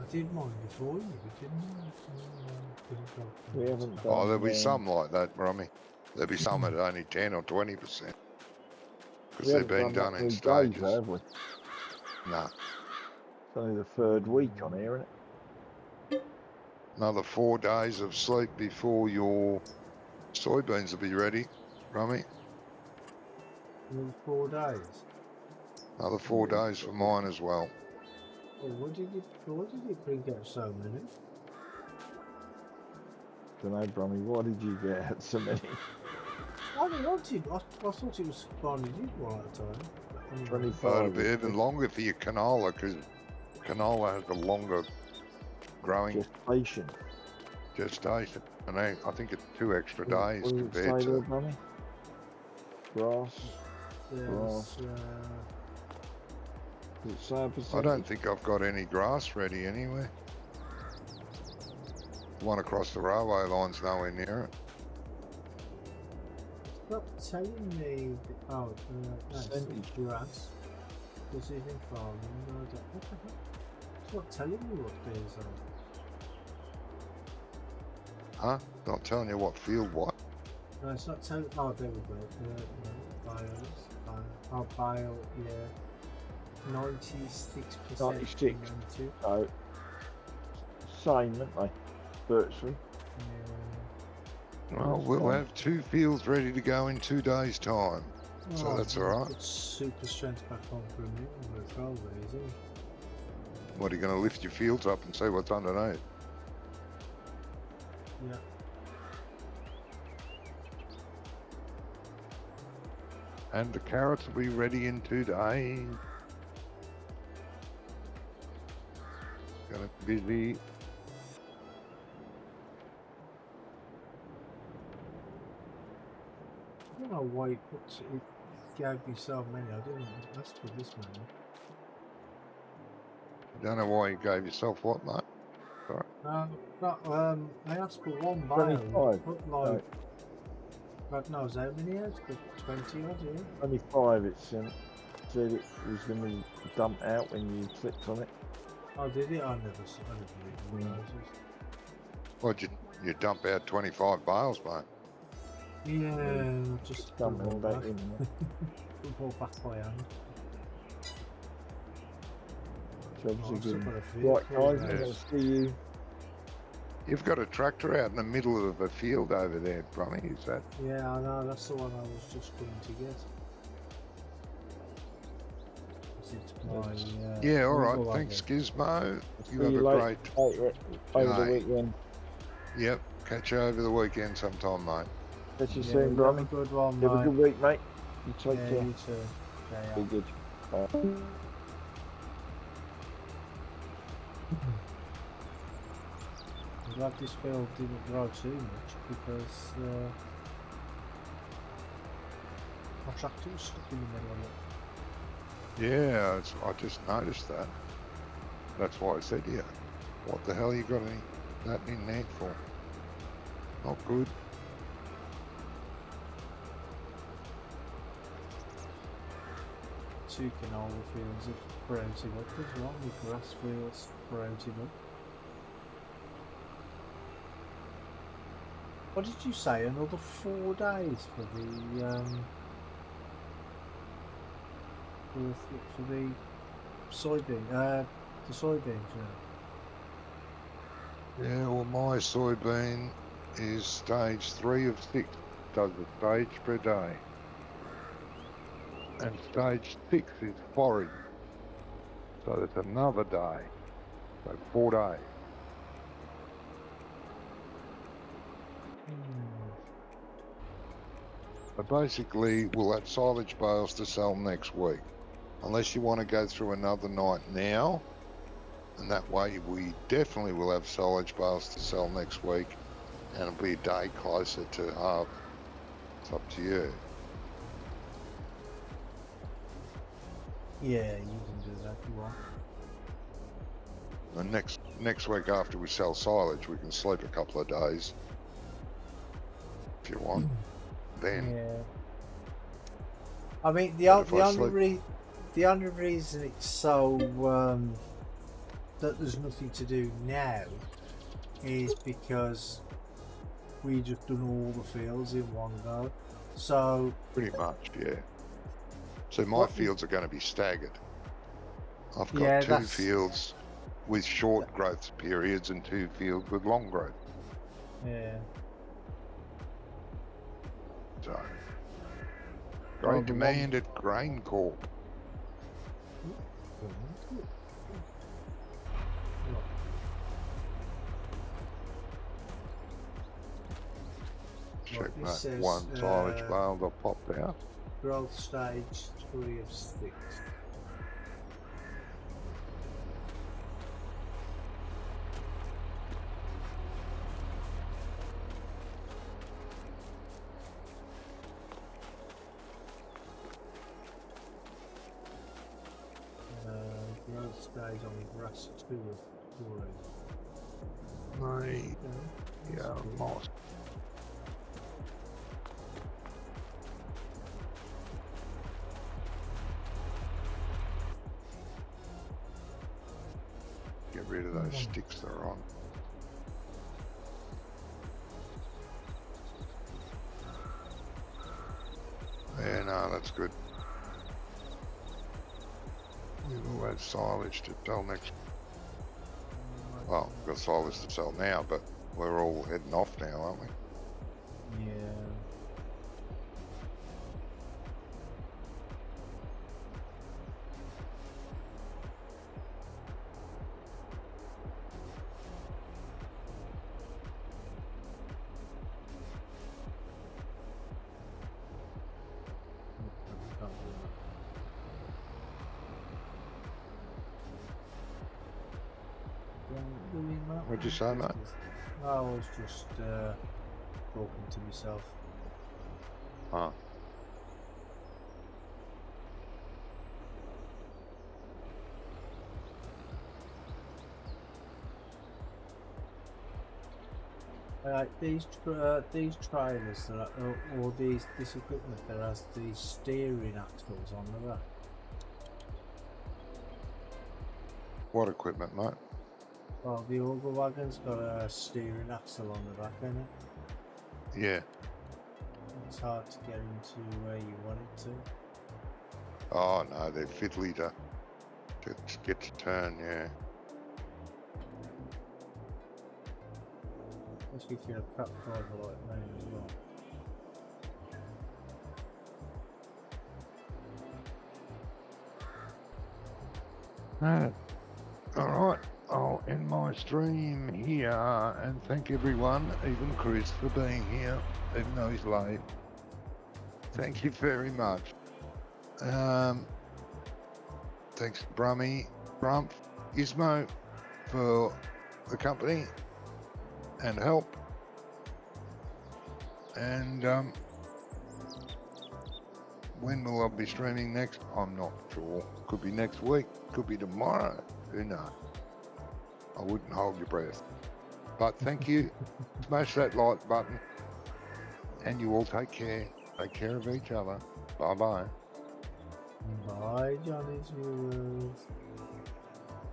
I did mine before you, didn't I? we haven't done Oh, there'll be some like that, Rummy. There'll be some at only 10 or 20%. we Because they've haven't been done that in many stages. days, have we? Nah. It's only the third week on here, isn't it? Another 4 days of sleep before your soybeans will be ready, Rummy. In 4 days. Another 4 days for mine as well. Oh, what did you bring out so many? Dunno, Brummy, what did you get at so many? I thought it was only did one at a time. Anyway. 25. So it'll be even longer for your canola because canola has a longer growing gestation. And I think it's 2 extra days What does it compared say there, to. Brummy? Grass. There's, Does it say a I percentage? don't think I've got any grass ready anyway. The one across the railway line's nowhere near it. it's not telling me. No, it's Percentage. grass. Precision farming. No, what the heck? It's not telling me what days are. Huh? Not telling you what field what. No, it's not telling. Oh, there we go. Bios. Bio, yeah. 96%. 96. 92. So, same, aren't they? Virtually. Yeah. Well, we'll have 2 fields ready to go in 2 days' time. So Oh, that's alright. Put super strength back on for a minute. I'm going to throw these in. What, are you going to lift your fields up and see what's underneath? Yeah. And the carrots will be ready in 2 days. Gonna be busy. I don't know why it gave me so many. I didn't ask for this many. Don't know why you gave yourself what, mate. I asked for one 25. bale. But like, God knows how many years? 20 odd, yeah. 25, it said it was going to be dumped out when you clicked on it. Oh, did it? I never even realised. What'd you dump out 25 bales, mate? Yeah, just Dump put them them back in there. Put them all back by hand. So obviously I've still good. got a few. Right, guys, I'm Yes. going to see you. You've got a tractor out in the middle of a field over there, Brummy, is that? Yeah, I know, that's the one I was just going to get. It's my, Yeah, Google alright, thanks, login. Gizmo. See You have you a later. great... Over the Night. weekend. Yep, catch you over the weekend sometime, mate. Catch you Yeah, soon, you have a Brummy. good one, Have a mate. good week, mate. You take Yeah, care. you too. Yeah, Be good. Bye. I'm glad this field didn't grow too much because my tractor was stuck in the middle of it. Yeah, I just noticed that. That's why I said, yeah. What the hell, you got any that in net for? Not good. Two canola fields are sprouting up as well, the grass fields sprouting up. What did you say? Another 4 days for the for the soybean, the soybeans. Yeah, well, my soybean is stage 3 of 6. Does a stage per day. And stage 6 is forage. So it's another day. So 4 days. So basically, we'll have silage bales to sell next week. Unless you want to go through another night now. And that way we definitely will have silage bales to sell next week. And it'll be a day closer to harvest. It's up to you. Yeah, you can do that if you want. And next week after we sell silage, we can sleep a couple of days. If you want. Then. Yeah. I mean, the only reason it's so that there's nothing to do now is because we just done all the fields in one go. So Pretty much, yeah. So my fields are going to be staggered. I've got Yeah, 2 that's- fields with short growth periods and 2 fields with long growth. yeah. So, Well, great the demand at Grain Corp. Check Right, this that says, one silage bale that popped out. Growth stage 3 of 6. Growth stage on grass 2 of 3. Right. Yeah, moss. Get rid of those sticks that are on. Yeah, no, that's good. We will have silage to sell next. Well, we've got silage to sell now, but we're all heading off now, aren't we? Yeah. What'd you say, mate? I was just talking to myself. Huh. These trailers that are, or this equipment that has these steering axles on the back. What equipment, mate? Well, the auger wagon's got a steering axle on the back, isn't it? Yeah. It's hard to get into where you want it to. Oh no, they're fiddly to get to turn, yeah. Especially if you're a crap driver like me as well. Alright, I'll end my stream here and thank everyone, even Chris, for being here, even though he's late. Thank you very much. Thanks to Brummy, Brumph, Gizmo for the company and help. And when will I be streaming next? I'm not sure. Could be next week, could be tomorrow. Who knows? I wouldn't hold your breath. But thank you. Smash that like button. And you all take care. Take care of each other. Bye-bye. Bye, Johnny's viewers.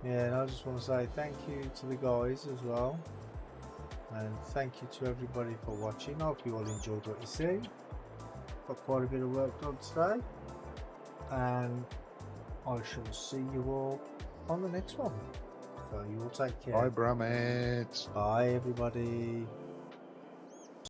Yeah, and I just want to say thank you to the guys as well. And thank you to everybody for watching. I hope you all enjoyed what you see. Got quite a bit of work done today. And I shall see you all on the next one. So you all take care. Bye, Brummets. Bye, everybody.